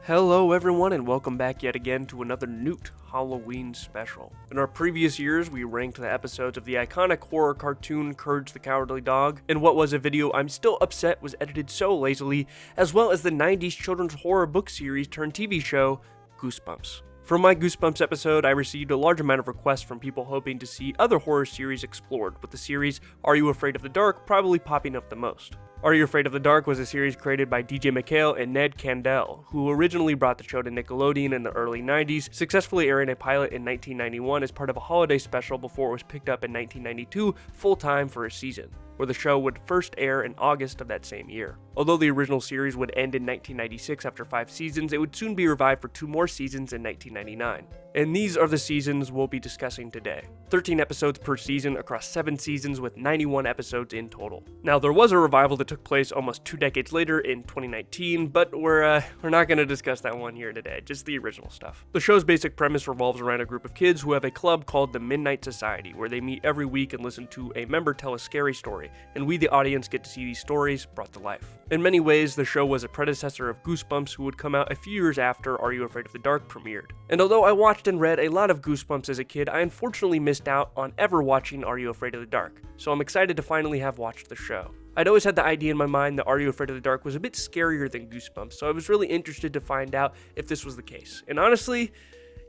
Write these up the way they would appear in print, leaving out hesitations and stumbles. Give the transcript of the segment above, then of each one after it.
Hello everyone and welcome back yet again to another Noot Halloween special. In our previous years, we ranked the episodes of the iconic horror cartoon Courage the Cowardly Dog, and what was a video I'm still upset was edited so lazily, as well as the 90s children's horror book series turned TV show, Goosebumps. For my Goosebumps episode, I received a large amount of requests from people hoping to see other horror series explored, with the series Are You Afraid of the Dark probably popping up the most. Are You Afraid of the Dark was a series created by DJ McHale and Ned Candell, who originally brought the show to Nickelodeon in the early 90s, successfully airing a pilot in 1991 as part of a holiday special before it was picked up in 1992 full-time for a season, where the show would first air in August of that same year. Although the original series would end in 1996 after 5 seasons, it would soon be revived for 2 more seasons in 1999. And these are the seasons we'll be discussing today. 13 episodes per season across 7 seasons with 91 episodes in total. Now, there was a revival that took place almost 2 decades later in 2019, but we're not going to discuss that one here today, just the original stuff. The show's basic premise revolves around a group of kids who have a club called the Midnight Society, where they meet every week and listen to a member tell a scary story, and we the audience get to see these stories brought to life. In many ways, the show was a predecessor of Goosebumps, who would come out a few years after Are You Afraid of the Dark premiered. And although I watched and read a lot of Goosebumps as a kid, I unfortunately missed out on ever watching Are You Afraid of the Dark, so I'm excited to finally have watched the show. I'd always had the idea in my mind that Are You Afraid of the Dark was a bit scarier than Goosebumps, so I was really interested to find out if this was the case. And honestly,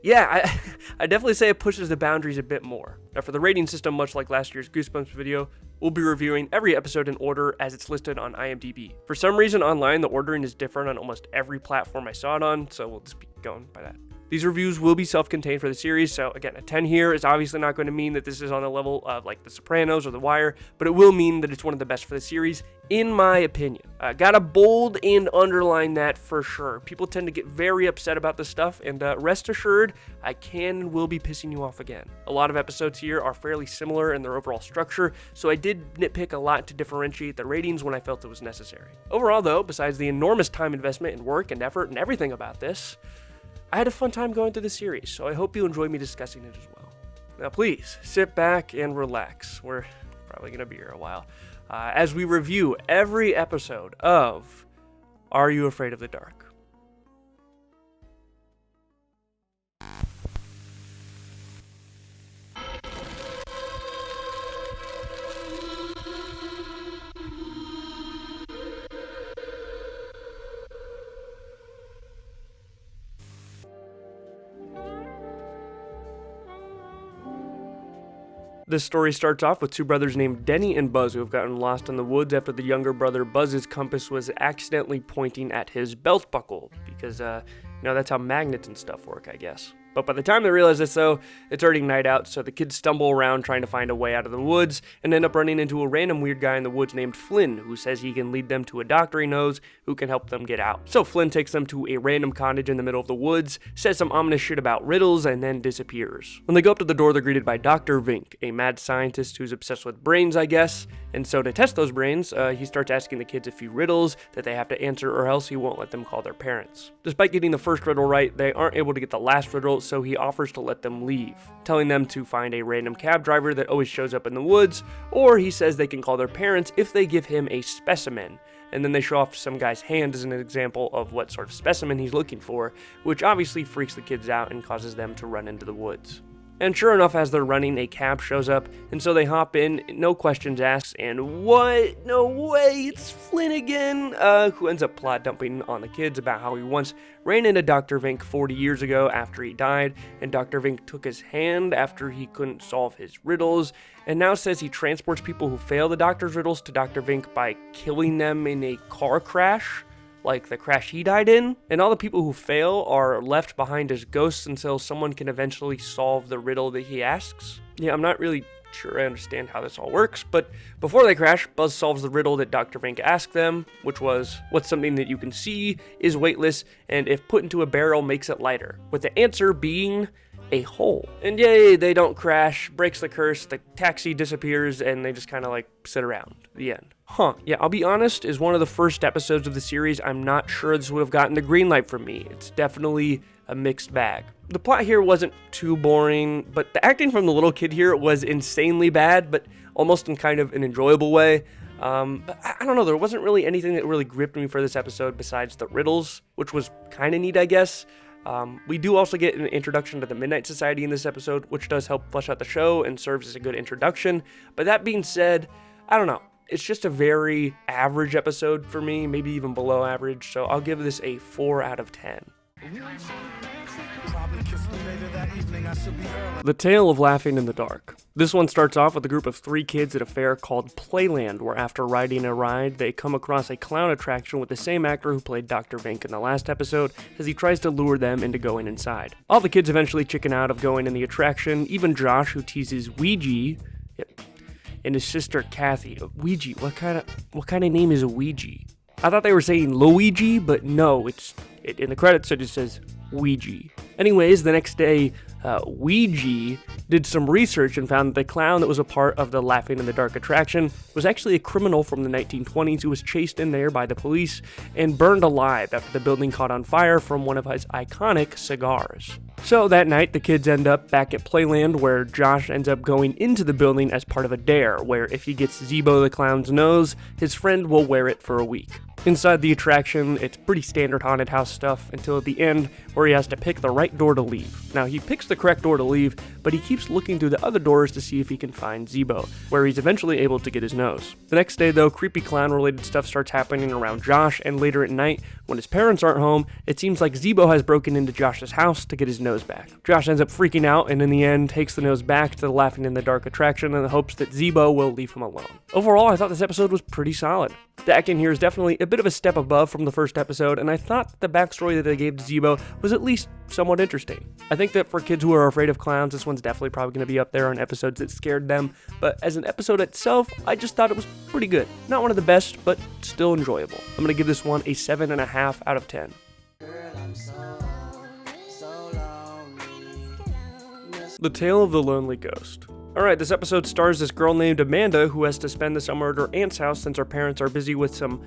yeah, I definitely say it pushes the boundaries a bit more. Now, for the rating system, much like last year's Goosebumps video, we'll be reviewing every episode in order as it's listed on IMDb. For some reason online, the ordering is different on almost every platform I saw it on, so we'll just be going by that. These reviews will be self-contained for the series, so again, a 10 here is obviously not going to mean that this is on the level of like The Sopranos or The Wire, but it will mean that it's one of the best for the series, in my opinion. Gotta bold and underline that for sure. People tend to get very upset about this stuff, and rest assured, I can and will be pissing you off again. A lot of episodes here are fairly similar in their overall structure, so I did nitpick a lot to differentiate the ratings when I felt it was necessary. Overall though, besides the enormous time investment and work and effort and everything about this, I had a fun time going through the series, so I hope you enjoy me discussing it as well. Now please, sit back and relax. We're probably going to be here a while. As we review every episode of Are You Afraid of the Dark? This story starts off with 2 brothers named Denny and Buzz who have gotten lost in the woods after the younger brother Buzz's compass was accidentally pointing at his belt buckle, because, that's how magnets and stuff work, I guess. But by the time they realize this though, it's already night out, so the kids stumble around trying to find a way out of the woods, and end up running into a random weird guy in the woods named Flynn, who says he can lead them to a doctor he knows who can help them get out. So Flynn takes them to a random cottage in the middle of the woods, says some ominous shit about riddles, and then disappears. When they go up to the door, they're greeted by Dr. Vink, a mad scientist who's obsessed with brains, I guess, and so to test those brains, he starts asking the kids a few riddles that they have to answer or else he won't let them call their parents. Despite getting the first riddle right, they aren't able to get the last riddle, so he offers to let them leave, telling them to find a random cab driver that always shows up in the woods, or he says they can call their parents if they give him a specimen, and then they show off some guy's hand as an example of what sort of specimen he's looking for, which obviously freaks the kids out and causes them to run into the woods. And sure enough, as they're running, a cab shows up, and so they hop in, no questions asked, and what? No way, it's Flynn again, who ends up plot dumping on the kids about how he once ran into Dr. Vink 40 years ago after he died, and Dr. Vink took his hand after he couldn't solve his riddles, and now says he transports people who fail the doctor's riddles to Dr. Vink by killing them in a car crash, like the crash he died in, and all the people who fail are left behind as ghosts until someone can eventually solve the riddle that he asks. Yeah, I'm not really sure I understand how this all works, but before they crash, Buzz solves the riddle that Dr. Vink asked them, which was, what's something that you can see, is weightless, and if put into a barrel makes it lighter, with the answer being a hole. And yay, they don't crash, breaks the curse, the taxi disappears, and they just kind of like sit around. The end. Yeah, I'll be honest, as one of the first episodes of the series, I'm not sure this would have gotten the green light from me. It's definitely a mixed bag. The plot here wasn't too boring, but the acting from the little kid here was insanely bad, but almost in kind of an enjoyable way. But I don't know, there wasn't really anything that really gripped me for this episode besides the riddles, which was kind of neat, I guess. We do also get an introduction to the Midnight Society in this episode, which does help flesh out the show and serves as a good introduction. But that being said, I don't know. It's just a very average episode for me, maybe even below average, so I'll give this a 4 out of 10. The Tale of Laughing in the Dark. This one starts off with a group of 3 kids at a fair called Playland, where after riding a ride, they come across a clown attraction with the same actor who played Dr. Vink in the last episode, as he tries to lure them into going inside. All the kids eventually chicken out of going in the attraction, even Josh, who teases Ouija, and his sister Kathy. Ouija, what kind of name is a Ouija? I thought they were saying Luigi, but no, in the credits it just says Ouija. Anyways, the next day, Ouija did some research and found that the clown that was a part of the Laughing in the Dark attraction was actually a criminal from the 1920s who was chased in there by the police and burned alive after the building caught on fire from one of his iconic cigars. So that night, the kids end up back at Playland, where Josh ends up going into the building as part of a dare, where if he gets Zeebo the clown's nose, his friend will wear it for a week. Inside the attraction, it's pretty standard haunted house stuff until at the end, where he has to pick the right door to leave. Now, he picks the correct door to leave, but he keeps looking through the other doors to see if he can find Zeebo, where he's eventually able to get his nose. The next day, though, creepy clown-related stuff starts happening around Josh, and later at night, when his parents aren't home, it seems like Zeebo has broken into Josh's house to get his nose back. Josh ends up freaking out, and in the end, takes the nose back to the Laughing in the Dark attraction in the hopes that Zeebo will leave him alone. Overall, I thought this episode was pretty solid. The acting here is definitely a bit of a step above from the first episode, and I thought the backstory that they gave to Zeebo was at least somewhat interesting. I think that for kids who are afraid of clowns, this one's definitely probably going to be up there on episodes that scared them, but as an episode itself, I just thought it was pretty good. Not one of the best, but still enjoyable. I'm going to give this one a 7.5 out of 10. The Tale of the Lonely Ghost. Alright, this episode stars this girl named Amanda who has to spend the summer at her aunt's house since her parents are busy with some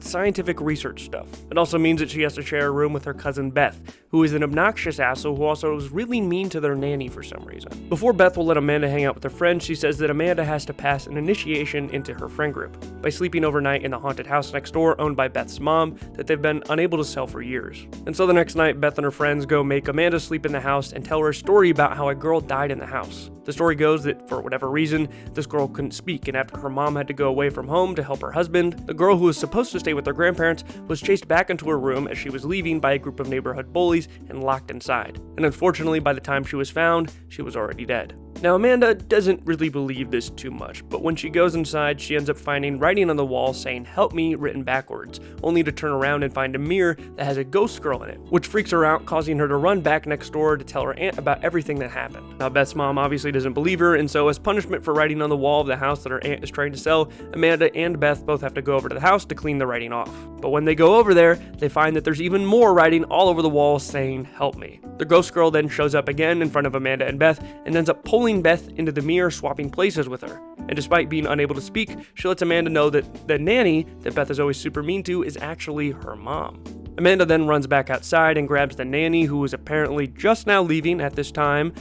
scientific research stuff. It also means that she has to share a room with her cousin Beth, who is an obnoxious asshole who also is really mean to their nanny for some reason. Before Beth will let Amanda hang out with her friends, she says that Amanda has to pass an initiation into her friend group by sleeping overnight in the haunted house next door owned by Beth's mom that they've been unable to sell for years. And so the next night, Beth and her friends go make Amanda sleep in the house and tell her a story about how a girl died in the house. The story goes that for whatever reason, this girl couldn't speak, and after her mom had to go away from home to help her husband, the girl who was supposed to stay with her grandparents was chased back into her room as she was leaving by a group of neighborhood bullies and locked inside. And unfortunately, by the time she was found, she was already dead. Now, Amanda doesn't really believe this too much, but when she goes inside, she ends up finding writing on the wall saying, "Help me," written backwards, only to turn around and find a mirror that has a ghost girl in it, which freaks her out, causing her to run back next door to tell her aunt about everything that happened. Now, Beth's mom obviously doesn't believe her, and so as punishment for writing on the wall of the house that her aunt is trying to sell, Amanda and Beth both have to go over to the house to clean the writing off. But when they go over there, they find that there's even more writing all over the wall saying, "Help me." The ghost girl then shows up again in front of Amanda and Beth and ends up pulling Beth into the mirror, swapping places with her. And despite being unable to speak, she lets Amanda know that the nanny that Beth is always super mean to is actually her mom. Amanda then runs back outside and grabs the nanny, who is apparently just now leaving at this time,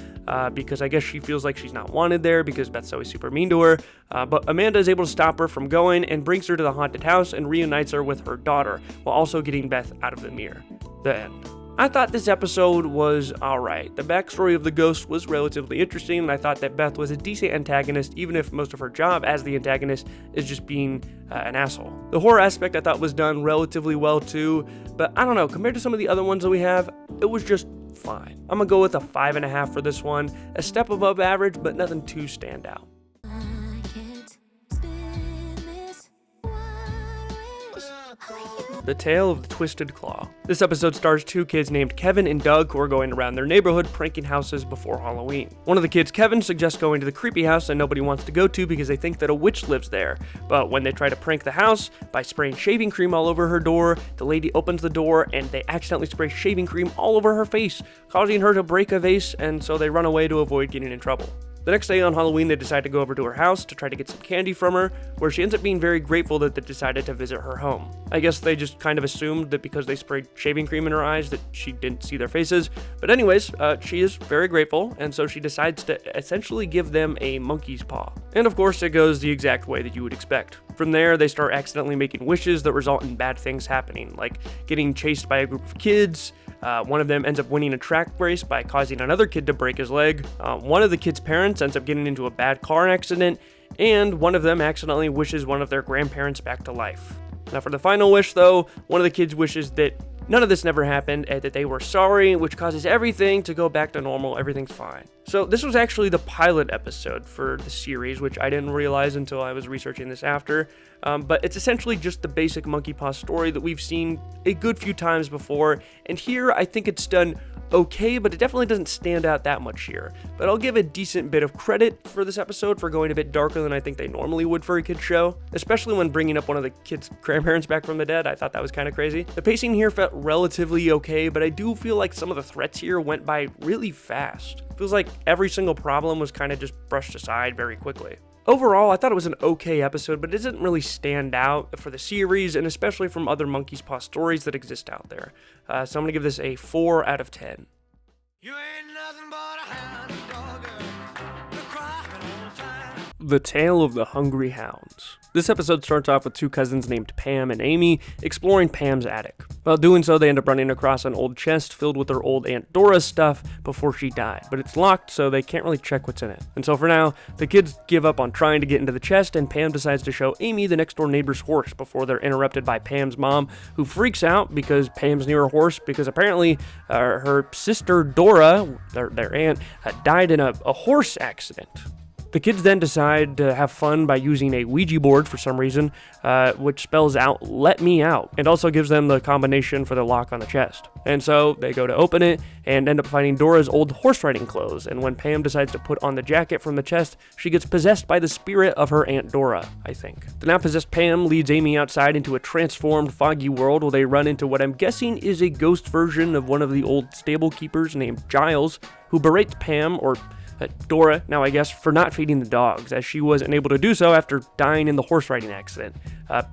because I guess she feels like she's not wanted there because Beth's always super mean to her. But Amanda is able to stop her from going and brings her to the haunted house and reunites her with her daughter, while also getting Beth out of the mirror. The end. I thought this episode was alright. The backstory of the ghost was relatively interesting, and I thought that Beth was a decent antagonist, even if most of her job as the antagonist is just being an asshole. The horror aspect I thought was done relatively well too, but I don't know, compared to some of the other ones that we have, it was just fine. I'm gonna go with a 5.5 for this one, a step above average, but nothing too stand out. The Tale of the Twisted Claw. This episode stars 2 kids named Kevin and Doug who are going around their neighborhood pranking houses before Halloween. One of the kids, Kevin, suggests going to the creepy house that nobody wants to go to because they think that a witch lives there. But when they try to prank the house by spraying shaving cream all over her door, the lady opens the door and they accidentally spray shaving cream all over her face, causing her to break a vase, and so they run away to avoid getting in trouble. The next day on Halloween, they decide to go over to her house to try to get some candy from her, where she ends up being very grateful that they decided to visit her home. I guess they just kind of assumed that because they sprayed shaving cream in her eyes that she didn't see their faces. But anyways, she is very grateful, and so she decides to essentially give them a monkey's paw. And of course, it goes the exact way that you would expect. From there, they start accidentally making wishes that result in bad things happening, like getting chased by a group of kids. One of them ends up winning a track race by causing another kid to break his leg. One of the kid's parents ends up getting into a bad car accident, and one of them accidentally wishes one of their grandparents back to life. Now for the final wish though, one of the kids wishes that none of this never happened and that they were sorry, which causes everything to go back to normal. Everything's fine. So this was actually the pilot episode for the series, which I didn't realize until I was researching this after. But it's essentially just the basic monkey paw story that we've seen a good few times before. And here I think it's done okay, but it definitely doesn't stand out that much here. But I'll give a decent bit of credit for this episode for going a bit darker than I think they normally would for a kid's show, especially when bringing up one of the kids' grandparents back from the dead. I thought that was kind of crazy. The pacing here felt relatively okay, but I do feel like some of the threats here went by really fast. Feels like every single problem was kind of just brushed aside very quickly. Overall, I thought it was an okay episode, but it doesn't really stand out for the series, and especially from other Monkey's Paw stories that exist out there. So I'm going to give this a 4 out of 10. You ain't nothing but a hound dog, you're crying all the time. The Tale of the Hungry Hounds. This episode starts off with two cousins named Pam and Amy exploring Pam's attic. While doing so, they end up running across an old chest filled with their old Aunt Dora's stuff before she died, but it's locked, so they can't really check what's in it. And so for now, the kids give up on trying to get into the chest, and Pam decides to show Amy the next door neighbor's horse before they're interrupted by Pam's mom, who freaks out because Pam's near her horse because apparently her sister Dora, their aunt, died in a horse accident. The kids then decide to have fun by using a Ouija board for some reason, which spells out, "Let me out," and also gives them the combination for the lock on the chest. And so they go to open it and end up finding Dora's old horse riding clothes, and when Pam decides to put on the jacket from the chest, she gets possessed by the spirit of her Aunt Dora, I think. The now possessed Pam leads Amy outside into a transformed foggy world where they run into what I'm guessing is a ghost version of one of the old stable keepers named Giles, who berates Pam, or Dora, now I guess, for not feeding the dogs, as she was unable to do so after dying in the horse riding accident,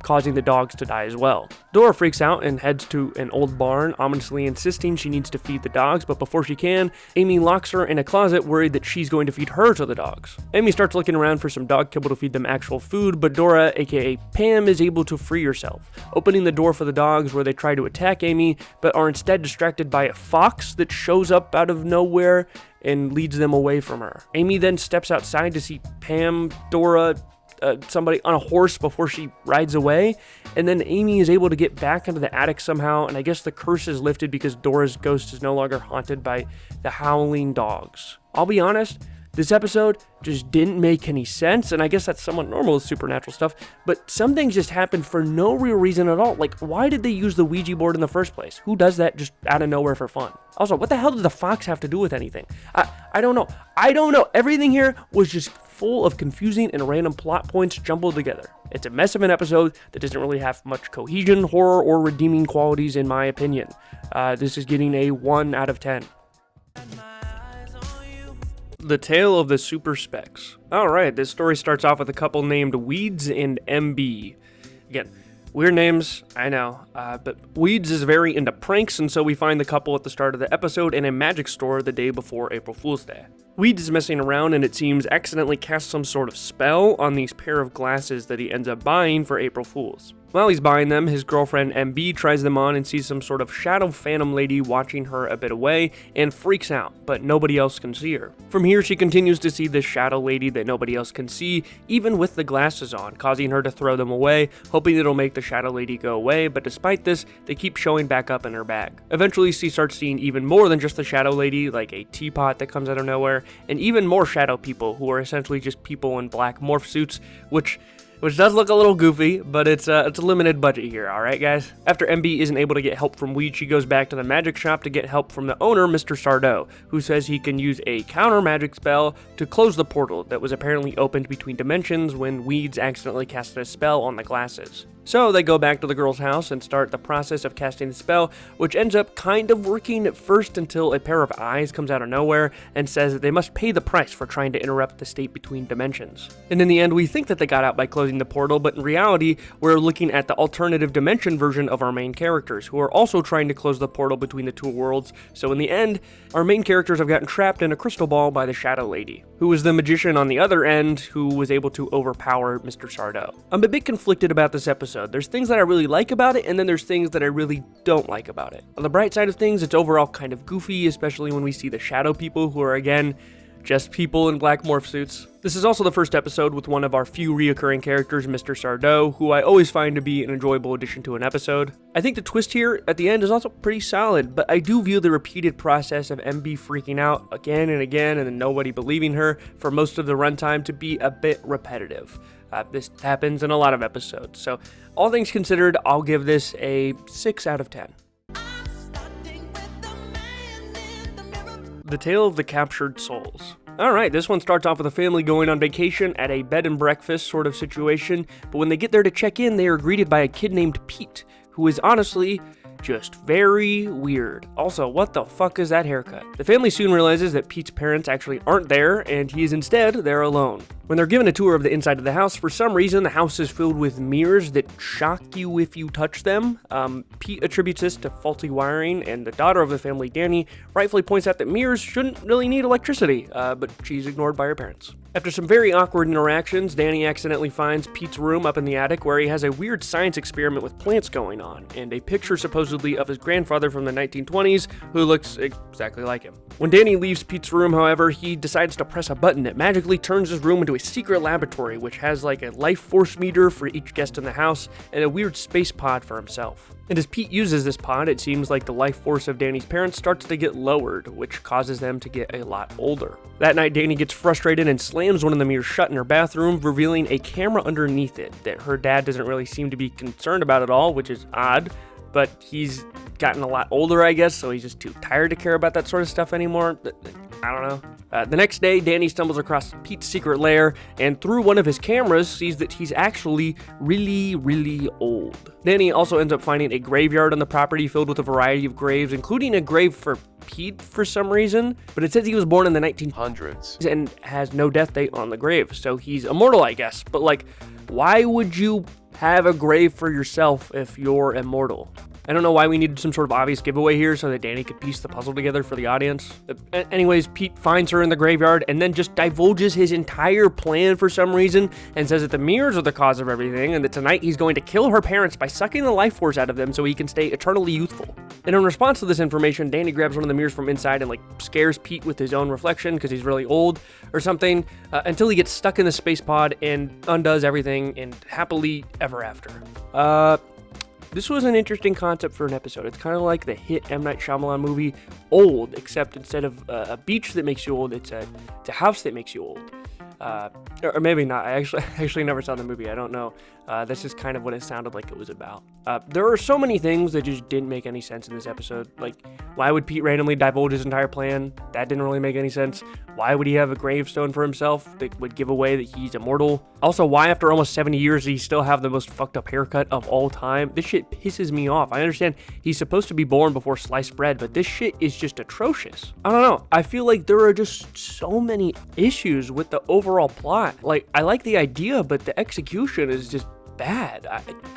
causing the dogs to die as well. Dora freaks out and heads to an old barn, ominously insisting she needs to feed the dogs, but before she can, Amy locks her in a closet, worried that she's going to feed her to the dogs. Amy starts looking around for some dog kibble to feed them actual food, but Dora, aka Pam, is able to free herself, opening the door for the dogs where they try to attack Amy, but are instead distracted by a fox that shows up out of nowhere and leads them away from her. Amy then steps outside to see Pam, Dora, somebody on a horse before she rides away, and then Amy is able to get back into the attic somehow, and I guess the curse is lifted because Dora's ghost is no longer haunted by the howling dogs. I'll be honest, this episode just didn't make any sense, and I guess that's somewhat normal with supernatural stuff, but some things just happened for no real reason at all. Like, why did they use the Ouija board in the first place? Who does that just out of nowhere for fun? Also, what the hell does the fox have to do with anything? I don't know. I don't know. Everything here was just full of confusing and random plot points jumbled together. It's a mess of an episode that doesn't really have much cohesion, horror, or redeeming qualities in my opinion. This is getting a 1 out of 10. The Tale of the Super Specs. Alright, this story starts off with a couple named Weeds and MB. Again, weird names, I know, but Weeds is very into pranks, and so we find the couple at the start of the episode in a magic store the day before April Fool's Day. Weeds is messing around and it seems accidentally casts some sort of spell on these pair of glasses that he ends up buying for April Fools. While he's buying them, his girlfriend MB tries them on and sees some sort of shadow phantom lady watching her a bit away and freaks out, but nobody else can see her. From here, she continues to see this shadow lady that nobody else can see, even with the glasses on, causing her to throw them away, hoping it'll make the shadow lady go away, but despite this, they keep showing back up in her bag. Eventually, she starts seeing even more than just the shadow lady, like a teapot that comes out of nowhere, and even more shadow people who are essentially just people in black morph suits, which does look a little goofy, but it's a limited budget here, alright guys? After MB isn't able to get help from Weed, she goes back to the magic shop to get help from the owner, Mr. Sardo, who says he can use a counter magic spell to close the portal that was apparently opened between dimensions when Weeds accidentally casted a spell on the glasses. So they go back to the girl's house and start the process of casting the spell, which ends up kind of working at first until a pair of eyes comes out of nowhere and says that they must pay the price for trying to interrupt the state between dimensions. And in the end, we think that they got out by closing the portal, but in reality, we're looking at the alternative dimension version of our main characters, who are also trying to close the portal between the two worlds. So in the end, our main characters have gotten trapped in a crystal ball by the Shadow Lady, who was the magician on the other end who was able to overpower Mr. Sardo. I'm a bit conflicted about this episode. There's things that I really like about it, and then there's things that I really don't like about it. On the bright side of things, it's overall kind of goofy, especially when we see the shadow people, who are again just people in black morph suits. This is also the first episode with one of our few reoccurring characters, Mr. Sardo, who I always find to be an enjoyable addition to an episode. I think the twist here at the end is also pretty solid, but I do view the repeated process of MB freaking out again and again and then nobody believing her for most of the runtime to be a bit repetitive. This happens in a lot of episodes, so all things considered, I'll give this a 6 out of 10. The Tale of the Captured Souls. Alright, this one starts off with a family going on vacation at a bed and breakfast sort of situation, but when they get there to check in, they are greeted by a kid named Pete, who is honestly just very weird. Also, what the fuck is that haircut? The family soon realizes that Pete's parents actually aren't there, and he is instead there alone. When they're given a tour of the inside of the house, for some reason the house is filled with mirrors that shock you if you touch them. Pete attributes this to faulty wiring, and the daughter of the family, Danny, rightfully points out that mirrors shouldn't really need electricity, but she's ignored by her parents. After some very awkward interactions, Danny accidentally finds Pete's room up in the attic where he has a weird science experiment with plants going on, and a picture supposedly of his grandfather from the 1920s who looks exactly like him. When Danny leaves Pete's room, however, he decides to press a button that magically turns his room into a secret laboratory, which has like a life force meter for each guest in the house and a weird space pod for himself. And as Pete uses this pod, it seems like the life force of Danny's parents starts to get lowered, which causes them to get a lot older. That night, Danny gets frustrated and slams one of the mirrors shut in her bathroom, revealing a camera underneath it that her dad doesn't really seem to be concerned about at all, which is odd, but he's gotten a lot older, I guess, so he's just too tired to care about that sort of stuff anymore. I don't know. The next day, Danny stumbles across Pete's secret lair, and through one of his cameras, sees that he's actually really, really old. Danny also ends up finding a graveyard on the property filled with a variety of graves, including a grave for Pete for some reason, but it says he was born in the 1900s and has no death date on the grave, so he's immortal, I guess. But like, why would you have a grave for yourself if you're immortal? I don't know why we needed some sort of obvious giveaway here so that Danny could piece the puzzle together for the audience. Anyways, Pete finds her in the graveyard and then just divulges his entire plan for some reason and says that the mirrors are the cause of everything and that tonight he's going to kill her parents by sucking the life force out of them so he can stay eternally youthful. And in response to this information, Danny grabs one of the mirrors from inside and scares Pete with his own reflection because he's really old or something until he gets stuck in the space pod and undoes everything and happily ever after. This was an interesting concept for an episode. It's kind of like the hit M. Night Shyamalan movie, Old, except instead of a beach that makes you old, it's a house that makes you old. Or maybe not. I actually never saw the movie. I don't know. That's just kind of what it sounded like it was about. There are so many things that just didn't make any sense in this episode. Like, why would Pete randomly divulge his entire plan? That didn't really make any sense. Why would he have a gravestone for himself that would give away that he's immortal? Also, why after almost 70 years does he still have the most fucked up haircut of all time? This shit pisses me off. I understand he's supposed to be born before sliced bread, but this shit is just atrocious. I don't know. I feel like there are just so many issues with the overall plot. Like, I like the idea, but the execution is just bad.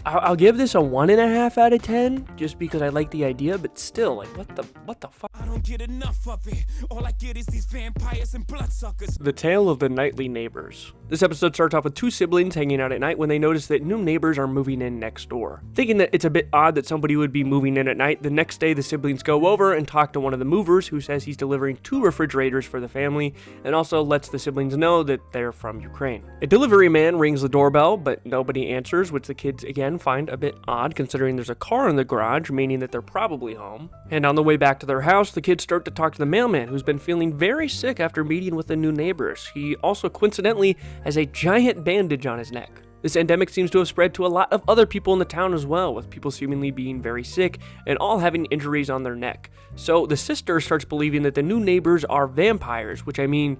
I'll give this a 1.5 out of 10 just because I like the idea, but still, like, what the fuck? I don't get enough of it. All I get is these vampires and bloodsuckers. The Tale of the Nightly Neighbors. This episode starts off with two siblings hanging out at night when they notice that new neighbors are moving in next door. Thinking that it's a bit odd that somebody would be moving in at night, the next day the siblings go over and talk to one of the movers who says he's delivering 2 refrigerators for the family and also lets the siblings know that they're from Ukraine. A delivery man rings the doorbell, but nobody answers, which the kids again find a bit odd considering there's a car in the garage, meaning that they're probably home. And on the way back to their house, the kids start to talk to the mailman, who's been feeling very sick after meeting with the new neighbors. He also coincidentally has a giant bandage on his neck. This endemic seems to have spread to a lot of other people in the town as well, with people seemingly being very sick and all having injuries on their neck. So the sister starts believing that the new neighbors are vampires, which I mean,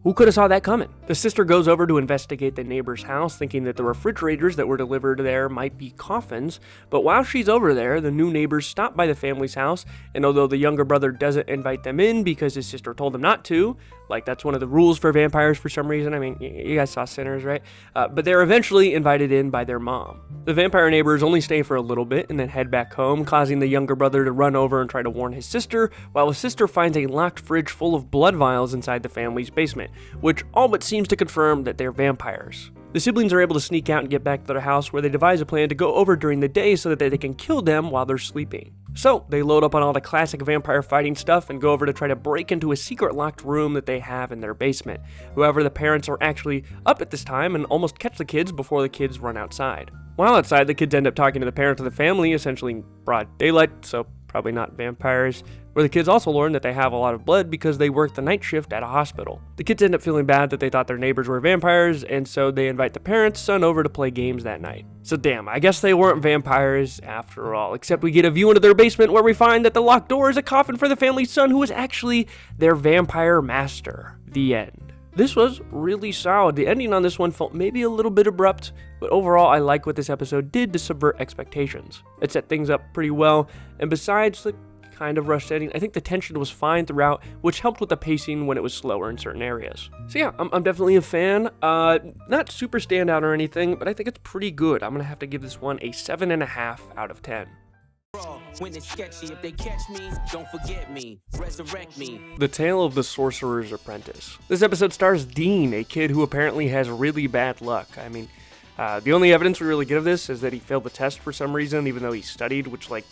Who could have saw that coming? The sister goes over to investigate the neighbor's house, thinking that the refrigerators that were delivered there might be coffins, but while she's over there, the new neighbors stop by the family's house, and although the younger brother doesn't invite them in because his sister told him not to, like that's one of the rules for vampires for some reason, I mean, you guys saw Sinners, right? But they're eventually invited in by their mom. The vampire neighbors only stay for a little bit and then head back home, causing the younger brother to run over and try to warn his sister, while his sister finds a locked fridge full of blood vials inside the family's basement, which all but seems to confirm that they're vampires. The siblings are able to sneak out and get back to their house, where they devise a plan to go over during the day so that they can kill them while they're sleeping. So they load up on all the classic vampire fighting stuff and go over to try to break into a secret locked room that they have in their basement. However, the parents are actually up at this time and almost catch the kids before the kids run outside. While outside, the kids end up talking to the parents of the family, essentially in broad daylight, so probably not vampires, where the kids also learn that they have a lot of blood because they work the night shift at a hospital. The kids end up feeling bad that they thought their neighbors were vampires, and so they invite the parents' son over to play games that night. So damn, I guess they weren't vampires after all, except we get a view into their basement where we find that the locked door is a coffin for the family's son, who is actually their vampire master. The end. This was really solid. The ending on this one felt maybe a little bit abrupt, but overall I like what this episode did to subvert expectations. It set things up pretty well, and besides the kind of rushed ending, I think the tension was fine throughout, which helped with the pacing when it was slower in certain areas. So yeah, I'm definitely a fan. Not super standout or anything, but I think it's pretty good. I'm gonna have to give this one a 7.5 out of 10. When it's sketchy, if they catch me, don't forget me, resurrect me. The Tale of the Sorcerer's Apprentice. This episode stars Dean, a kid who apparently has really bad luck. I mean, the only evidence we really get of this is that he failed the test for some reason, even though he studied, which, like,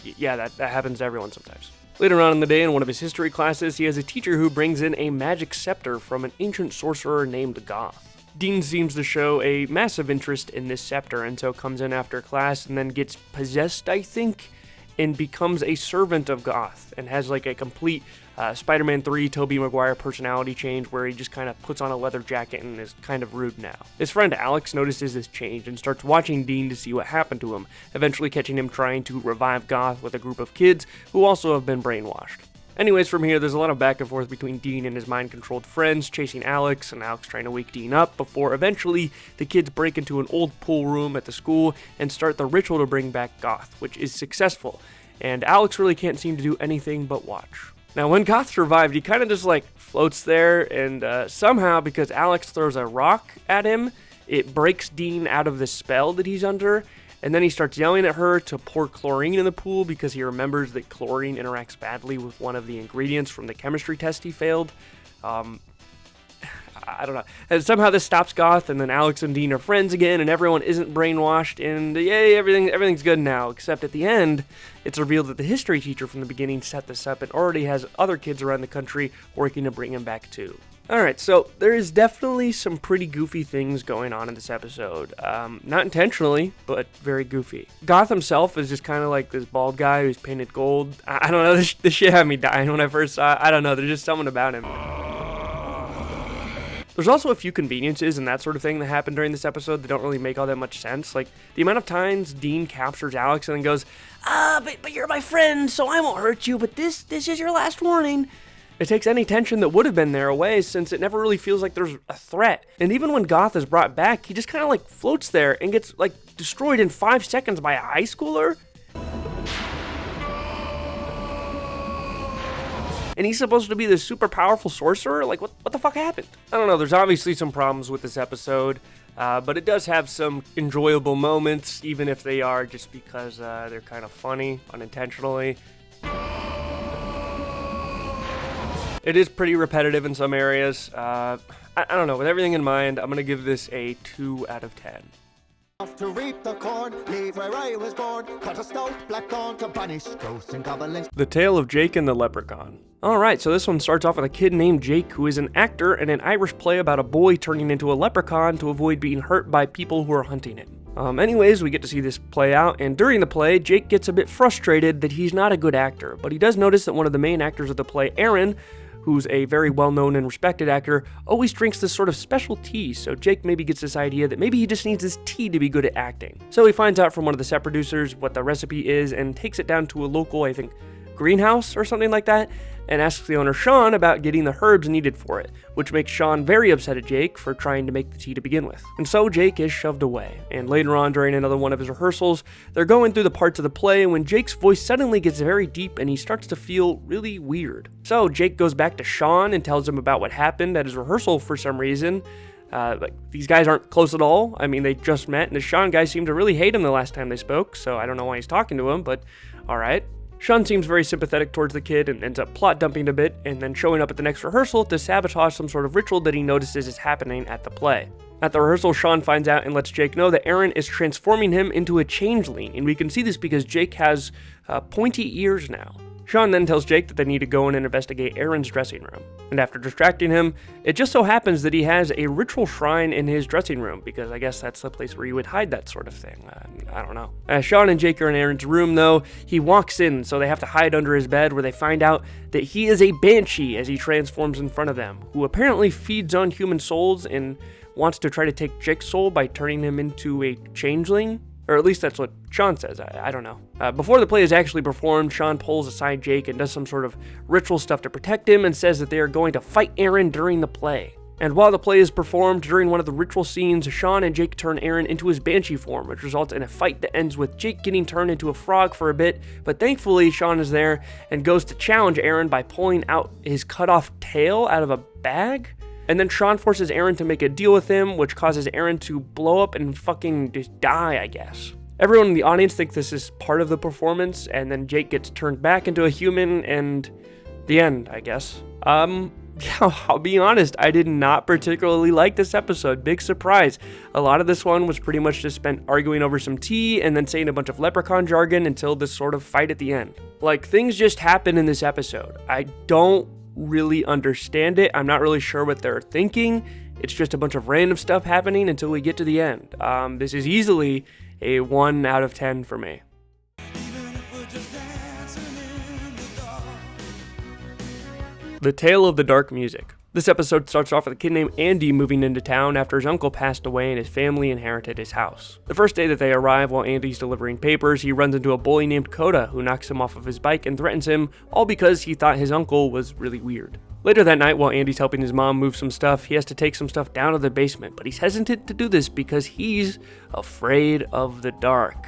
yeah, that happens to everyone sometimes. Later on in the day, in one of his history classes, he has a teacher who brings in a magic scepter from an ancient sorcerer named Goth. Dean seems to show a massive interest in this scepter, and so comes in after class and then gets possessed, I think, and becomes a servant of Goth, and has like a complete Spider-Man 3 Tobey Maguire personality change where he just kind of puts on a leather jacket and is kind of rude now. His friend Alex notices this change and starts watching Dean to see what happened to him, eventually catching him trying to revive Goth with a group of kids who also have been brainwashed. Anyways, from here, there's a lot of back and forth between Dean and his mind-controlled friends, chasing Alex, and Alex trying to wake Dean up, before eventually the kids break into an old pool room at the school and start the ritual to bring back Goth, which is successful, and Alex really can't seem to do anything but watch. Now, when Goth survived, he kind of just like floats there, and somehow, because Alex throws a rock at him, it breaks Dean out of the spell that he's under, and then he starts yelling at her to pour chlorine in the pool because he remembers that chlorine interacts badly with one of the ingredients from the chemistry test he failed. I don't know. And somehow this stops Goth, and then Alex and Dean are friends again, and everyone isn't brainwashed, and yay, everything's good now. Except at the end, it's revealed that the history teacher from the beginning set this up and already has other kids around the country working to bring him back too. Alright, so there is definitely some pretty goofy things going on in this episode. Not intentionally, but very goofy. Goth himself is just kind of like this bald guy who's painted gold. I don't know, this shit had me dying when I first saw it. I don't know, there's just something about him. There's also a few conveniences and that sort of thing that happen during this episode that don't really make all that much sense. Like, the amount of times Dean captures Alex and then goes, but you're my friend, so I won't hurt you, but this is your last warning. It takes any tension that would have been there away, since it never really feels like there's a threat. And even when Goth is brought back, he just kind of like floats there and gets like destroyed in 5 seconds by a high schooler. And he's supposed to be this super powerful sorcerer? Like, what the fuck happened? I don't know, there's obviously some problems with this episode, but it does have some enjoyable moments, even if they are just because they're kind of funny, unintentionally. It is pretty repetitive in some areas. I don't know, with everything in mind, I'm going to give this a 2 out of 10. To reap the corn, leave where I was born, cut a stout black thorn to banish ghosts and goblins. The Tale of Jake and the Leprechaun. Alright, so this one starts off with a kid named Jake who is an actor in an Irish play about a boy turning into a leprechaun to avoid being hurt by people who are hunting him. Anyways, we get to see this play out, and during the play, Jake gets a bit frustrated that he's not a good actor, but he does notice that one of the main actors of the play, Aaron, who's a very well-known and respected actor, always drinks this sort of special tea, so Jake maybe gets this idea that maybe he just needs this tea to be good at acting. So he finds out from one of the set producers what the recipe is and takes it down to a local, I think, greenhouse or something like that, and asks the owner Sean about getting the herbs needed for it, which makes Sean very upset at Jake for trying to make the tea to begin with. And so Jake is shoved away, and later on during another one of his rehearsals, they're going through the parts of the play when Jake's voice suddenly gets very deep and he starts to feel really weird. So Jake goes back to Sean and tells him about what happened at his rehearsal for some reason. These guys aren't close at all. I mean, they just met, and the Sean guy seemed to really hate him the last time they spoke, so I don't know why he's talking to him, but alright. Sean seems very sympathetic towards the kid and ends up plot dumping a bit, and then showing up at the next rehearsal to sabotage some sort of ritual that he notices is happening at the play. At the rehearsal, Sean finds out and lets Jake know that Aaron is transforming him into a changeling, and we can see this because Jake has pointy ears now. Sean then tells Jake that they need to go in and investigate Aaron's dressing room. And after distracting him, it just so happens that he has a ritual shrine in his dressing room, because I guess that's the place where you would hide that sort of thing. I don't know. As Sean and Jake are in Aaron's room, though, he walks in, so they have to hide under his bed, where they find out that he is a banshee as he transforms in front of them, who apparently feeds on human souls and wants to try to take Jake's soul by turning him into a changeling. Or at least that's what Sean says, I don't know. Before the play is actually performed, Sean pulls aside Jake and does some sort of ritual stuff to protect him and says that they are going to fight Aaron during the play. And while the play is performed, during one of the ritual scenes, Sean and Jake turn Aaron into his banshee form, which results in a fight that ends with Jake getting turned into a frog for a bit, but thankfully Sean is there and goes to challenge Aaron by pulling out his cut-off tail out of a bag. And then Sean forces Aaron to make a deal with him, which causes Aaron to blow up and fucking just die, I guess. Everyone in the audience thinks this is part of the performance, and then Jake gets turned back into a human, and the end, I guess. Yeah, I'll be honest, I did not particularly like this episode. Big surprise. A lot of this one was pretty much just spent arguing over some tea and then saying a bunch of leprechaun jargon until this sort of fight at the end. Like, things just happen in this episode. I don't really understand it. I'm not really sure what they're thinking. It's just a bunch of random stuff happening until we get to the end. This is easily a 1 out of 10 for me. The Tale of the Dark Music. This episode starts off with a kid named Andy moving into town after his uncle passed away and his family inherited his house. The first day that they arrive, while Andy's delivering papers, he runs into a bully named Coda who knocks him off of his bike and threatens him, all because he thought his uncle was really weird. Later that night, while Andy's helping his mom move some stuff, he has to take some stuff down to the basement, but he's hesitant to do this because he's afraid of the dark.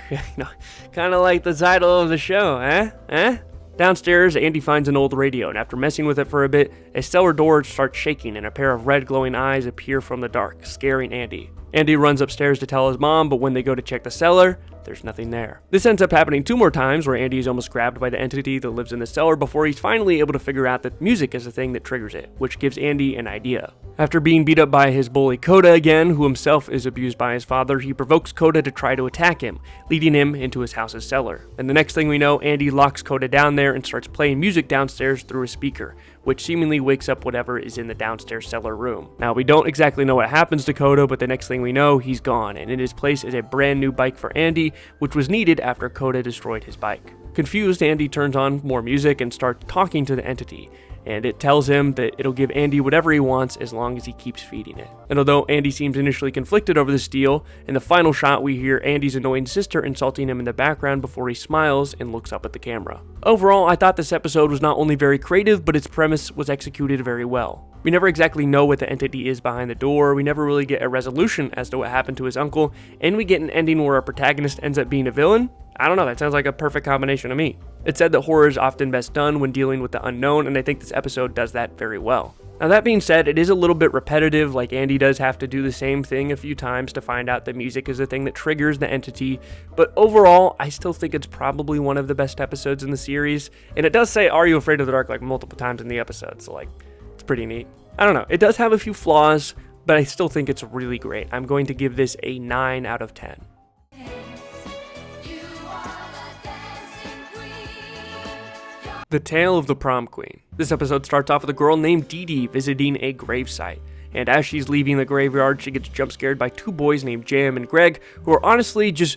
Kind of like the title of the show, eh? Downstairs, Andy finds an old radio, and after messing with it for a bit, a cellar door starts shaking and a pair of red glowing eyes appear from the dark, scaring Andy. Andy runs upstairs to tell his mom, but when they go to check the cellar, there's nothing there. This ends up happening 2 more times, where Andy is almost grabbed by the entity that lives in the cellar before he's finally able to figure out that music is the thing that triggers it, which gives Andy an idea. After being beat up by his bully Coda again, who himself is abused by his father, he provokes Coda to try to attack him, leading him into his house's cellar. And the next thing we know, Andy locks Coda down there and starts playing music downstairs through a speaker, which seemingly wakes up whatever is in the downstairs cellar room. Now, we don't exactly know what happens to Coda, but the next thing we know, he's gone, and in his place is a brand new bike for Andy, which was needed after Coda destroyed his bike. Confused, Andy turns on more music and starts talking to the entity, and it tells him that it'll give Andy whatever he wants as long as he keeps feeding it. And although Andy seems initially conflicted over this deal, in the final shot we hear Andy's annoying sister insulting him in the background before he smiles and looks up at the camera. Overall, I thought this episode was not only very creative, but its premise was executed very well. We never exactly know what the entity is behind the door, we never really get a resolution as to what happened to his uncle, and we get an ending where our protagonist ends up being a villain. I don't know, that sounds like a perfect combination to me. It's said that horror is often best done when dealing with the unknown, and I think this episode does that very well. Now that being said, it is a little bit repetitive, like Andy does have to do the same thing a few times to find out that music is the thing that triggers the entity, but overall, I still think it's probably one of the best episodes in the series, and it does say, "Are you afraid of the dark?" like multiple times in the episode, so like, it's pretty neat. I don't know, it does have a few flaws, but I still think it's really great. I'm going to give this a 9 out of 10. The Tale of the Prom Queen. This episode starts off with a girl named Dee Dee visiting a gravesite, and as she's leaving the graveyard, she gets jump scared by 2 boys named Jam and Greg, who are honestly just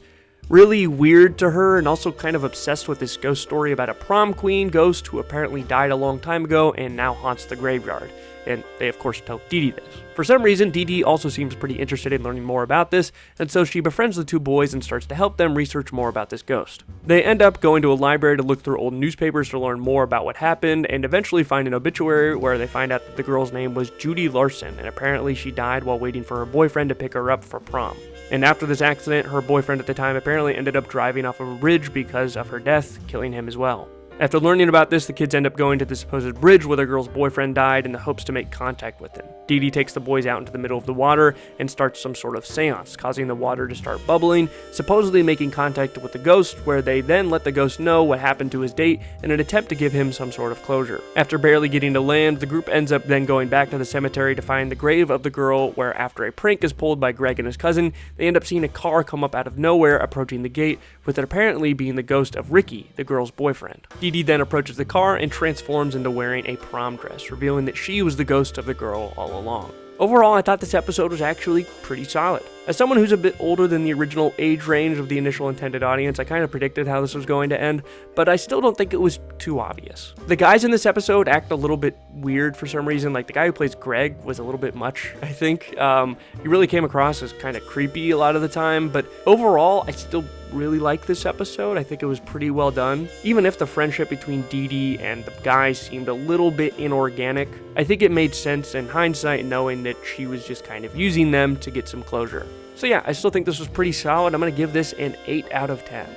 really weird to her and also kind of obsessed with this ghost story about a prom queen ghost who apparently died a long time ago and now haunts the graveyard. And they of course tell Dee Dee this. For some reason, Dee Dee also seems pretty interested in learning more about this, and so she befriends the two boys and starts to help them research more about this ghost. They end up going to a library to look through old newspapers to learn more about what happened, and eventually find an obituary where they find out that the girl's name was Judy Larson, and apparently she died while waiting for her boyfriend to pick her up for prom. And after this accident, her boyfriend at the time apparently ended up driving off of a bridge because of her death, killing him as well. After learning about this, the kids end up going to the supposed bridge where the girl's boyfriend died in the hopes to make contact with him. Dee Dee takes the boys out into the middle of the water and starts some sort of seance, causing the water to start bubbling, supposedly making contact with the ghost, where they then let the ghost know what happened to his date in an attempt to give him some sort of closure. After barely getting to land, the group ends up then going back to the cemetery to find the grave of the girl, where after a prank is pulled by Greg and his cousin, they end up seeing a car come up out of nowhere approaching the gate, with it apparently being the ghost of Ricky, the girl's boyfriend. Dee Dee then approaches the car and transforms into wearing a prom dress, revealing that she was the ghost of the girl all along. Overall, I thought this episode was actually pretty solid. As someone who's a bit older than the original age range of the initial intended audience, I kind of predicted how this was going to end, but I still don't think it was too obvious. The guys in this episode act a little bit weird for some reason. Like, the guy who plays Greg was a little bit much, I think. He really came across as kind of creepy a lot of the time, but overall, I still really like this episode. I think it was pretty well done. Even if the friendship between Dee Dee and the guy seemed a little bit inorganic, I think it made sense in hindsight knowing that she was just kind of using them to get some closure. So yeah, I still think this was pretty solid. I'm going to give this an 8 out of 10.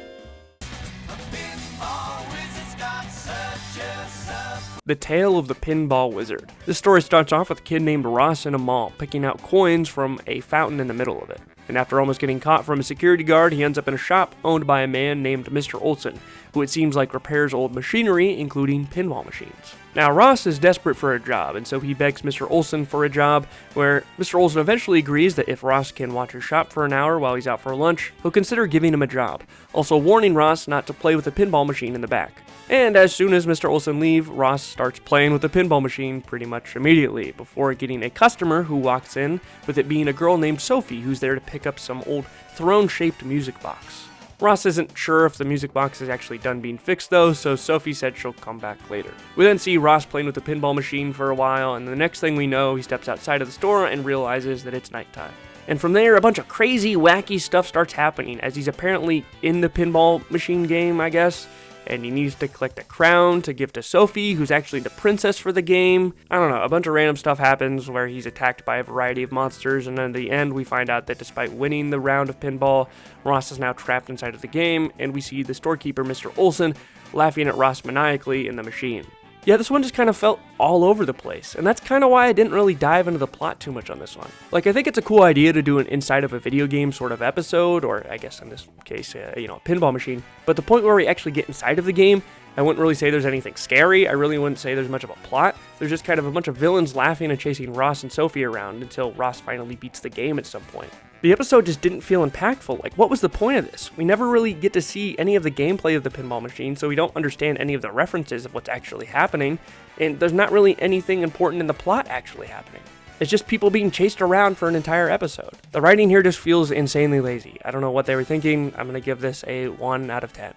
The Tale of the Pinball Wizard. This story starts off with a kid named Ross in a mall, picking out coins from a fountain in the middle of it. And after almost getting caught from a security guard, he ends up in a shop owned by a man named Mr. Olson, who it seems like repairs old machinery, including pinball machines. Now, Ross is desperate for a job, and so he begs Mr. Olson for a job, where Mr. Olson eventually agrees that if Ross can watch his shop for an hour while he's out for lunch, he'll consider giving him a job, also warning Ross not to play with the pinball machine in the back. And as soon as Mr. Olson leaves, Ross starts playing with the pinball machine pretty much immediately, before getting a customer who walks in, with it being a girl named Sophie who's there to pick up some old throne-shaped music box. Ross isn't sure if the music box is actually done being fixed though, so Sophie said she'll come back later. We then see Ross playing with the pinball machine for a while, and the next thing we know, he steps outside of the store and realizes that it's nighttime. And from there, a bunch of crazy, wacky stuff starts happening, as he's apparently in the pinball machine game, I guess, and he needs to collect a crown to give to Sophie, who's actually the princess for the game. I don't know, a bunch of random stuff happens where he's attacked by a variety of monsters, and then at the end we find out that despite winning the round of pinball, Ross is now trapped inside of the game, and we see the storekeeper, Mr. Olson, laughing at Ross maniacally in the machine. Yeah, this one just kind of felt all over the place, and that's kind of why I didn't really dive into the plot too much on this one. Like, I think it's a cool idea to do an inside of a video game sort of episode, or I guess in this case, a pinball machine, but the point where we actually get inside of the game, I wouldn't really say there's anything scary. I really wouldn't say there's much of a plot. There's just kind of a bunch of villains laughing and chasing Ross and Sophie around until Ross finally beats the game at some point. The episode just didn't feel impactful. Like, what was the point of this? We never really get to see any of the gameplay of the pinball machine, so we don't understand any of the references of what's actually happening, and there's not really anything important in the plot actually happening. It's just people being chased around for an entire episode. The writing here just feels insanely lazy. I don't know what they were thinking. I'm going to give this a 1 out of 10.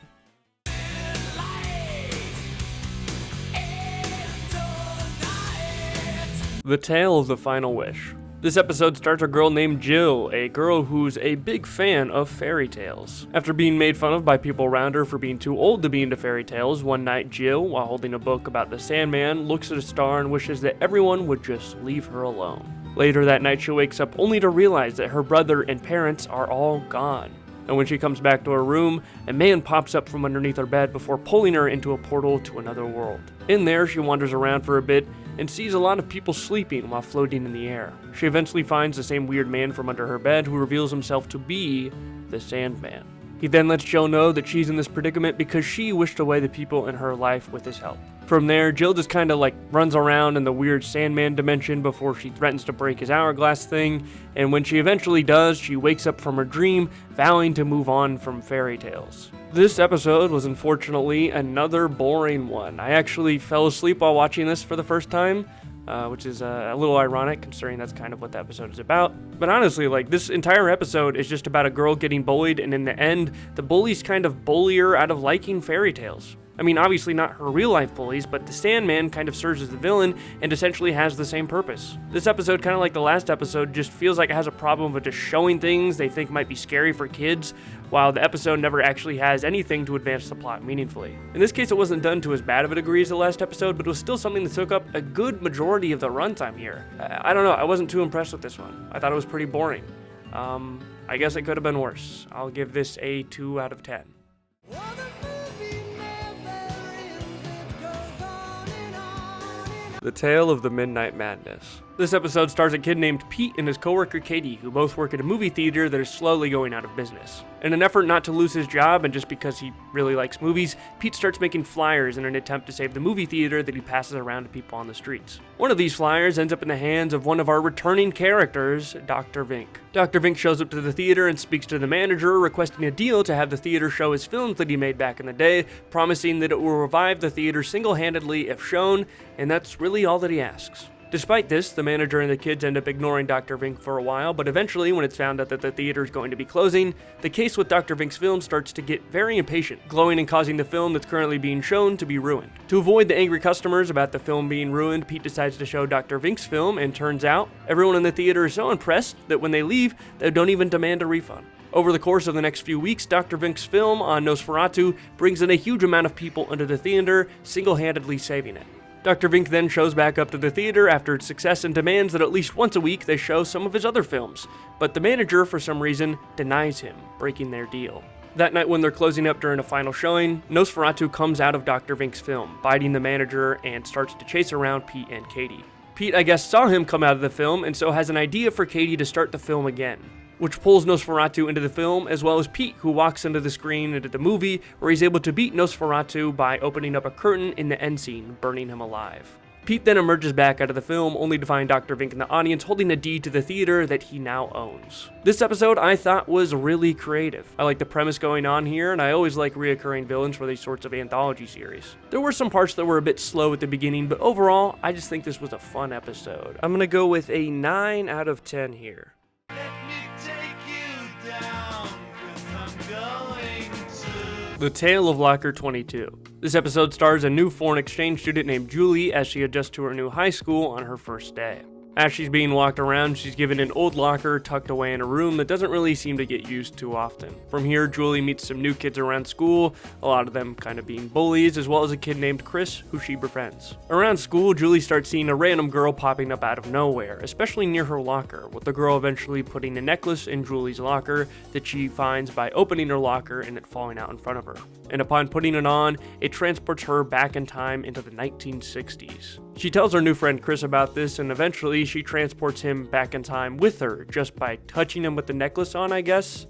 The Tale of the Final Wish. This episode stars a girl named Jill, a girl who's a big fan of fairy tales. After being made fun of by people around her for being too old to be into fairy tales, one night Jill, while holding a book about the Sandman, looks at a star and wishes that everyone would just leave her alone. Later that night she wakes up only to realize that her brother and parents are all gone. And when she comes back to her room, a man pops up from underneath her bed before pulling her into a portal to another world. In there, she wanders around for a bit and sees a lot of people sleeping while floating in the air. She eventually finds the same weird man from under her bed who reveals himself to be the Sandman. He then lets Jill know that she's in this predicament because she wished away the people in her life with his help. From there, Jill just kind of runs around in the weird Sandman dimension before she threatens to break his hourglass thing, and when she eventually does, she wakes up from her dream, vowing to move on from fairy tales. This episode was unfortunately another boring one. I actually fell asleep while watching this for the first time. which is a little ironic considering that's kind of what the episode is about. But honestly, like, this entire episode is just about a girl getting bullied, and in the end, the bullies kind of bully her out of liking fairy tales. I mean, obviously not her real-life bullies, but the Sandman kind of serves as the villain and essentially has the same purpose. This episode, kind of like the last episode, just feels like it has a problem with just showing things they think might be scary for kids, while the episode never actually has anything to advance the plot meaningfully. In this case, it wasn't done to as bad of a degree as the last episode, but it was still something that took up a good majority of the runtime here. I don't know, I wasn't too impressed with this one. I thought it was pretty boring. I guess it could have been worse. I'll give this a 2 out of 10. The Tale of the Midnight Madness. This episode stars a kid named Pete and his coworker Katie, who both work at a movie theater that is slowly going out of business. In an effort not to lose his job, and just because he really likes movies, Pete starts making flyers in an attempt to save the movie theater that he passes around to people on the streets. One of these flyers ends up in the hands of one of our returning characters, Dr. Vink. Dr. Vink shows up to the theater and speaks to the manager, requesting a deal to have the theater show his films that he made back in the day, promising that it will revive the theater single-handedly if shown, and that's really all that he asks. Despite this, the manager and the kids end up ignoring Dr. Vink for a while, but eventually, when it's found out that the theater is going to be closing, the case with Dr. Vink's film starts to get very impatient, glowing and causing the film that's currently being shown to be ruined. To avoid the angry customers about the film being ruined, Pete decides to show Dr. Vink's film, and turns out, everyone in the theater is so impressed that when they leave, they don't even demand a refund. Over the course of the next few weeks, Dr. Vink's film on Nosferatu brings in a huge amount of people into the theater, single-handedly saving it. Dr. Vink then shows back up to the theater after its success and demands that at least once a week they show some of his other films, but the manager, for some reason, denies him, breaking their deal. That night when they're closing up during a final showing, Nosferatu comes out of Dr. Vink's film, biting the manager and starts to chase around Pete and Katie. Pete, I guess, saw him come out of the film and so has an idea for Katie to start the film again, which pulls Nosferatu into the film, as well as Pete, who walks into the screen into the movie, where he's able to beat Nosferatu by opening up a curtain in the end scene, burning him alive. Pete then emerges back out of the film, only to find Dr. Vink in the audience holding a deed to the theater that he now owns. This episode I thought was really creative. I like the premise going on here, and I always like reoccurring villains for these sorts of anthology series. There were some parts that were a bit slow at the beginning, but overall, I just think this was a fun episode. I'm gonna go with a 9 out of 10 here. The Tale of Locker 22. This episode stars a new foreign exchange student named Julie as she adjusts to her new high school on her first day. As she's being walked around, she's given an old locker tucked away in a room that doesn't really seem to get used too often. From here, Julie meets some new kids around school, a lot of them kind of being bullies, as well as a kid named Chris, who she befriends. Around school, Julie starts seeing a random girl popping up out of nowhere, especially near her locker, with the girl eventually putting a necklace in Julie's locker that she finds by opening her locker and it falling out in front of her. And upon putting it on, it transports her back in time into the 1960s. She tells her new friend Chris about this, and eventually she transports him back in time with her just by touching him with the necklace on, I guess,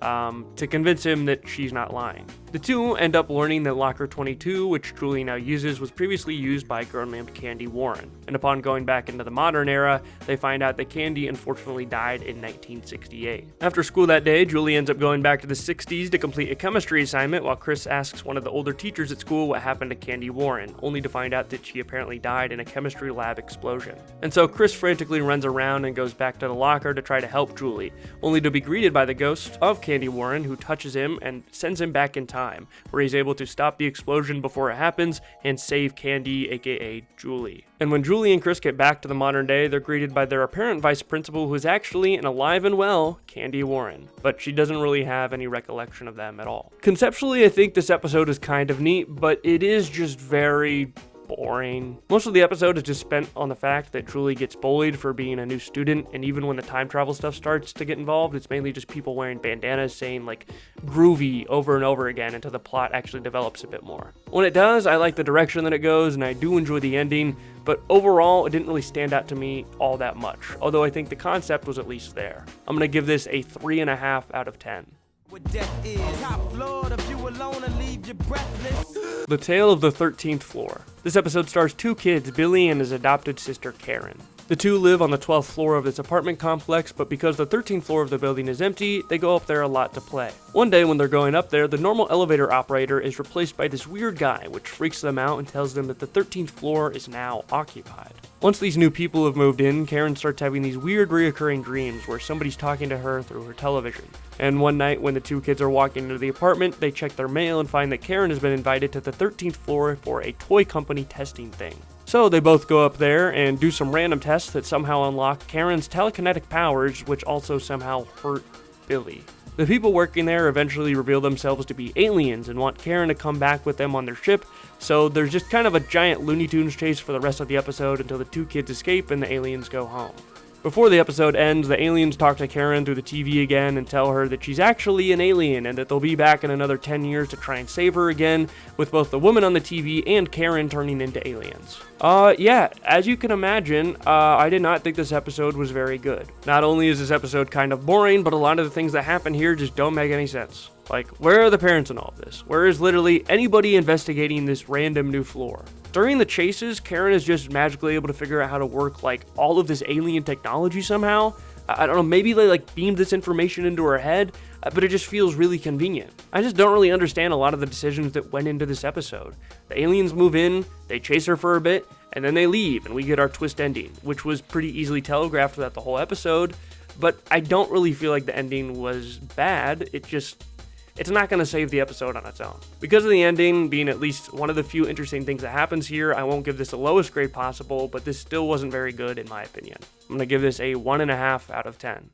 to convince him that she's not lying. The two end up learning that Locker 22, which Julie now uses, was previously used by a girl named Candy Warren, and upon going back into the modern era, they find out that Candy unfortunately died in 1968. After school that day, Julie ends up going back to the 60s to complete a chemistry assignment, while Chris asks one of the older teachers at school what happened to Candy Warren, only to find out that she apparently died in a chemistry lab explosion. And so Chris frantically runs around and goes back to the locker to try to help Julie, only to be greeted by the ghost of Candy Warren, who touches him and sends him back in time, where he's able to stop the explosion before it happens and save Candy, aka Julie. And when Julie and Chris get back to the modern day, they're greeted by their apparent vice principal, who is actually an alive and well Candy Warren, but she doesn't really have any recollection of them at all. Conceptually, I think this episode is kind of neat, but it is just very boring. Most of the episode is just spent on the fact that Julie gets bullied for being a new student, and even when the time travel stuff starts to get involved, it's mainly just people wearing bandanas saying like groovy over and over again until the plot actually develops a bit more. When it does, I like the direction that it goes, and I do enjoy the ending, but overall it didn't really stand out to me all that much, although I think the concept was at least there. I'm gonna give this a 3.5 out of 10. The Tale of the 13th Floor. This episode stars two kids, Billy and his adopted sister Karen. The two live on the 12th floor of this apartment complex, but because the 13th floor of the building is empty, they go up there a lot to play. One day when they're going up there, the normal elevator operator is replaced by this weird guy, which freaks them out and tells them that the 13th floor is now occupied. Once these new people have moved in, Karen starts having these weird reoccurring dreams where somebody's talking to her through her television. And one night when the two kids are walking into the apartment, they check their mail and find that Karen has been invited to the 13th floor for a toy company testing thing. So they both go up there and do some random tests that somehow unlock Karen's telekinetic powers, which also somehow hurt Billy. The people working there eventually reveal themselves to be aliens and want Karen to come back with them on their ship, so there's just kind of a giant Looney Tunes chase for the rest of the episode until the two kids escape and the aliens go home. Before the episode ends, the aliens talk to Karen through the TV again and tell her that she's actually an alien and that they'll be back in another 10 years to try and save her again, with both the woman on the TV and Karen turning into aliens. Yeah, as you can imagine, I did not think this episode was very good. Not only is this episode kind of boring, but a lot of the things that happen here just don't make any sense. Like, where are the parents in all of this? Where is literally anybody investigating this random new floor? During the chases, Karen is just magically able to figure out how to work, like, all of this alien technology somehow. I don't know, maybe they, like, beamed this information into her head, but it just feels really convenient. I just don't really understand a lot of the decisions that went into this episode. The aliens move in, they chase her for a bit, and then they leave, and we get our twist ending, which was pretty easily telegraphed throughout the whole episode, but I don't really feel like the ending was bad. It's not going to save the episode on its own. Because of the ending being at least one of the few interesting things that happens here, I won't give this the lowest grade possible, but this still wasn't very good in my opinion. I'm going to give this a 1.5 out of 10.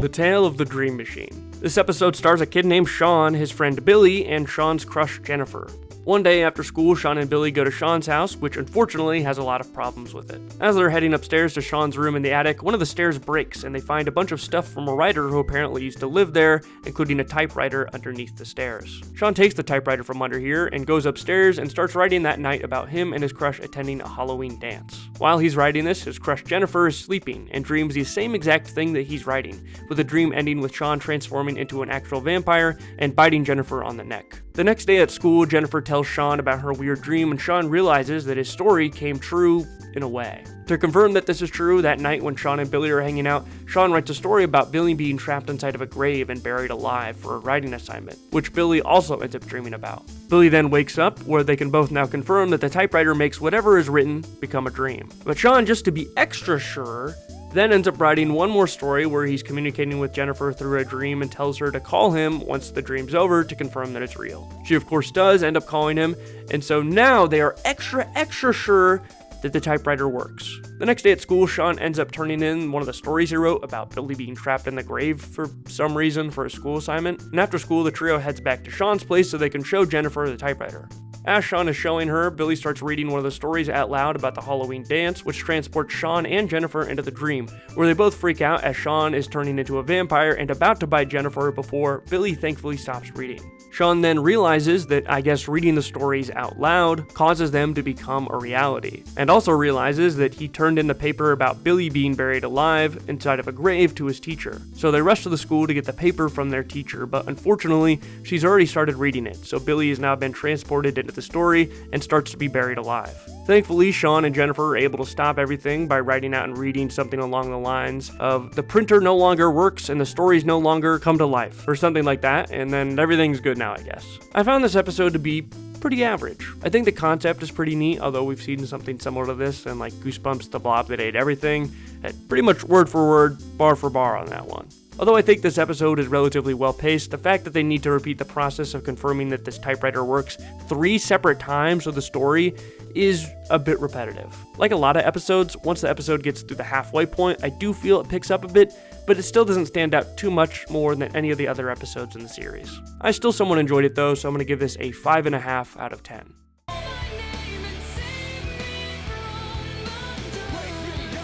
The Tale of the Dream Machine. This episode stars a kid named Sean, his friend Billy, and Sean's crush Jennifer. One day after school, Sean and Billy go to Sean's house, which unfortunately has a lot of problems with it. As they're heading upstairs to Sean's room in the attic, one of the stairs breaks and they find a bunch of stuff from a writer who apparently used to live there, including a typewriter underneath the stairs. Sean takes the typewriter from under here and goes upstairs and starts writing that night about him and his crush attending a Halloween dance. While he's writing this, his crush Jennifer is sleeping and dreams the same exact thing that he's writing, with the dream ending with Sean transforming into an actual vampire and biting Jennifer on the neck. The next day at school, Jennifer tells Sean about her weird dream, and Sean realizes that his story came true in a way. To confirm that this is true, that night when Sean and Billy are hanging out, Sean writes a story about Billy being trapped inside of a grave and buried alive for a writing assignment, which Billy also ends up dreaming about. Billy then wakes up, where they can both now confirm that the typewriter makes whatever is written become a dream. But Sean, just to be extra sure, then ends up writing one more story where he's communicating with Jennifer through a dream and tells her to call him once the dream's over to confirm that it's real. She of course does end up calling him, and so now they are extra sure that the typewriter works. The next day at school, Sean ends up turning in one of the stories he wrote about Billy being trapped in the grave for some reason for a school assignment, and after school the trio heads back to Sean's place so they can show Jennifer the typewriter. As Sean is showing her, Billy starts reading one of the stories out loud about the Halloween dance, which transports Sean and Jennifer into the dream, where they both freak out as Sean is turning into a vampire and about to bite Jennifer before Billy thankfully stops reading. Sean then realizes that I guess reading the stories out loud causes them to become a reality, and also realizes that he turned in the paper about Billy being buried alive inside of a grave to his teacher. So they rush to the school to get the paper from their teacher, but unfortunately, she's already started reading it, so Billy has now been transported into the story and starts to be buried alive. Thankfully, Sean and Jennifer are able to stop everything by writing out and reading something along the lines of the printer no longer works and the stories no longer come to life, or something like that, and then everything's good now, I guess. I found this episode to be pretty average. I think the concept is pretty neat, although we've seen something similar to this in like Goosebumps, The Blob That Ate Everything, and pretty much word for word, bar for bar on that one. Although I think this episode is relatively well paced, the fact that they need to repeat the process of confirming that this typewriter works 3 separate times of the story is a bit repetitive. Like a lot of episodes, once the episode gets through the halfway point, I do feel it picks up a bit, but it still doesn't stand out too much more than any of the other episodes in the series. I still somewhat enjoyed it though, so I'm going to give this a 5.5 out of 10.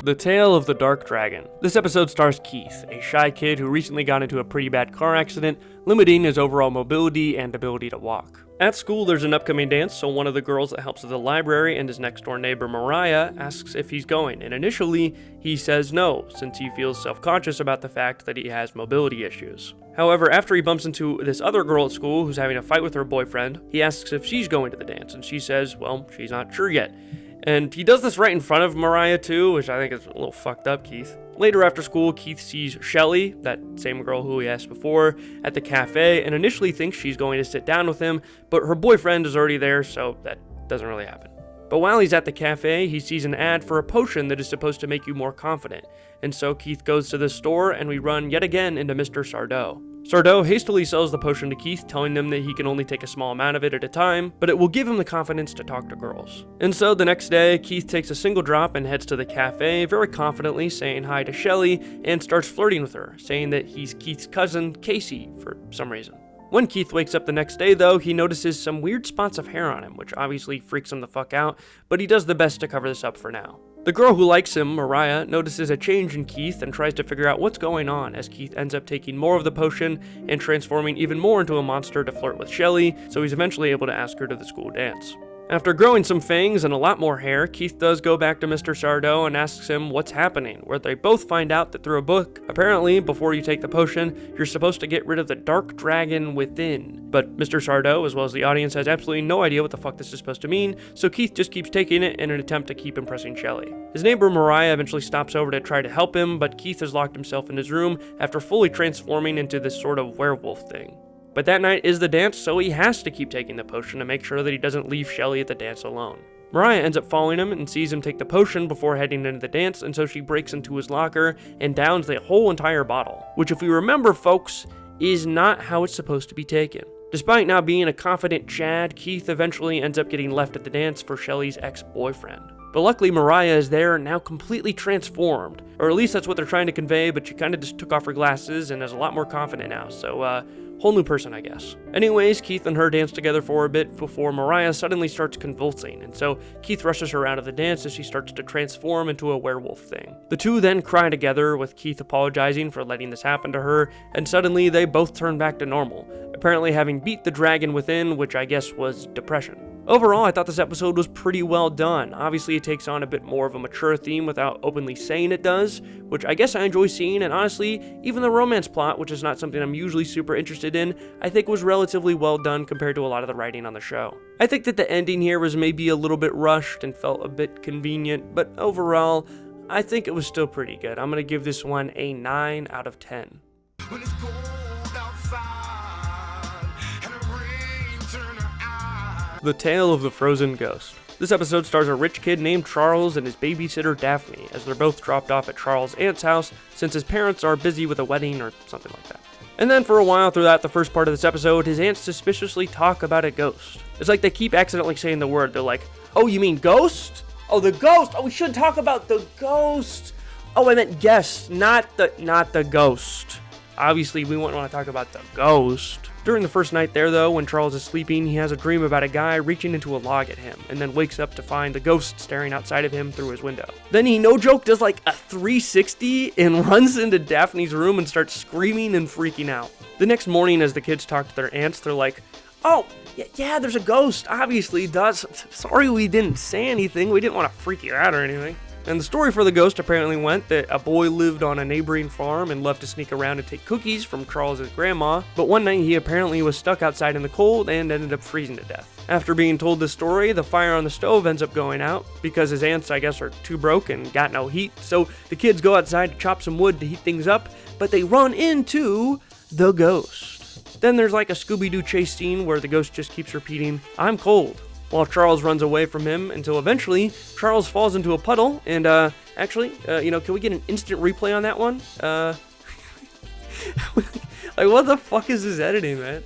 The Tale of the Dark Dragon. This episode stars Keith, a shy kid who recently got into a pretty bad car accident, limiting his overall mobility and ability to walk. At school, there's an upcoming dance, so one of the girls that helps with the library and his next door neighbor Mariah asks if he's going, and initially, he says no, since he feels self-conscious about the fact that he has mobility issues. However, after he bumps into this other girl at school who's having a fight with her boyfriend, he asks if she's going to the dance, and she says, well, she's not sure yet. And he does this right in front of Mariah too, which I think is a little fucked up, Keith. Later after school, Keith sees Shelly, that same girl who he asked before, at the cafe, and initially thinks she's going to sit down with him, but her boyfriend is already there, so that doesn't really happen. But while he's at the cafe, he sees an ad for a potion that is supposed to make you more confident, and so Keith goes to the store, and we run yet again into Mr. Sardo. Sardo hastily sells the potion to Keith, telling them that he can only take a small amount of it at a time, but it will give him the confidence to talk to girls. And so the next day, Keith takes a single drop and heads to the cafe, very confidently saying hi to Shelly, and starts flirting with her, saying that he's Keith's cousin, Casey, for some reason. When Keith wakes up the next day, though, he notices some weird spots of hair on him, which obviously freaks him the fuck out, but he does the best to cover this up for now. The girl who likes him, Mariah, notices a change in Keith and tries to figure out what's going on, as Keith ends up taking more of the potion and transforming even more into a monster to flirt with Shelly, so he's eventually able to ask her to the school dance. After growing some fangs and a lot more hair, Keith does go back to Mr. Sardo and asks him what's happening, where they both find out that through a book, apparently, before you take the potion, you're supposed to get rid of the dark dragon within. But Mr. Sardo, as well as the audience, has absolutely no idea what the fuck this is supposed to mean, so Keith just keeps taking it in an attempt to keep impressing Shelly. His neighbor Mariah eventually stops over to try to help him, but Keith has locked himself in his room after fully transforming into this sort of werewolf thing. But that night is the dance, so he has to keep taking the potion to make sure that he doesn't leave Shelly at the dance alone. Mariah ends up following him and sees him take the potion before heading into the dance, and so she breaks into his locker and downs the whole entire bottle, which, if we remember, folks, is not how it's supposed to be taken. Despite now being a confident Chad, Keith eventually ends up getting left at the dance for Shelly's ex-boyfriend. But luckily Mariah is there, now completely transformed, or at least that's what they're trying to convey, but she kind of just took off her glasses and is a lot more confident now, so whole new person, I guess. Anyways, Keith and her dance together for a bit before Mariah suddenly starts convulsing, and so Keith rushes her out of the dance as she starts to transform into a werewolf thing. The two then cry together, with Keith apologizing for letting this happen to her, and suddenly they both turn back to normal, apparently having beat the dragon within, which I guess was depression. Overall, I thought this episode was pretty well done. Obviously, it takes on a bit more of a mature theme without openly saying it does, which I guess I enjoy seeing, and honestly, even the romance plot, which is not something I'm usually super interested in, I think was relatively well done compared to a lot of the writing on the show. I think that the ending here was maybe a little bit rushed and felt a bit convenient, but overall, I think it was still pretty good. I'm going to give this one a 9 out of 10. When it's cold outside and the rain turn her eyes. The Tale of the Frozen Ghost. This episode stars a rich kid named Charles and his babysitter Daphne, as they're both dropped off at Charles' aunt's house since his parents are busy with a wedding or something like that. And then for a while throughout the first part of this episode, his aunts suspiciously talk about a ghost. It's like they keep accidentally saying the word. They're like, oh, you mean ghost? Oh, the ghost. Oh, we should talk about the ghost. Oh, I meant guest, not the ghost. Obviously, we wouldn't want to talk about the ghost. During the first night there, though, when Charles is sleeping, he has a dream about a guy reaching into a log at him, and then wakes up to find the ghost staring outside of him through his window. Then he, no joke, does like a 360 and runs into Daphne's room and starts screaming and freaking out. The next morning, as the kids talk to their aunts, they're like, oh, yeah, there's a ghost, obviously, does. Sorry we didn't say anything, we didn't want to freak you out or anything. And the story for the ghost apparently went that a boy lived on a neighboring farm and loved to sneak around and take cookies from Charles' grandma, but one night he apparently was stuck outside in the cold and ended up freezing to death. After being told this story, the fire on the stove ends up going out because his aunts, I guess, are too broke and got no heat, so the kids go outside to chop some wood to heat things up, but they run into the ghost. Then there's like a Scooby-Doo chase scene where the ghost just keeps repeating, "I'm cold," while Charles runs away from him until eventually Charles falls into a puddle, and actually, can we get an instant replay on that one? Like, what the fuck is this editing, man?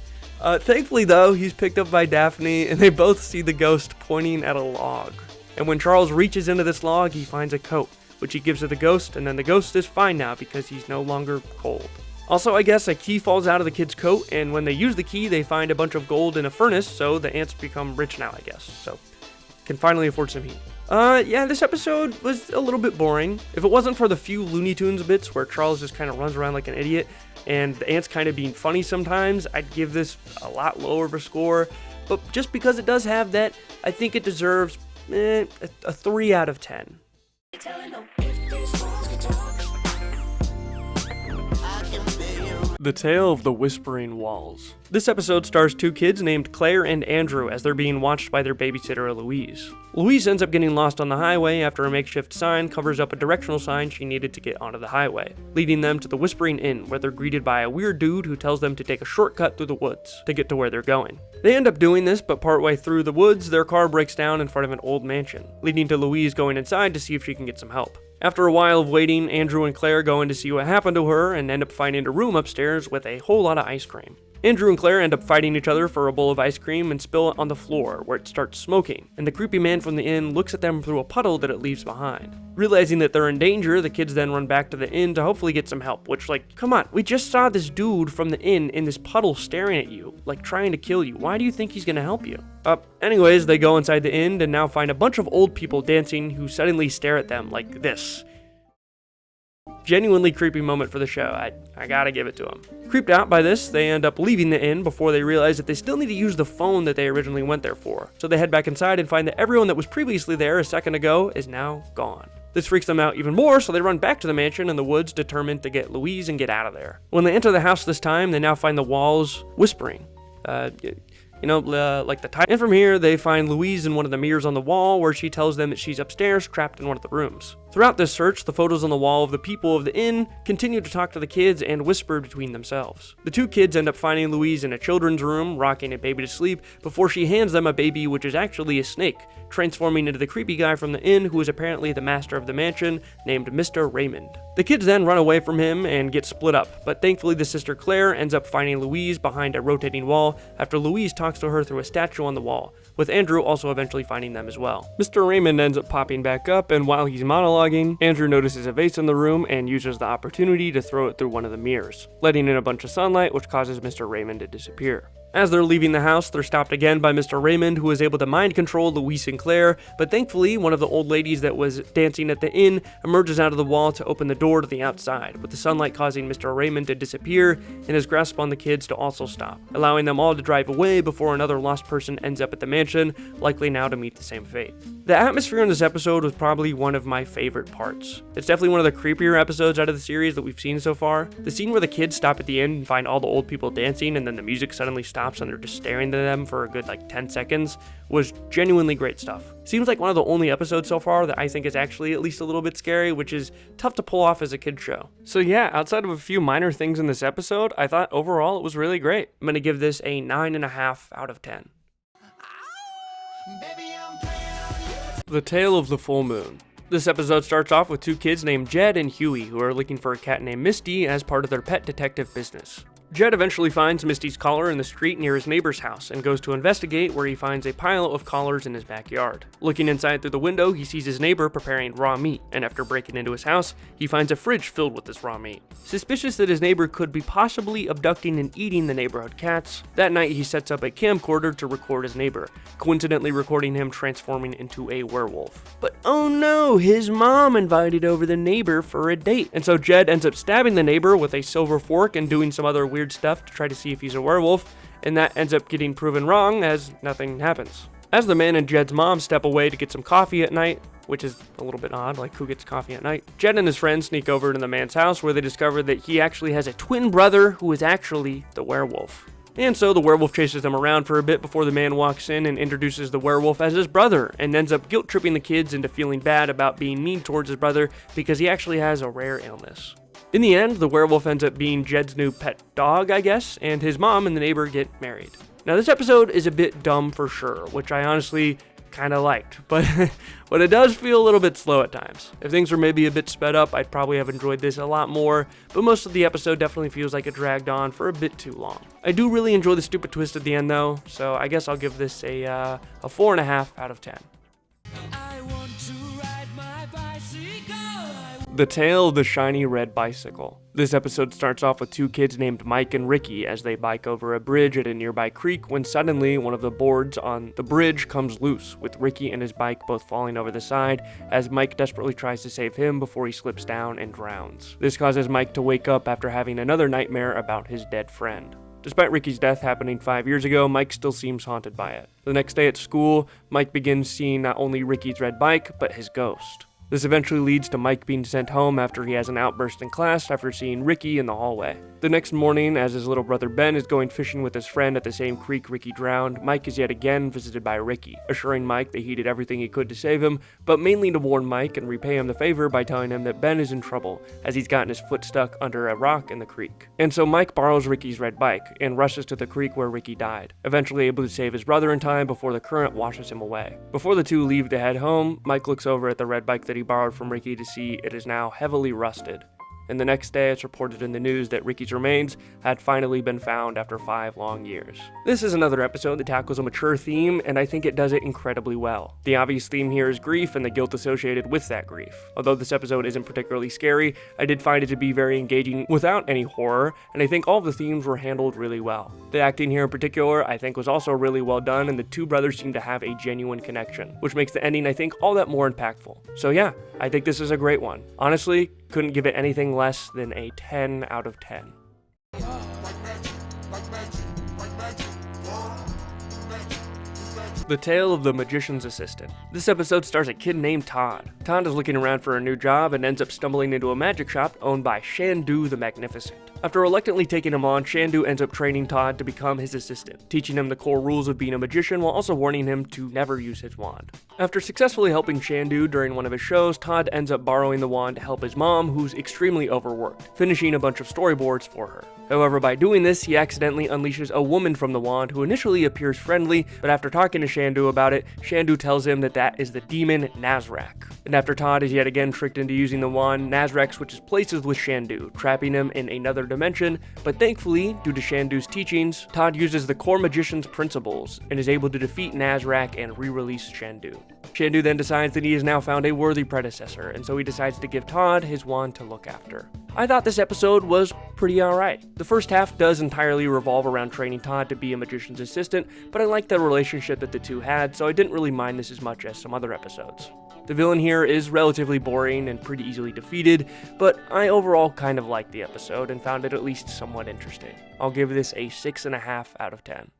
Thankfully, though, he's picked up by Daphne, and they both see the ghost pointing at a log. And when Charles reaches into this log, he finds a coat, which he gives to the ghost, and then the ghost is fine now because he's no longer cold. Also, I guess a key falls out of the kid's coat, and when they use the key, they find a bunch of gold in a furnace, so the ants become rich now, I guess. So, can finally afford some heat. Yeah, this episode was a little bit boring. If it wasn't for the few Looney Tunes bits where Charles just kind of runs around like an idiot, and the ants kind of being funny sometimes, I'd give this a lot lower of a score. but just because it does have that, I think it deserves a 3 out of 10. The Tale of the Whispering Walls. This episode stars 2 kids named Claire and Andrew as they're being watched by their babysitter Louise. Louise ends up getting lost on the highway after a makeshift sign covers up a directional sign she needed to get onto the highway, leading them to the Whispering Inn, where they're greeted by a weird dude who tells them to take a shortcut through the woods to get to where they're going. They end up doing this, but partway through the woods, their car breaks down in front of an old mansion, leading to Louise going inside to see if she can get some help. After a while of waiting, Andrew and Claire go in to see what happened to her and end up finding a room upstairs with a whole lot of ice cream. Andrew and Claire end up fighting each other for a bowl of ice cream and spill it on the floor, where it starts smoking, and the creepy man from the inn looks at them through a puddle that it leaves behind. Realizing that they're in danger, the kids then run back to the inn to hopefully get some help, which, like, come on, we just saw this dude from the inn in this puddle staring at you, like trying to kill you. Why do you think he's gonna help you? Anyways, they go inside the inn and now find a bunch of old people dancing who suddenly stare at them like this. Genuinely creepy moment for the show, I gotta give it to them. Creeped out by this, they end up leaving the inn before they realize that they still need to use the phone that they originally went there for. So they head back inside and find that everyone that was previously there a second ago is now gone. This freaks them out even more, so they run back to the mansion in the woods determined to get Louise and get out of there. When they enter the house this time, they now find the walls whispering. Like the type. And from here, they find Louise in one of the mirrors on the wall where she tells them that she's upstairs, trapped in one of the rooms. Throughout this search, the photos on the wall of the people of the inn continue to talk to the kids and whisper between themselves. The 2 kids end up finding Louise in a children's room, rocking a baby to sleep, before she hands them a baby which is actually a snake, transforming into the creepy guy from the inn who is apparently the master of the mansion, named Mr. Raymond. The kids then run away from him and get split up, but thankfully the sister Claire ends up finding Louise behind a rotating wall after Louise talks to her through a statue on the wall, with Andrew also eventually finding them as well. Mr. Raymond ends up popping back up, and while he's monologuing, Andrew notices a vase in the room and uses the opportunity to throw it through one of the mirrors, letting in a bunch of sunlight, which causes Mr. Raymond to disappear. As they're leaving the house, they're stopped again by Mr. Raymond, who is able to mind control Louise and Claire, but thankfully, one of the old ladies that was dancing at the inn emerges out of the wall to open the door to the outside, with the sunlight causing Mr. Raymond to disappear and his grasp on the kids to also stop, allowing them all to drive away before another lost person ends up at the mansion, likely now to meet the same fate. The atmosphere in this episode was probably one of my favorite parts. It's definitely one of the creepier episodes out of the series that we've seen so far. The scene where the kids stop at the end and find all the old people dancing and then the music suddenly stops and they're just staring at them for a good 10 seconds was genuinely great stuff. Seems like one of the only episodes so far that I think is actually at least a little bit scary, which is tough to pull off as a kid's show. So yeah, outside of a few minor things in this episode, I thought overall it was really great. I'm gonna give this a 9.5 out of 10. The Tale of the Full Moon. This episode starts off with 2 kids named Jed and Huey who are looking for a cat named Misty as part of their pet detective business. Jed eventually finds Misty's collar in the street near his neighbor's house and goes to investigate, where he finds a pile of collars in his backyard. Looking inside through the window, he sees his neighbor preparing raw meat, and after breaking into his house, he finds a fridge filled with this raw meat. Suspicious that his neighbor could be possibly abducting and eating the neighborhood cats, that night he sets up a camcorder to record his neighbor, coincidentally recording him transforming into a werewolf. But oh no, his mom invited over the neighbor for a date, and so Jed ends up stabbing the neighbor with a silver fork and doing some other weird stuff to try to see if he's a werewolf, and that ends up getting proven wrong as nothing happens. As the man and Jed's mom step away to get some coffee at night, which is a little bit odd, like who gets coffee at night, Jed and his friends sneak over to the man's house where they discover that he actually has a twin brother who is actually the werewolf. And so the werewolf chases them around for a bit before the man walks in and introduces the werewolf as his brother, and ends up guilt-tripping the kids into feeling bad about being mean towards his brother because he actually has a rare illness. In the end, the werewolf ends up being Jed's new pet dog, I guess, and his mom and the neighbor get married. Now this episode is a bit dumb for sure, which I honestly kind of liked, but it does feel a little bit slow at times. If things were maybe a bit sped up, I'd probably have enjoyed this a lot more, but most of the episode definitely feels like it dragged on for a bit too long. I do really enjoy the stupid twist at the end though, so I guess I'll give this a 4.5 out of 10. The Tale of the Shiny Red Bicycle. This episode starts off with 2 kids named Mike and Ricky as they bike over a bridge at a nearby creek when suddenly one of the boards on the bridge comes loose, with Ricky and his bike both falling over the side as Mike desperately tries to save him before he slips down and drowns. This causes Mike to wake up after having another nightmare about his dead friend. Despite Ricky's death happening 5 years ago, Mike still seems haunted by it. The next day at school, Mike begins seeing not only Ricky's red bike, but his ghost. This eventually leads to Mike being sent home after he has an outburst in class after seeing Ricky in the hallway. The next morning, as his little brother Ben is going fishing with his friend at the same creek Ricky drowned, Mike is yet again visited by Ricky, assuring Mike that he did everything he could to save him, but mainly to warn Mike and repay him the favor by telling him that Ben is in trouble, as he's gotten his foot stuck under a rock in the creek. And so Mike borrows Ricky's red bike, and rushes to the creek where Ricky died, eventually able to save his brother in time before the current washes him away. Before the two leave to head home, Mike looks over at the red bike that he borrowed from Ricky to see it is now heavily rusted. And the next day it's reported in the news that Ricky's remains had finally been found after 5 long years. This is another episode that tackles a mature theme, and I think it does it incredibly well. The obvious theme here is grief and the guilt associated with that grief. Although this episode isn't particularly scary, I did find it to be very engaging without any horror, and I think all of the themes were handled really well. The acting here in particular I think was also really well done, and the two brothers seem to have a genuine connection, which makes the ending I think all that more impactful. So yeah, I think this is a great one. Honestly, couldn't give it anything less than a 10 out of 10. The Tale of the Magician's Assistant. This episode stars a kid named Todd. Todd is looking around for a new job and ends up stumbling into a magic shop owned by Shandu the Magnificent. After reluctantly taking him on, Shandu ends up training Todd to become his assistant, teaching him the core rules of being a magician while also warning him to never use his wand. After successfully helping Shandu during one of his shows, Todd ends up borrowing the wand to help his mom, who's extremely overworked, finishing a bunch of storyboards for her. However, by doing this, he accidentally unleashes a woman from the wand who initially appears friendly, but after talking to Shandu about it, Shandu tells him that that is the demon Nazrak. And after Todd is yet again tricked into using the wand, Nazrak switches places with Shandu, trapping him in another dimension, but thankfully, due to Shandu's teachings, Todd uses the core magician's principles and is able to defeat Nazrak and re-release Shandu. Shandu then decides that he has now found a worthy predecessor, and so he decides to give Todd his wand to look after. I thought this episode was pretty alright. The first half does entirely revolve around training Todd to be a magician's assistant, but I liked the relationship that the two had, so I didn't really mind this as much as some other episodes. The villain here is relatively boring and pretty easily defeated, but I overall kind of liked the episode and found it at least somewhat interesting. I'll give this a 6.5 out of 10.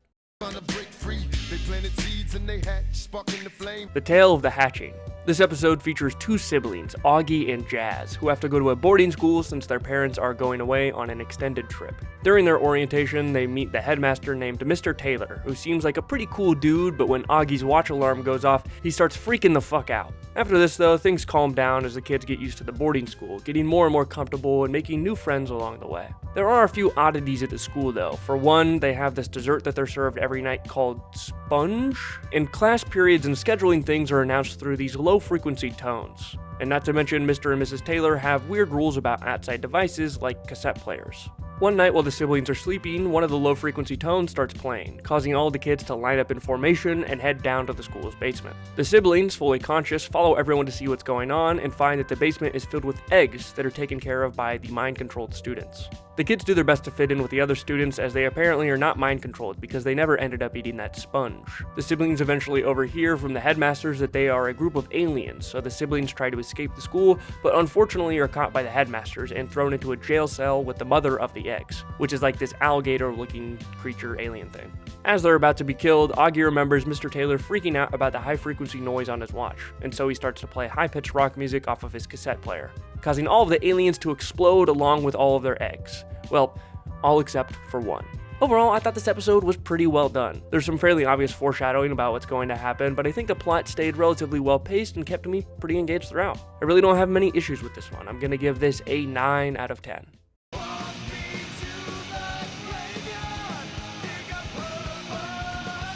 The Tale of the Hatching. This episode features two siblings, Augie and Jazz, who have to go to a boarding school since their parents are going away on an extended trip. During their orientation, they meet the headmaster named Mr. Taylor, who seems like a pretty cool dude, but when Augie's watch alarm goes off, he starts freaking the fuck out. After this though, things calm down as the kids get used to the boarding school, getting more and more comfortable and making new friends along the way. There are a few oddities at the school though. For one, they have this dessert that they're served every night called sponge, and class periods and scheduling things are announced through these low-frequency tones. And not to mention, Mr. and Mrs. Taylor have weird rules about outside devices like cassette players. One night while the siblings are sleeping, one of the low-frequency tones starts playing, causing all the kids to line up in formation and head down to the school's basement. The siblings, fully conscious, follow everyone to see what's going on and find that the basement is filled with eggs that are taken care of by the mind-controlled students. The kids do their best to fit in with the other students as they apparently are not mind-controlled because they never ended up eating that sponge. The siblings eventually overhear from the headmasters that they are a group of aliens, so the siblings try to escape the school, but unfortunately are caught by the headmasters and thrown into a jail cell with the mother of the eggs, which is like this alligator-looking creature alien thing. As they're about to be killed, Augie remembers Mr. Taylor freaking out about the high-frequency noise on his watch, and so he starts to play high-pitched rock music off of his cassette player, causing all of the aliens to explode along with all of their eggs. Well, all except for one. Overall, I thought this episode was pretty well done. There's some fairly obvious foreshadowing about what's going to happen, but I think the plot stayed relatively well paced and kept me pretty engaged throughout. I really don't have many issues with this one. I'm gonna give this a 9 out of 10.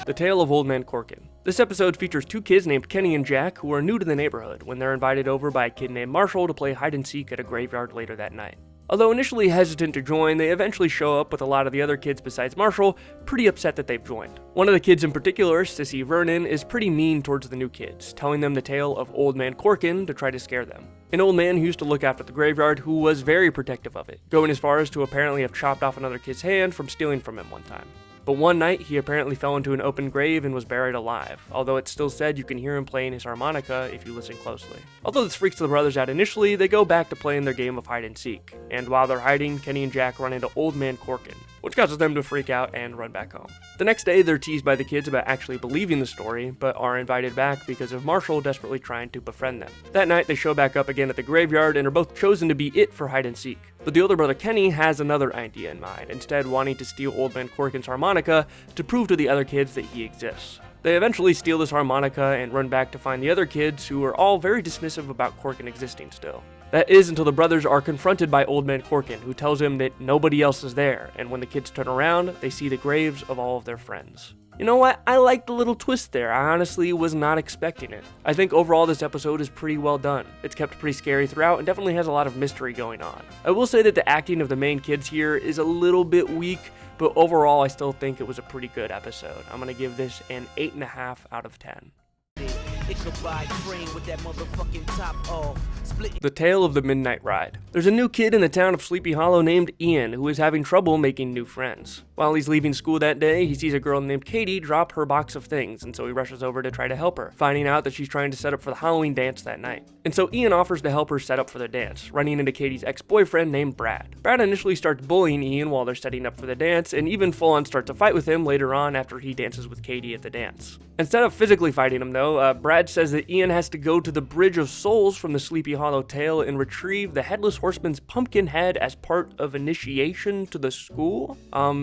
The Tale of Old Man Corkin. This episode features two kids named Kenny and Jack who are new to the neighborhood when they're invited over by a kid named Marshall to play hide and seek at a graveyard later that night. Although initially hesitant to join, they eventually show up with a lot of the other kids besides Marshall, pretty upset that they've joined. One of the kids in particular, Sissy Vernon, is pretty mean towards the new kids, telling them the tale of Old Man Corkin to try to scare them. An old man who used to look after the graveyard who was very protective of it, going as far as to apparently have chopped off another kid's hand from stealing from him one time. But one night, he apparently fell into an open grave and was buried alive, although it's still said you can hear him playing his harmonica if you listen closely. Although this freaks the brothers out initially, they go back to playing their game of hide and seek, and while they're hiding, Kenny and Jack run into Old Man Corkin, which causes them to freak out and run back home. The next day, they're teased by the kids about actually believing the story, but are invited back because of Marshall desperately trying to befriend them. That night, they show back up again at the graveyard and are both chosen to be it for hide and seek. But the older brother Kenny has another idea in mind, instead wanting to steal Old Man Corkin's harmonica to prove to the other kids that he exists. They eventually steal this harmonica and run back to find the other kids, who are all very dismissive about Corkin existing still. That is until the brothers are confronted by Old Man Corkin, who tells him that nobody else is there, and when the kids turn around, they see the graves of all of their friends. You know what? I like the little twist there. I honestly was not expecting it. I think overall this episode is pretty well done. It's kept pretty scary throughout and definitely has a lot of mystery going on. I will say that the acting of the main kids here is a little bit weak, but overall I still think it was a pretty good episode. I'm gonna give this an 8.5 out of 10. The Tale of the Midnight Ride. There's a new kid in the town of Sleepy Hollow named Ian who is having trouble making new friends. While he's leaving school that day, he sees a girl named Katie drop her box of things, and so he rushes over to try to help her, finding out that she's trying to set up for the Halloween dance that night. And so Ian offers to help her set up for the dance, running into Katie's ex-boyfriend named Brad. Brad initially starts bullying Ian while they're setting up for the dance, and even full-on starts a fight with him later on after he dances with Katie at the dance. Instead of physically fighting him though, Brad says that Ian has to go to the Bridge of Souls from the Sleepy Hollow tale and retrieve the Headless Horseman's pumpkin head as part of initiation to the school.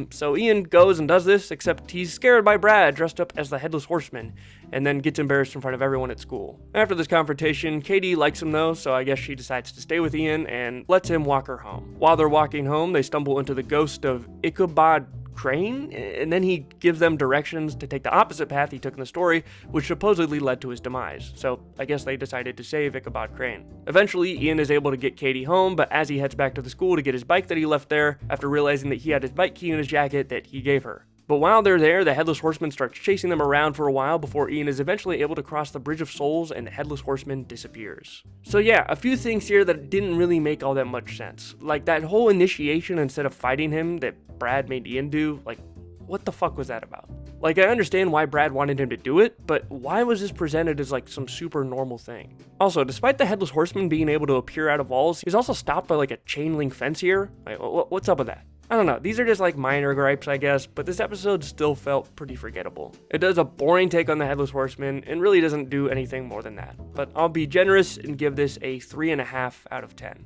So Ian goes and does this, except he's scared by Brad dressed up as the Headless Horseman, and then gets embarrassed in front of everyone at school. After this confrontation, Katie likes him though, so I guess she decides to stay with Ian and lets him walk her home. While they're walking home, they stumble into the ghost of Ichabod Crane, and then he gives them directions to take the opposite path he took in the story, which supposedly led to his demise. So I guess they decided to save Ichabod Crane. Eventually, Ian is able to get Katie home, but as he heads back to the school to get his bike that he left there, after realizing that he had his bike key in his jacket that he gave her. But while they're there, the Headless Horseman starts chasing them around for a while before Ian is eventually able to cross the Bridge of Souls and the Headless Horseman disappears. So yeah, a few things here that didn't really make all that much sense. Like that whole initiation instead of fighting him that Brad made Ian do, like what the fuck was that about? Like I understand why Brad wanted him to do it, but why was this presented as like some super normal thing? Also, despite the Headless Horseman being able to appear out of walls, he's also stopped by like a chain link fence here. Like what's up with that? I don't know, these are just like minor gripes I guess, but this episode still felt pretty forgettable. It does a boring take on the Headless Horseman and really doesn't do anything more than that. But I'll be generous and give this a 3.5 out of 10.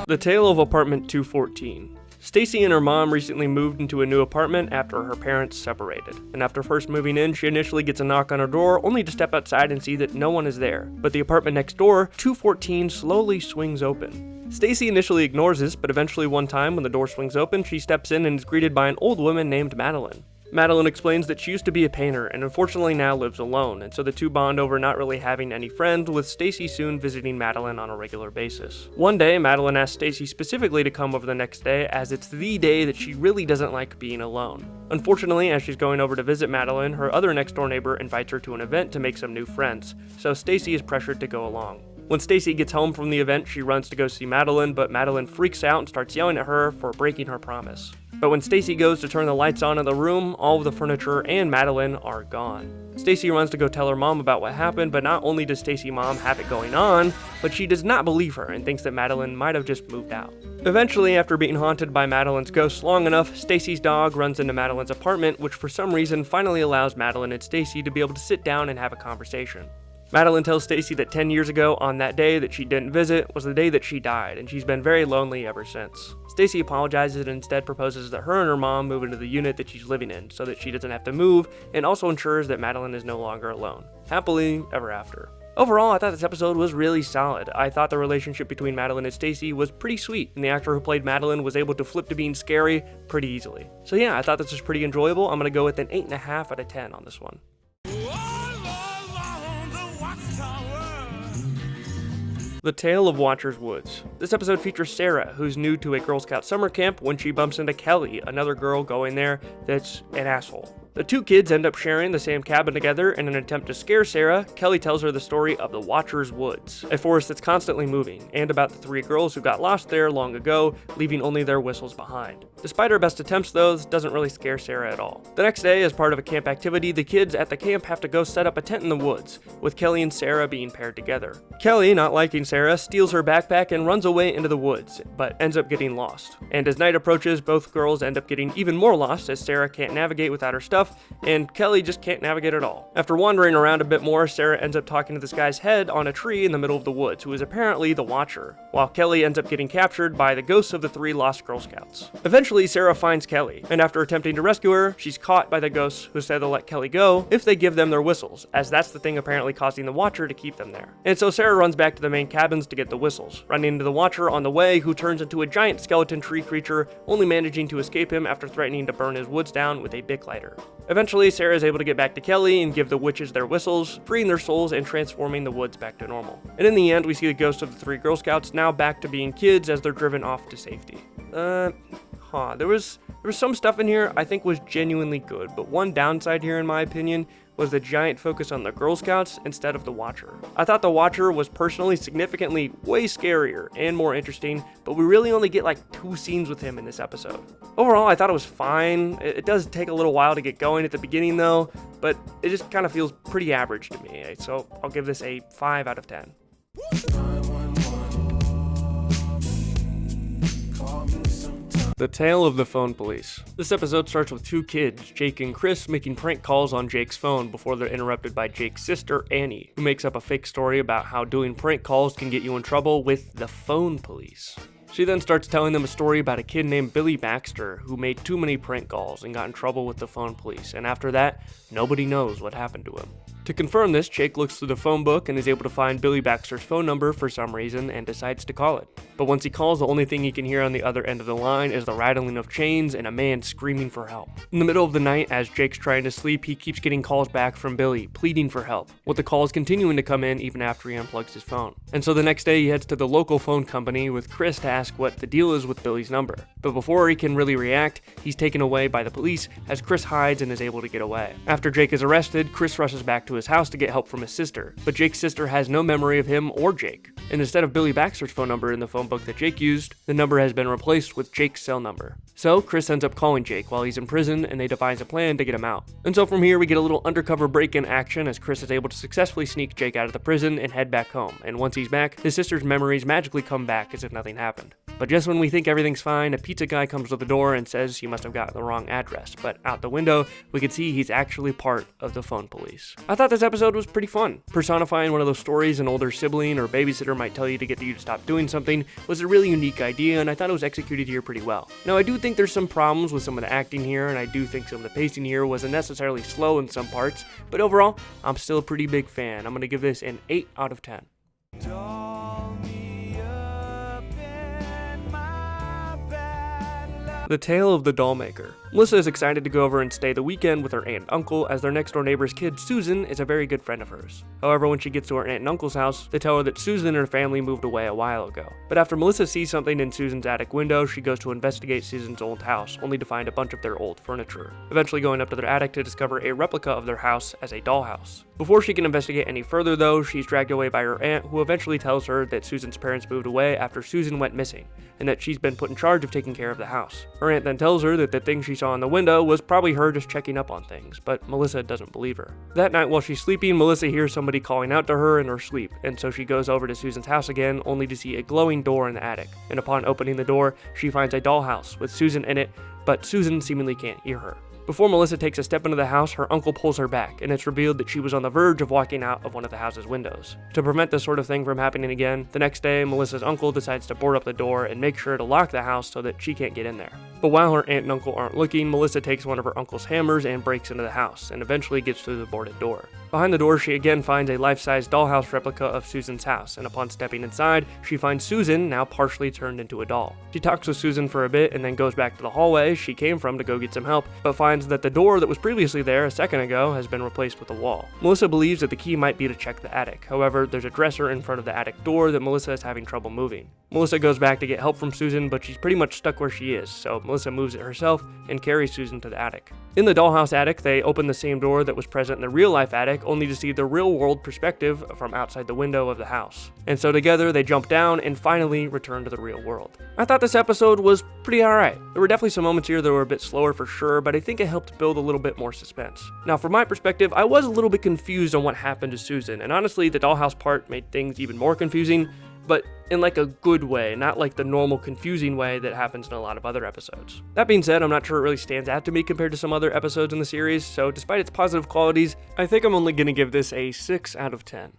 The Tale of Apartment 214. Stacy and her mom recently moved into a new apartment after her parents separated. And after first moving in, she initially gets a knock on her door, only to step outside and see that no one is there. But the apartment next door, 214, slowly swings open. Stacy initially ignores this, but eventually one time when the door swings open, she steps in and is greeted by an old woman named Madeline. Madeline explains that she used to be a painter and unfortunately now lives alone, and so the two bond over not really having any friends, with Stacy soon visiting Madeline on a regular basis. One day, Madeline asks Stacy specifically to come over the next day, as it's the day that she really doesn't like being alone. Unfortunately, as she's going over to visit Madeline, her other next door neighbor invites her to an event to make some new friends, so Stacy is pressured to go along. When Stacy gets home from the event, she runs to go see Madeline, but Madeline freaks out and starts yelling at her for breaking her promise. But when Stacy goes to turn the lights on in the room, all of the furniture and Madeline are gone. Stacy runs to go tell her mom about what happened, but not only does Stacy's mom have it going on, but she does not believe her and thinks that Madeline might have just moved out. Eventually, after being haunted by Madeline's ghost long enough, Stacy's dog runs into Madeline's apartment, which for some reason finally allows Madeline and Stacy to be able to sit down and have a conversation. Madeline tells Stacy that 10 years ago, on that day that she didn't visit, was the day that she died, and she's been very lonely ever since. Stacy apologizes and instead proposes that her and her mom move into the unit that she's living in, so that she doesn't have to move, and also ensures that Madeline is no longer alone. Happily ever after. Overall, I thought this episode was really solid. I thought the relationship between Madeline and Stacy was pretty sweet, and the actor who played Madeline was able to flip to being scary pretty easily. So yeah, I thought this was pretty enjoyable. I'm gonna go with an 8.5 out of 10 on this one. The Tale of Watcher's Woods. This episode features Sarah, who's new to a Girl Scout summer camp when she bumps into Kelly, another girl going there that's an asshole. The two kids end up sharing the same cabin together in an attempt to scare Sarah. Kelly tells her the story of the Watcher's Woods, a forest that's constantly moving, and about the three girls who got lost there long ago, leaving only their whistles behind. Despite her best attempts though, this doesn't really scare Sarah at all. The next day, as part of a camp activity, the kids at the camp have to go set up a tent in the woods, with Kelly and Sarah being paired together. Kelly, not liking Sarah, steals her backpack and runs away into the woods, but ends up getting lost. And as night approaches, both girls end up getting even more lost as Sarah can't navigate without her stuff, and Kelly just can't navigate at all. After wandering around a bit more, Sarah ends up talking to this guy's head on a tree in the middle of the woods, who is apparently the Watcher, while Kelly ends up getting captured by the ghosts of the three lost Girl Scouts. Eventually, Sarah finds Kelly, and after attempting to rescue her, she's caught by the ghosts who say they'll let Kelly go if they give them their whistles, as that's the thing apparently causing the Watcher to keep them there. And so Sarah runs back to the main cabins to get the whistles, running into the Watcher on the way, who turns into a giant skeleton tree creature, only managing to escape him after threatening to burn his woods down with a Bic lighter. Eventually, Sarah is able to get back to Kelly and give the witches their whistles, freeing their souls and transforming the woods back to normal. And in the end, we see the ghosts of the three Girl Scouts now back to being kids as they're driven off to safety. There was some stuff in here I think was genuinely good, but one downside here in my opinion was the giant focus on the Girl Scouts instead of the Watcher. I thought the Watcher was personally significantly way scarier and more interesting, but we really only get like 2 scenes with him in this episode. Overall, I thought it was fine. It does take a little while to get going at the beginning though, but it just kind of feels pretty average to me, so I'll give this a 5 out of 10. The Tale of the Phone Police. This episode starts with 2 kids, Jake and Chris, making prank calls on Jake's phone before they're interrupted by Jake's sister, Annie, who makes up a fake story about how doing prank calls can get you in trouble with the phone police. She then starts telling them a story about a kid named Billy Baxter who made too many prank calls and got in trouble with the phone police, and after that, nobody knows what happened to him. To confirm this, Jake looks through the phone book and is able to find Billy Baxter's phone number for some reason and decides to call it. But once he calls, the only thing he can hear on the other end of the line is the rattling of chains and a man screaming for help. In the middle of the night, as Jake's trying to sleep, he keeps getting calls back from Billy, pleading for help, with the calls continuing to come in even after he unplugs his phone. And so the next day he heads to the local phone company with Chris to ask what the deal is with Billy's number. But before he can really react, he's taken away by the police as Chris hides and is able to get away. After Jake is arrested, Chris rushes back to his house to get help from his sister, but Jake's sister has no memory of him or Jake. And instead of Billy Baxter's phone number in the phone book that Jake used, the number has been replaced with Jake's cell number. So Chris ends up calling Jake while he's in prison, and they devise a plan to get him out. And so from here we get a little undercover break-in action as Chris is able to successfully sneak Jake out of the prison and head back home. And once he's back, his sister's memories magically come back as if nothing happened. But just when we think everything's fine, a pizza guy comes to the door and says he must have gotten the wrong address, but out the window, we can see he's actually part of the phone police. I thought this episode was pretty fun. Personifying one of those stories an older sibling or babysitter might tell you to get you to stop doing something was a really unique idea, and I thought it was executed here pretty well. Now, I do think there's some problems with some of the acting here, and I do think some of the pacing here was unnecessarily slow in some parts, but overall, I'm still a pretty big fan. I'm going to give this an 8 out of 10. The Tale of the Dollmaker. Melissa is excited to go over and stay the weekend with her aunt and uncle, as their next door neighbor's kid, Susan, is a very good friend of hers. However, when she gets to her aunt and uncle's house, they tell her that Susan and her family moved away a while ago. But after Melissa sees something in Susan's attic window, she goes to investigate Susan's old house, only to find a bunch of their old furniture, eventually going up to their attic to discover a replica of their house as a dollhouse. Before she can investigate any further though, she's dragged away by her aunt, who eventually tells her that Susan's parents moved away after Susan went missing, and that she's been put in charge of taking care of the house. Her aunt then tells her that the thing she saw in the window was probably her just checking up on things, but Melissa doesn't believe her. That night while she's sleeping, Melissa hears somebody calling out to her in her sleep, and so she goes over to Susan's house again, only to see a glowing door in the attic. And upon opening the door, she finds a dollhouse with Susan in it, but Susan seemingly can't hear her. Before Melissa takes a step into the house, her uncle pulls her back, and it's revealed that she was on the verge of walking out of one of the house's windows. To prevent this sort of thing from happening again, the next day, Melissa's uncle decides to board up the door and make sure to lock the house so that she can't get in there. But while her aunt and uncle aren't looking, Melissa takes one of her uncle's hammers and breaks into the house, and eventually gets through the boarded door. Behind the door, she again finds a life-size dollhouse replica of Susan's house, and upon stepping inside, she finds Susan now partially turned into a doll. She talks with Susan for a bit and then goes back to the hallway she came from to go get some help, but finds that the door that was previously there a second ago has been replaced with a wall. Melissa believes that the key might be to check the attic. However, there's a dresser in front of the attic door that Melissa is having trouble moving. Melissa goes back to get help from Susan, but she's pretty much stuck where she is, so Melissa moves it herself and carries Susan to the attic. In the dollhouse attic, they open the same door that was present in the real-life attic, only to see the real-world perspective from outside the window of the house. And so together, they jump down and finally return to the real world. I thought this episode was pretty alright. There were definitely some moments here that were a bit slower for sure, but I think it helped build a little bit more suspense. Now, from my perspective, I was a little bit confused on what happened to Susan, and honestly, the dollhouse part made things even more confusing, but in like a good way, not like the normal confusing way that happens in a lot of other episodes. That being said, I'm not sure it really stands out to me compared to some other episodes in the series, so despite its positive qualities, I think I'm only going to give this a 6 out of 10.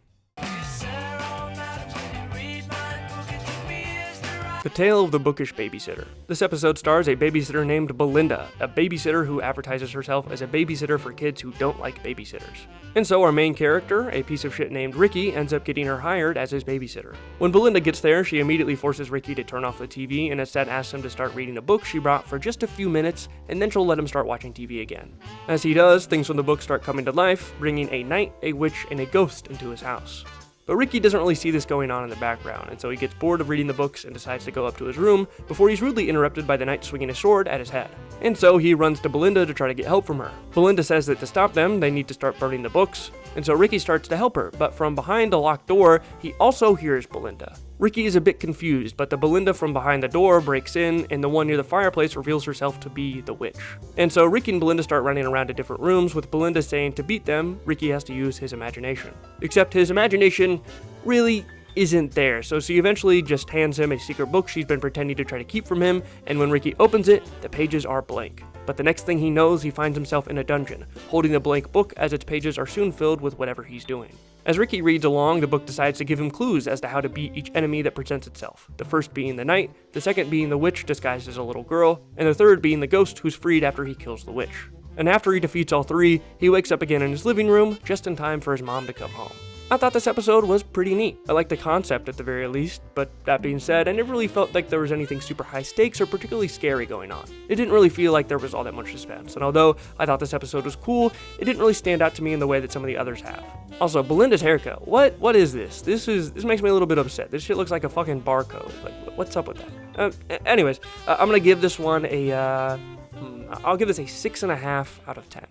The Tale of the Bookish Babysitter. This episode stars a babysitter named Belinda, a babysitter who advertises herself as a babysitter for kids who don't like babysitters. And so our main character, a piece of shit named Ricky, ends up getting her hired as his babysitter. When Belinda gets there, she immediately forces Ricky to turn off the TV and instead asks him to start reading a book she brought for just a few minutes, and then she'll let him start watching TV again. As he does, things from the book start coming to life, bringing a knight, a witch, and a ghost into his house. But Ricky doesn't really see this going on in the background, and so he gets bored of reading the books and decides to go up to his room before he's rudely interrupted by the knight swinging a sword at his head. And so he runs to Belinda to try to get help from her. Belinda says that to stop them, they need to start burning the books, and so Ricky starts to help her, but from behind a locked door, he also hears Belinda. Ricky is a bit confused, but the Belinda from behind the door breaks in, and the one near the fireplace reveals herself to be the witch. And so Ricky and Belinda start running around to different rooms, with Belinda saying to beat them, Ricky has to use his imagination. Except his imagination really isn't there, so she eventually just hands him a secret book she's been pretending to try to keep from him, and when Ricky opens it, the pages are blank. But the next thing he knows, he finds himself in a dungeon, holding the blank book as its pages are soon filled with whatever he's doing. As Ricky reads along, the book decides to give him clues as to how to beat each enemy that presents itself. The first being the knight, the second being the witch disguised as a little girl, and the third being the ghost who's freed after he kills the witch. And after he defeats all three, he wakes up again in his living room, just in time for his mom to come home. I thought this episode was pretty neat. I liked the concept at the very least, but that being said, I never really felt like there was anything super high stakes or particularly scary going on. It didn't really feel like there was all that much suspense, and although I thought this episode was cool, it didn't really stand out to me in the way that some of the others have. Also, Belinda's haircut. What is this? This makes me a little bit upset. This shit looks like a fucking barcode. Like, what's up with that? Anyways, I'm gonna give this one I'll give this a 6.5 out of 10.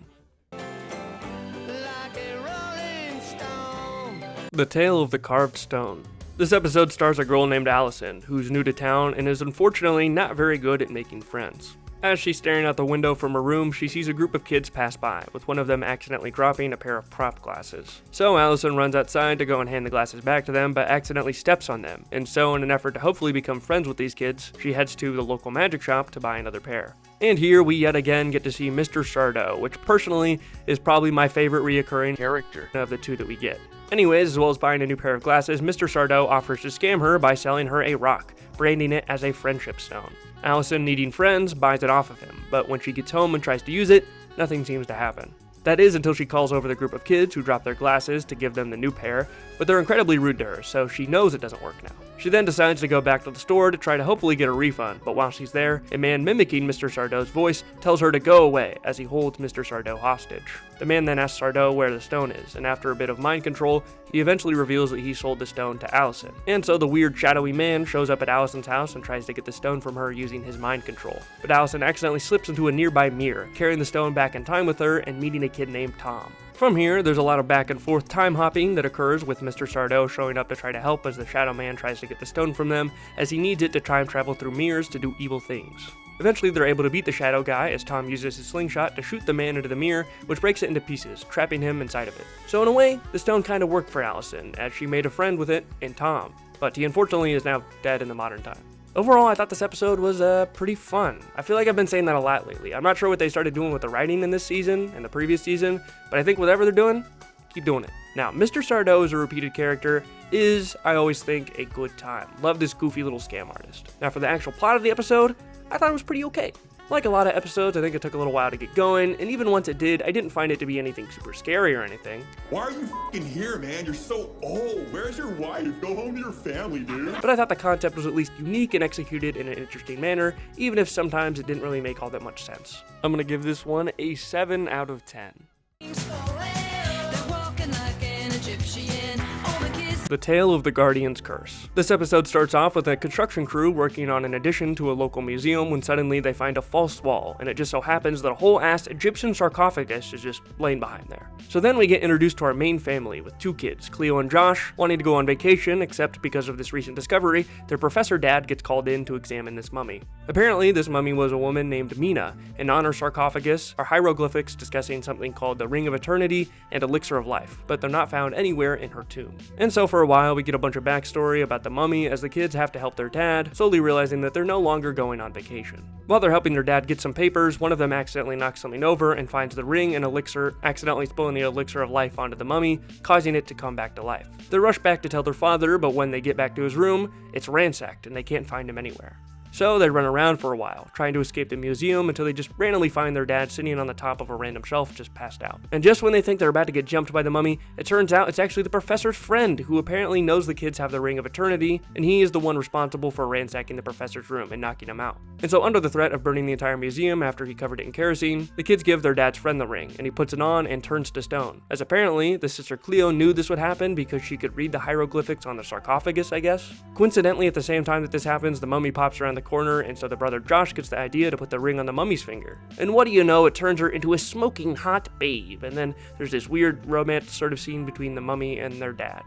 The Tale of the Carved Stone. This episode stars a girl named Allison, who's new to town and is unfortunately not very good at making friends. As she's staring out the window from her room, she sees a group of kids pass by, with one of them accidentally dropping a pair of prop glasses. So Allison runs outside to go and hand the glasses back to them, but accidentally steps on them, and so in an effort to hopefully become friends with these kids, she heads to the local magic shop to buy another pair. And here we yet again get to see Mr. Sardo, which personally is probably my favorite reoccurring character of the two that we get. Anyways, as well as buying a new pair of glasses, Mr. Sardo offers to scam her by selling her a rock, branding it as a friendship stone. Allison, needing friends, buys it off of him, but when she gets home and tries to use it, nothing seems to happen. That is until she calls over the group of kids who drop their glasses to give them the new pair, but they're incredibly rude to her, so she knows it doesn't work now. She then decides to go back to the store to try to hopefully get a refund, but while she's there, a man mimicking Mr. Sardo's voice tells her to go away as he holds Mr. Sardo hostage. The man then asks Sardo where the stone is, and after a bit of mind control, he eventually reveals that he sold the stone to Allison. And so the weird shadowy man shows up at Allison's house and tries to get the stone from her using his mind control. But Allison accidentally slips into a nearby mirror, carrying the stone back in time with her and meeting a kid named Tom. From here, there's a lot of back and forth time hopping that occurs with Mr. Sardo showing up to try to help as the Shadow Man tries to get the stone from them, as he needs it to time travel through mirrors to do evil things. Eventually, they're able to beat the Shadow Guy as Tom uses his slingshot to shoot the man into the mirror, which breaks it into pieces, trapping him inside of it. So in a way, the stone kind of worked for Allison, as she made a friend with it in Tom, but he unfortunately is now dead in the modern time. Overall, I thought this episode was pretty fun. I feel like I've been saying that a lot lately. I'm not sure what they started doing with the writing in this season and the previous season, but I think whatever they're doing, keep doing it. Now, Mr. Sardo as a repeated character is, I always think, a good time. Love this goofy little scam artist. Now, for the actual plot of the episode, I thought it was pretty okay. Like a lot of episodes, I think it took a little while to get going, and even once it did, I didn't find it to be anything super scary or anything. Why are you f***ing here, man? You're so old. Where's your wife? Go home to your family, dude. But I thought the concept was at least unique and executed in an interesting manner, even if sometimes it didn't really make all that much sense. I'm gonna give this one a 7 out of 10. The The Tale of the Guardian's Curse. This episode starts off with a construction crew working on an addition to a local museum when suddenly they find a false wall, and it just so happens that a whole ass Egyptian sarcophagus is just laying behind there. So then we get introduced to our main family with 2 kids, Cleo and Josh, wanting to go on vacation, except because of this recent discovery, their professor dad gets called in to examine this mummy. Apparently, this mummy was a woman named Mina, and on her sarcophagus are hieroglyphics discussing something called the Ring of Eternity and Elixir of Life, but they're not found anywhere in her tomb. And so for a while, we get a bunch of backstory about the mummy as the kids have to help their dad, slowly realizing that they're no longer going on vacation. While they're helping their dad get some papers, one of them accidentally knocks something over and finds the ring and elixir, accidentally spilling the elixir of life onto the mummy, causing it to come back to life. They rush back to tell their father, but when they get back to his room, it's ransacked and they can't find him anywhere. So they run around for a while, trying to escape the museum until they just randomly find their dad sitting on the top of a random shelf just passed out. And just when they think they're about to get jumped by the mummy, it turns out it's actually the professor's friend who apparently knows the kids have the Ring of Eternity, and he is the one responsible for ransacking the professor's room and knocking him out. And so under the threat of burning the entire museum after he covered it in kerosene, the kids give their dad's friend the ring, and he puts it on and turns to stone. As apparently, the sister Cleo knew this would happen because she could read the hieroglyphics on the sarcophagus, I guess. Coincidentally, at the same time that this happens, the mummy pops around the corner, and so the brother Josh gets the idea to put the ring on the mummy's finger. And what do you know, it turns her into a smoking hot babe, and then there's this weird romance sort of scene between the mummy and their dad.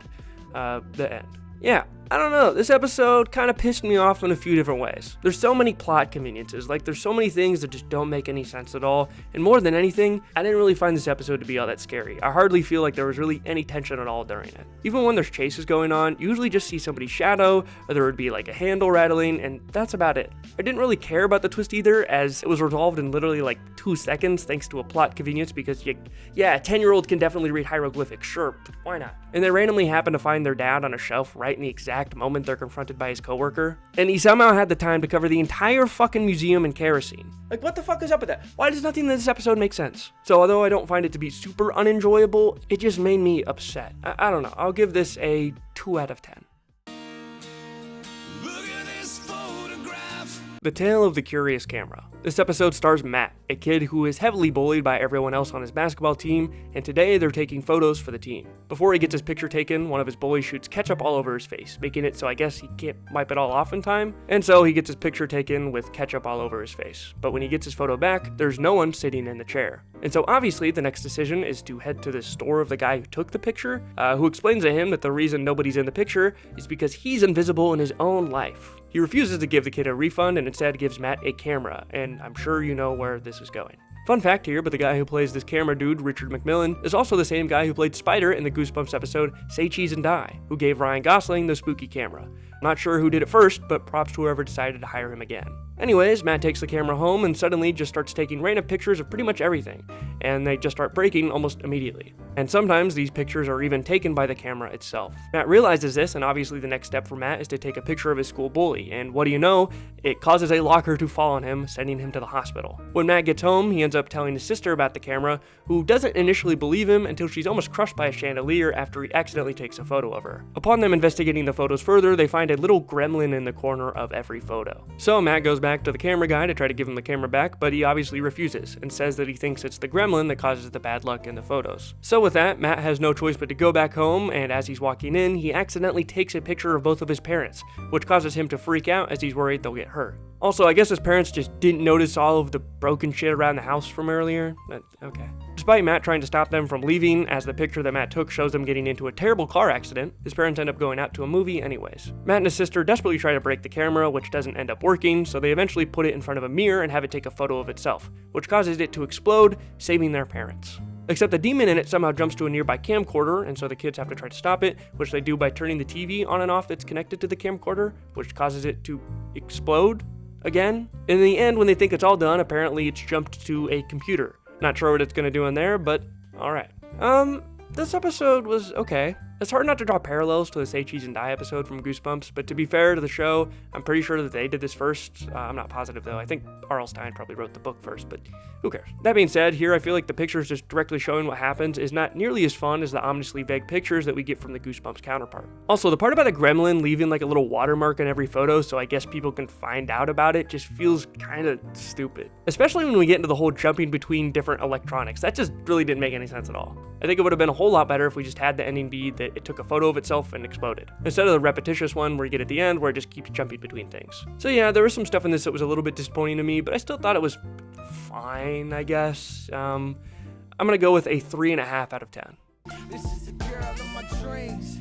The end. Yeah, I don't know, this episode kind of pissed me off in a few different ways. There's so many plot conveniences, like there's so many things that just don't make any sense at all, and more than anything, I didn't really find this episode to be all that scary. I hardly feel like there was really any tension at all during it. Even when there's chases going on, you usually just see somebody's shadow, or there would be like a handle rattling, and that's about it. I didn't really care about the twist either, as it was resolved in literally like 2 seconds thanks to a plot convenience, because a 10-year-old can definitely read hieroglyphics, sure, why not? And they randomly happen to find their dad on a shelf right in the exact moment they're confronted by his coworker, and he somehow had the time to cover the entire fucking museum in kerosene. Like, what the fuck is up with that? Why does nothing in this episode make sense? So although I don't find it to be super unenjoyable, it just made me upset. I don't know, I'll give this a 2 out of 10. The Tale of the Curious Camera. This episode stars Matt, a kid who is heavily bullied by everyone else on his basketball team, and today they're taking photos for the team. Before he gets his picture taken, one of his bullies shoots ketchup all over his face, making it so I guess he can't wipe it all off in time, and so he gets his picture taken with ketchup all over his face. But when he gets his photo back, there's no one sitting in the chair. And so obviously the next decision is to head to the store of the guy who took the picture, who explains to him that the reason nobody's in the picture is because he's invisible in his own life. He refuses to give the kid a refund and instead gives Matt a camera, and I'm sure you know where this is going. Fun fact here, but the guy who plays this camera dude, Richard McMillan, is also the same guy who played Spider in the Goosebumps episode Say Cheese and Die, who gave Ryan Gosling the spooky camera. Not sure who did it first, but props to whoever decided to hire him again. Anyways, Matt takes the camera home and suddenly just starts taking random pictures of pretty much everything, and they just start breaking almost immediately. And sometimes these pictures are even taken by the camera itself. Matt realizes this, and obviously the next step for Matt is to take a picture of his school bully, and what do you know, it causes a locker to fall on him, sending him to the hospital. When Matt gets home, he ends up telling his sister about the camera, who doesn't initially believe him until she's almost crushed by a chandelier after he accidentally takes a photo of her. Upon them investigating the photos further, they find a little gremlin in the corner of every photo. So Matt goes back to the camera guy to try to give him the camera back, but he obviously refuses and says that he thinks it's the gremlin that causes the bad luck in the photos. So with that, Matt has no choice but to go back home, and as he's walking in, he accidentally takes a picture of both of his parents, which causes him to freak out as he's worried they'll get hurt. Also, I guess his parents just didn't notice all of the broken shit around the house from earlier. Okay. Despite Matt trying to stop them from leaving, as the picture that Matt took shows them getting into a terrible car accident, his parents end up going out to a movie anyways. Matt and his sister desperately try to break the camera, which doesn't end up working, so they eventually put it in front of a mirror and have it take a photo of itself, which causes it to explode, saving their parents. Except the demon in it somehow jumps to a nearby camcorder, and so the kids have to try to stop it, which they do by turning the TV on and off that's connected to the camcorder, which causes it to explode again. In the end, when they think it's all done, apparently it's jumped to a computer. Not sure what it's gonna do in there, but alright. This episode was okay. It's hard not to draw parallels to the Say Cheese and Die episode from Goosebumps, but to be fair to the show, I'm pretty sure that they did this first. I'm not positive though. I think R.L. Stine probably wrote the book first, but who cares? That being said, here I feel like the pictures just directly showing what happens is not nearly as fun as the ominously vague pictures that we get from the Goosebumps counterpart. Also, the part about the gremlin leaving like a little watermark in every photo so I guess people can find out about it just feels kind of stupid. Especially when we get into the whole jumping between different electronics. That just really didn't make any sense at all. I think it would have been a whole lot better if we just had the ending be that that it took a photo of itself and exploded, instead of the repetitious one where you get at the end where it just keeps jumping between things. So yeah, there was some stuff in this that was a little bit disappointing to me, but I still thought it was fine, I guess. I'm gonna go with a 3.5 out of 10. This is a girl of my dreams.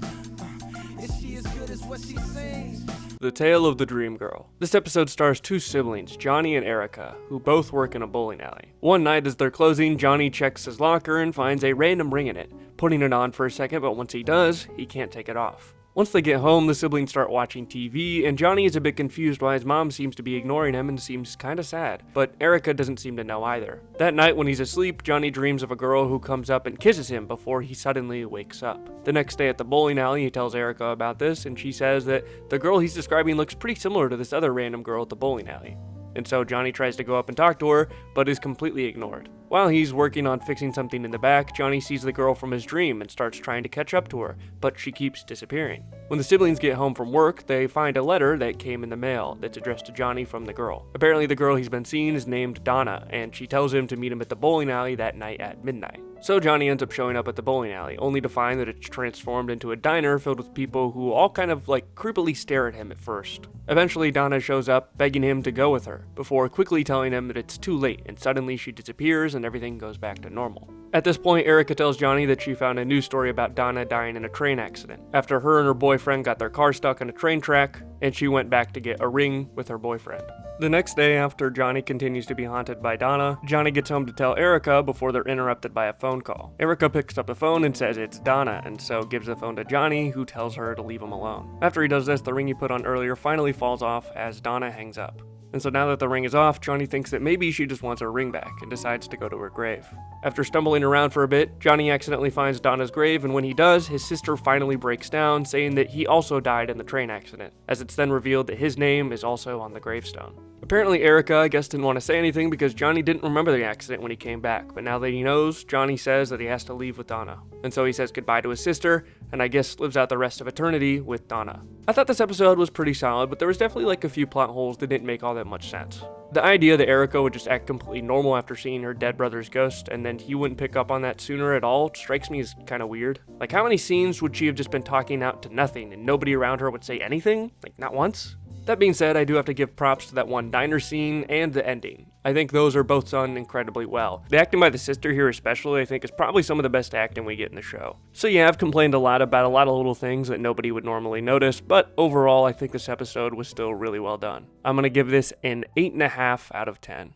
Is she as good as what she sings? The Tale of the Dream Girl. This episode stars two siblings, Johnny and Erica, who both work in a bowling alley. One night as they're closing, Johnny checks his locker and finds a random ring in it, putting it on for a second, but once he does, he can't take it off. Once they get home, the siblings start watching TV, and Johnny is a bit confused why his mom seems to be ignoring him and seems kinda sad, but Erica doesn't seem to know either. That night when he's asleep, Johnny dreams of a girl who comes up and kisses him before he suddenly wakes up. The next day at the bowling alley, he tells Erica about this, and she says that the girl he's describing looks pretty similar to this other random girl at the bowling alley. And so Johnny tries to go up and talk to her, but is completely ignored. While he's working on fixing something in the back, Johnny sees the girl from his dream and starts trying to catch up to her, but she keeps disappearing. When the siblings get home from work, they find a letter that came in the mail that's addressed to Johnny from the girl. Apparently the girl he's been seeing is named Donna, and she tells him to meet him at the bowling alley that night at midnight. So Johnny ends up showing up at the bowling alley, only to find that it's transformed into a diner filled with people who all kind of creepily stare at him at first. Eventually Donna shows up, begging him to go with her, before quickly telling him that it's too late, and suddenly she disappears and everything goes back to normal. At this point, Erica tells Johnny that she found a news story about Donna dying in a train accident, after her and her boyfriend got their car stuck on a train track, and she went back to get a ring with her boyfriend. The next day, after Johnny continues to be haunted by Donna, Johnny gets home to tell Erica before they're interrupted by a phone call. Erica picks up the phone and says it's Donna, and so gives the phone to Johnny, who tells her to leave him alone. After he does this, the ring he put on earlier finally falls off as Donna hangs up. And so now that the ring is off, Johnny thinks that maybe she just wants her ring back and decides to go to her grave. After stumbling around for a bit, Johnny accidentally finds Donna's grave, and when he does, his sister finally breaks down, saying that he also died in the train accident, as it's then revealed that his name is also on the gravestone. Apparently Erica, I guess, didn't want to say anything because Johnny didn't remember the accident when he came back, but now that he knows, Johnny says that he has to leave with Donna. And so he says goodbye to his sister, and I guess lives out the rest of eternity with Donna. I thought this episode was pretty solid, but there was definitely a few plot holes that didn't make all that much sense. The idea that Erica would just act completely normal after seeing her dead brother's ghost, and then he wouldn't pick up on that sooner at all, strikes me as kind of weird. How many scenes would she have just been talking out to nothing, and nobody around her would say anything? Not once? That being said, I do have to give props to that one diner scene and the ending. I think those are both done incredibly well. The acting by the sister here especially, I think, is probably some of the best acting we get in the show. So yeah, I've complained a lot about a lot of little things that nobody would normally notice, but overall I think this episode was still really well done. I'm gonna give this an 8.5 out of 10.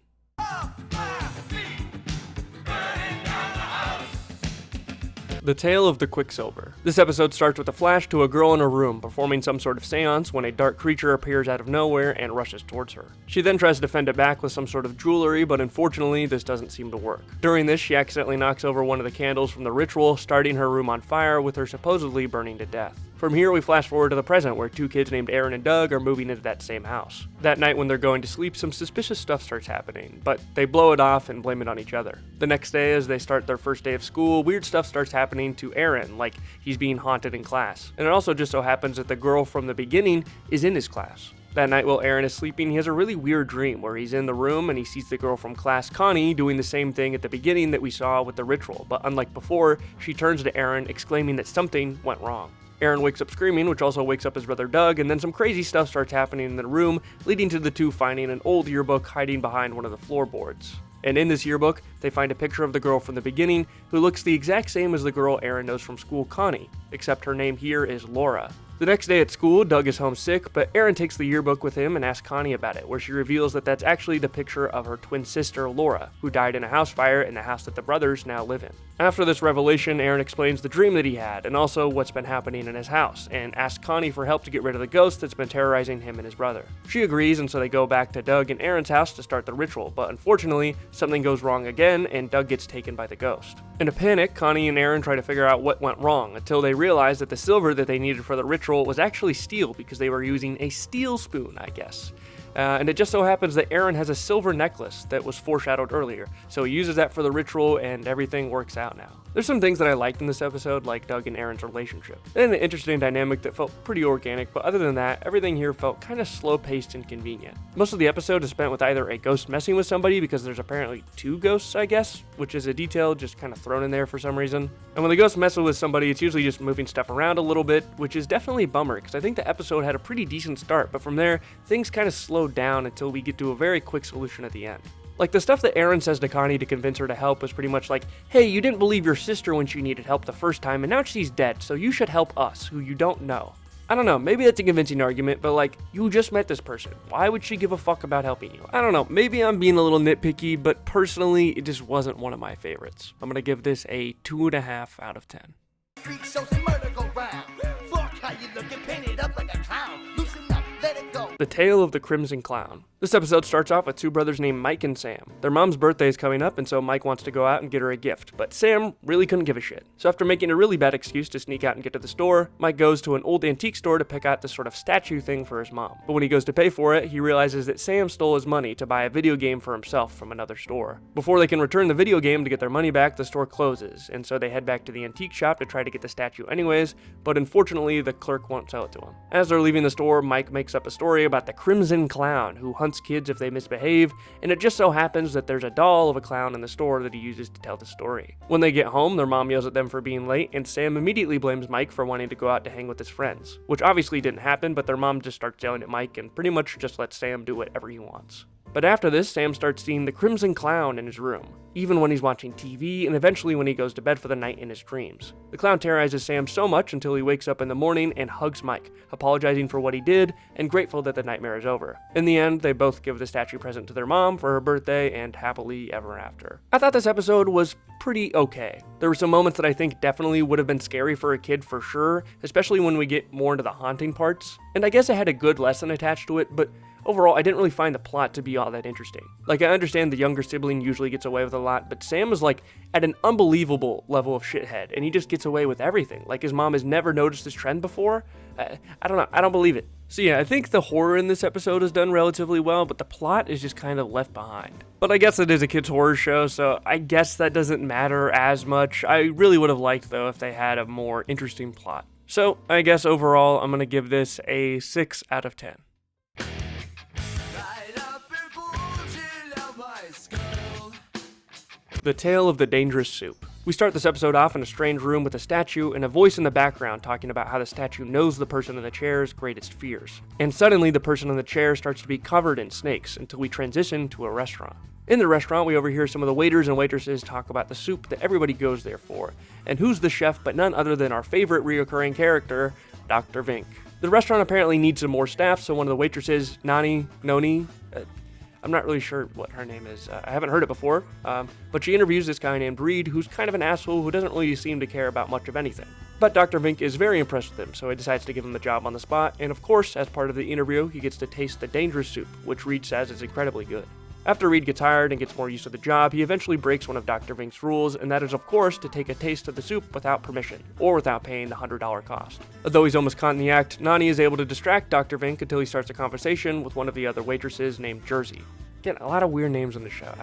The Tale of the Quicksilver. This episode starts with a flash to a girl in her room performing some sort of seance when a dark creature appears out of nowhere and rushes towards her. She then tries to fend it back with some sort of jewelry, but unfortunately this doesn't seem to work. During this, she accidentally knocks over one of the candles from the ritual, starting her room on fire with her supposedly burning to death. From here, we flash forward to the present, where two kids named Aaron and Doug are moving into that same house. That night when they're going to sleep, some suspicious stuff starts happening, but they blow it off and blame it on each other. The next day, as they start their first day of school, weird stuff starts happening to Aaron, like he's being haunted in class. And it also just so happens that the girl from the beginning is in his class. That night while Aaron is sleeping, he has a really weird dream where he's in the room and he sees the girl from class, Connie, doing the same thing at the beginning that we saw with the ritual, but unlike before, she turns to Aaron exclaiming that something went wrong. Aaron wakes up screaming, which also wakes up his brother Doug, and then some crazy stuff starts happening in the room, leading to the two finding an old yearbook hiding behind one of the floorboards. And in this yearbook, they find a picture of the girl from the beginning, who looks the exact same as the girl Aaron knows from school, Connie, except her name here is Laura. The next day at school, Doug is homesick, but Aaron takes the yearbook with him and asks Connie about it, where she reveals that that's actually the picture of her twin sister, Laura, who died in a house fire in the house that the brothers now live in. After this revelation, Aaron explains the dream that he had, and also what's been happening in his house, and asks Connie for help to get rid of the ghost that's been terrorizing him and his brother. She agrees, and so they go back to Doug and Aaron's house to start the ritual, but unfortunately, something goes wrong again, and Doug gets taken by the ghost. In a panic, Connie and Aaron try to figure out what went wrong, until they realize that the silver that they needed for the ritual was actually steel, because they were using a steel spoon, I guess. And it just so happens that Aaron has a silver necklace that was foreshadowed earlier, so he uses that for the ritual and everything works out now. There's some things that I liked in this episode, like Doug and Aaron's relationship, and an interesting dynamic that felt pretty organic, but other than that, everything here felt kind of slow-paced and convenient. Most of the episode is spent with either a ghost messing with somebody, because there's apparently 2 ghosts, I guess, which is a detail just kind of thrown in there for some reason. And when the ghost messes with somebody, it's usually just moving stuff around a little bit, which is definitely a bummer, because I think the episode had a pretty decent start, but from there, things kind of slowed down until we get to a very quick solution at the end. Like, the stuff that Aaron says to Connie to convince her to help was pretty much like, hey, you didn't believe your sister when she needed help the first time, and now she's dead, so you should help us, who you don't know. I don't know, maybe that's a convincing argument, but like, you just met this person. Why would she give a fuck about helping you? I don't know, maybe I'm being a little nitpicky, but personally, it just wasn't one of my favorites. I'm gonna give this a 2.5 out of 10. Freak shows and murder go round. Fuck how you lookin', painted up like a clown. Loosen up, let it go. The Tale of the Crimson Clown. This episode starts off with 2 brothers named Mike and Sam. Their mom's birthday is coming up, and so Mike wants to go out and get her a gift, but Sam really couldn't give a shit. So after making a really bad excuse to sneak out and get to the store, Mike goes to an old antique store to pick out this sort of statue thing for his mom. But when he goes to pay for it, he realizes that Sam stole his money to buy a video game for himself from another store. Before they can return the video game to get their money back, the store closes, and so they head back to the antique shop to try to get the statue anyways, but unfortunately the clerk won't sell it to him. As they're leaving the store, Mike makes up a story about the Crimson Clown who hunts kids if they misbehave, and it just so happens that there's a doll of a clown in the store that he uses to tell the story. When they get home, their mom yells at them for being late, and Sam immediately blames Mike for wanting to go out to hang with his friends, which obviously didn't happen, but their mom just starts yelling at Mike and pretty much just lets Sam do whatever he wants. But after this, Sam starts seeing the Crimson Clown in his room, even when he's watching TV, and eventually when he goes to bed for the night in his dreams. The clown terrorizes Sam so much until he wakes up in the morning and hugs Mike, apologizing for what he did and grateful that the nightmare is over. In the end, they both give the statue present to their mom for her birthday and happily ever after. I thought this episode was pretty okay. There were some moments that I think definitely would have been scary for a kid for sure, especially when we get more into the haunting parts. And I guess it had a good lesson attached to it, but overall, I didn't really find the plot to be all that interesting. Like, I understand the younger sibling usually gets away with a lot, but Sam is like at an unbelievable level of shithead, and he just gets away with everything. Like, his mom has never noticed this trend before. I don't know, I don't believe it. So yeah, I think the horror in this episode is done relatively well, but the plot is just kind of left behind. But I guess it is a kid's horror show, so I guess that doesn't matter as much. I really would have liked, though, if they had a more interesting plot. So I guess overall, I'm gonna give this a 6 out of 10. The Tale of the Dangerous Soup. We start this episode off in a strange room with a statue and a voice in the background talking about how the statue knows the person in the chair's greatest fears. And suddenly the person in the chair starts to be covered in snakes until we transition to a restaurant. In the restaurant, we overhear some of the waiters and waitresses talk about the soup that everybody goes there for, and who's the chef but none other than our favorite reoccurring character, Dr. Vink. The restaurant apparently needs some more staff, so one of the waitresses, Noni, I'm not really sure what her name is. I haven't heard it before, but she interviews this guy named Reed, who's kind of an asshole who doesn't really seem to care about much of anything. But Dr. Vink is very impressed with him, so he decides to give him the job on the spot, and of course, as part of the interview, he gets to taste the dangerous soup, which Reed says is incredibly good. After Reed gets hired and gets more used to the job, he eventually breaks one of Dr. Vink's rules, and that is, of course, to take a taste of the soup without permission, or without paying the $100 cost. Though he's almost caught in the act, Nani is able to distract Dr. Vink until he starts a conversation with one of the other waitresses named Jersey. Again, a lot of weird names on the show.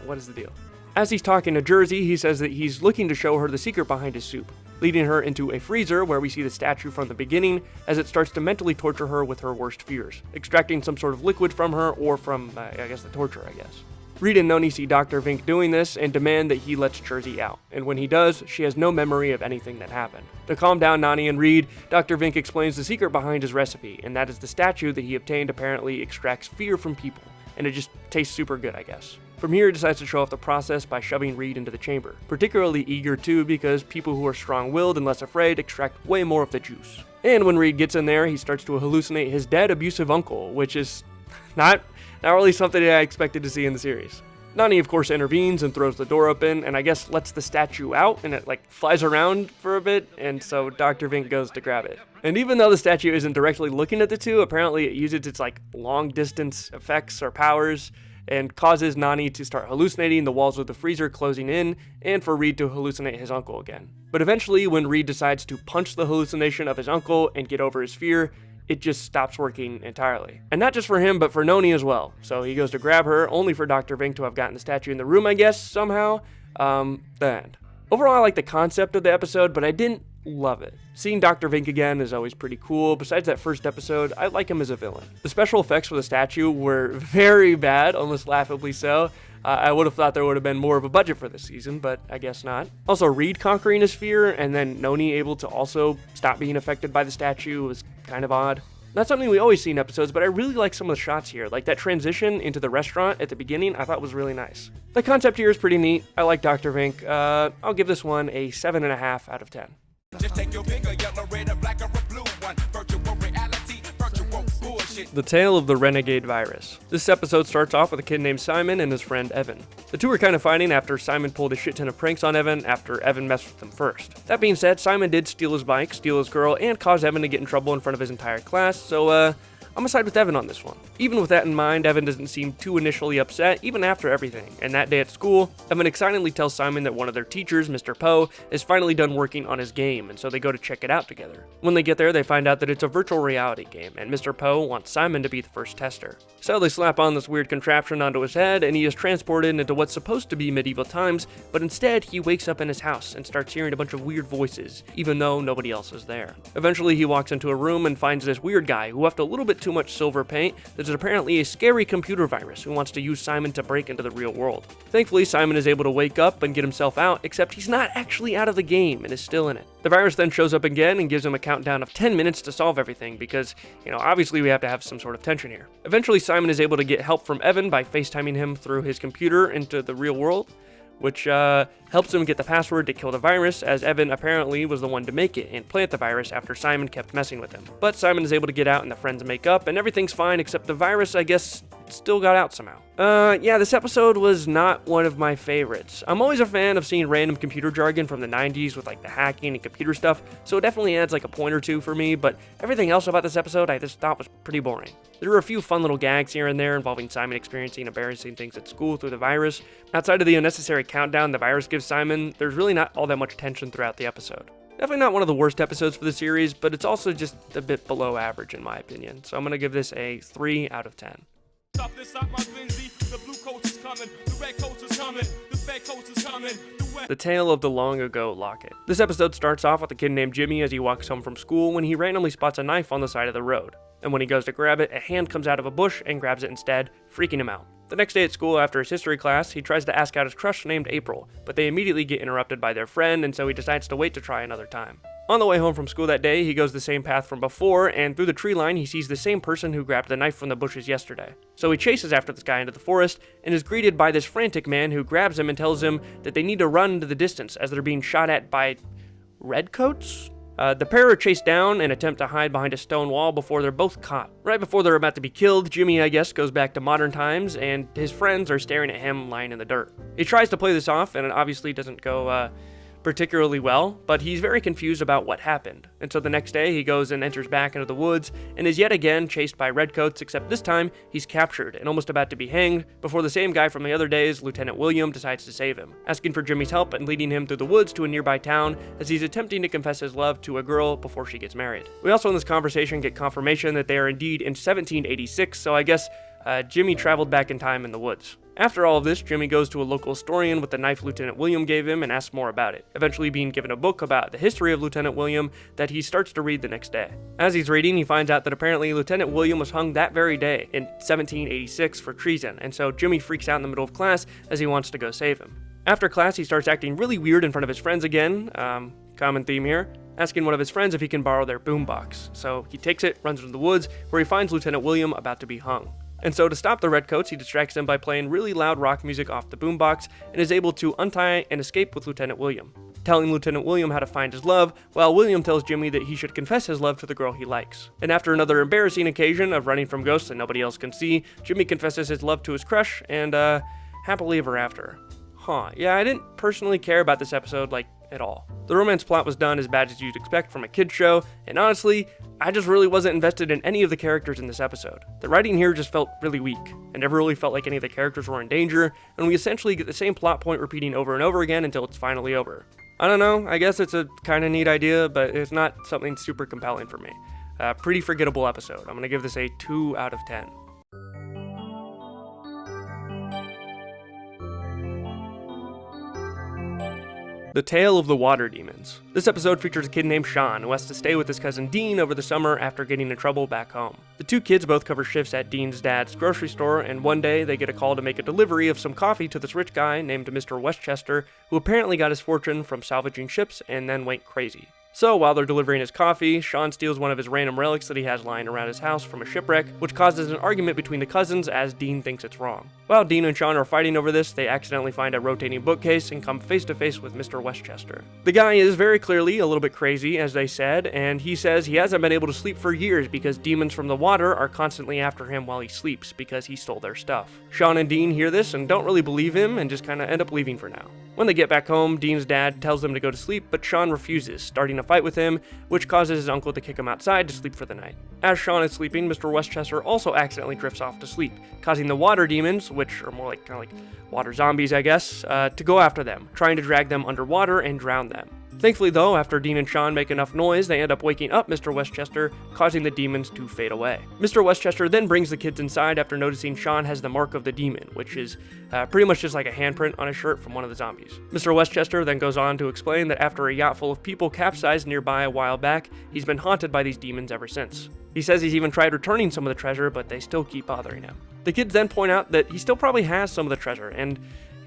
What is the deal? As he's talking to Jersey, he says that he's looking to show her the secret behind his soup, leading her into a freezer where we see the statue from the beginning as it starts to mentally torture her with her worst fears, extracting some sort of liquid from her or from, the torture, I guess. Reed and Noni see Dr. Vink doing this and demand that he lets Jersey out, and when he does, she has no memory of anything that happened. To calm down Nani and Reed, Dr. Vink explains the secret behind his recipe, and that is the statue that he obtained apparently extracts fear from people, and it just tastes super good, I guess. From here, he decides to show off the process by shoving Reed into the chamber. Particularly eager too, because people who are strong-willed and less afraid extract way more of the juice. And when Reed gets in there, he starts to hallucinate his dead, abusive uncle, which is not really something that I expected to see in the series. Nani, of course, intervenes and throws the door open, and I guess lets the statue out, and it flies around for a bit, and so Dr. Vink goes to grab it. And even though the statue isn't directly looking at the two, apparently it uses its long-distance effects or powers, and causes Nani to start hallucinating the walls of the freezer closing in, and for Reed to hallucinate his uncle again. But eventually, when Reed decides to punch the hallucination of his uncle and get over his fear, it just stops working entirely. And not just for him, but for Noni as well. So he goes to grab her, only for Dr. Vink to have gotten the statue in the room, I guess, somehow. The end. Overall, I like the concept of the episode, but I didn't love it. Seeing Dr. Vink again is always pretty cool. Besides that first episode, I like him as a villain. The special effects for the statue were very bad, almost laughably so. I would have thought there would have been more of a budget for this season, but I guess not. Also, Reed conquering his fear and then Noni able to also stop being affected by the statue was kind of odd. Not something we always see in episodes, but I really like some of the shots here. Like that transition into the restaurant at the beginning, I thought was really nice. The concept here is pretty neat. I like Dr. Vink. I'll give this one a 7.5 out of 10. Just take your pick, a yellow, red, a black, or a blue one. Virtual reality, virtual bullshit. The Tale of the Renegade Virus. This episode starts off with a kid named Simon and his friend Evan. The two are kind of fighting after Simon pulled a shit ton of pranks on Evan after Evan messed with them first. That being said, Simon did steal his bike, steal his girl, and cause Evan to get in trouble in front of his entire class, so I'm gonna side with Evan on this one. Even with that in mind, Evan doesn't seem too initially upset, even after everything. And that day at school, Evan excitedly tells Simon that one of their teachers, Mr. Poe, is finally done working on his game, and so they go to check it out together. When they get there, they find out that it's a virtual reality game, and Mr. Poe wants Simon to be the first tester. So they slap on this weird contraption onto his head, and he is transported into what's supposed to be medieval times, but instead he wakes up in his house and starts hearing a bunch of weird voices, even though nobody else is there. Eventually he walks into a room and finds this weird guy who left a little bit too much silver paint that is apparently a scary computer virus who wants to use Simon to break into the real world. Thankfully, Simon is able to wake up and get himself out, except he's not actually out of the game and is still in it. The virus then shows up again and gives him a countdown of 10 minutes to solve everything because, obviously we have to have some sort of tension here. Eventually, Simon is able to get help from Evan by FaceTiming him through his computer into the real world, which helps him get the password to kill the virus, as Evan apparently was the one to make it and plant the virus after Simon kept messing with him. But Simon is able to get out and the friends make up, and everything's fine except the virus, I guess, still got out somehow. This episode was not one of my favorites. I'm always a fan of seeing random computer jargon from the 90s with like the hacking and computer stuff, so it definitely adds like a point or two for me, but everything else about this episode I just thought was pretty boring. There were a few fun little gags here and there involving Simon experiencing embarrassing things at school through the virus. Outside of the unnecessary countdown the virus gives Simon, there's really not all that much tension throughout the episode. Definitely not one of the worst episodes for the series, but it's also just a bit below average in my opinion, so I'm gonna give this a 3 out of 10. Stop this, stop my frenzy. The blue coat is coming, the red coat is coming, the red coat is coming. The Tale of the Long Ago Locket. This episode starts off with a kid named Jimmy as he walks home from school when he randomly spots a knife on the side of the road. And when he goes to grab it, a hand comes out of a bush and grabs it instead, freaking him out. The next day at school after his history class, he tries to ask out his crush named April, but they immediately get interrupted by their friend, and so he decides to wait to try another time. On the way home from school that day, he goes the same path from before, and through the tree line, he sees the same person who grabbed the knife from the bushes yesterday. So he chases after this guy into the forest, and is greeted by this frantic man who grabs him and tells him that they need to run into the distance as they're being shot at by redcoats? The pair are chased down and attempt to hide behind a stone wall before they're both caught. Right before they're about to be killed, Jimmy, I guess, goes back to modern times, and his friends are staring at him lying in the dirt. He tries to play this off, and it obviously doesn't go, particularly well, but he's very confused about what happened. And so the next day, he goes and enters back into the woods, and is yet again chased by redcoats, except this time, he's captured and almost about to be hanged, before the same guy from the other days, Lieutenant William, decides to save him, asking for Jimmy's help and leading him through the woods to a nearby town, as he's attempting to confess his love to a girl before she gets married. We also in this conversation get confirmation that they are indeed in 1786, so I guess Jimmy traveled back in time in the woods. After all of this, Jimmy goes to a local historian with the knife Lieutenant William gave him and asks more about it, eventually being given a book about the history of Lieutenant William that he starts to read the next day. As he's reading, he finds out that apparently Lieutenant William was hung that very day in 1786 for treason, and so Jimmy freaks out in the middle of class as he wants to go save him. After class, he starts acting really weird in front of his friends again, common theme here, asking one of his friends if he can borrow their boombox. So he takes it, runs into the woods, where he finds Lieutenant William about to be hung. And so to stop the redcoats, he distracts them by playing really loud rock music off the boombox and is able to untie and escape with Lieutenant William, telling Lieutenant William how to find his love, while William tells Jimmy that he should confess his love to the girl he likes. And after another embarrassing occasion of running from ghosts that nobody else can see, Jimmy confesses his love to his crush and, happily ever after. Yeah, I didn't personally care about this episode, at all. The romance plot was done as bad as you'd expect from a kid's show, and honestly, I just really wasn't invested in any of the characters in this episode. The writing here just felt really weak. I never really felt like any of the characters were in danger, and we essentially get the same plot point repeating over and over again until it's finally over. I don't know, I guess it's a kinda neat idea, but it's not something super compelling for me. Pretty forgettable episode. I'm gonna give this a 2 out of 10. The Tale of the Water Demons. This episode features a kid named Sean who has to stay with his cousin Dean over the summer after getting in trouble back home. The two kids both cover shifts at Dean's dad's grocery store, and one day they get a call to make a delivery of some coffee to this rich guy named Mr. Westchester, who apparently got his fortune from salvaging ships and then went crazy. So, while they're delivering his coffee, Sean steals one of his random relics that he has lying around his house from a shipwreck, which causes an argument between the cousins as Dean thinks it's wrong. While Dean and Sean are fighting over this, they accidentally find a rotating bookcase and come face to face with Mr. Westchester. The guy is very clearly a little bit crazy, as they said, and he says he hasn't been able to sleep for years because demons from the water are constantly after him while he sleeps because he stole their stuff. Sean and Dean hear this and don't really believe him and just kinda end up leaving for now. When they get back home, Dean's dad tells them to go to sleep, but Sean refuses, starting a fight with him, which causes his uncle to kick him outside to sleep for the night. As Sean is sleeping, Mr. Westchester also accidentally drifts off to sleep, causing the water demons, which are more kind of like water zombies, I guess, to go after them, trying to drag them underwater and drown them. Thankfully though, after Dean and Sean make enough noise, they end up waking up Mr. Westchester, causing the demons to fade away. Mr. Westchester then brings the kids inside after noticing Sean has the mark of the demon, which is pretty much just like a handprint on a shirt from one of the zombies. Mr. Westchester then goes on to explain that after a yacht full of people capsized nearby a while back, he's been haunted by these demons ever since. He says he's even tried returning some of the treasure, but they still keep bothering him. The kids then point out that he still probably has some of the treasure, and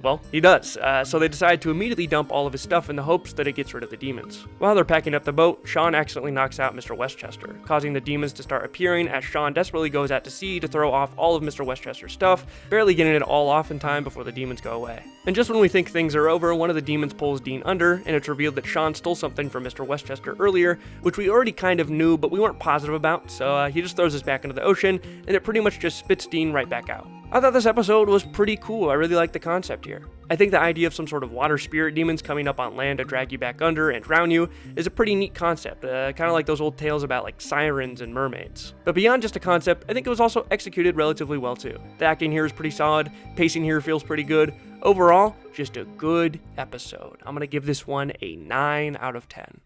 well, he does, so they decide to immediately dump all of his stuff in the hopes that it gets rid of the demons. While they're packing up the boat, Sean accidentally knocks out Mr. Westchester, causing the demons to start appearing as Sean desperately goes out to sea to throw off all of Mr. Westchester's stuff, barely getting it all off in time before the demons go away. And just when we think things are over, one of the demons pulls Dean under, and it's revealed that Sean stole something from Mr. Westchester earlier, which we already kind of knew, but we weren't positive about, so he just throws us back into the ocean, and it pretty much just spits Dean right back out. I thought this episode was pretty cool. I really like the concept here. I think the idea of some sort of water spirit demons coming up on land to drag you back under and drown you is a pretty neat concept, kind of like those old tales about like sirens and mermaids. But beyond just a concept, I think it was also executed relatively well too. The acting here is pretty solid, pacing here feels pretty good. Overall, just a good episode. I'm gonna give this one a 9 out of 10.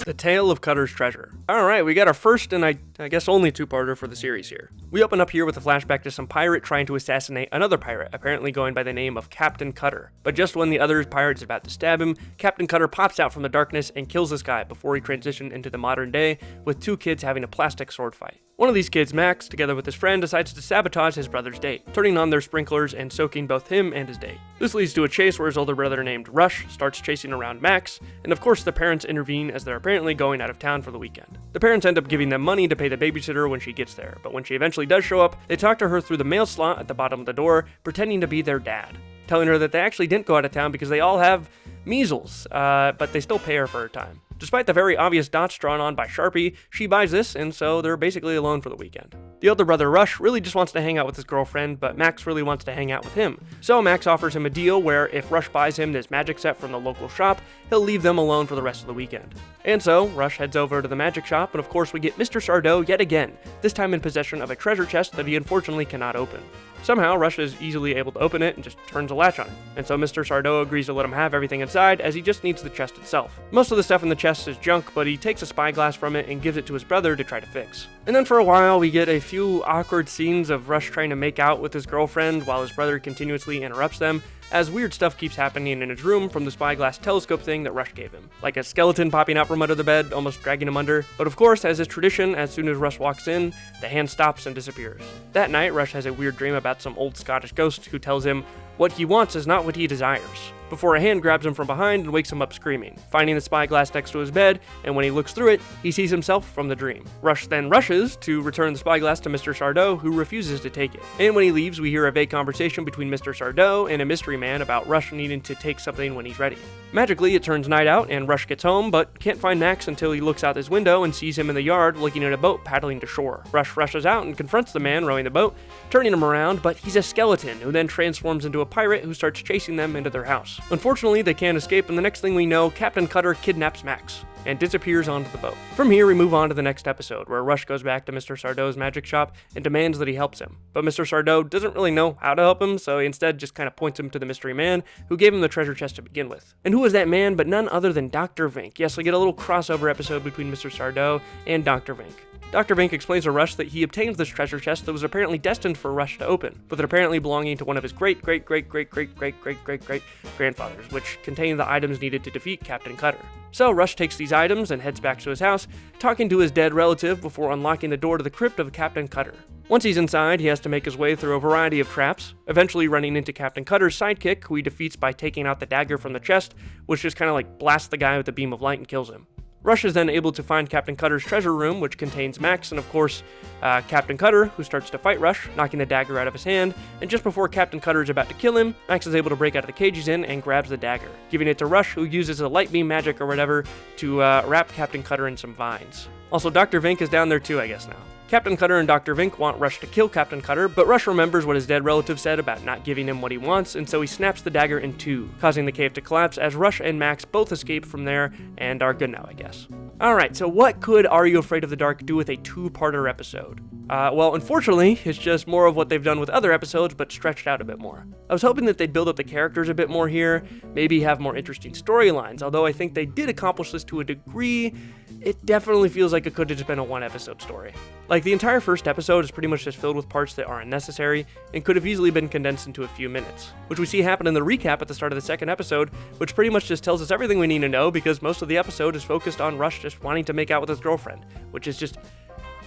The Tale of Cutter's Treasure. Alright, we got our first and I guess only two-parter for the series here. We open up here with a flashback to some pirate trying to assassinate another pirate, apparently going by the name of Captain Cutter. But just when the other pirate is about to stab him, Captain Cutter pops out from the darkness and kills this guy before he transitioned into the modern day, with two kids having a plastic sword fight. One of these kids, Max, together with his friend, decides to sabotage his brother's date, turning on their sprinklers and soaking both him and his date. This leads to a chase where his older brother named Rush starts chasing around Max, and of course the parents intervene as they're apparently going out of town for the weekend. The parents end up giving them money to pay the babysitter when she gets there, but when she eventually does show up, they talk to her through the mail slot at the bottom of the door, pretending to be their dad, telling her that they actually didn't go out of town because they all have measles, but they still pay her for her time. Despite the very obvious dots drawn on by Sharpie, she buys this, and so they're basically alone for the weekend. The older brother, Rush, really just wants to hang out with his girlfriend, but Max really wants to hang out with him. So Max offers him a deal where if Rush buys him this magic set from the local shop, he'll leave them alone for the rest of the weekend. And so, Rush heads over to the magic shop, and of course we get Mr. Sardo yet again, this time in possession of a treasure chest that he unfortunately cannot open. Somehow, Rush is easily able to open it and just turns a latch on it, and so Mr. Sardo agrees to let him have everything inside as he just needs the chest itself. Most of the stuff in the chest is junk, but he takes a spyglass from it and gives it to his brother to try to fix. And then for a while, we get a few awkward scenes of Rush trying to make out with his girlfriend while his brother continuously interrupts them, as weird stuff keeps happening in his room from the spyglass telescope thing that Rush gave him, like a skeleton popping out from under the bed, almost dragging him under. But of course, as is tradition, as soon as Rush walks in, the hand stops and disappears. That night, Rush has a weird dream about some old Scottish ghost who tells him what he wants is not what he desires, before a hand grabs him from behind and wakes him up screaming, finding the spyglass next to his bed, and when he looks through it, he sees himself from the dream. Rush then rushes to return the spyglass to Mr. Sardo, who refuses to take it. And when he leaves, we hear a vague conversation between Mr. Sardo and a mystery man about Rush needing to take something when he's ready. Magically, it turns night out, and Rush gets home, but can't find Max until he looks out his window and sees him in the yard looking at a boat paddling to shore. Rush rushes out and confronts the man rowing the boat, turning him around, but he's a skeleton, who then transforms into a pirate who starts chasing them into their house. Unfortunately, they can't escape, and the next thing we know, Captain Cutter kidnaps Max and disappears onto the boat. From here, we move on to the next episode, where Rush goes back to Mr. Sardo's magic shop and demands that he helps him. But Mr. Sardo doesn't really know how to help him, so he instead just kind of points him to the mystery man who gave him the treasure chest to begin with. And who was that man but none other than Dr. Vink? Yes, we get a little crossover episode between Mr. Sardo and Dr. Vink. Dr. Vink explains to Rush that he obtained this treasure chest that was apparently destined for Rush to open, with it apparently belonging to one of his great-great-great-great-great-great-great-great-great-great-great-great, which contained the items needed to defeat Captain Cutter. So Rush takes these items and heads back to his house, talking to his dead relative before unlocking the door to the crypt of Captain Cutter. Once he's inside, he has to make his way through a variety of traps, eventually running into Captain Cutter's sidekick, who he defeats by taking out the dagger from the chest, which just kind of like blasts the guy with a beam of light and kills him. Rush is then able to find Captain Cutter's treasure room, which contains Max and, of course, Captain Cutter, who starts to fight Rush, knocking the dagger out of his hand, and just before Captain Cutter is about to kill him, Max is able to break out of the cage he's in and grabs the dagger, giving it to Rush, who uses a light beam magic or whatever to wrap Captain Cutter in some vines. Also, Dr. Vink is down there too, I guess now. Captain Cutter and Dr. Vink want Rush to kill Captain Cutter, but Rush remembers what his dead relative said about not giving him what he wants, and so he snaps the dagger in two, causing the cave to collapse as Rush and Max both escape from there and are good now, I guess. Alright, so what could Are You Afraid of the Dark do with a two-parter episode? Well, unfortunately, it's just more of what they've done with other episodes, but stretched out a bit more. I was hoping that they'd build up the characters a bit more here, maybe have more interesting storylines, although I think they did accomplish this to a degree. It definitely feels like it could have just been a one-episode story. Like, the entire first episode is pretty much just filled with parts that are unnecessary and could have easily been condensed into a few minutes, which we see happen in the recap at the start of the second episode, which pretty much just tells us everything we need to know because most of the episode is focused on Rush just wanting to make out with his girlfriend, which is just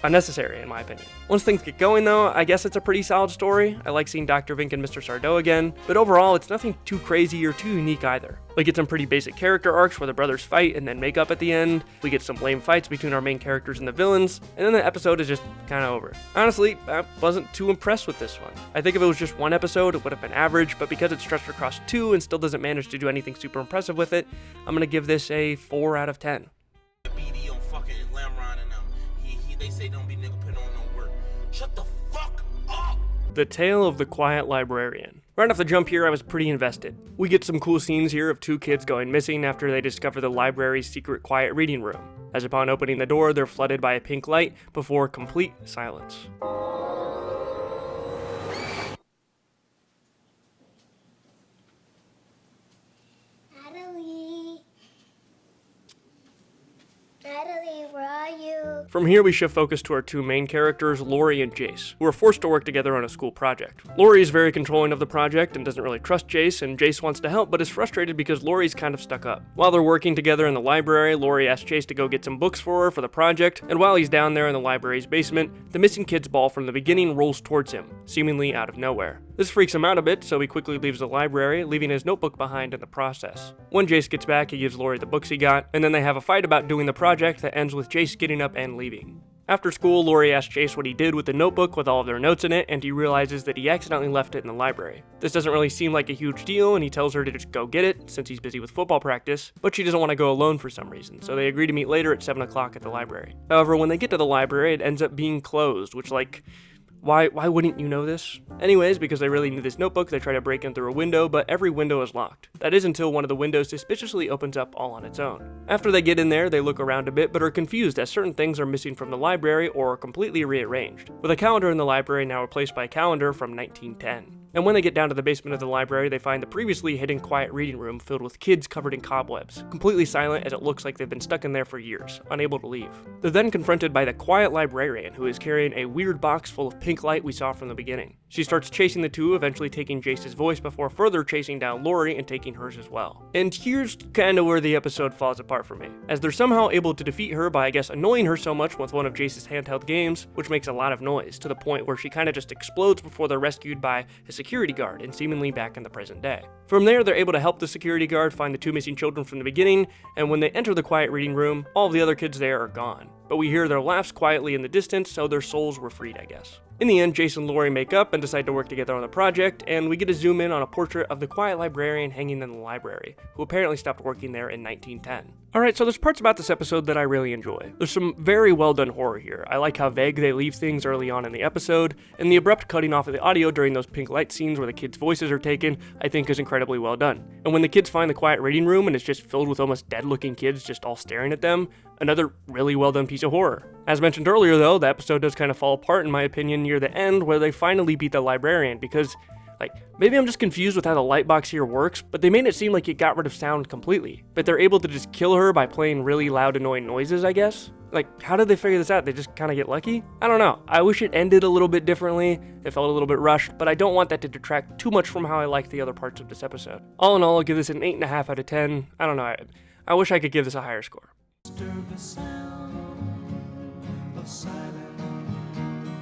unnecessary in my opinion. Once things get going though, I guess it's a pretty solid story. I like seeing Dr. Vink and Mr. Sardo again, but overall it's nothing too crazy or too unique either. We get some pretty basic character arcs where the brothers fight and then make up at the end, we get some lame fights between our main characters and the villains, and then the episode is just kinda over. Honestly, I wasn't too impressed with this one. I think if it was just one episode it would have been average, but because it's stretched across two and still doesn't manage to do anything super impressive with it, I'm gonna give this a 4 out of 10. BD on fucking Lamron and them. They say don't be nigga putting on no work. Shut the fuck up! The Tale of the Quiet Librarian. Right off the jump here, I was pretty invested. We get some cool scenes here of two kids going missing after they discover the library's secret quiet reading room, as upon opening the door, they're flooded by a pink light before complete silence. Natalie, where are you? From here, we shift focus to our two main characters, Lori and Jace, who are forced to work together on a school project. Lori is very controlling of the project and doesn't really trust Jace, and Jace wants to help but is frustrated because Lori's kind of stuck up. While they're working together in the library, Lori asks Jace to go get some books for her for the project, and while he's down there in the library's basement, the missing kid's ball from the beginning rolls towards him, seemingly out of nowhere. This freaks him out a bit, so he quickly leaves the library, leaving his notebook behind in the process. When Jace gets back, he gives Lori the books he got, and then they have a fight about doing the project that ends with Jace getting up and leaving. After school, Lori asks Jace what he did with the notebook with all of their notes in it, and he realizes that he accidentally left it in the library. This doesn't really seem like a huge deal, and he tells her to just go get it, since he's busy with football practice, but she doesn't want to go alone for some reason, so they agree to meet later at 7 o'clock at the library. However, when they get to the library, it ends up being closed, which why wouldn't you know this? Anyways, because they really need this notebook, they try to break in through a window, but every window is locked. That is until one of the windows suspiciously opens up all on its own. After they get in there, they look around a bit, but are confused as certain things are missing from the library or are completely rearranged, with a calendar in the library now replaced by a calendar from 1910. And when they get down to the basement of the library, they find the previously hidden quiet reading room filled with kids covered in cobwebs, completely silent as it looks like they've been stuck in there for years, unable to leave. They're then confronted by the quiet librarian, who is carrying a weird box full of pink light we saw from the beginning. She starts chasing the two, eventually taking Jace's voice before further chasing down Lori and taking hers as well. And here's kinda where the episode falls apart for me, as they're somehow able to defeat her by, I guess, annoying her so much with one of Jace's handheld games, which makes a lot of noise, to the point where she kinda just explodes before they're rescued by a security guard and seemingly back in the present day. From there, they're able to help the security guard find the two missing children from the beginning, and when they enter the quiet reading room, all of the other kids there are gone. But we hear their laughs quietly in the distance, so their souls were freed, I guess. In the end, Jace and Lori make up and decide to work together on the project, and we get to zoom in on a portrait of the quiet librarian hanging in the library, who apparently stopped working there in 1910. Alright, so there's parts about this episode that I really enjoy. There's some very well done horror here. I like how vague they leave things early on in the episode, and the abrupt cutting off of the audio during those pink light scenes where the kids' voices are taken, I think is incredibly well done. And when the kids find the quiet reading room and it's just filled with almost dead looking kids just all staring at them, another really well done piece of horror. As mentioned earlier though, the episode does kind of fall apart in my opinion near the end where they finally beat the librarian because, maybe I'm just confused with how the light box here works, but they made it seem like it got rid of sound completely. But they're able to just kill her by playing really loud annoying noises, I guess? Like, how did they figure this out? They just kind of get lucky? I don't know. I wish it ended a little bit differently. It felt a little bit rushed, but I don't want that to detract too much from how I liked the other parts of this episode. All in all, I'll give this an 8.5 out of 10. I don't know. I wish I could give this a higher score.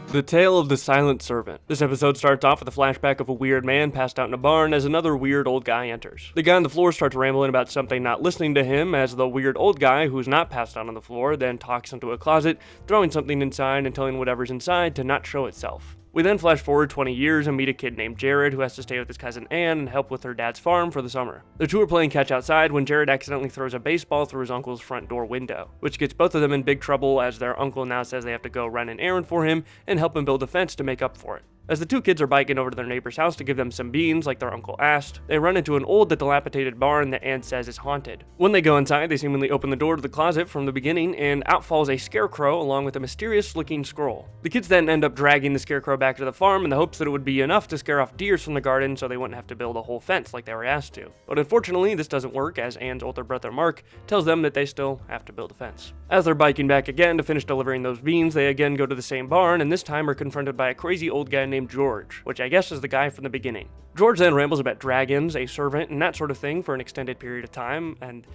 The Tale of the Silent Servant. This episode starts off with a flashback of a weird man passed out in a barn as another weird old guy enters. The guy on the floor starts rambling about something not listening to him as the weird old guy, who's not passed out on the floor, then talks into a closet, throwing something inside and telling whatever's inside to not show itself. We then flash forward 20 years and meet a kid named Jared who has to stay with his cousin Ann and help with her dad's farm for the summer. The two are playing catch outside when Jared accidentally throws a baseball through his uncle's front door window, which gets both of them in big trouble as their uncle now says they have to go run an errand for him and help him build a fence to make up for it. As the two kids are biking over to their neighbor's house to give them some beans like their uncle asked, they run into an old dilapidated barn that Ann says is haunted. When they go inside, they seemingly open the door to the closet from the beginning, and out falls a scarecrow along with a mysterious-looking scroll. The kids then end up dragging the scarecrow back to the farm in the hopes that it would be enough to scare off deers from the garden so they wouldn't have to build a whole fence like they were asked to. But unfortunately, this doesn't work as Ann's older brother Mark tells them that they still have to build a fence. As they're biking back again to finish delivering those beans, they again go to the same barn, and this time are confronted by a crazy old guy named George, which I guess is the guy from the beginning. George then rambles about dragons, a servant, and that sort of thing for an extended period of time, and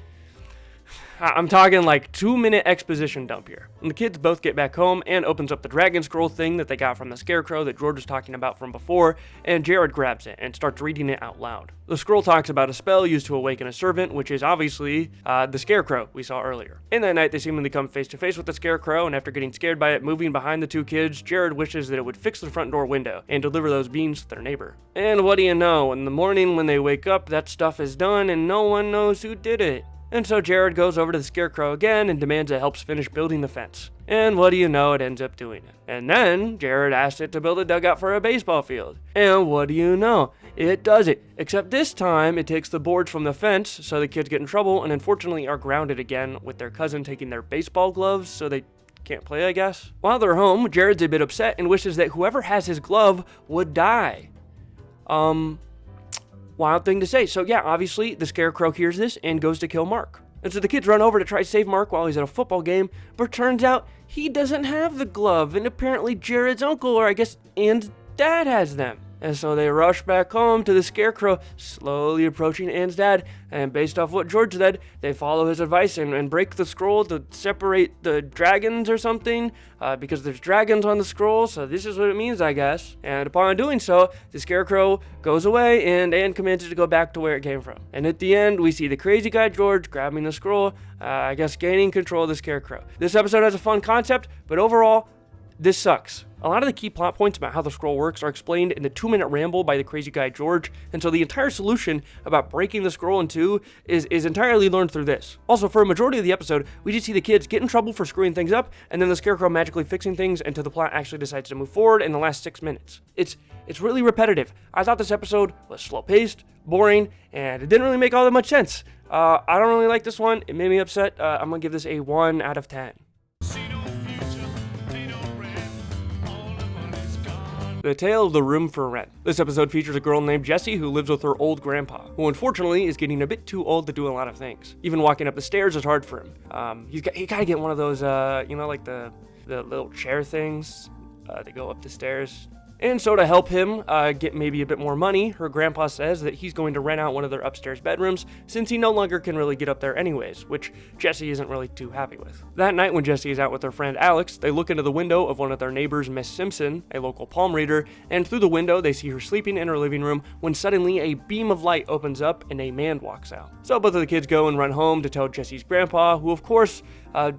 I'm talking like 2-minute exposition dump here. And the kids both get back home and opens up the dragon scroll thing that they got from the scarecrow that George was talking about from before, and Jared grabs it and starts reading it out loud. The scroll talks about a spell used to awaken a servant, which is obviously the scarecrow we saw earlier. In that night, they seemingly come face to face with the scarecrow, and after getting scared by it moving behind the two kids, Jared wishes that it would fix the front door window and deliver those beans to their neighbor. And what do you know, in the morning when they wake up, that stuff is done and no one knows who did it. And so Jared goes over to the scarecrow again and demands it helps finish building the fence. And what do you know, it ends up doing it. And then Jared asks it to build a dugout for a baseball field. And what do you know, it does it. Except this time it takes the boards from the fence, so the kids get in trouble and unfortunately are grounded again with their cousin taking their baseball gloves so they can't play, I guess. While they're home, Jared's a bit upset and wishes that whoever has his glove would die. Wild thing to say. So yeah, obviously the scarecrow hears this and goes to kill Mark. And so the kids run over to try to save Mark while he's at a football game, but turns out he doesn't have the glove, and apparently Jared's uncle, or I guess Ann's dad, has them. And so they rush back home to the scarecrow, slowly approaching Ann's dad, and based off what George said, they follow his advice and break the scroll to separate the dragons or something, because there's dragons on the scroll, so this is what it means, I guess. And upon doing so, the scarecrow goes away, and Ann commands it to go back to where it came from. And at the end, we see the crazy guy George grabbing the scroll, I guess gaining control of the scarecrow. This episode has a fun concept, but overall, this sucks. A lot of the key plot points about how the scroll works are explained in the 2-minute ramble by the crazy guy George, and so the entire solution about breaking the scroll in two is entirely learned through this. Also, for a majority of the episode, we just see the kids get in trouble for screwing things up, and then the scarecrow magically fixing things until the plot actually decides to move forward in the last 6 minutes. It's really repetitive. I thought this episode was slow-paced, boring, and it didn't really make all that much sense. I don't really like this one. It made me upset. I'm gonna give this a 1 out of 10. The Tale of the Room for Rent. This episode features a girl named Jessie who lives with her old grandpa, who unfortunately is getting a bit too old to do a lot of things. Even walking up the stairs is hard for him. He gotta get one of those, like the little chair things that go up the stairs. And so to help him get maybe a bit more money, her grandpa says that he's going to rent out one of their upstairs bedrooms since he no longer can really get up there anyways, which Jessie isn't really too happy with. That night when Jessie is out with her friend Alex, they look into the window of one of their neighbors, Miss Simpson, a local palm reader, and through the window they see her sleeping in her living room when suddenly a beam of light opens up and a man walks out. So both of the kids go and run home to tell Jessie's grandpa, who of course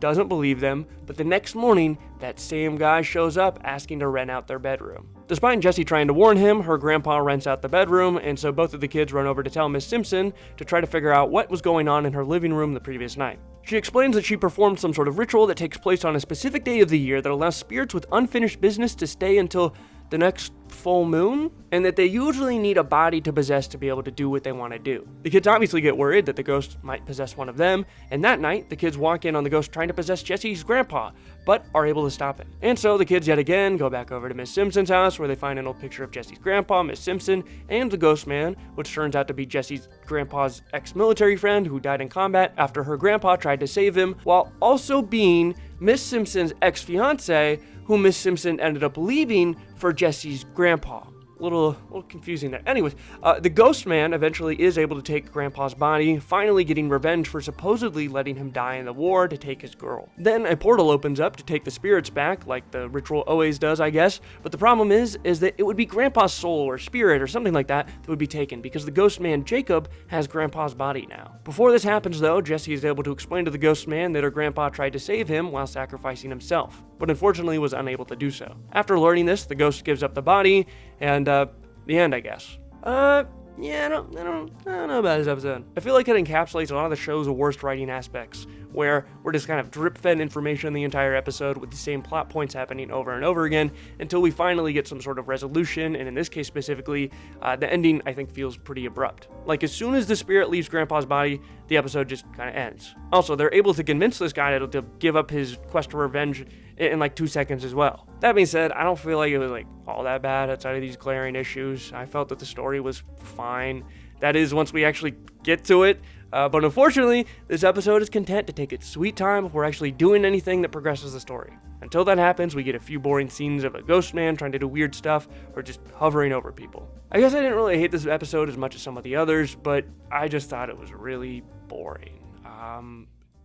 doesn't believe them, but the next morning, that same guy shows up asking to rent out their bedroom. Despite Jessie trying to warn him, her grandpa rents out the bedroom, and so both of the kids run over to tell Miss Simpson to try to figure out what was going on in her living room the previous night. She explains that she performed some sort of ritual that takes place on a specific day of the year that allows spirits with unfinished business to stay until the next full moon, and that they usually need a body to possess to be able to do what they want to do. The kids obviously get worried that the ghost might possess one of them, and that night, the kids walk in on the ghost trying to possess Jesse's grandpa, but are able to stop it. And so the kids yet again go back over to Miss Simpson's house, where they find an old picture of Jesse's grandpa, Miss Simpson, and the ghost man, which turns out to be Jesse's grandpa's ex-military friend who died in combat after her grandpa tried to save him, while also being Miss Simpson's ex-fiance, who Miss Simpson ended up leaving for Jesse's grandpa. A little confusing there. Anyways, the ghost man eventually is able to take Grandpa's body, finally getting revenge for supposedly letting him die in the war to take his girl. Then a portal opens up to take the spirits back, like the ritual always does, I guess. But the problem is that it would be Grandpa's soul or spirit or something like that would be taken, because the ghost man Jacob has Grandpa's body now. Before this happens, though, Jesse is able to explain to the ghost man that her grandpa tried to save him while sacrificing himself, but unfortunately was unable to do so. After learning this, the ghost gives up the body, and the end, I guess. Yeah, I don't know about this episode. I feel like it encapsulates a lot of the show's worst writing aspects, where we're just kind of drip-fed information the entire episode with the same plot points happening over and over again until we finally get some sort of resolution, and in this case specifically, the ending, I think, feels pretty abrupt. Like, as soon as the spirit leaves Grandpa's body, the episode just kind of ends. Also, they're able to convince this guy to give up his quest for revenge in like 2 seconds as well. That being said, I don't feel like it was like all that bad outside of these glaring issues. I felt that the story was fine. That is, once we actually get to it. But unfortunately, this episode is content to take its sweet time before actually doing anything that progresses the story. Until that happens, we get a few boring scenes of a ghost man trying to do weird stuff or just hovering over people. I guess I didn't really hate this episode as much as some of the others, but I just thought it was really boring.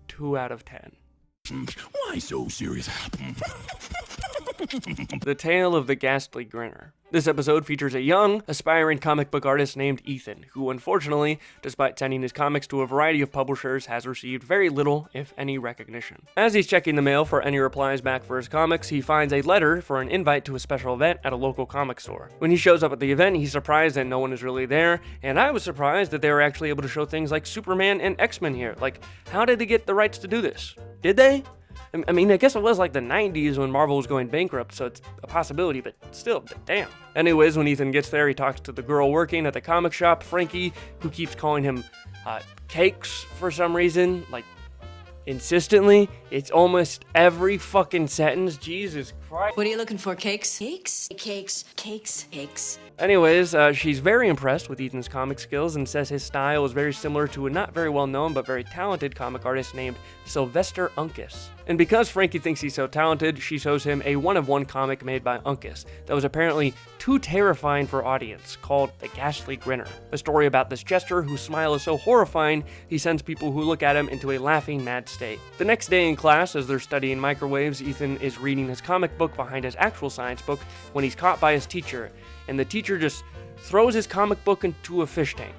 2 out of 10. Why so serious? The Tale of the Ghastly Grinner. This episode features a young, aspiring comic book artist named Ethan, who unfortunately, despite sending his comics to a variety of publishers, has received very little, if any, recognition. As he's checking the mail for any replies back for his comics, he finds a letter for an invite to a special event at a local comic store. When he shows up at the event, he's surprised that no one is really there, and I was surprised that they were actually able to show things like Superman and X-Men here. Like, how did they get the rights to do this? Did they? I mean, I guess it was like the 90s when Marvel was going bankrupt, so it's a possibility, but still, damn. Anyways, when Ethan gets there, he talks to the girl working at the comic shop, Frankie, who keeps calling him Cakes for some reason, like, insistently. It's almost every fucking sentence. Jesus Christ. What are you looking for, Cakes? Cakes? Cakes. Cakes. Cakes. Anyways, she's very impressed with Ethan's comic skills and says his style is very similar to a not very well known but very talented comic artist named Sylvester Uncas. And because Frankie thinks he's so talented, she shows him a one-of-one comic made by Uncas that was apparently too terrifying for audience, called The Ghastly Grinner, a story about this jester whose smile is so horrifying he sends people who look at him into a laughing mad state. The next day in class, as they're studying microwaves, Ethan is reading his comic book behind his actual science book when he's caught by his teacher, and the teacher just throws his comic book into a fish tank.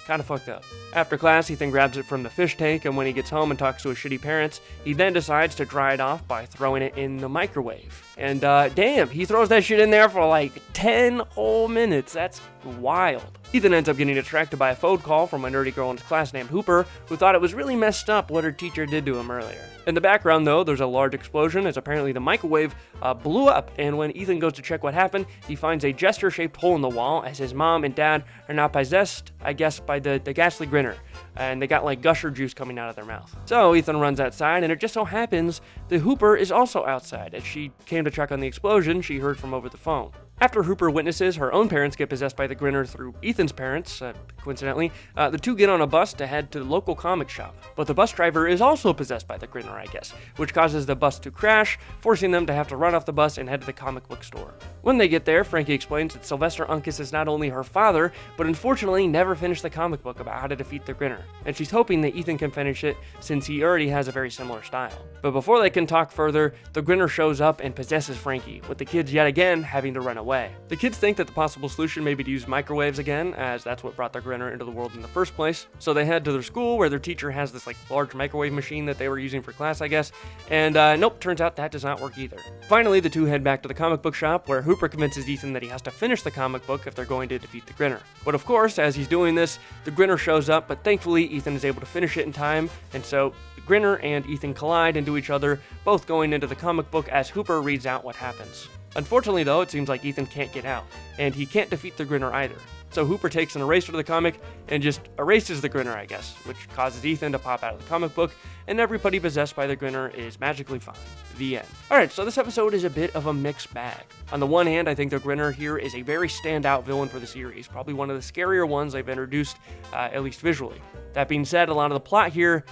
Kind of fucked up. After class, Ethan grabs it from the fish tank, and when he gets home and talks to his shitty parents, he then decides to dry it off by throwing it in the microwave. And damn, he throws that shit in there for like 10 whole minutes. That's wild. Ethan ends up getting distracted by a phone call from a nerdy girl in his class named Hooper, who thought it was really messed up what her teacher did to him earlier. In the background, though, there's a large explosion as apparently the microwave blew up, and when Ethan goes to check what happened, he finds a jester-shaped hole in the wall as his mom and dad are now possessed, I guess, by the ghastly grinner, and they got like gusher juice coming out of their mouth. So Ethan runs outside, and it just so happens that Hooper is also outside. As she came to check on the explosion, she heard from over the phone. After Hooper witnesses her own parents get possessed by the grinner through Ethan's parents, coincidentally, the two get on a bus to head to the local comic shop. But the bus driver is also possessed by the grinner, I guess, which causes the bus to crash, forcing them to have to run off the bus and head to the comic book store. When they get there, Frankie explains that Sylvester Uncas is not only her father, but unfortunately never finished the comic book about how to defeat the grinner, and she's hoping that Ethan can finish it since he already has a very similar style. But before they can talk further, the grinner shows up and possesses Frankie, with the kids yet again having to run away. The kids think that the possible solution may be to use microwaves again, as that's what brought the grinner into the world in the first place. So they head to their school, where their teacher has this like large microwave machine that they were using for class, I guess, and nope, turns out that does not work either. Finally, the two head back to the comic book shop, where Hooper convinces Ethan that he has to finish the comic book if they're going to defeat the grinner. But of course, as he's doing this, the grinner shows up, but thankfully Ethan is able to finish it in time, and so the grinner and Ethan collide into each other, both going into the comic book as Hooper reads out what happens. Unfortunately though, it seems like Ethan can't get out, and he can't defeat the Grinner either. So Hooper takes an eraser to the comic and just erases the Grinner, I guess, which causes Ethan to pop out of the comic book, and everybody possessed by the Grinner is magically fine. The end. Alright, so this episode is a bit of a mixed bag. On the one hand, I think the Grinner here is a very standout villain for the series, probably one of the scarier ones they've introduced, at least visually. That being said, a lot of the plot here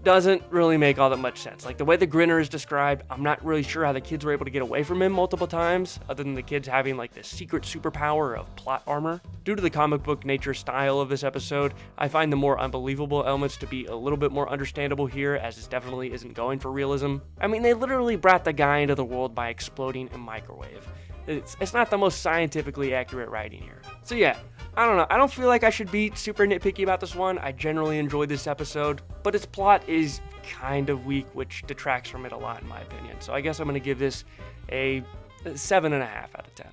doesn't really make all that much sense. Like, the way the Grinner is described, I'm not really sure how the kids were able to get away from him multiple times, other than the kids having like this secret superpower of plot armor. Due to the comic book nature style of this episode, I find the more unbelievable elements to be a little bit more understandable here, as this definitely isn't going for realism. I mean, they literally brought the guy into the world by exploding a microwave. It's not the most scientifically accurate writing here. So yeah, I don't know. I don't feel like I should be super nitpicky about this one. I generally enjoyed this episode, but its plot is kind of weak, which detracts from it a lot in my opinion. So I guess I'm going to give this a 7.5 out of 10.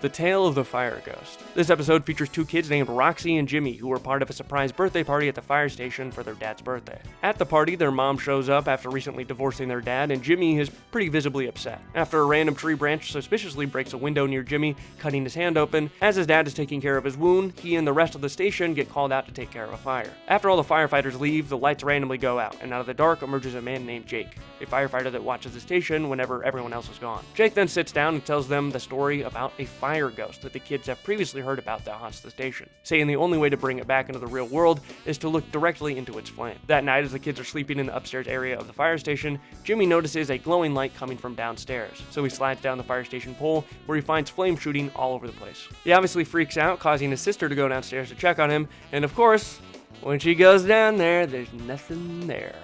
The Tale of the Fire Ghost. This episode features two kids named Roxy and Jimmy, who were part of a surprise birthday party at the fire station for their dad's birthday. At the party, their mom shows up after recently divorcing their dad, and Jimmy is pretty visibly upset. After a random tree branch suspiciously breaks a window near Jimmy, cutting his hand open, as his dad is taking care of his wound, he and the rest of the station get called out to take care of a fire. After all the firefighters leave, the lights randomly go out, and out of the dark emerges a man named Jake, a firefighter that watches the station whenever everyone else is gone. Jake then sits down and tells them the story about a fire ghost that the kids have previously heard about that haunts the station, saying the only way to bring it back into the real world is to look directly into its flame. That night, as the kids are sleeping in the upstairs area of the fire station, Jimmy notices a glowing light coming from downstairs, so he slides down the fire station pole, where he finds flame shooting all over the place. He obviously freaks out, causing his sister to go downstairs to check on him, and of course, when she goes down there, there's nothing there.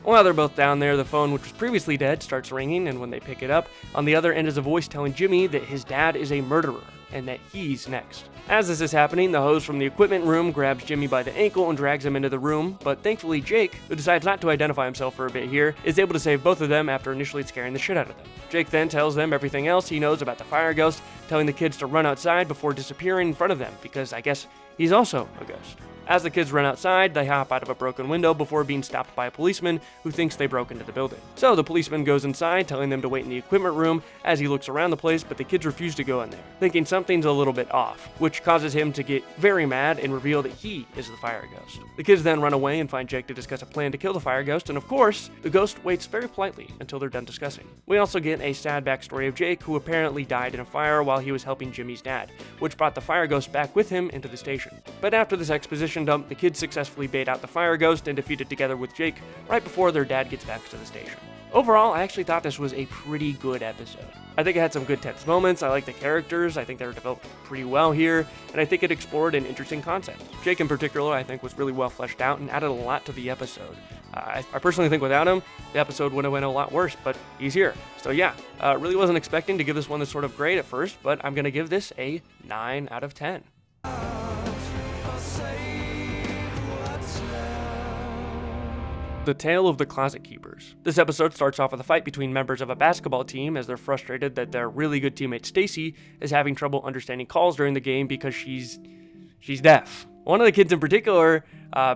While they're both down there, the phone, which was previously dead, starts ringing, and when they pick it up, on the other end is a voice telling Jimmy that his dad is a murderer, and that he's next. As this is happening, the hose from the equipment room grabs Jimmy by the ankle and drags him into the room, but thankfully Jake, who decides not to identify himself for a bit here, is able to save both of them after initially scaring the shit out of them. Jake then tells them everything else he knows about the fire ghost, telling the kids to run outside before disappearing in front of them, because I guess he's also a ghost. As the kids run outside, they hop out of a broken window before being stopped by a policeman who thinks they broke into the building. So the policeman goes inside, telling them to wait in the equipment room as he looks around the place, but the kids refuse to go in there, thinking something's a little bit off, which causes him to get very mad and reveal that he is the fire ghost. The kids then run away and find Jake to discuss a plan to kill the fire ghost, and of course, the ghost waits very politely until they're done discussing. We also get a sad backstory of Jake, who apparently died in a fire while he was helping Jimmy's dad, which brought the fire ghost back with him into the station. But after this exposition dump, the kids successfully bait out the fire ghost and defeat it together with Jake right before their dad gets back to the station. Overall, I actually thought this was a pretty good episode. I think it had some good tense moments, I like the characters, I think they were developed pretty well here, and I think it explored an interesting concept. Jake in particular, I think, was really well fleshed out and added a lot to the episode. I personally think without him, the episode would have went a lot worse, but he's here. So yeah, really wasn't expecting to give this one this sort of grade at first, but I'm going to give this a 9 out of 10. The Tale of the Closet Keepers. This episode starts off with a fight between members of a basketball team as they're frustrated that their really good teammate Stacy is having trouble understanding calls during the game because she's deaf. One of the kids in particular,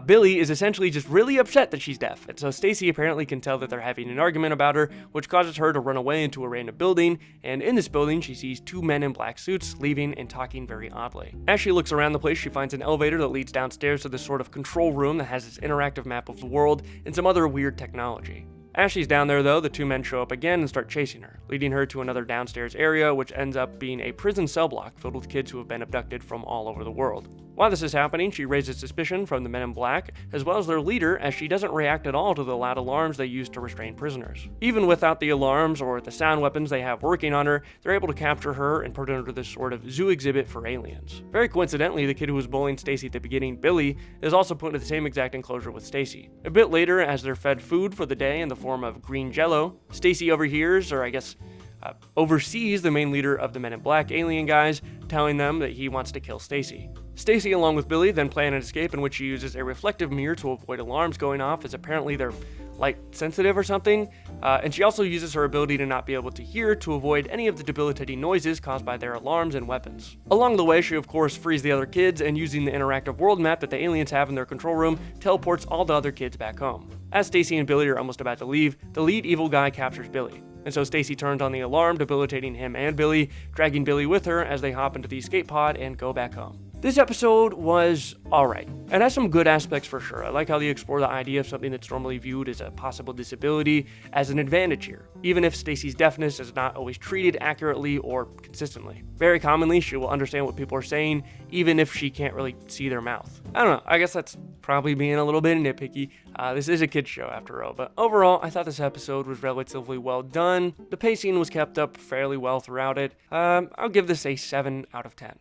Billy, is essentially just really upset that she's deaf, and so Stacy apparently can tell that they're having an argument about her, which causes her to run away into a random building, and in this building she sees two men in black suits leaving and talking very oddly. As she looks around the place, she finds an elevator that leads downstairs to this sort of control room that has this interactive map of the world and some other weird technology. As she's down there though, the two men show up again and start chasing her, leading her to another downstairs area, which ends up being a prison cell block filled with kids who have been abducted from all over the world. While this is happening, she raises suspicion from the men in black, as well as their leader, as she doesn't react at all to the loud alarms they use to restrain prisoners. Even without the alarms or the sound weapons they have working on her, they're able to capture her and put her into this sort of zoo exhibit for aliens. Very coincidentally, the kid who was bullying Stacy at the beginning, Billy, is also put into the same exact enclosure with Stacy. A bit later, as they're fed food for the day in the form of green jello, Stacy overhears, or I guess oversees, the main leader of the Men in Black alien guys, telling them that he wants to kill Stacy. Stacy, along with Billy, then plan an escape in which she uses a reflective mirror to avoid alarms going off, as apparently they're light sensitive or something, and she also uses her ability to not be able to hear to avoid any of the debilitating noises caused by their alarms and weapons. Along the way, she of course frees the other kids, and using the interactive world map that the aliens have in their control room, teleports all the other kids back home. As Stacy and Billy are almost about to leave, the lead evil guy captures Billy. And so Stacy turns on the alarm, debilitating him and Billy, dragging Billy with her as they hop into the escape pod and go back home. This episode was alright, and has some good aspects for sure. I like how they explore the idea of something that's normally viewed as a possible disability as an advantage here, even if Stacy's deafness is not always treated accurately or consistently. Very commonly, she will understand what people are saying, even if she can't really see their mouth. I don't know, I guess that's probably being a little bit nitpicky. This is a kid's show after all, but overall, I thought this episode was relatively well done. The pacing was kept up fairly well throughout it. I'll give this a 7 out of 10.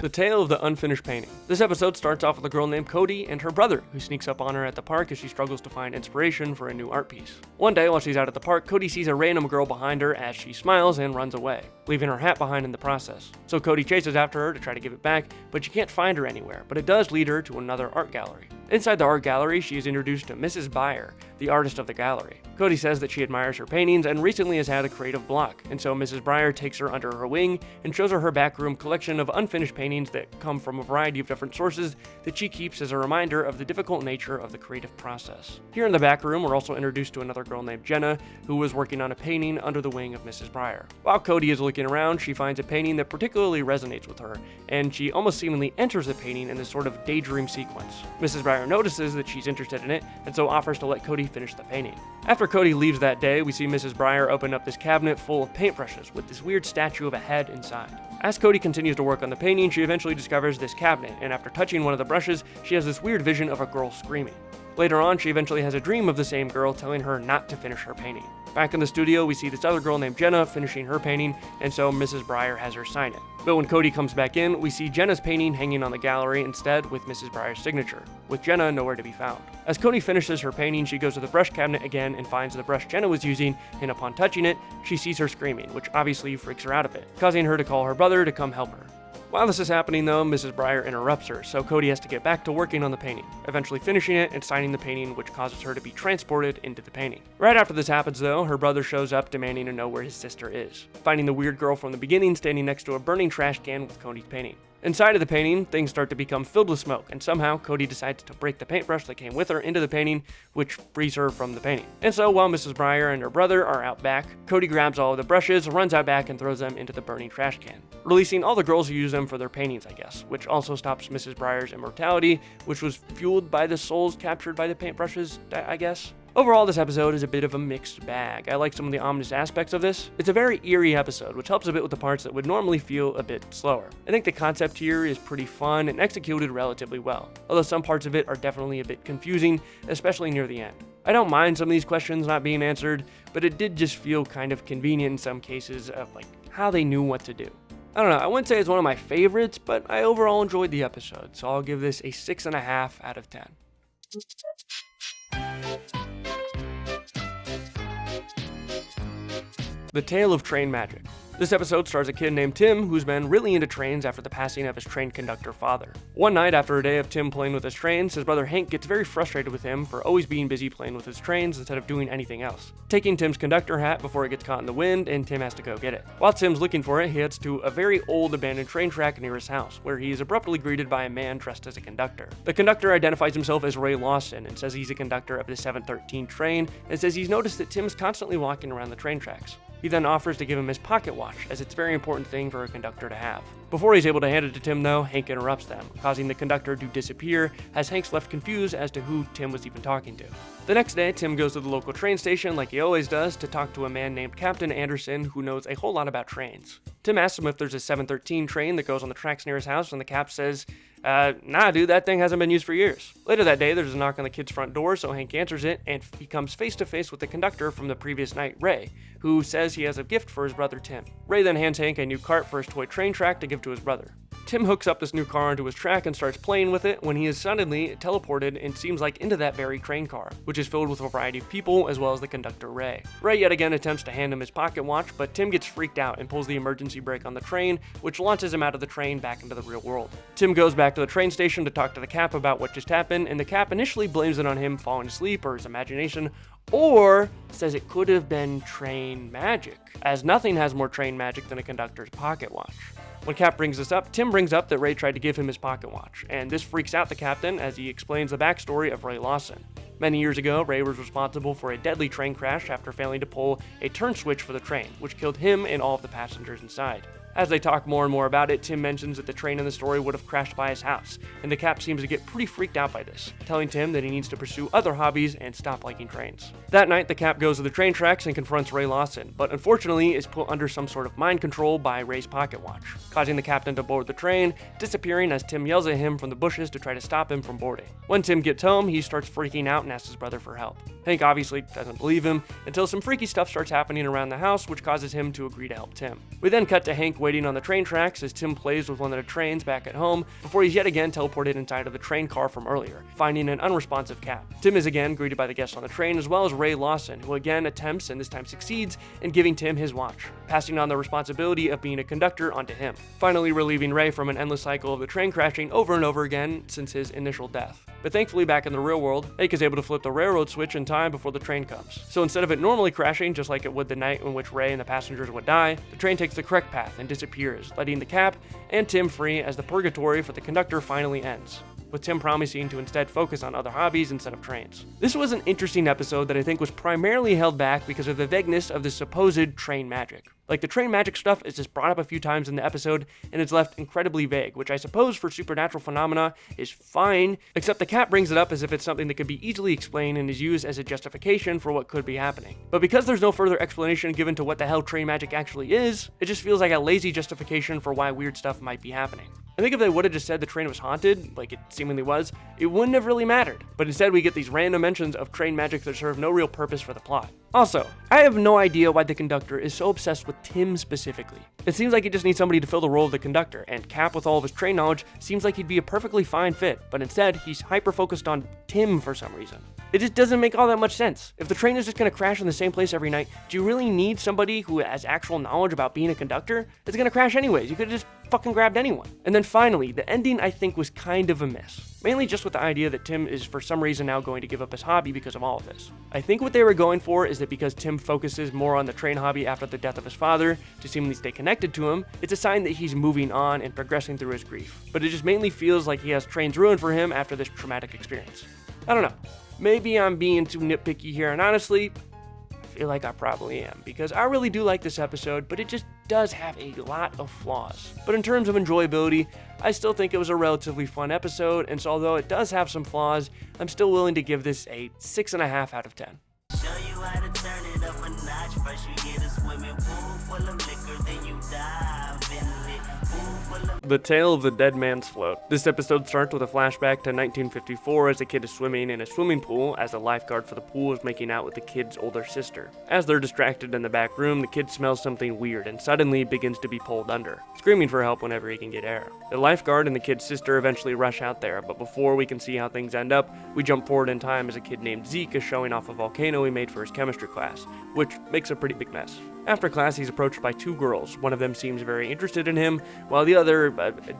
The Tale of the Unfinished Painting. This episode starts off with a girl named Cody and her brother, who sneaks up on her at the park as she struggles to find inspiration for a new art piece. One day while she's out at the park, Cody sees a random girl behind her as she smiles and runs away, leaving her hat behind in the process. So Cody chases after her to try to give it back, but she can't find her anywhere, but it does lead her to another art gallery. Inside the art gallery, she is introduced to Mrs. Byer, the artist of the gallery. Cody says that she admires her paintings and recently has had a creative block, and so Mrs. Byer takes her under her wing and shows her backroom collection of unfinished paintings that come from a variety of different sources that she keeps as a reminder of the difficult nature of the creative process. Here in the back room, we're also introduced to another girl named Jenna, who was working on a painting under the wing of Mrs. Byer. While Cody is looking around, she finds a painting that particularly resonates with her, and she almost seemingly enters the painting in this sort of daydream sequence. Mrs. Byer notices that she's interested in it, and so offers to let Cody finish the painting. After Cody leaves that day, we see Mrs. Byer open up this cabinet full of paintbrushes with this weird statue of a head inside. As Cody continues to work on the painting, she eventually discovers this cabinet, and after touching one of the brushes, she has this weird vision of a girl screaming. Later on, she eventually has a dream of the same girl telling her not to finish her painting. Back in the studio, we see this other girl named Jenna finishing her painting, and so Mrs. Byer has her sign it. But when Cody comes back in, we see Jenna's painting hanging on the gallery instead with Mrs. Byer's signature, with Jenna nowhere to be found. As Cody finishes her painting, she goes to the brush cabinet again and finds the brush Jenna was using, and upon touching it, she sees her screaming, which obviously freaks her out a bit, causing her to call her brother to come help her. While this is happening though, Mrs. Byer interrupts her, so Cody has to get back to working on the painting, eventually finishing it and signing the painting, which causes her to be transported into the painting. Right after this happens though, her brother shows up demanding to know where his sister is, finding the weird girl from the beginning standing next to a burning trash can with Cody's painting. Inside of the painting, things start to become filled with smoke, and somehow Cody decides to break the paintbrush that came with her into the painting, which frees her from the painting. And so while Mrs. Byer and her brother are out back, Cody grabs all of the brushes, runs out back, and throws them into the burning trash can, releasing all the girls who use them for their paintings, I guess, which also stops Mrs. Byer's immortality, which was fueled by the souls captured by the paintbrushes, I guess. Overall, this episode is a bit of a mixed bag. I like some of the ominous aspects of this. It's a very eerie episode, which helps a bit with the parts that would normally feel a bit slower. I think the concept here is pretty fun and executed relatively well, although some parts of it are definitely a bit confusing, especially near the end. I don't mind some of these questions not being answered, but it did just feel kind of convenient in some cases of like how they knew what to do. I don't know, I wouldn't say it's one of my favorites, but I overall enjoyed the episode, so I'll give this a 6.5 out of 10. The Tale of Train Magic. This episode stars a kid named Tim who's been really into trains after the passing of his train conductor father. One night after a day of Tim playing with his trains, his brother Hank gets very frustrated with him for always being busy playing with his trains instead of doing anything else, taking Tim's conductor hat before it gets caught in the wind, and Tim has to go get it. While Tim's looking for it, he heads to a very old abandoned train track near his house, where he is abruptly greeted by a man dressed as a conductor. The conductor identifies himself as Ray Lawson and says he's a conductor of the 713 train, and says he's noticed that Tim's constantly walking around the train tracks. He then offers to give him his pocket watch, as it's a very important thing for a conductor to have. Before he's able to hand it to Tim though, Hank interrupts them, causing the conductor to disappear, as Hank's left confused as to who Tim was even talking to. The next day, Tim goes to the local train station like he always does to talk to a man named Captain Anderson who knows a whole lot about trains. Tim asks him if there's a 713 train that goes on the tracks near his house, and the Cap says, nah dude, that thing hasn't been used for years. Later that day, there's a knock on the kid's front door, so Hank answers it, and he comes face to face with the conductor from the previous night, Ray, who says he has a gift for his brother Tim. Ray then hands Hank a new cart for his toy train track to give to his brother. Tim hooks up this new car onto his track and starts playing with it when he is suddenly teleported and seems like into that very train car, which is filled with a variety of people as well as the conductor Ray. Ray yet again attempts to hand him his pocket watch, but Tim gets freaked out and pulls the emergency brake on the train, which launches him out of the train back into the real world. Tim goes back to the train station to talk to the Cap about what just happened, and the Cap initially blames it on him falling asleep or his imagination, or says it could have been train magic, as nothing has more train magic than a conductor's pocket watch. When Cap brings this up, Tim brings up that Ray tried to give him his pocket watch, and this freaks out the captain as he explains the backstory of Ray Lawson. Many years ago, Ray was responsible for a deadly train crash after failing to pull a turn switch for the train, which killed him and all of the passengers inside. As they talk more and more about it, Tim mentions that the train in the story would have crashed by his house, and the Cap seems to get pretty freaked out by this, telling Tim that he needs to pursue other hobbies and stop liking trains. That night, the Cap goes to the train tracks and confronts Ray Lawson, but unfortunately is put under some sort of mind control by Ray's pocket watch, causing the captain to board the train, disappearing as Tim yells at him from the bushes to try to stop him from boarding. When Tim gets home, he starts freaking out and asks his brother for help. Hank obviously doesn't believe him until some freaky stuff starts happening around the house, which causes him to agree to help Tim. We then cut to Hank waiting on the train tracks as Tim plays with one of the trains back at home before he's yet again teleported inside of the train car from earlier, finding an unresponsive Cap. Tim is again greeted by the guests on the train as well as Ray Lawson, who again attempts and this time succeeds in giving Tim his watch, passing on the responsibility of being a conductor onto him, finally relieving Ray from an endless cycle of the train crashing over and over again since his initial death. But thankfully back in the real world, Hank is able to flip the railroad switch in time before the train comes. So instead of it normally crashing just like it would the night in which Ray and the passengers would die, the train takes the correct path and disappears, letting the Cap and Tim free as the purgatory for the conductor finally ends, with Tim promising to instead focus on other hobbies instead of trains. This was an interesting episode that I think was primarily held back because of the vagueness of the supposed train magic. Like, the train magic stuff is just brought up a few times in the episode, and it's left incredibly vague, which I suppose for supernatural phenomena is fine, except the Cap brings it up as if it's something that could be easily explained and is used as a justification for what could be happening. But because there's no further explanation given to what the hell train magic actually is, it just feels like a lazy justification for why weird stuff might be happening. I think if they would have just said the train was haunted, like it seemingly was, it wouldn't have really mattered. But instead we get these random mentions of train magic that serve no real purpose for the plot. Also, I have no idea why the conductor is so obsessed with Tim specifically. It seems like he just needs somebody to fill the role of the conductor, and Cap with all of his train knowledge seems like he'd be a perfectly fine fit, but instead he's hyper-focused on Tim for some reason. It just doesn't make all that much sense. If the train is just going to crash in the same place every night, do you really need somebody who has actual knowledge about being a conductor? It's going to crash anyways. You could have just fucking grabbed anyone. And then finally, the ending I think was kind of a miss. Mainly just with the idea that Tim is for some reason now going to give up his hobby because of all of this. I think what they were going for is that because Tim focuses more on the train hobby after the death of his father to seemingly stay connected to him, it's a sign that he's moving on and progressing through his grief. But it just mainly feels like he has trains ruined for him after this traumatic experience. I don't know. Maybe I'm being too nitpicky here, and honestly, I feel like I probably am, because I really do like this episode, but it just does have a lot of flaws. But in terms of enjoyability, I still think it was a relatively fun episode, and so although it does have some flaws, I'm still willing to give this a 6.5 out of 10. Show you how to turn it up a notch. First you get a swimming pool full of liquor, then you dive in it. Pool full of The Tale of the Dead Man's Float. This episode starts with a flashback to 1954 as a kid is swimming in a swimming pool as the lifeguard for the pool is making out with the kid's older sister. As they're distracted in the back room, the kid smells something weird and suddenly begins to be pulled under, screaming for help whenever he can get air. The lifeguard and the kid's sister eventually rush out there, but before we can see how things end up, we jump forward in time as a kid named Zeke is showing off a volcano he made for his chemistry class, which makes a pretty big mess. After class, he's approached by two girls. One of them seems very interested in him, while the other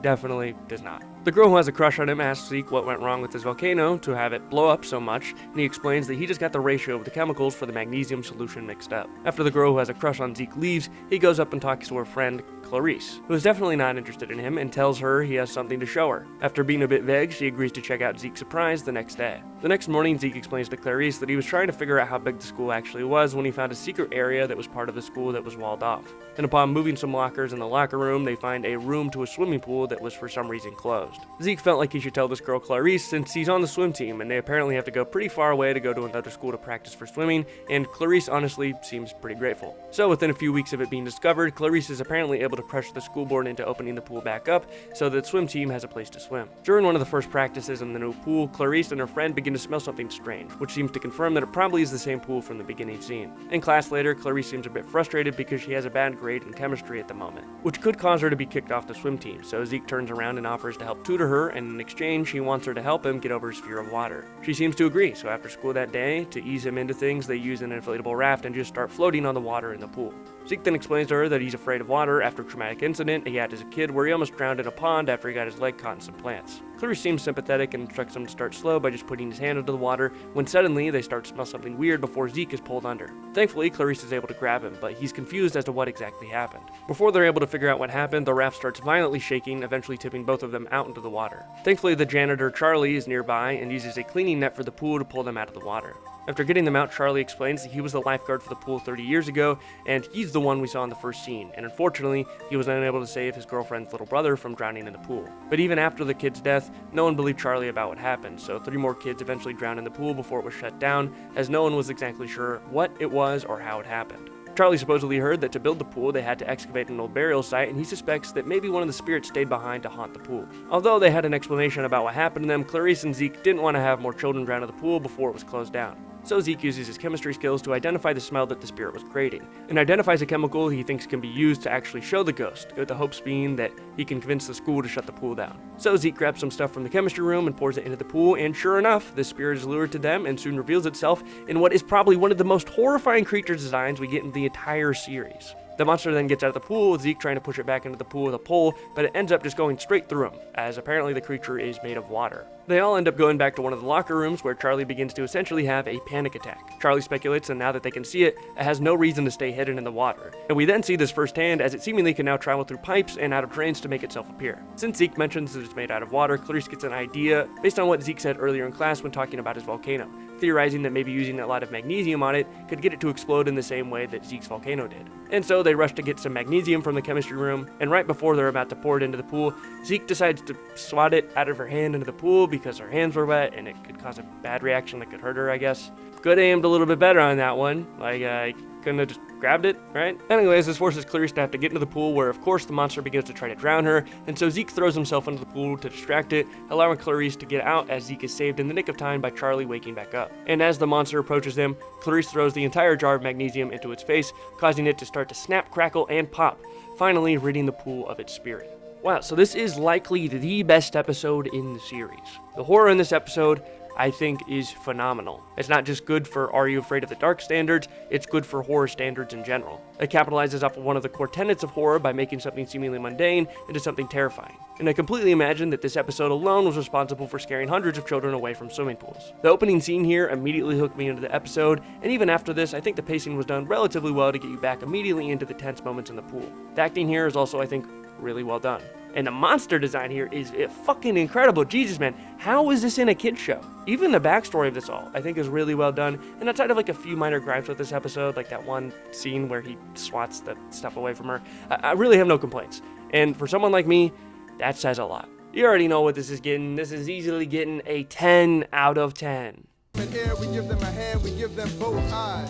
definitely does not. The girl who has a crush on him asks Zeke what went wrong with his volcano to have it blow up so much, and he explains that he just got the ratio of the chemicals for the magnesium solution mixed up. After the girl who has a crush on Zeke leaves, he goes up and talks to her friend, Clarice, who is definitely not interested in him and tells her he has something to show her. After being a bit vague, she agrees to check out Zeke's surprise the next day. The next morning, Zeke explains to Clarice that he was trying to figure out how big the school actually was when he found a secret area that was part of the school that was walled off. And upon moving some lockers in the locker room, they find a room to a swimming pool that was for some reason closed. Zeke felt like he should tell this girl Clarice since he's on the swim team and they apparently have to go pretty far away to go to another school to practice for swimming, and Clarice honestly seems pretty grateful. So within a few weeks of it being discovered, Clarice is apparently able to pressure the school board into opening the pool back up so that the swim team has a place to swim. During one of the first practices in the new pool, Clarice and her friend begin to smell something strange, which seems to confirm that it probably is the same pool from the beginning scene. In class later, Clarice seems a bit frustrated because she has a bad grade in chemistry at the moment, which could cause her to be kicked off the swim team, so Zeke turns around and offers to help tutor her, and in exchange, he wants her to help him get over his fear of water. She seems to agree, so after school that day, to ease him into things, they use an inflatable raft and just start floating on the water in the pool. Zeke then explains to her that he's afraid of water after a traumatic incident he had as a kid where he almost drowned in a pond after he got his leg caught in some plants. Clarice seems sympathetic and instructs him to start slow by just putting his hand into the water, when suddenly they start to smell something weird before Zeke is pulled under. Thankfully, Clarice is able to grab him, but he's confused as to what exactly happened. Before they're able to figure out what happened, the raft starts violently shaking, eventually tipping both of them out into the water. Thankfully, the janitor Charlie is nearby and uses a cleaning net for the pool to pull them out of the water. After getting them out, Charlie explains that he was the lifeguard for the pool 30 years ago, and he's the one we saw in the first scene, and unfortunately, he was unable to save his girlfriend's little brother from drowning in the pool. But even after the kid's death, no one believed Charlie about what happened, so 3 more kids eventually drowned in the pool before it was shut down, as no one was exactly sure what it was or how it happened. Charlie supposedly heard that to build the pool, they had to excavate an old burial site, and he suspects that maybe one of the spirits stayed behind to haunt the pool. Although they had an explanation about what happened to them, Clarice and Zeke didn't want to have more children drown in the pool before it was closed down. So Zeke uses his chemistry skills to identify the smell that the spirit was creating, and identifies a chemical he thinks can be used to actually show the ghost, with the hopes being that he can convince the school to shut the pool down. So Zeke grabs some stuff from the chemistry room and pours it into the pool, and sure enough, the spirit is lured to them and soon reveals itself in what is probably one of the most horrifying creature designs we get in the entire series. The monster then gets out of the pool, with Zeke trying to push it back into the pool with a pole, but it ends up just going straight through him, as apparently the creature is made of water. They all end up going back to one of the locker rooms where Charlie begins to essentially have a panic attack. Charlie speculates that now that they can see it, it has no reason to stay hidden in the water. And we then see this firsthand as it seemingly can now travel through pipes and out of drains to make itself appear. Since Zeke mentions that it's made out of water, Clarice gets an idea based on what Zeke said earlier in class when talking about his volcano, theorizing that maybe using a lot of magnesium on it could get it to explode in the same way that Zeke's volcano did. And so they rush to get some magnesium from the chemistry room, and right before they're about to pour it into the pool, Zeke decides to swat it out of her hand into the pool because her hands were wet and it could cause a bad reaction that could hurt her, I guess. Could have aimed a little bit better on that one. I couldn't have just grabbed it, right? Anyways, this forces Clarice to have to get into the pool where, of course, the monster begins to try to drown her, and so Zeke throws himself into the pool to distract it, allowing Clarice to get out as Zeke is saved in the nick of time by Charlie waking back up. And as the monster approaches them, Clarice throws the entire jar of magnesium into its face, causing it to start to snap, crackle, and pop, finally ridding the pool of its spirit. Wow, so this is likely the best episode in the series. The horror in this episode, I think, is phenomenal. It's not just good for Are You Afraid of the Dark standards, it's good for horror standards in general. It capitalizes off of one of the core tenets of horror by making something seemingly mundane into something terrifying. And I completely imagine that this episode alone was responsible for scaring hundreds of children away from swimming pools. The opening scene here immediately hooked me into the episode, and even after this, I think the pacing was done relatively well to get you back immediately into the tense moments in the pool. The acting here is also, I think, really well done. And the monster design here is fucking incredible. Jesus, man, how is this in a kid's show? Even the backstory of this all, I think, is really well done. And outside of like a few minor gripes with this episode, like that one scene where he swats the stuff away from her, I really have no complaints. And for someone like me, that says a lot. You already know what this is getting. This is easily getting a 10 out of 10. In air, we give them a hand, we give them both eyes,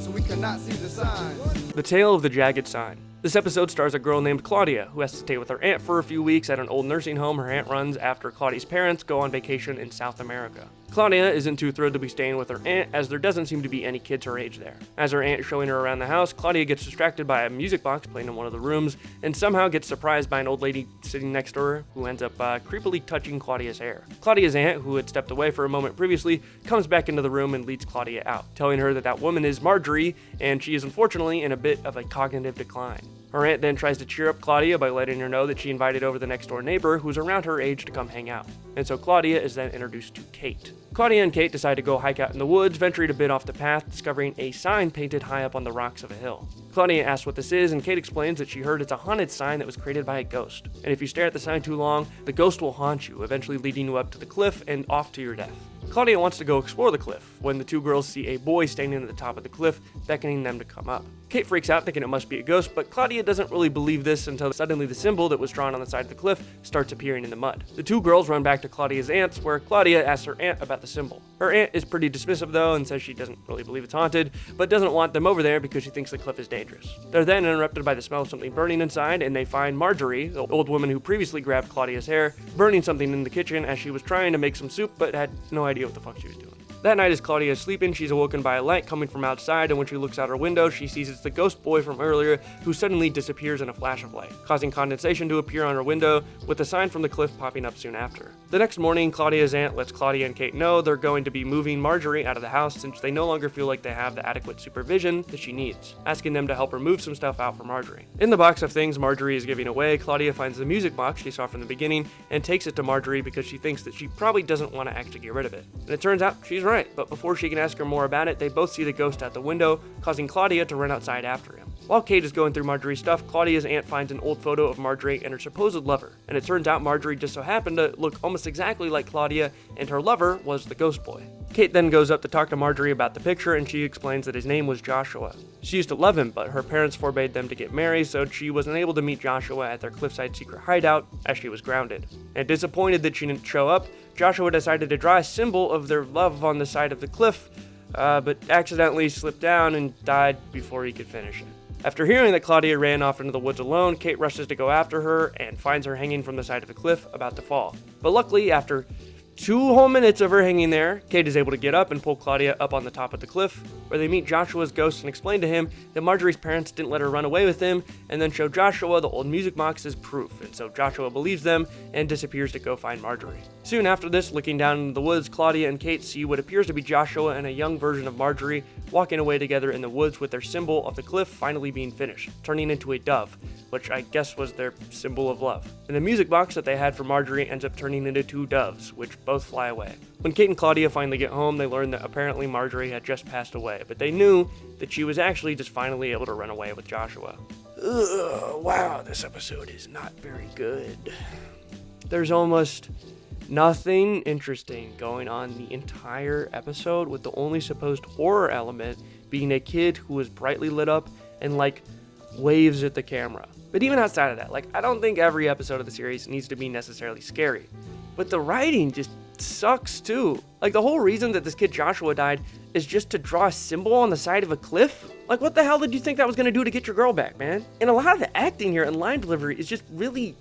so we cannot see the signs. The Tale of the Jagged Sign. This episode stars a girl named Claudia, who has to stay with her aunt for a few weeks at an old nursing home her aunt runs after Claudia's parents go on vacation in South America. Claudia isn't too thrilled to be staying with her aunt, as there doesn't seem to be any kids her age there. As her aunt is showing her around the house, Claudia gets distracted by a music box playing in one of the rooms, and somehow gets surprised by an old lady sitting next to her, who ends up creepily touching Claudia's hair. Claudia's aunt, who had stepped away for a moment previously, comes back into the room and leads Claudia out, telling her that that woman is Marjorie, and she is unfortunately in a bit of a cognitive decline. Her aunt then tries to cheer up Claudia by letting her know that she invited over the next door neighbor who's around her age to come hang out. And so Claudia is then introduced to Kate. Claudia and Kate decide to go hike out in the woods, venturing a bit off the path, discovering a sign painted high up on the rocks of a hill. Claudia asks what this is, and Kate explains that she heard it's a haunted sign that was created by a ghost. And if you stare at the sign too long, the ghost will haunt you, eventually leading you up to the cliff and off to your death. Claudia wants to go explore the cliff, when the two girls see a boy standing at the top of the cliff, beckoning them to come up. Kate freaks out, thinking it must be a ghost, but Claudia doesn't really believe this until suddenly the symbol that was drawn on the side of the cliff starts appearing in the mud. The two girls run back to Claudia's aunt's, where Claudia asks her aunt about the symbol. Her aunt is pretty dismissive though, and says she doesn't really believe it's haunted, but doesn't want them over there because she thinks the cliff is dangerous. They're then interrupted by the smell of something burning inside, and they find Marjorie, the old woman who previously grabbed Claudia's hair, burning something in the kitchen as she was trying to make some soup but had no idea what the fuck she was doing. That night as Claudia is sleeping, she's awoken by a light coming from outside, and when she looks out her window, she sees it's the ghost boy from earlier who suddenly disappears in a flash of light, causing condensation to appear on her window, with a sign from the cliff popping up soon after. The next morning, Claudia's aunt lets Claudia and Kate know they're going to be moving Marjorie out of the house since they no longer feel like they have the adequate supervision that she needs, asking them to help her move some stuff out for Marjorie. In the box of things Marjorie is giving away, Claudia finds the music box she saw from the beginning and takes it to Marjorie because she thinks that she probably doesn't want to actually get rid of it. And it turns out she's right, but before she can ask her more about it, they both see the ghost out the window, causing Claudia to run outside after him. While Kate is going through Marjorie's stuff, Claudia's aunt finds an old photo of Marjorie and her supposed lover, and it turns out Marjorie just so happened to look almost exactly like Claudia, and her lover was the ghost boy. Kate then goes up to talk to Marjorie about the picture, and she explains that his name was Joshua. She used to love him, but her parents forbade them to get married, so she wasn't able to meet Joshua at their cliffside secret hideout as she was grounded. And disappointed that she didn't show up, Joshua decided to draw a symbol of their love on the side of the cliff, but accidentally slipped down and died before he could finish it. After hearing that Claudia ran off into the woods alone, Kate rushes to go after her and finds her hanging from the side of the cliff, about to fall. But luckily, after 2 whole minutes of her hanging there, Kate is able to get up and pull Claudia up on the top of the cliff, where they meet Joshua's ghost and explain to him that Marjorie's parents didn't let her run away with him, and then show Joshua the old music box as proof, and so Joshua believes them and disappears to go find Marjorie. Soon after this, looking down into the woods, Claudia and Kate see what appears to be Joshua and a young version of Marjorie walking away together in the woods with their symbol of the cliff finally being finished, turning into a dove, which I guess was their symbol of love. And the music box that they had for Marjorie ends up turning into 2 doves, which both fly away. When Kate and Claudia finally get home, they learn that apparently Marjorie had just passed away, but they knew that she was actually just finally able to run away with Joshua. Ugh, wow, this episode is not very good. There's almost nothing interesting going on the entire episode, with the only supposed horror element being a kid who is brightly lit up and waves at the camera. But even outside of that, I don't think every episode of the series needs to be necessarily scary. But the writing just sucks too. The whole reason that this kid Joshua died is just to draw a symbol on the side of a cliff? What the hell did you think that was gonna do to get your girl back, man? And a lot of the acting here and line delivery is just really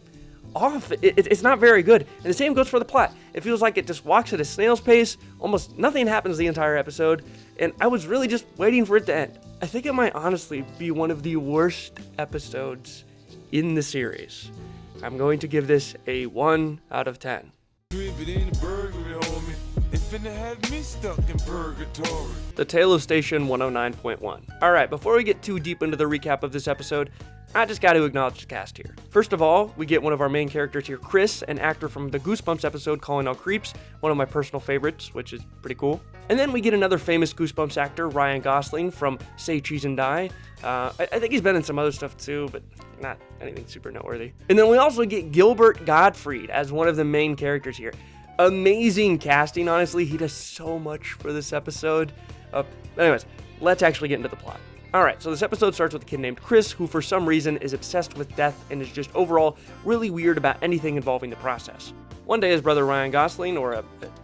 off. It's not very good. And the same goes for the plot. It feels like it just walks at a snail's pace. Almost nothing happens the entire episode, and I was really just waiting for it to end. I think it might honestly be one of the worst episodes in the series. I'm going to give this a 1 out of 10. The Tale of Station 109.1. Alright, before we get too deep into the recap of this episode, I just got to acknowledge the cast here. First of all, we get one of our main characters here, Chris, an actor from the Goosebumps episode Calling All Creeps, one of my personal favorites, which is pretty cool. And then we get another famous Goosebumps actor, Ryan Gosling, from Say Cheese and Die. I think he's been in some other stuff too, but not anything super noteworthy. And then we also get Gilbert Gottfried as one of the main characters here. Amazing casting, honestly. He does so much for this episode. Anyways, let's actually get into the plot. Alright, so this episode starts with a kid named Chris, who for some reason is obsessed with death and is just overall really weird about anything involving the process. One day his brother Ryan Gosling, or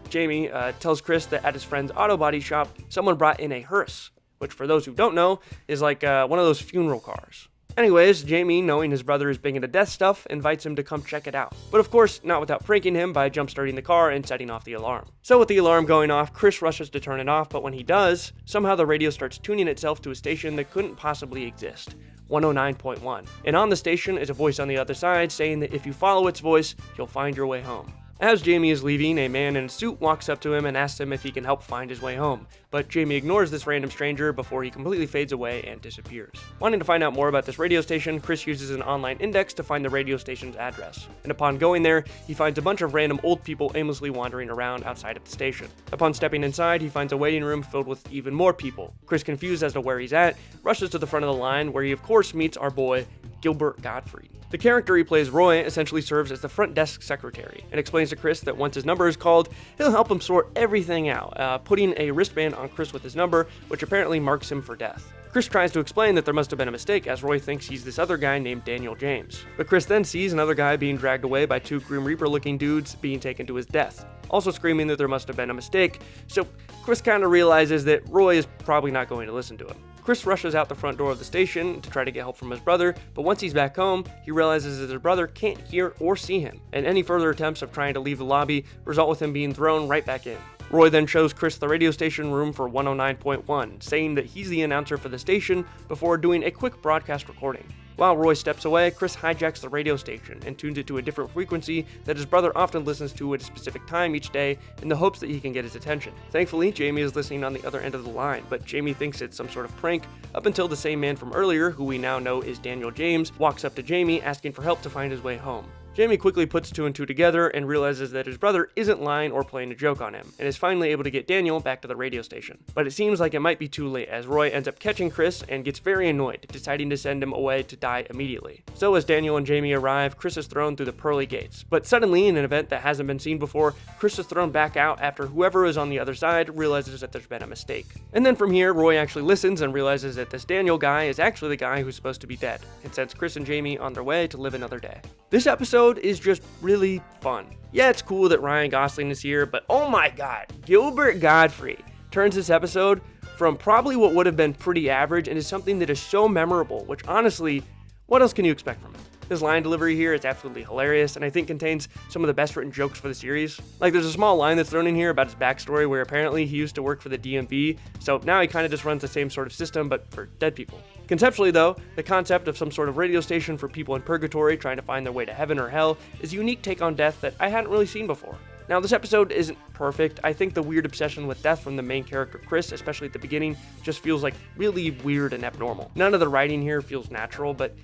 Jamie, tells Chris that at his friend's auto body shop, someone brought in a hearse, which for those who don't know, is one of those funeral cars. Anyways, Jamie, knowing his brother is big into death stuff, invites him to come check it out. But of course, not without pranking him by jump-starting the car and setting off the alarm. So with the alarm going off, Chris rushes to turn it off, but when he does, somehow the radio starts tuning itself to a station that couldn't possibly exist. 109.1. And on the station is a voice on the other side saying that if you follow its voice, you'll find your way home. As Jamie is leaving, a man in a suit walks up to him and asks him if he can help find his way home, but Jamie ignores this random stranger before he completely fades away and disappears. Wanting to find out more about this radio station, Chris uses an online index to find the radio station's address, and upon going there, he finds a bunch of random old people aimlessly wandering around outside of the station. Upon stepping inside, he finds a waiting room filled with even more people. Chris, confused as to where he's at, rushes to the front of the line, where he of course meets our boy, Gilbert Gottfried. The character he plays, Roy, essentially serves as the front desk secretary and explains to Chris that once his number is called, he'll help him sort everything out, putting a wristband on Chris with his number, which apparently marks him for death. Chris tries to explain that there must have been a mistake, as Roy thinks he's this other guy named Daniel James. But Chris then sees another guy being dragged away by 2 Grim Reaper-looking dudes being taken to his death, also screaming that there must have been a mistake, so Chris kind of realizes that Roy is probably not going to listen to him. Chris rushes out the front door of the station to try to get help from his brother, but once he's back home, he realizes that his brother can't hear or see him, and any further attempts of trying to leave the lobby result with him being thrown right back in. Roy then shows Chris the radio station room for 109.1, saying that he's the announcer for the station before doing a quick broadcast recording. While Roy steps away, Chris hijacks the radio station and tunes it to a different frequency that his brother often listens to at a specific time each day in the hopes that he can get his attention. Thankfully, Jamie is listening on the other end of the line, but Jamie thinks it's some sort of prank up until the same man from earlier, who we now know is Daniel James, walks up to Jamie asking for help to find his way home. Jamie quickly puts two and two together and realizes that his brother isn't lying or playing a joke on him, and is finally able to get Daniel back to the radio station. But it seems like it might be too late, as Roy ends up catching Chris and gets very annoyed, deciding to send him away to die immediately. So as Daniel and Jamie arrive, Chris is thrown through the pearly gates. But suddenly, in an event that hasn't been seen before, Chris is thrown back out after whoever is on the other side realizes that there's been a mistake. And then from here, Roy actually listens and realizes that this Daniel guy is actually the guy who's supposed to be dead, and sends Chris and Jamie on their way to live another day. This episode is just really fun. Yeah, it's cool that Ryan Gosling is here, but oh my god, Gilbert Gottfried turns this episode from probably what would have been pretty average into something that is so memorable, which honestly, what else can you expect from it? His line delivery here is absolutely hilarious, and I think contains some of the best written jokes for the series. Like, there's a small line that's thrown in here about his backstory, where apparently he used to work for the DMV, so now he kind of just runs the same sort of system, but for dead people. Conceptually though, the concept of some sort of radio station for people in purgatory trying to find their way to heaven or hell is a unique take on death that I hadn't really seen before. Now, this episode isn't perfect. I think the weird obsession with death from the main character Chris, especially at the beginning, just feels like really weird and abnormal. None of the writing here feels natural, but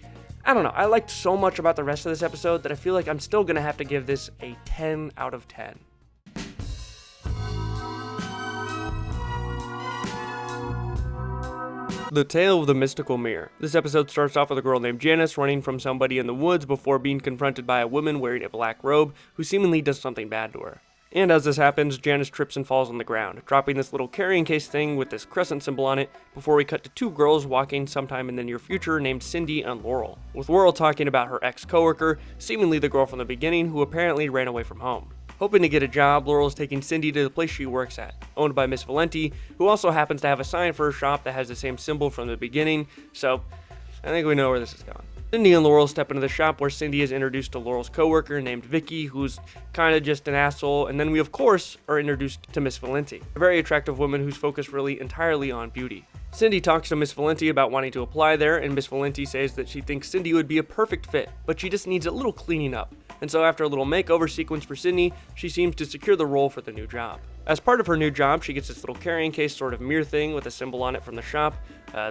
I don't know, I liked so much about the rest of this episode that I feel like I'm still gonna have to give this a 10 out of 10. The Tale of the Mystical Mirror. This episode starts off with a girl named Janice running from somebody in the woods before being confronted by a woman wearing a black robe who seemingly does something bad to her. And as this happens, Janice trips and falls on the ground, dropping this little carrying case thing with this crescent symbol on it before we cut to two girls walking sometime in the near future named Cindy and Laurel, with Laurel talking about her ex-coworker, seemingly the girl from the beginning who apparently ran away from home. Hoping to get a job, Laurel is taking Cindy to the place she works at, owned by Miss Valenti, who also happens to have a sign for her shop that has the same symbol from the beginning, so I think we know where this is going. Cindy and Laurel step into the shop where Cindy is introduced to Laurel's coworker named Vicky, who's kind of just an asshole, and then we of course are introduced to Miss Valenti, a very attractive woman who's focused really entirely on beauty. Cindy talks to Miss Valenti about wanting to apply there, and Miss Valenti says that she thinks Cindy would be a perfect fit, but she just needs a little cleaning up. And so after a little makeover sequence for Cindy, she seems to secure the role for the new job. As part of her new job, she gets this little carrying case sort of mirror thing with a symbol on it from the shop,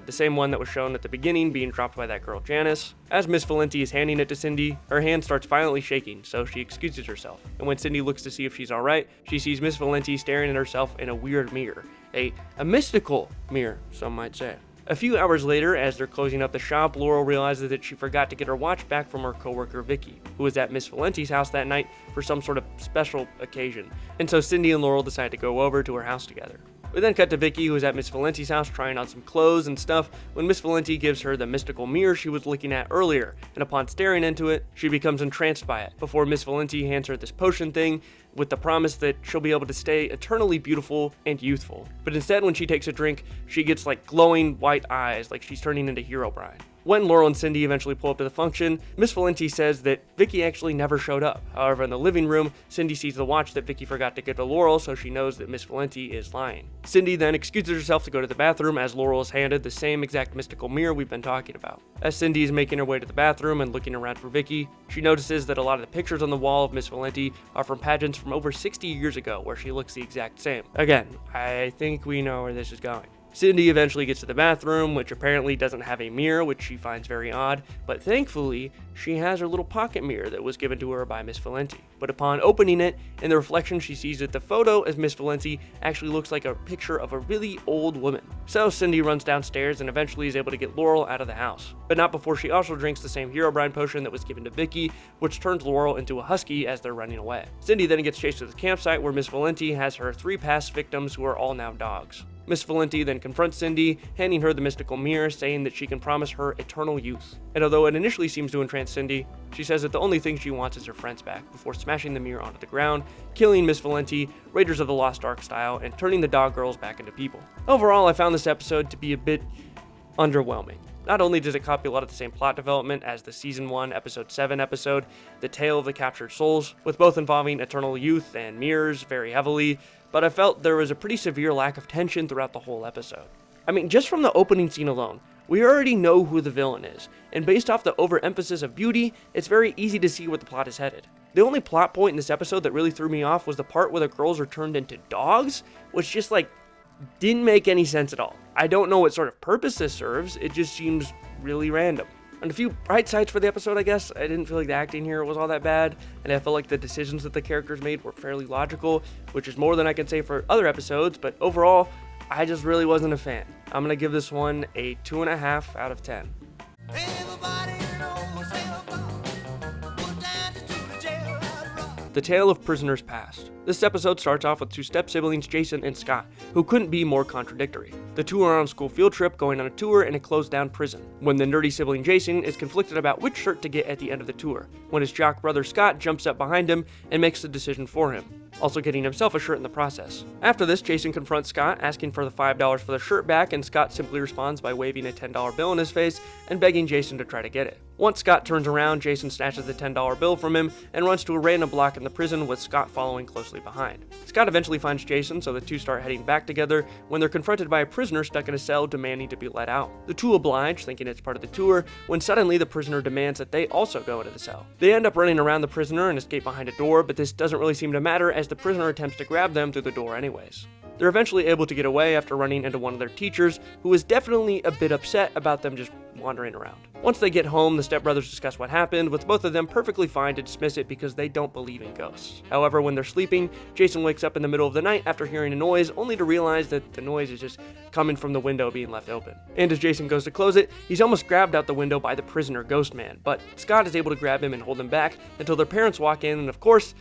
the same one that was shown at the beginning being dropped by that girl Janice. As Miss Valenti is handing it to Cindy, her hand starts violently shaking, so she excuses herself. And when Cindy looks to see if she's alright, she sees Miss Valenti staring at herself in a weird mirror. A mystical mirror, some might say. A few hours later, as they're closing up the shop, Laurel realizes that she forgot to get her watch back from her coworker Vicky, who was at Miss Valenti's house that night for some sort of special occasion. And so Cindy and Laurel decide to go over to her house together. We then cut to Vicky, who is at Miss Valenti's house trying on some clothes and stuff, when Miss Valenti gives her the mystical mirror she was looking at earlier, and upon staring into it, she becomes entranced by it, before Miss Valenti hands her this potion thing, with the promise that she'll be able to stay eternally beautiful and youthful. But instead, when she takes a drink, she gets like glowing white eyes, like she's turning into Herobrine. When Laurel and Cindy eventually pull up to the function, Miss Valenti says that Vicky actually never showed up. However, in the living room, Cindy sees the watch that Vicky forgot to give to Laurel, so she knows that Miss Valenti is lying. Cindy then excuses herself to go to the bathroom as Laurel is handed the same exact mystical mirror we've been talking about. As Cindy is making her way to the bathroom and looking around for Vicky, she notices that a lot of the pictures on the wall of Miss Valenti are from pageants from over 60 years ago, where she looks the exact same. Again, I think we know where this is going. Cindy eventually gets to the bathroom, which apparently doesn't have a mirror, which she finds very odd, but thankfully, she has her little pocket mirror that was given to her by Miss Valenti. But upon opening it, in the reflection she sees that the photo as Miss Valenti actually looks like a picture of a really old woman. So Cindy runs downstairs and eventually is able to get Laurel out of the house. But not before she also drinks the same Herobrine potion that was given to Vicky, which turns Laurel into a husky as they're running away. Cindy then gets chased to the campsite where Miss Valenti has her 3 past victims who are all now dogs. Miss Valenti then confronts Cindy, handing her the mystical mirror, saying that she can promise her eternal youth. And although it initially seems to entrance Cindy, she says that the only thing she wants is her friends back, before smashing the mirror onto the ground, killing Miss Valenti, Raiders of the Lost Ark style, and turning the dog girls back into people. Overall, I found this episode to be a bit underwhelming. Not only does it copy a lot of the same plot development as the Season 1, Episode 7 episode, The Tale of the Captured Souls, with both involving eternal youth and mirrors very heavily, but I felt there was a pretty severe lack of tension throughout the whole episode. I mean, just from the opening scene alone, we already know who the villain is, and based off the overemphasis of beauty, it's very easy to see where the plot is headed. The only plot point in this episode that really threw me off was the part where the girls are turned into dogs, which just didn't make any sense at all. I don't know what sort of purpose this serves, it just seems really random. And a few bright sides for the episode, I guess. I didn't feel like the acting here was all that bad, and I felt like the decisions that the characters made were fairly logical, which is more than I can say for other episodes, but overall, I just really wasn't a fan. I'm gonna give this one a 2.5 out of 10. The Tale of Prisoners Past. This episode starts off with two step-siblings, Jason and Scott, who couldn't be more contradictory. The two are on a school field trip going on a tour in a closed-down prison, when the nerdy sibling Jason is conflicted about which shirt to get at the end of the tour, when his jock brother Scott jumps up behind him and makes the decision for him, also getting himself a shirt in the process. After this, Jason confronts Scott, asking for the $5 for the shirt back, and Scott simply responds by waving a $10 bill in his face and begging Jason to try to get it. Once Scott turns around, Jason snatches the $10 bill from him and runs to a random block in the prison with Scott following closely behind. Scott eventually finds Jason, so the two start heading back together when they're confronted by a prisoner stuck in a cell demanding to be let out. The two oblige, thinking it's part of the tour, when suddenly the prisoner demands that they also go into the cell. They end up running around the prisoner and escape behind a door, but this doesn't really seem to matter as the prisoner attempts to grab them through the door anyways. They're eventually able to get away after running into one of their teachers, who is definitely a bit upset about them just wandering around. Once they get home, the stepbrothers discuss what happened, with both of them perfectly fine to dismiss it because they don't believe in ghosts. However, when they're sleeping, Jason wakes up in the middle of the night after hearing a noise, only to realize that the noise is just coming from the window being left open. And as Jason goes to close it, he's almost grabbed out the window by the prisoner Ghost Man, but Scott is able to grab him and hold him back until their parents walk in, and of course,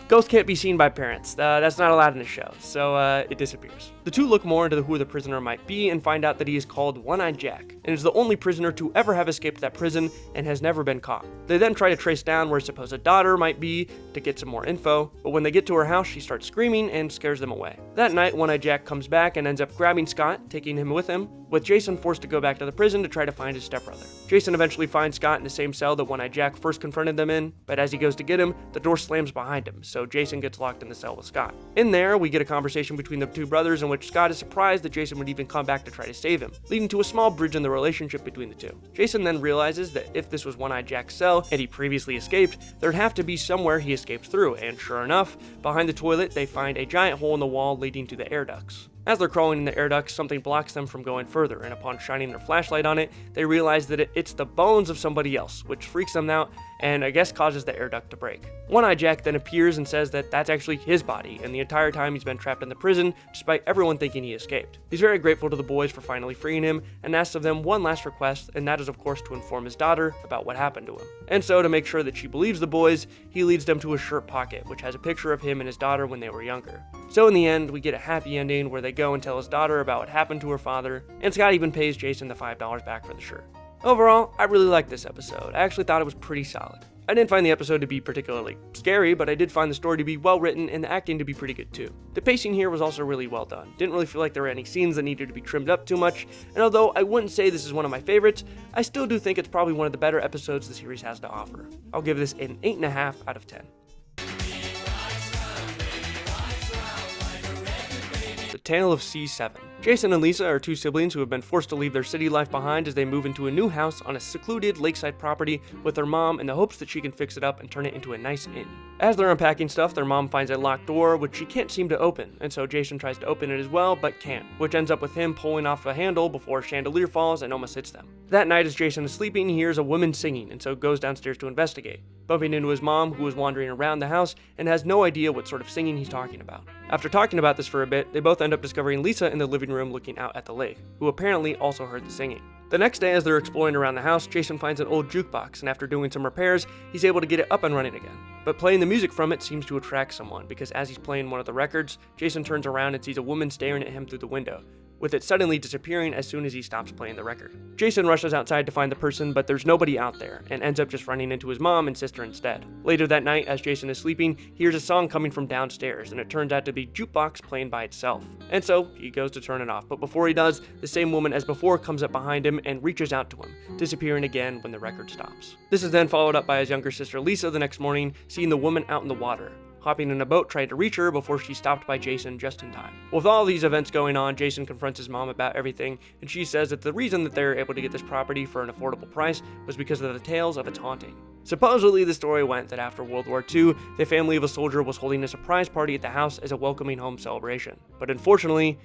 ghosts can't be seen by parents. That's not allowed in the show, so it disappears. The two look more into who the prisoner might be and find out that he is called One-Eyed Jack, and is the only prisoner to ever have escaped that prison and has never been caught. They then try to trace down where his supposed daughter might be to get some more info, but when they get to her house, she starts screaming and scares them away. That night, One-Eyed Jack comes back and ends up grabbing Scott, taking him with him, with Jason forced to go back to the prison to try to find his stepbrother. Jason eventually finds Scott in the same cell that One-Eyed Jack first confronted them in, but as he goes to get him, the door slams behind him, so Jason gets locked in the cell with Scott. In there, we get a conversation between the two brothers in which Scott is surprised that Jason would even come back to try to save him, leading to a small bridge in the relationship between the two. Jason then realizes that if this was One-Eyed Jack's cell and he previously escaped, there'd have to be somewhere he escaped through, and sure enough, behind the toilet they find a giant hole in the wall leading to the air ducts. As they're crawling in the air ducts, something blocks them from going further, and upon shining their flashlight on it, they realize that it's the bones of somebody else, which freaks them out and I guess causes the air duct to break. One-Eyed Jack then appears and says that that's actually his body, and the entire time he's been trapped in the prison, despite everyone thinking he escaped. He's very grateful to the boys for finally freeing him, and asks of them one last request, and that is of course to inform his daughter about what happened to him. And so, to make sure that she believes the boys, he leads them to a shirt pocket, which has a picture of him and his daughter when they were younger. So in the end, we get a happy ending where they go and tell his daughter about what happened to her father, and Scott even pays Jason the $5 back for the shirt. Overall, I really liked this episode. I actually thought it was pretty solid. I didn't find the episode to be particularly scary, but I did find the story to be well written and the acting to be pretty good too. The pacing here was also really well done. Didn't really feel like there were any scenes that needed to be trimmed up too much, and although I wouldn't say this is one of my favorites, I still do think it's probably one of the better episodes the series has to offer. I'll give this an 8.5 out of 10. The Tale of C7. Jason and Lisa are two siblings who have been forced to leave their city life behind as they move into a new house on a secluded lakeside property with their mom in the hopes that she can fix it up and turn it into a nice inn. As they're unpacking stuff, their mom finds a locked door which she can't seem to open, and so Jason tries to open it as well but can't, which ends up with him pulling off a handle before a chandelier falls and almost hits them. That night as Jason is sleeping, he hears a woman singing and so goes downstairs to investigate, bumping into his mom who is wandering around the house and has no idea what sort of singing he's talking about. After talking about this for a bit, they both end up discovering Lisa in the living room looking out at the lake, who apparently also heard the singing. The next day, as they're exploring around the house, Jason finds an old jukebox, and after doing some repairs, he's able to get it up and running again. But playing the music from it seems to attract someone, because as he's playing one of the records, Jason turns around and sees a woman staring at him through the window, with it suddenly disappearing as soon as he stops playing the record. Jason rushes outside to find the person, but there's nobody out there, and ends up just running into his mom and sister instead. Later that night, as Jason is sleeping, he hears a song coming from downstairs, and it turns out to be jukebox playing by itself. And so, he goes to turn it off, but before he does, the same woman as before comes up behind him and reaches out to him, disappearing again when the record stops. This is then followed up by his younger sister Lisa the next morning, seeing the woman out in the water, hopping in a boat trying to reach her before she's stopped by Jason just in time. With all these events going on, Jason confronts his mom about everything, and she says that the reason that they're able to get this property for an affordable price was because of the tales of its haunting. Supposedly, the story went that after World War II, the family of a soldier was holding a surprise party at the house as a welcoming home celebration. But unfortunately,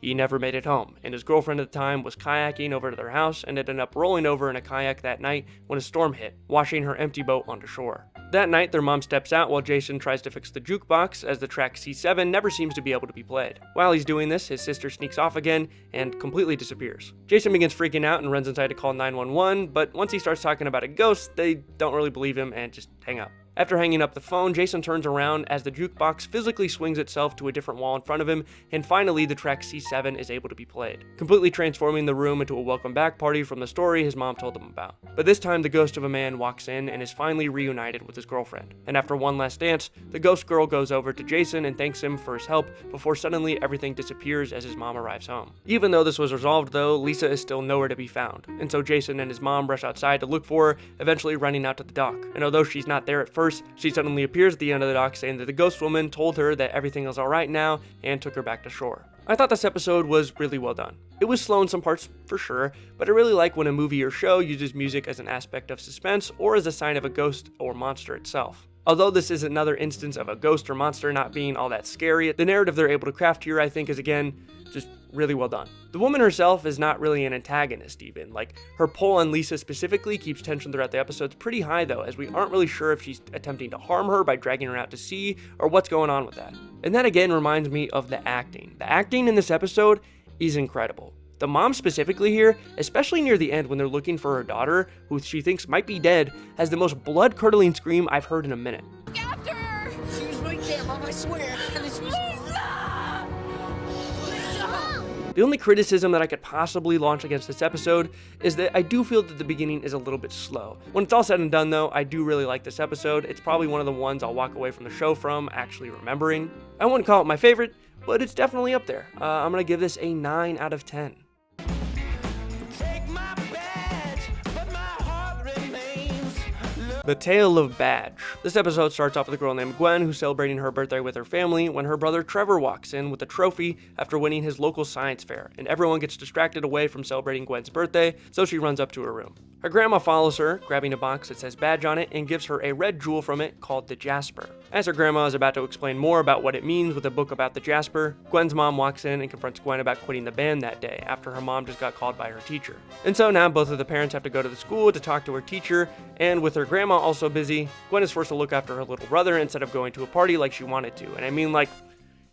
he never made it home, and his girlfriend at the time was kayaking over to their house and ended up rolling over in a kayak that night when a storm hit, washing her empty boat onto shore. That night, their mom steps out while Jason tries to fix the jukebox, as the track C7 never seems to be able to be played. While he's doing this, his sister sneaks off again and completely disappears. Jason begins freaking out and runs inside to call 911, but once he starts talking about a ghost, they don't really believe him and just hang up. After hanging up the phone, Jason turns around as the jukebox physically swings itself to a different wall in front of him, and finally the track C7 is able to be played, completely transforming the room into a welcome back party from the story his mom told him about. But this time the ghost of a man walks in and is finally reunited with his girlfriend, and after one last dance, the ghost girl goes over to Jason and thanks him for his help before suddenly everything disappears as his mom arrives home. Even though this was resolved though, Lisa is still nowhere to be found, and so Jason and his mom rush outside to look for her, eventually running out to the dock. And although she's not there at first, she suddenly appears at the end of the dock saying that the ghost woman told her that everything is alright now and took her back to shore. I thought this episode was really well done. It was slow in some parts for sure, but I really like when a movie or show uses music as an aspect of suspense or as a sign of a ghost or monster itself. Although this is another instance of a ghost or monster not being all that scary, the narrative they're able to craft here I think is again just really well done. The woman herself is not really an antagonist even, like her pull on Lisa specifically keeps tension throughout the episodes pretty high though, as we aren't really sure if she's attempting to harm her by dragging her out to sea or what's going on with that. And that again reminds me of the acting. The acting in this episode is incredible. The mom specifically here, especially near the end when they're looking for her daughter, who she thinks might be dead, has the most blood-curdling scream I've heard in a minute. After her! She's right there, Mom, I swear. And it's The only criticism that I could possibly launch against this episode is that I do feel that the beginning is a little bit slow. When it's all said and done though, I do really like this episode. It's probably one of the ones I'll walk away from the show from actually remembering. I wouldn't call it my favorite, but it's definitely up there. I'm gonna give this a 9 out of 10. The Tale of Badge. This episode starts off with a girl named Gwen who's celebrating her birthday with her family when her brother Trevor walks in with a trophy after winning his local science fair, and everyone gets distracted away from celebrating Gwen's birthday, so she runs up to her room. Her grandma follows her, grabbing a box that says Badge on it, and gives her a red jewel from it called the Jasper. As her grandma is about to explain more about what it means with a book about the Jasper, Gwen's mom walks in and confronts Gwen about quitting the band that day after her mom just got called by her teacher. And so now both of the parents have to go to the school to talk to her teacher, and with her grandma also busy, Gwen is forced to look after her little brother instead of going to a party like she wanted to. And I mean, like,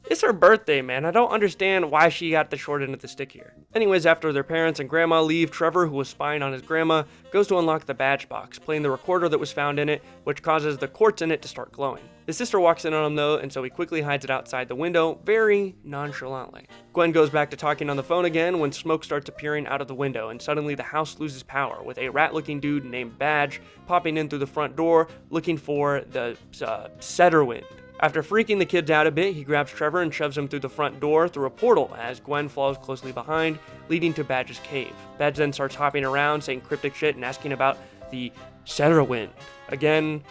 it's her birthday, man. I don't understand why she got the short end of the stick here. Anyways, after their parents and grandma leave, Trevor, who was spying on his grandma, goes to unlock the badge box, playing the recorder that was found in it, which causes the quartz in it to start glowing. His sister walks in on him though, and so he quickly hides it outside the window, very nonchalantly. Gwen goes back to talking on the phone again when smoke starts appearing out of the window, and suddenly the house loses power, with a rat-looking dude named Badge popping in through the front door, looking for the Setterwind. After freaking the kids out a bit, he grabs Trevor and shoves him through the front door through a portal as Gwen follows closely behind, leading to Badge's cave. Badge then starts hopping around, saying cryptic shit and asking about the Setterwind again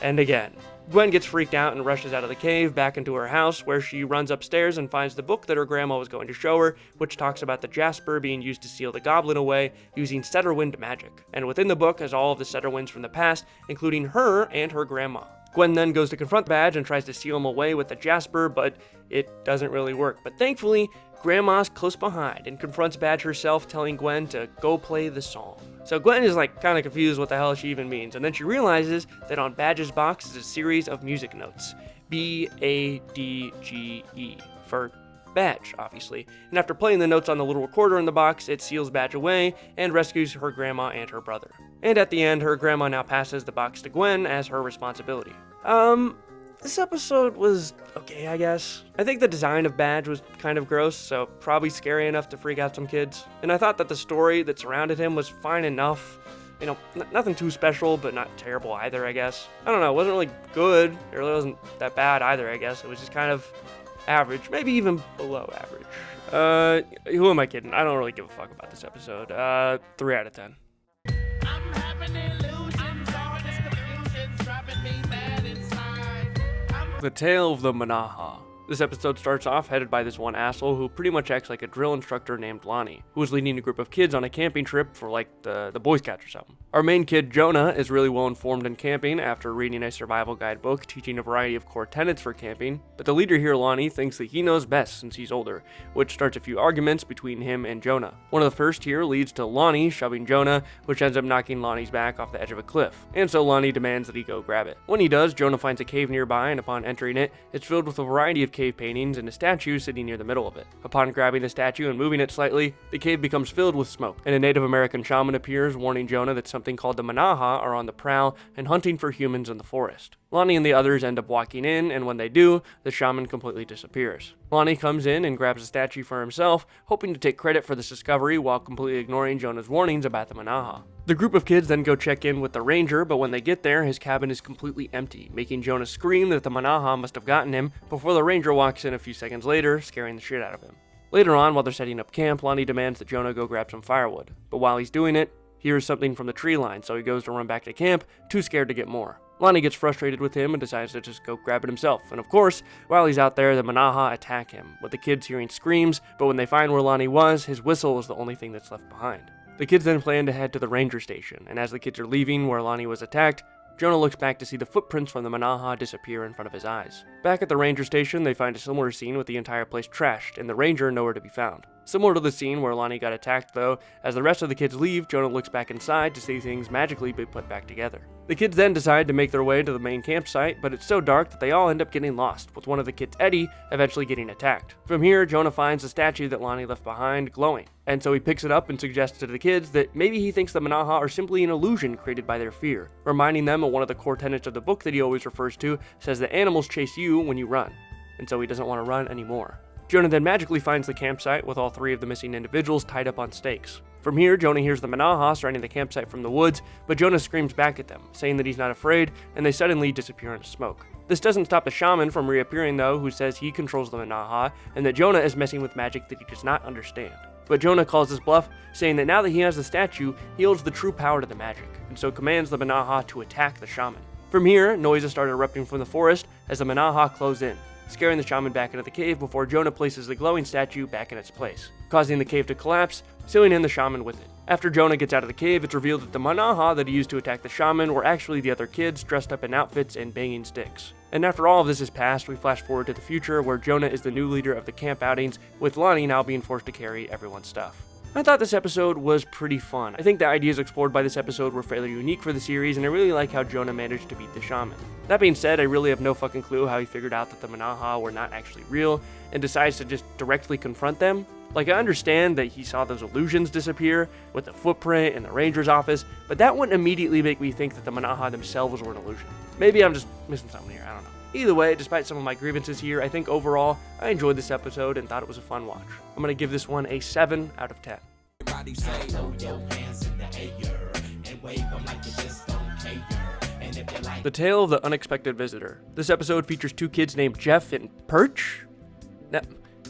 and again. Gwen gets freaked out and rushes out of the cave back into her house, where she runs upstairs and finds the book that her grandma was going to show her, which talks about the Jasper being used to seal the goblin away using Setterwind magic. And within the book is all of the Setterwinds from the past, including her and her grandma. Gwen then goes to confront Badge and tries to seal him away with the Jasper, but it doesn't really work. But thankfully, Grandma's close behind and confronts Badge herself, telling Gwen to go play the song. So Gwen is like kind of confused what the hell she even means, and then she realizes that on Badge's box is a series of music notes. B-A-D-G-E for Badge, obviously. And after playing the notes on the little recorder in the box, it seals Badge away and rescues her grandma and her brother. And at the end, her grandma now passes the box to Gwen as her responsibility. This episode was okay, I guess. I think the design of Badge was kind of gross, so probably scary enough to freak out some kids. And I thought that the story that surrounded him was fine enough. You know, nothing too special, but not terrible either, I guess. I don't know, it wasn't really good. It really wasn't that bad either, I guess. It was just kind of average, maybe even below average. Who am I kidding? I don't really give a fuck about this episode. 3 out of 10. I'm having illusions, all this confusion's driving me mad inside. The Tale of the Manaha. This episode starts off headed by this one asshole who pretty much acts like a drill instructor named Lonnie, who is leading a group of kids on a camping trip for like the Boy Scouts or something. Our main kid, Jonah, is really well informed in camping after reading a survival guidebook teaching a variety of core tenets for camping, but the leader here, Lonnie, thinks that he knows best since he's older, which starts a few arguments between him and Jonah. One of the first here leads to Lonnie shoving Jonah, which ends up knocking Lonnie's back off the edge of a cliff, and so Lonnie demands that he go grab it. When he does, Jonah finds a cave nearby, and upon entering it, it's filled with a variety of cave paintings and a statue sitting near the middle of it. Upon grabbing the statue and moving it slightly, the cave becomes filled with smoke, and a Native American shaman appears, warning Jonah that something called the Manaha are on the prowl and hunting for humans in the forest. Lonnie and the others end up walking in, and when they do, the shaman completely disappears. Lonnie comes in and grabs the statue for himself, hoping to take credit for this discovery while completely ignoring Jonah's warnings about the Manaha. The group of kids then go check in with the ranger, but when they get there, his cabin is completely empty, making Jonah scream that the Manaha must have gotten him before the ranger walks in a few seconds later, scaring the shit out of him. Later on, while they're setting up camp, Lonnie demands that Jonah go grab some firewood, but while he's doing it, he hears something from the tree line, so he goes to run back to camp, too scared to get more. Lonnie gets frustrated with him and decides to just go grab it himself, and of course, while he's out there, the Manaha attack him, with the kids hearing screams, but when they find where Lonnie was, his whistle is the only thing that's left behind. The kids then plan to head to the ranger station, and as the kids are leaving where Lonnie was attacked, Jonah looks back to see the footprints from the Manaha disappear in front of his eyes. Back at the ranger station, they find a similar scene with the entire place trashed, and the ranger nowhere to be found. Similar to the scene where Lonnie got attacked though, as the rest of the kids leave, Jonah looks back inside to see things magically be put back together. The kids then decide to make their way to the main campsite, but it's so dark that they all end up getting lost, with one of the kids, Eddie, eventually getting attacked. From here, Jonah finds the statue that Lonnie left behind glowing, and so he picks it up and suggests to the kids that maybe he thinks the Manaha are simply an illusion created by their fear, reminding them of one of the core tenets of the book that he always refers to, says that animals chase you when you run, and so he doesn't want to run anymore. Jonah then magically finds the campsite with all 3 of the missing individuals tied up on stakes. From here, Jonah hears the Manaha surrounding the campsite from the woods, but Jonah screams back at them, saying that he's not afraid, and they suddenly disappear into smoke. This doesn't stop the shaman from reappearing though, who says he controls the Manaha, and that Jonah is messing with magic that he does not understand. But Jonah calls his bluff, saying that now that he has the statue, he holds the true power to the magic, and so commands the Manaha to attack the shaman. From here, noises start erupting from the forest as the Manaha close in, scaring the shaman back into the cave before Jonah places the glowing statue back in its place, causing the cave to collapse, sealing in the shaman with it. After Jonah gets out of the cave, it's revealed that the Manaha that he used to attack the shaman were actually the other kids dressed up in outfits and banging sticks. And after all of this is past, we flash forward to the future where Jonah is the new leader of the camp outings, with Lonnie now being forced to carry everyone's stuff. I thought this episode was pretty fun. I think the ideas explored by this episode were fairly unique for the series, and I really like how Jonah managed to beat the shaman. That being said, I really have no fucking clue how he figured out that the Manaha were not actually real, and decides to just directly confront them. Like, I understand that he saw those illusions disappear with the footprint in the ranger's office, but that wouldn't immediately make me think that the Manaha themselves were an illusion. Maybe I'm just missing something here, I don't know. Either way, despite some of my grievances here, I think overall, I enjoyed this episode and thought it was a fun watch. I'm gonna give this one a 7 out of 10. Everybody say, throw your hands in the air and wave them like you just don't care. And if you like The Tale of the Unexpected Visitor. This episode features 2 kids named Jeff and Perch?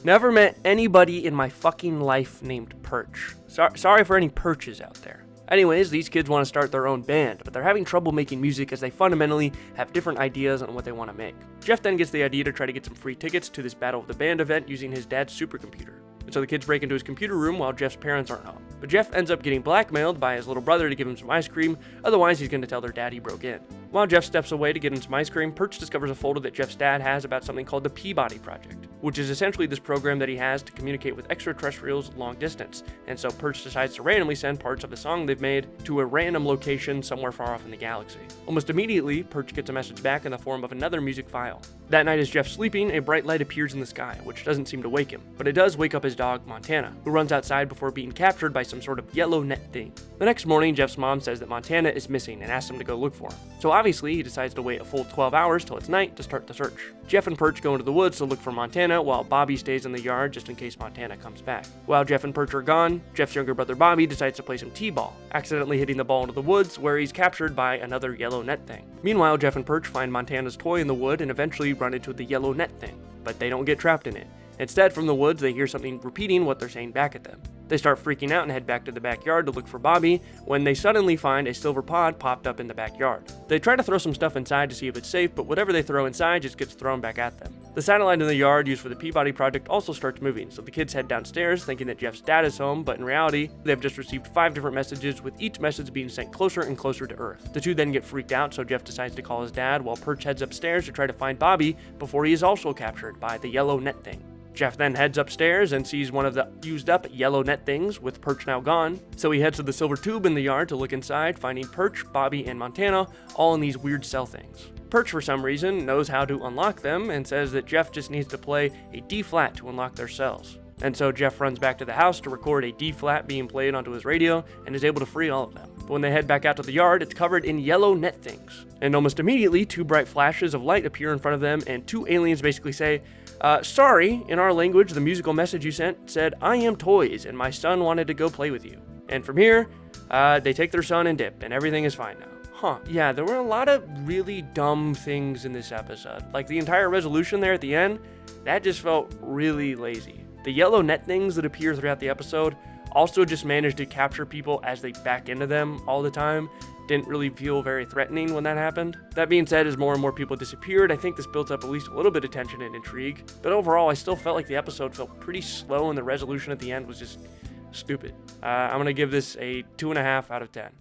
Never met anybody in my fucking life named Perch. Sorry for any Perches out there. Anyways, these kids want to start their own band, but they're having trouble making music as they fundamentally have different ideas on what they want to make. Jeff then gets the idea to try to get some free tickets to this Battle of the Band event using his dad's supercomputer. And so the kids break into his computer room while Jeff's parents aren't home. But Jeff ends up getting blackmailed by his little brother to give him some ice cream, otherwise he's going to tell their dad he broke in. While Jeff steps away to get him some ice cream, Perch discovers a folder that Jeff's dad has about something called the Peabody Project. which is essentially this program that he has to communicate with extraterrestrials long distance. And so Perch decides to randomly send parts of the song they've made to a random location somewhere far off in the galaxy. Almost immediately, Perch gets a message back in the form of another music file. That night as Jeff's sleeping, a bright light appears in the sky, which doesn't seem to wake him, but it does wake up his dog, Montana, who runs outside before being captured by some sort of yellow net thing. The next morning, Jeff's mom says that Montana is missing and asks him to go look for him. So obviously, he decides to wait a full 12 hours till it's night to start the search. Jeff and Perch go into the woods to look for Montana, while Bobby stays in the yard just in case Montana comes back. While Jeff and Perch are gone, Jeff's younger brother Bobby decides to play some t-ball, accidentally hitting the ball into the woods, where he's captured by another yellow net thing. Meanwhile, Jeff and Perch find Montana's toy in the wood and eventually run into the yellow net thing, but they don't get trapped in it. Instead, from the woods, they hear something repeating what they're saying back at them. They start freaking out and head back to the backyard to look for Bobby, when they suddenly find a silver pod popped up in the backyard. They try to throw some stuff inside to see if it's safe, but whatever they throw inside just gets thrown back at them. The satellite in the yard used for the Peabody project also starts moving, so the kids head downstairs thinking that Jeff's dad is home, but in reality, they've just received 5 different messages, with each message being sent closer and closer to Earth. The two then get freaked out, so Jeff decides to call his dad, while Perch heads upstairs to try to find Bobby before he is also captured by the yellow net thing. Jeff then heads upstairs and sees one of the used up yellow net things, with Perch now gone, so he heads to the silver tube in the yard to look inside, finding Perch, Bobby, and Montana all in these weird cell things. Perch, for some reason, knows how to unlock them and says that Jeff just needs to play a D-flat to unlock their cells. And so Jeff runs back to the house to record a D-flat being played onto his radio and is able to free all of them. But when they head back out to the yard, it's covered in yellow net things. And almost immediately, 2 bright flashes of light appear in front of them, and 2 aliens basically say, sorry, in our language, the musical message you sent said, "I am toys, and my son wanted to go play with you." And from here, they take their son and dip, and everything is fine now. Yeah, there were a lot of really dumb things in this episode. Like, the entire resolution there at the end, that just felt really lazy. The yellow net things that appear throughout the episode also just managed to capture people as they back into them all the time. Didn't really feel very threatening when that happened. That being said, as more and more people disappeared, I think this built up at least a little bit of tension and intrigue. But overall, I still felt like the episode felt pretty slow, and the resolution at the end was just stupid. I'm gonna give this a 2.5 out of 10.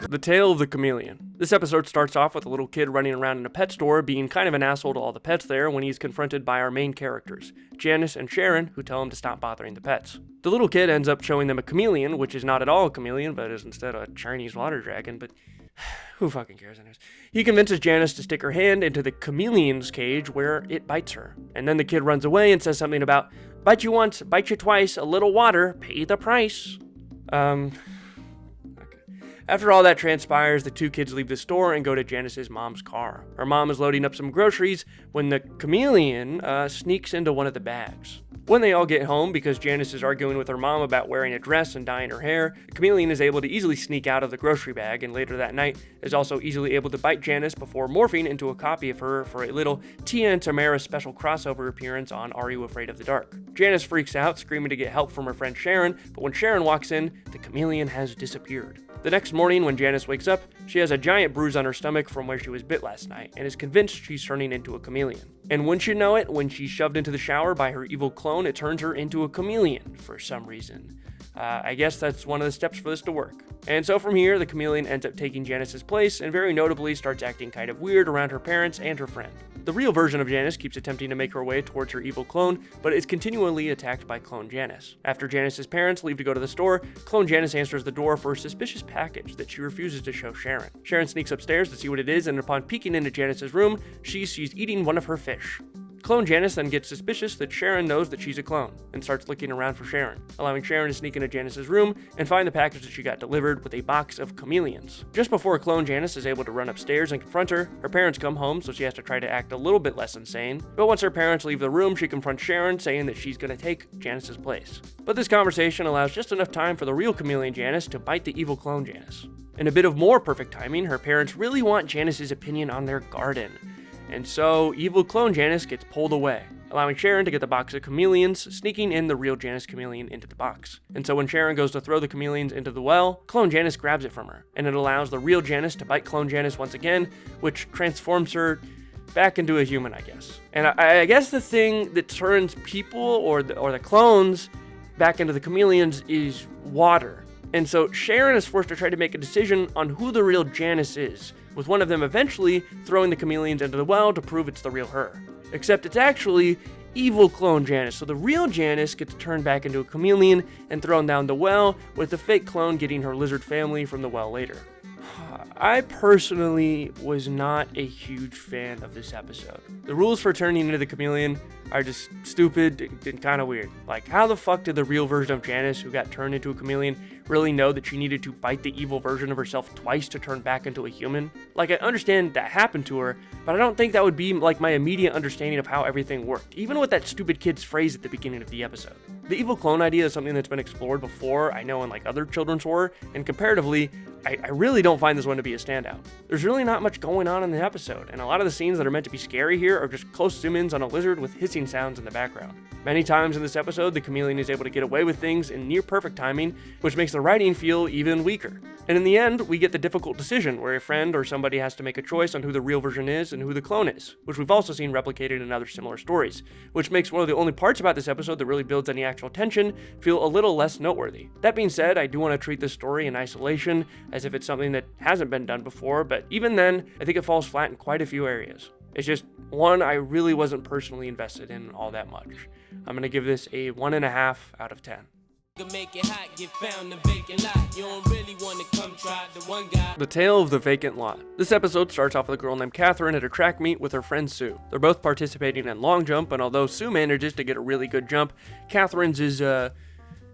The Tale of the Chameleon. This episode starts off with a little kid running around in a pet store being kind of an asshole to all the pets there when he's confronted by our main characters, Janice and Sharon, who tell him to stop bothering the pets. The little kid ends up showing them a chameleon, which is not at all a chameleon, but is instead a Chinese water dragon, but who fucking cares anyways? He convinces Janice to stick her hand into the chameleon's cage where it bites her. And then the kid runs away and says something about, "Bite you once, bite you twice, a little water, pay the price." After all that transpires, the 2 kids leave the store and go to Janice's mom's car. Her mom is loading up some groceries when the chameleon sneaks into one of the bags. When they all get home, because Janice is arguing with her mom about wearing a dress and dyeing her hair, the chameleon is able to easily sneak out of the grocery bag, and later that night is also easily able to bite Janice before morphing into a copy of her for a little Tia and Tamara special crossover appearance on Are You Afraid of the Dark? Janice freaks out, screaming to get help from her friend Sharon, but when Sharon walks in, the chameleon has disappeared. The next morning, when Janice wakes up, she has a giant bruise on her stomach from where she was bit last night, and is convinced she's turning into a chameleon. And wouldn't you know it, when she's shoved into the shower by her evil clone, it turns her into a chameleon for some reason. I guess that's one of the steps for this to work. And so from here, the chameleon ends up taking Janice's place, and very notably starts acting kind of weird around her parents and her friend. The real version of Janice keeps attempting to make her way towards her evil clone, but is continually attacked by clone Janice. After Janice's parents leave to go to the store, clone Janice answers the door for a suspicious package that she refuses to show Sharon. Sharon sneaks upstairs to see what it is, and upon peeking into Janice's room, she's eating one of her fish. Clone Janice then gets suspicious that Sharon knows that she's a clone, and starts looking around for Sharon, allowing Sharon to sneak into Janice's room and find the package that she got delivered with a box of chameleons. Just before Clone Janice is able to run upstairs and confront her, her parents come home, so she has to try to act a little bit less insane. But once her parents leave the room, she confronts Sharon, saying that she's gonna take Janice's place. But this conversation allows just enough time for the real chameleon Janice to bite the evil clone Janice. In a bit of more perfect timing, her parents really want Janice's opinion on their garden. And so, evil clone Janice gets pulled away, allowing Sharon to get the box of chameleons, sneaking in the real Janice chameleon into the box. And so when Sharon goes to throw the chameleons into the well, clone Janice grabs it from her, and it allows the real Janice to bite clone Janice once again, which transforms her back into a human, I guess. And I guess the thing that turns people or the clones back into the chameleons is water. And so Sharon is forced to try to make a decision on who the real Janice is, with one of them eventually throwing the chameleons into the well to prove it's the real her. Except it's actually evil clone Janice, so the real Janice gets turned back into a chameleon and thrown down the well, with the fake clone getting her lizard family from the well later. I personally was not a huge fan of this episode. The rules for turning into the chameleon are just stupid and kind of weird. Like, how the fuck did the real version of Janice, who got turned into a chameleon, really know that she needed to bite the evil version of herself twice to turn back into a human? Like, I understand that happened to her, but I don't think that would be like my immediate understanding of how everything worked, even with that stupid kid's phrase at the beginning of the episode. The evil clone idea is something that's been explored before, I know, in like other children's horror, and comparatively, I really don't find this one to be a standout. There's really not much going on in the episode, and a lot of the scenes that are meant to be scary here are just close zoom-ins on a lizard with hissing sounds in the background. Many times in this episode, the chameleon is able to get away with things in near perfect timing, which makes the writing feel even weaker. And in the end, we get the difficult decision where a friend or somebody has to make a choice on who the real version is and who the clone is, which we've also seen replicated in other similar stories, which makes one of the only parts about this episode that really builds any actual tension feel a little less noteworthy. That being said, I do want to treat this story in isolation, as if it's something that hasn't been done before, but even then, I think it falls flat in quite a few areas. It's just one I really wasn't personally invested in all that much. I'm going to give this a 1.5 out of 10. Make it hot, get found the vacant lot. You don't really want to come try the one guy. The Tale of the Vacant Lot. This episode starts off with a girl named Catherine at a track meet with her friend Sue. They're both participating in long jump, and although Sue manages to get a really good jump, Catherine's is,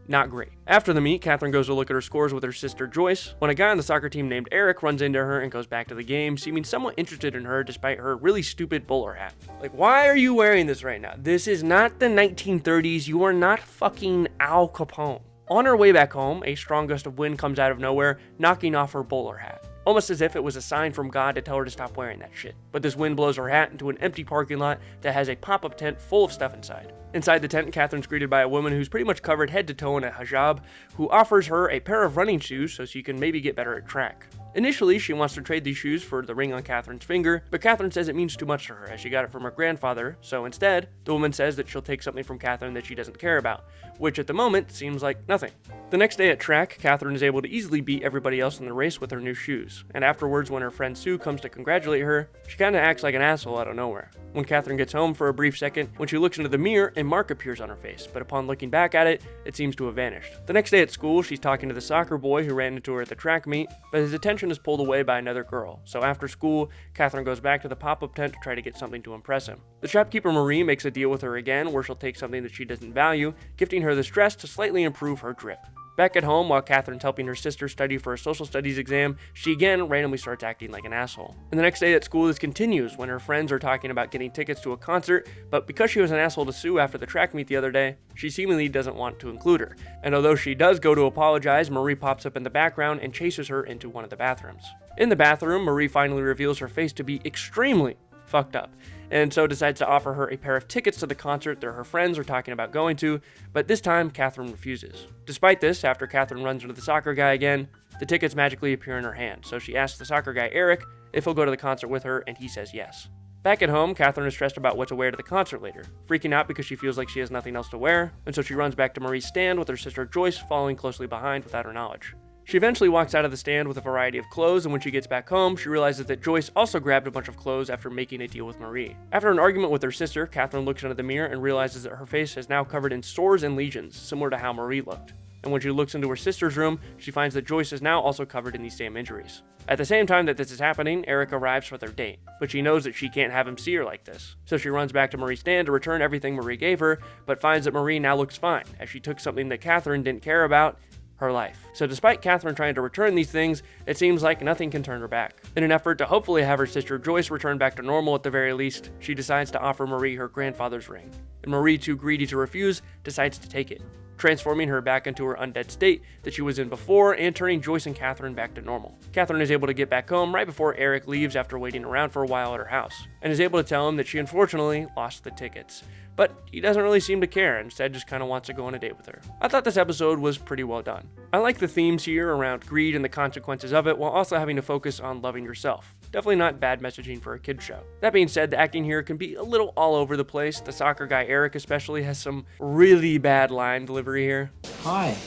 not great. After the meet, Catherine goes to look at her scores with her sister Joyce, when a guy on the soccer team named Eric runs into her and goes back to the game, seeming somewhat interested in her despite her really stupid bowler hat. Like, why are you wearing this right now? This is not the 1930s, you are not fucking Al Capone. On her way back home, a strong gust of wind comes out of nowhere, knocking off her bowler hat. Almost as if it was a sign from God to tell her to stop wearing that shit. But this wind blows her hat into an empty parking lot that has a pop-up tent full of stuff inside. Inside the tent, Catherine's greeted by a woman who's pretty much covered head to toe in a hijab, who offers her a pair of running shoes so she can maybe get better at track. Initially, she wants to trade these shoes for the ring on Catherine's finger, but Catherine says it means too much to her as she got it from her grandfather, so instead, the woman says that she'll take something from Catherine that she doesn't care about, which at the moment seems like nothing. The next day at track, Catherine is able to easily beat everybody else in the race with her new shoes, and afterwards when her friend Sue comes to congratulate her, she kinda acts like an asshole out of nowhere. When Catherine gets home for a brief second, when she looks into the mirror, a mark appears on her face, but upon looking back at it, it seems to have vanished. The next day at school, she's talking to the soccer boy who ran into her at the track meet, but his attention is pulled away by another girl, so after school, Catherine goes back to the pop-up tent to try to get something to impress him. The shopkeeper Marie makes a deal with her again where she'll take something that she doesn't value, gifting her this dress to slightly improve her drip. Back at home, while Catherine's helping her sister study for a social studies exam, she again randomly starts acting like an asshole. And the next day at school, this continues when her friends are talking about getting tickets to a concert, but because she was an asshole to Sue after the track meet the other day, she seemingly doesn't want to include her. And although she does go to apologize, Marie pops up in the background and chases her into one of the bathrooms. In the bathroom, Marie finally reveals her face to be extremely fucked up, and so decides to offer her a pair of tickets to the concert that her friends are talking about going to, but this time Catherine refuses. Despite this, after Catherine runs into the soccer guy again, the tickets magically appear in her hand, so she asks the soccer guy Eric if he'll go to the concert with her, and he says yes. Back at home, Catherine is stressed about what to wear to the concert later, freaking out because she feels like she has nothing else to wear, and so she runs back to Marie's stand with her sister Joyce following closely behind without her knowledge. She eventually walks out of the stand with a variety of clothes, and when she gets back home, she realizes that Joyce also grabbed a bunch of clothes after making a deal with Marie. After an argument with her sister, Catherine looks into the mirror and realizes that her face is now covered in sores and lesions, similar to how Marie looked. And when she looks into her sister's room, she finds that Joyce is now also covered in these same injuries. At the same time that this is happening, Eric arrives for their date, but she knows that she can't have him see her like this. So she runs back to Marie's stand to return everything Marie gave her, but finds that Marie now looks fine, as she took something that Catherine didn't care about, her life. So despite Catherine trying to return these things, it seems like nothing can turn her back. In an effort to hopefully have her sister Joyce return back to normal at the very least, she decides to offer Marie her grandfather's ring. And Marie, too greedy to refuse, decides to take it, transforming her back into her undead state that she was in before and turning Joyce and Catherine back to normal. Catherine is able to get back home right before Eric leaves after waiting around for a while at her house, and is able to tell him that she unfortunately lost the tickets. But he doesn't really seem to care, instead just kind of wants to go on a date with her. I thought this episode was pretty well done. I like the themes here around greed and the consequences of it, while also having to focus on loving yourself. Definitely not bad messaging for a kid's show. That being said, the acting here can be a little all over the place. The soccer guy Eric especially has some really bad line delivery here. Hi.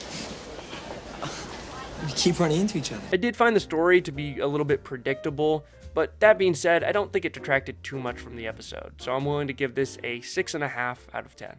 keep running into each other. I did find the story to be a little bit predictable, but that being said, I don't think it detracted too much from the episode, so I'm willing to give this a 6.5 out of 10.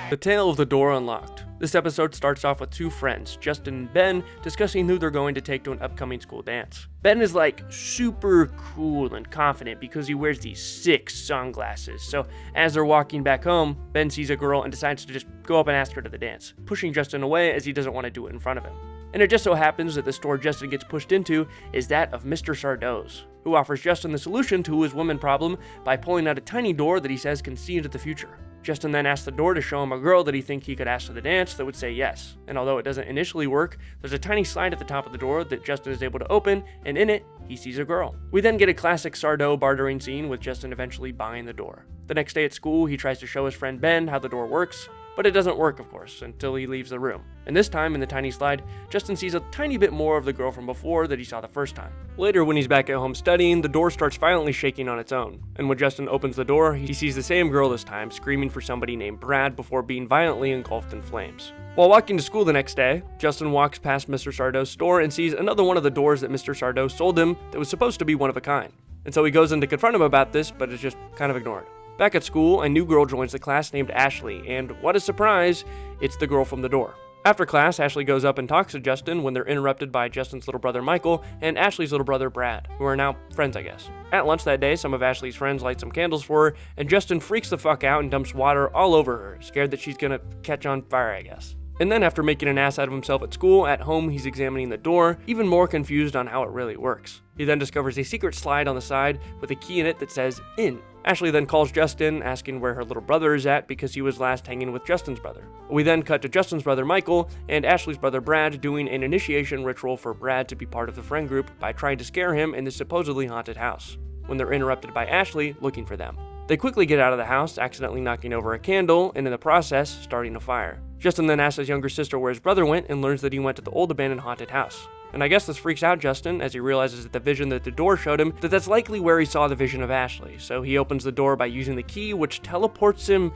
The Tale of the Door Unlocked. This episode starts off with two friends, Justin and Ben, discussing who they're going to take to an upcoming school dance. Ben is like super cool and confident because he wears these sick sunglasses, so as they're walking back home, Ben sees a girl and decides to just go up and ask her to the dance, pushing Justin away as he doesn't want to do it in front of him. And it just so happens that the store Justin gets pushed into is that of Mr. Sardo's, who offers Justin the solution to his woman problem by pulling out a tiny door that he says can see into the future. Justin then asks the door to show him a girl that he thinks he could ask to the dance that would say yes. And although it doesn't initially work, there's a tiny slide at the top of the door that Justin is able to open, and in it, he sees a girl. We then get a classic Sardo bartering scene with Justin eventually buying the door. The next day at school, he tries to show his friend Ben how the door works, but it doesn't work, of course, until he leaves the room. And this time, in the tiny slide, Justin sees a tiny bit more of the girl from before that he saw the first time. Later, when he's back at home studying, the door starts violently shaking on its own. And when Justin opens the door, he sees the same girl this time, screaming for somebody named Brad before being violently engulfed in flames. While walking to school the next day, Justin walks past Mr. Sardo's store and sees another one of the doors that Mr. Sardo sold him that was supposed to be one of a kind. And so he goes in to confront him about this, but is just kind of ignored. Back at school, a new girl joins the class named Ashley, and what a surprise, it's the girl from the door. After class, Ashley goes up and talks to Justin when they're interrupted by Justin's little brother Michael and Ashley's little brother Brad, who are now friends, I guess. At lunch that day, some of Ashley's friends light some candles for her, and Justin freaks the fuck out and dumps water all over her, scared that she's gonna catch on fire, I guess. And then after making an ass out of himself at school, at home he's examining the door, even more confused on how it really works. He then discovers a secret slide on the side with a key in it that says in. Ashley then calls Justin, asking where her little brother is at because he was last hanging with Justin's brother. We then cut to Justin's brother Michael and Ashley's brother Brad doing an initiation ritual for Brad to be part of the friend group by trying to scare him in this supposedly haunted house, when they're interrupted by Ashley looking for them. They quickly get out of the house, accidentally knocking over a candle, and in the process, starting a fire. Justin then asks his younger sister where his brother went and learns that he went to the old abandoned haunted house. And I guess this freaks out Justin as he realizes that the vision that the door showed him, that's likely where he saw the vision of Ashley. So he opens the door by using the key, which teleports him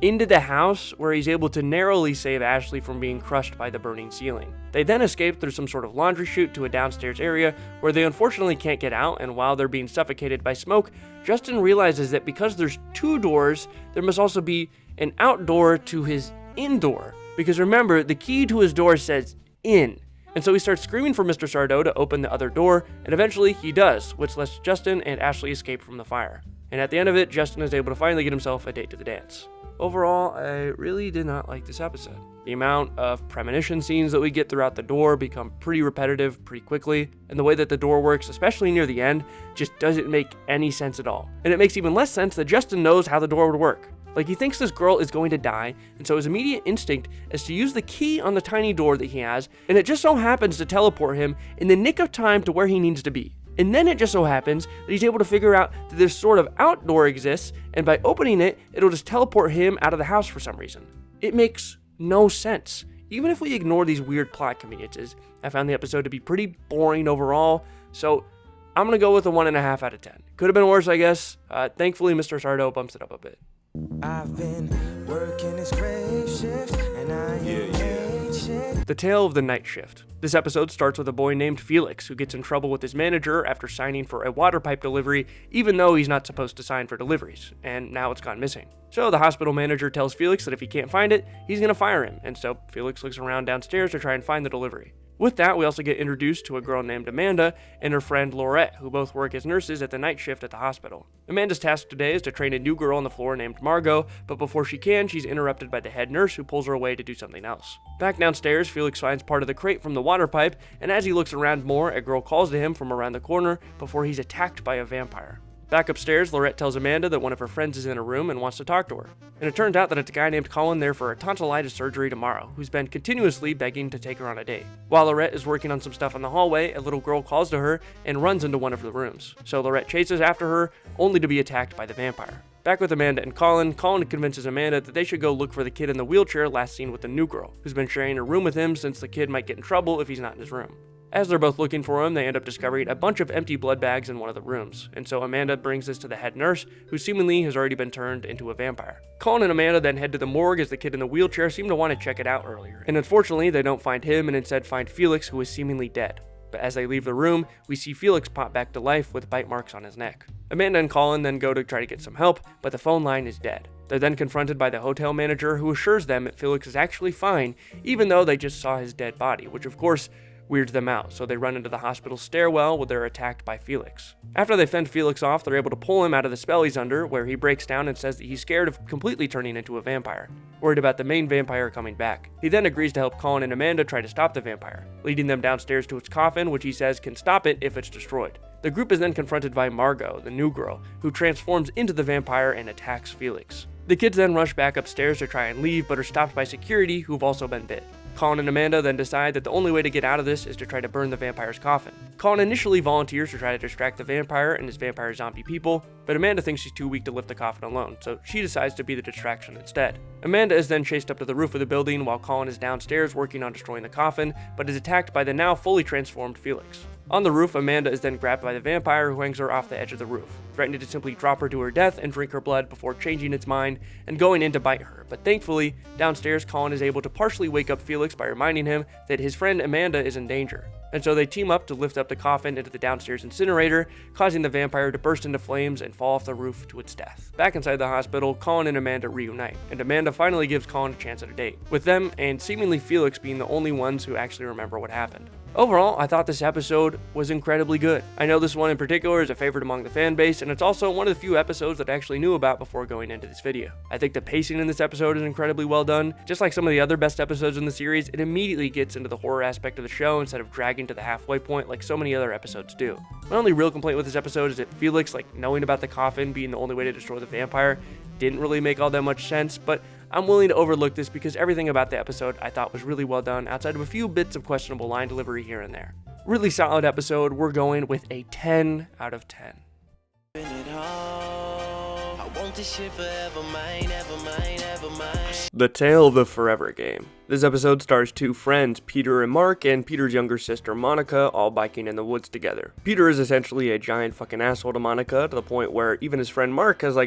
into the house where he's able to narrowly save Ashley from being crushed by the burning ceiling. They then escape through some sort of laundry chute to a downstairs area where they unfortunately can't get out, and while they're being suffocated by smoke, Justin realizes that because there's two doors, there must also be an outdoor to his indoor. Because remember, the key to his door says in. And so he starts screaming for Mr. Sardo to open the other door, and eventually he does, which lets Justin and Ashley escape from the fire. And at the end of it, Justin is able to finally get himself a date to the dance. Overall, I really did not like this episode. The amount of premonition scenes that we get throughout the door become pretty repetitive pretty quickly, and the way that the door works, especially near the end, just doesn't make any sense at all. And it makes even less sense that Justin knows how the door would work. Like, he thinks this girl is going to die, and so his immediate instinct is to use the key on the tiny door that he has, and it just so happens to teleport him in the nick of time to where he needs to be. And then it just so happens that he's able to figure out that this sort of outdoor exists, and by opening it, it'll just teleport him out of the house for some reason. It makes no sense. Even if we ignore these weird plot conveniences, I found the episode to be pretty boring overall, so I'm gonna go with a 1.5 out of 10. Could have been worse, I guess. Thankfully, Mr. Sardo bumps it up a bit. I've been working this grave shift, and I ain't shit. The Tale of the Night Shift. This episode starts with a boy named Felix who gets in trouble with his manager after signing for a water pipe delivery even though he's not supposed to sign for deliveries, and now it's gone missing. So the hospital manager tells Felix that if he can't find it, he's going to fire him, and so Felix looks around downstairs to try and find the delivery. With that, we also get introduced to a girl named Amanda and her friend Laurette, who both work as nurses at the night shift at the hospital. Amanda's task today is to train a new girl on the floor named Margot, but before she can, she's interrupted by the head nurse who pulls her away to do something else. Back downstairs, Felix finds part of the crate from the water pipe, and as he looks around more, a girl calls to him from around the corner before he's attacked by a vampire. Back upstairs, Laurette tells Amanda that one of her friends is in a room and wants to talk to her. And it turns out that it's a guy named Colin there for a tonsillitis surgery tomorrow, who's been continuously begging to take her on a date. While Laurette is working on some stuff in the hallway, a little girl calls to her and runs into one of the rooms. So Laurette chases after her, only to be attacked by the vampire. Back with Amanda and Colin convinces Amanda that they should go look for the kid in the wheelchair last seen with the new girl, who's been sharing a room with him since the kid might get in trouble if he's not in his room. As they're both looking for him, they end up discovering a bunch of empty blood bags in one of the rooms, and so Amanda brings this to the head nurse, who seemingly has already been turned into a vampire. Colin and Amanda then head to the morgue as the kid in the wheelchair seemed to want to check it out earlier, and unfortunately they don't find him and instead find Felix, who is seemingly dead. But as they leave the room, we see Felix pop back to life with bite marks on his neck. Amanda and Colin then go to try to get some help, but the phone line is dead. They're then confronted by the hotel manager, who assures them that Felix is actually fine, even though they just saw his dead body, which of course weirds them out, so they run into the hospital stairwell where they're attacked by Felix. After they fend Felix off, they're able to pull him out of the spell he's under, where he breaks down and says that he's scared of completely turning into a vampire, worried about the main vampire coming back. He then agrees to help Colin and Amanda try to stop the vampire, leading them downstairs to its coffin, which he says can stop it if it's destroyed. The group is then confronted by Margot, the new girl, who transforms into the vampire and attacks Felix. The kids then rush back upstairs to try and leave, but are stopped by security, who've also been bit. Colin and Amanda then decide that the only way to get out of this is to try to burn the vampire's coffin. Colin initially volunteers to try to distract the vampire and his vampire zombie people, but Amanda thinks she's too weak to lift the coffin alone, so she decides to be the distraction instead. Amanda is then chased up to the roof of the building while Colin is downstairs working on destroying the coffin, but is attacked by the now fully transformed Felix. On the roof, Amanda is then grabbed by the vampire, who hangs her off the edge of the roof, threatening to simply drop her to her death and drink her blood before changing its mind and going in to bite her. But thankfully, downstairs, Colin is able to partially wake up Felix by reminding him that his friend Amanda is in danger. And so they team up to lift up the coffin into the downstairs incinerator, causing the vampire to burst into flames and fall off the roof to its death. Back inside the hospital, Colin and Amanda reunite, and Amanda finally gives Colin a chance at a date, with them and seemingly Felix being the only ones who actually remember what happened. Overall, I thought this episode was incredibly good. I know this one in particular is a favorite among the fan base, and it's also one of the few episodes that I actually knew about before going into this video. I think the pacing in this episode is incredibly well done. Just like some of the other best episodes in the series, it immediately gets into the horror aspect of the show instead of dragging to the halfway point like so many other episodes do. My only real complaint with this episode is that Felix, knowing about the coffin being the only way to destroy the vampire, didn't really make all that much sense, but I'm willing to overlook this because everything about the episode I thought was really well done, outside of a few bits of questionable line delivery here and there. Really solid episode. We're going with a 10 out of 10. The Tale of the Forever Game. This episode stars two friends, Peter and Mark, and Peter's younger sister, Monica, all biking in the woods together. Peter is essentially a giant fucking asshole to Monica, to the point where even his friend Mark has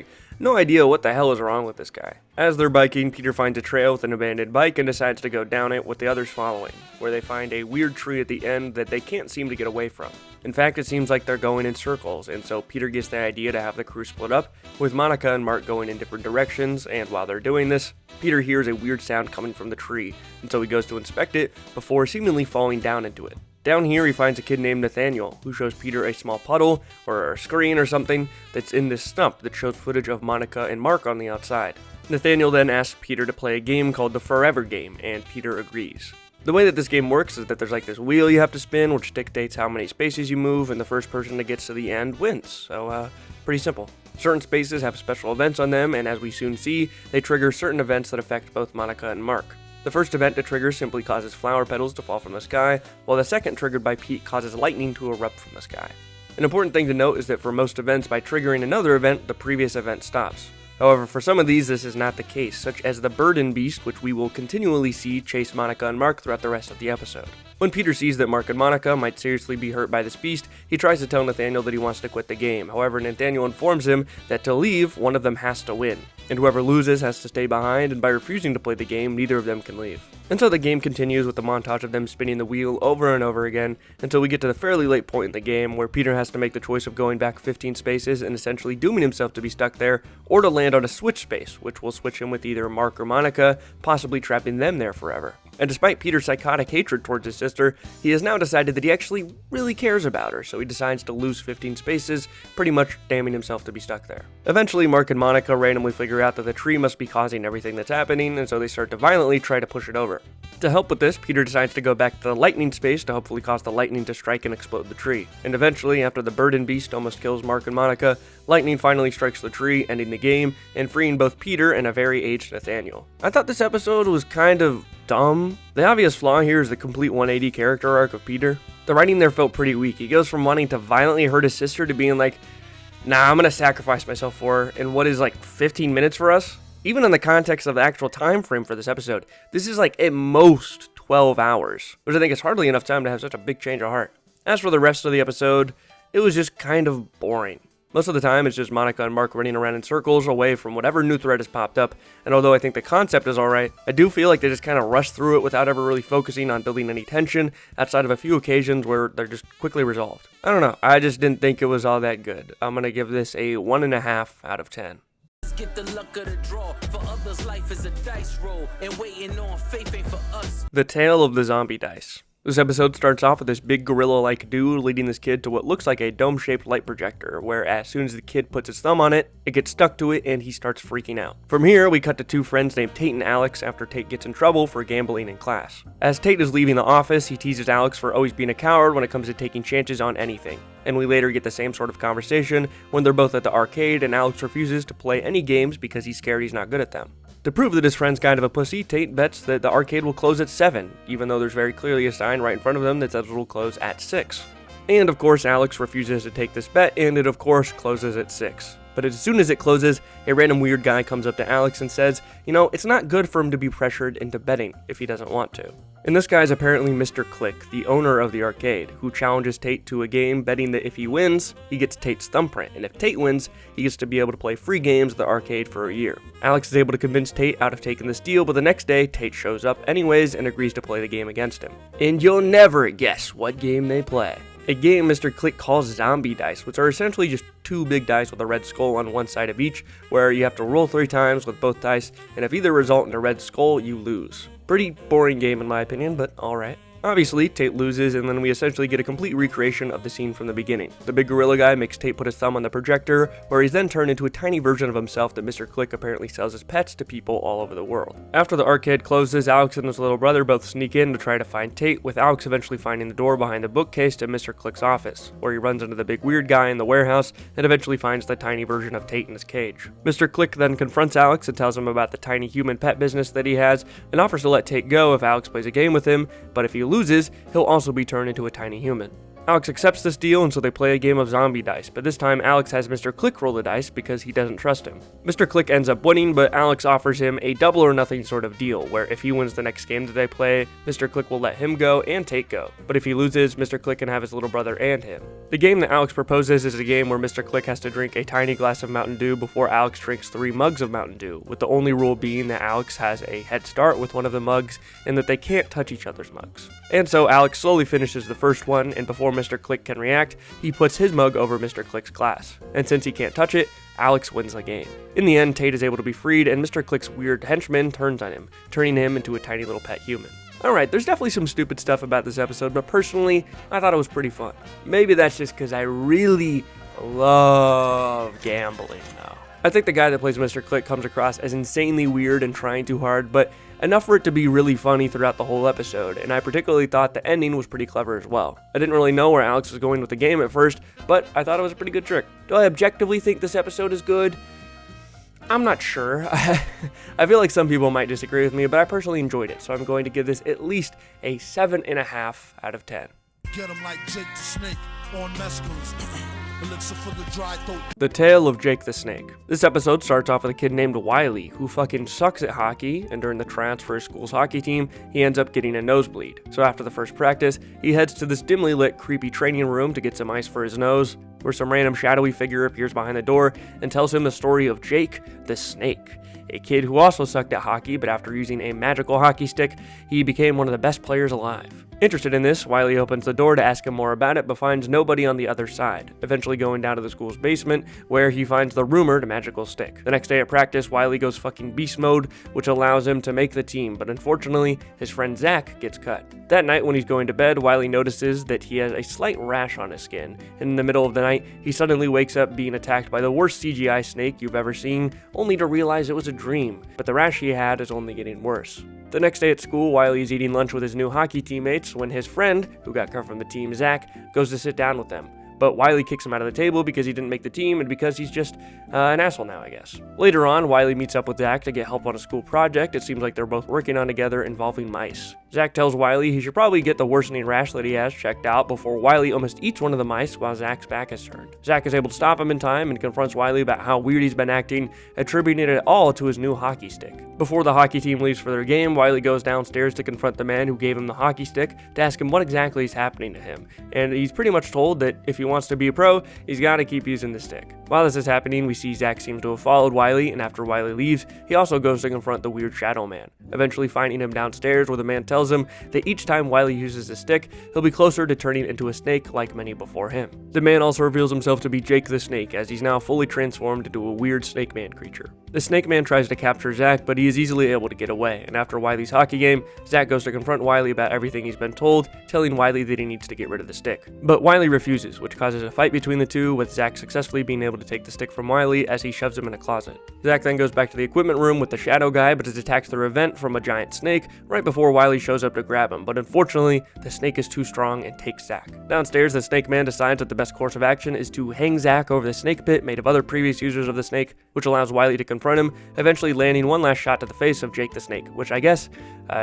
no idea what the hell is wrong with this guy. As they're biking, Peter finds a trail with an abandoned bike and decides to go down it with the others following, where they find a weird tree at the end that they can't seem to get away from. In fact, it seems like they're going in circles, and so Peter gets the idea to have the crew split up, with Monica and Mark going in different directions, and while they're doing this, Peter hears a weird sound coming from the tree, and so he goes to inspect it before seemingly falling down into it. Down here, he finds a kid named Nathaniel, who shows Peter a small puddle, or a screen or something, that's in this stump that shows footage of Monica and Mark on the outside. Nathaniel then asks Peter to play a game called the Forever Game, and Peter agrees. The way that this game works is that there's this wheel you have to spin, which dictates how many spaces you move, and the first person that gets to the end wins. So, pretty simple. Certain spaces have special events on them, and as we soon see, they trigger certain events that affect both Monica and Mark. The first event to trigger simply causes flower petals to fall from the sky, while the second, triggered by Pete, causes lightning to erupt from the sky. An important thing to note is that for most events, by triggering another event, the previous event stops. However, for some of these, this is not the case, such as the Burden Beast, which we will continually see chase Monica and Mark throughout the rest of the episode. When Peter sees that Mark and Monica might seriously be hurt by this beast, he tries to tell Nathaniel that he wants to quit the game. However, Nathaniel informs him that to leave, one of them has to win, and whoever loses has to stay behind, and by refusing to play the game, neither of them can leave. And so the game continues with a montage of them spinning the wheel over and over again, until we get to the fairly late point in the game, where Peter has to make the choice of going back 15 spaces and essentially dooming himself to be stuck there, or to land on a switch space, which will switch him with either Mark or Monica, possibly trapping them there forever. And despite Peter's psychotic hatred towards his sister, he has now decided that he actually really cares about her, so he decides to lose 15 spaces, pretty much damning himself to be stuck there. Eventually, Mark and Monica randomly figure out that the tree must be causing everything that's happening, and so they start to violently try to push it over. To help with this, Peter decides to go back to the lightning space to hopefully cause the lightning to strike and explode the tree. And eventually, after the Burden Beast almost kills Mark and Monica, lightning finally strikes the tree, ending the game, and freeing both Peter and a very aged Nathaniel. I thought this episode was kind of dumb. The obvious flaw here is the complete 180 character arc of Peter. The writing there felt pretty weak. He goes from wanting to violently hurt his sister to being like, nah, I'm gonna sacrifice myself for her in what is 15 minutes for us. Even in the context of the actual time frame for this episode, this is at most 12 hours, which I think is hardly enough time to have such a big change of heart. As for the rest of the episode, it was just kind of boring. Most of the time, it's just Monica and Mark running around in circles away from whatever new thread has popped up, and although I think the concept is alright, I do feel like they just kind of rush through it without ever really focusing on building any tension, outside of a few occasions where they're just quickly resolved. I don't know, I just didn't think it was all that good. I'm gonna give this a 1.5 out of 10. Get the luck of the draw. For others, life is a dice roll, and waiting on faith ain't for us. The Tale of the Zombie Dice. This episode starts off with this big gorilla-like dude leading this kid to what looks like a dome-shaped light projector, where as soon as the kid puts his thumb on it, it gets stuck to it and he starts freaking out. From here, we cut to two friends named Tate and Alex after Tate gets in trouble for gambling in class. As Tate is leaving the office, he teases Alex for always being a coward when it comes to taking chances on anything. And we later get the same sort of conversation when they're both at the arcade and Alex refuses to play any games because he's scared he's not good at them. To prove that his friend's kind of a pussy, Tate bets that the arcade will close at 7, even though there's very clearly a sign right in front of them that says it will close at 6. And of course, Alex refuses to take this bet, and it of course closes at 6. But as soon as it closes, a random weird guy comes up to Alex and says, it's not good for him to be pressured into betting if he doesn't want to. And this guy is apparently Mr. Click, the owner of the arcade, who challenges Tate to a game betting that if he wins, he gets Tate's thumbprint, and if Tate wins, he gets to be able to play free games at the arcade for a year. Alex is able to convince Tate out of taking this deal, but the next day, Tate shows up anyways and agrees to play the game against him. And you'll never guess what game they play. A game Mr. Click calls zombie dice, which are essentially just two big dice with a red skull on one side of each, where you have to roll 3 times with both dice, and if either result in a red skull, you lose. Pretty boring game in my opinion, but alright. Obviously, Tate loses, and then we essentially get a complete recreation of the scene from the beginning. The big gorilla guy makes Tate put his thumb on the projector, where he's then turned into a tiny version of himself that Mr. Click apparently sells as pets to people all over the world. After the arcade closes, Alex and his little brother both sneak in to try to find Tate, with Alex eventually finding the door behind the bookcase to Mr. Click's office, where he runs into the big weird guy in the warehouse and eventually finds the tiny version of Tate in his cage. Mr. Click then confronts Alex and tells him about the tiny human pet business that he has, and offers to let Tate go if Alex plays a game with him, but if he loses, he'll also be turned into a tiny human. Alex accepts this deal, and so they play a game of zombie dice, but this time Alex has Mr. Click roll the dice because he doesn't trust him. Mr. Click ends up winning, but Alex offers him a double or nothing sort of deal, where if he wins the next game that they play, Mr. Click will let him go and Tate go, but if he loses, Mr. Click can have his little brother and him. The game that Alex proposes is a game where Mr. Click has to drink a tiny glass of Mountain Dew before Alex drinks 3 mugs of Mountain Dew, with the only rule being that Alex has a head start with one of the mugs, and that they can't touch each other's mugs. And so Alex slowly finishes the first one, and before Mr. Click can react, he puts his mug over Mr. Click's glass. And since he can't touch it, Alex wins the game. In the end, Tate is able to be freed, and Mr. Click's weird henchman turns on him, turning him into a tiny little pet human. Alright, there's definitely some stupid stuff about this episode, but personally, I thought it was pretty fun. Maybe that's just because I really love gambling, though. I think the guy that plays Mr. Click comes across as insanely weird and trying too hard, but enough for it to be really funny throughout the whole episode, and I particularly thought the ending was pretty clever as well. I didn't really know where Alex was going with the game at first, but I thought it was a pretty good trick. Do I objectively think this episode is good? I'm not sure. I feel like some people might disagree with me, but I personally enjoyed it, so I'm going to give this at least a 7.5 out of 10. Get him like Jake the Snake on mescalines. Elixir for the dry throat. The Tale of Jake the Snake. This episode starts off with a kid named Wiley, who fucking sucks at hockey, and during the tryouts for his school's hockey team, he ends up getting a nosebleed. So after the first practice, he heads to this dimly lit, creepy training room to get some ice for his nose, where some random shadowy figure appears behind the door and tells him the story of Jake the Snake, a kid who also sucked at hockey, but after using a magical hockey stick, he became one of the best players alive. Interested in this, Wiley opens the door to ask him more about it, but finds nobody on the other side, eventually going down to the school's basement, where he finds the rumored magical stick. The next day at practice, Wiley goes fucking beast mode, which allows him to make the team, but unfortunately, his friend Zach gets cut. That night, when he's going to bed, Wiley notices that he has a slight rash on his skin, and in the middle of the night, he suddenly wakes up being attacked by the worst CGI snake you've ever seen, only to realize it was a dream, but the rash he had is only getting worse. The next day at school, Wiley is eating lunch with his new hockey teammates when his friend, who got cut from the team, Zach, goes to sit down with them. But Wiley kicks him out of the table because he didn't make the team and because he's just an asshole now, I guess. Later on, Wiley meets up with Zach to get help on a school project it seems like they're both working on together involving mice. Zach tells Wiley he should probably get the worsening rash that he has checked out before Wiley almost eats one of the mice while Zach's back is turned. Zach is able to stop him in time and confronts Wiley about how weird he's been acting, attributing it all to his new hockey stick. Before the hockey team leaves for their game, Wiley goes downstairs to confront the man who gave him the hockey stick to ask him what exactly is happening to him, and he's pretty much told that if he wants to be a pro, he's got to keep using the stick. While this is happening, we see Zach seems to have followed Wiley, and after Wiley leaves, he also goes to confront the weird shadow man, eventually finding him downstairs where the man tells him that each time Wiley uses the stick, he'll be closer to turning into a snake like many before him. The man also reveals himself to be Jake the Snake, as he's now fully transformed into a weird snake man creature. The snake man tries to capture Zach, but he is easily able to get away, and after Wiley's hockey game, Zach goes to confront Wiley about everything he's been told, telling Wiley that he needs to get rid of the stick. But Wiley refuses, which causes a fight between the two, with Zach successfully being able to take the stick from Wiley as he shoves him in a closet. Zach then goes back to the equipment room with the shadow guy, but is attacked through a vent from a giant snake right before Wiley shows up to grab him, but unfortunately, the snake is too strong and takes Zach. Downstairs, the snake man decides that the best course of action is to hang Zach over the snake pit made of other previous users of the snake, which allows Wiley to confront him, eventually landing one last shot to the face of Jake the Snake, which I guess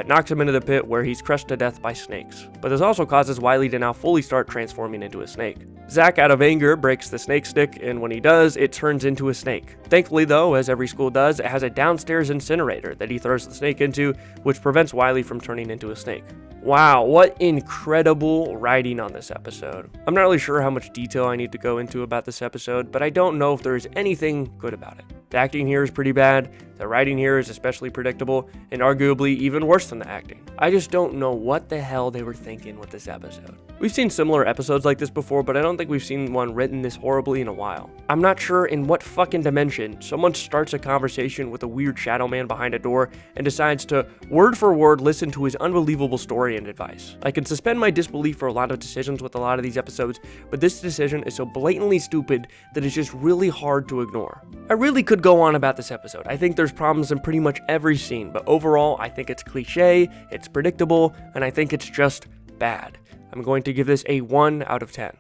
knocks him into the pit where he's crushed to death by snakes. But this also causes Wiley to now fully start transforming into a snake. Zach, out of anger, breaks the snake stick, and when he does, it turns into a snake. Thankfully though, as every school does, it has a downstairs incinerator that he throws the snake into, which prevents Wiley from turning into a snake. Wow, what incredible writing on this episode. I'm not really sure how much detail I need to go into about this episode, but I don't know if there is anything good about it. The acting here is pretty bad, the writing here is especially predictable, and arguably even worse than the acting. I just don't know what the hell they were thinking with this episode. We've seen similar episodes like this before, but I don't think we've seen one written this horribly in a while. I'm not sure in what fucking dimension someone starts a conversation with a weird shadow man behind a door and decides to word for word listen to his unbelievable story and advice. I can suspend my disbelief for a lot of decisions with a lot of these episodes, but this decision is so blatantly stupid that it's just really hard to ignore. I really could go on about this episode. I think there's problems in pretty much every scene, but overall I think it's cliche, it's predictable, and I think it's just bad. I'm going to give this a 1 out of 10.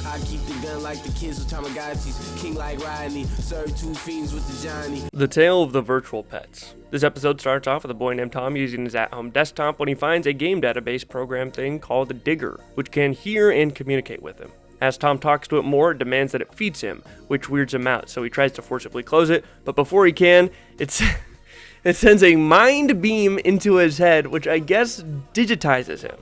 I keep the gun like the kids with Tamagotchis, king like Rodney, serve 2 fiends with the Johnny. The Tale of the Virtual Pets. This episode starts off with a boy named Tom using his at-home desktop when he finds a game database program thing called the Digger, which can hear and communicate with him. As Tom talks to it more, it demands that it feeds him, which weirds him out, so he tries to forcibly close it, but before he can, it sends a mind beam into his head, which I guess digitizes him.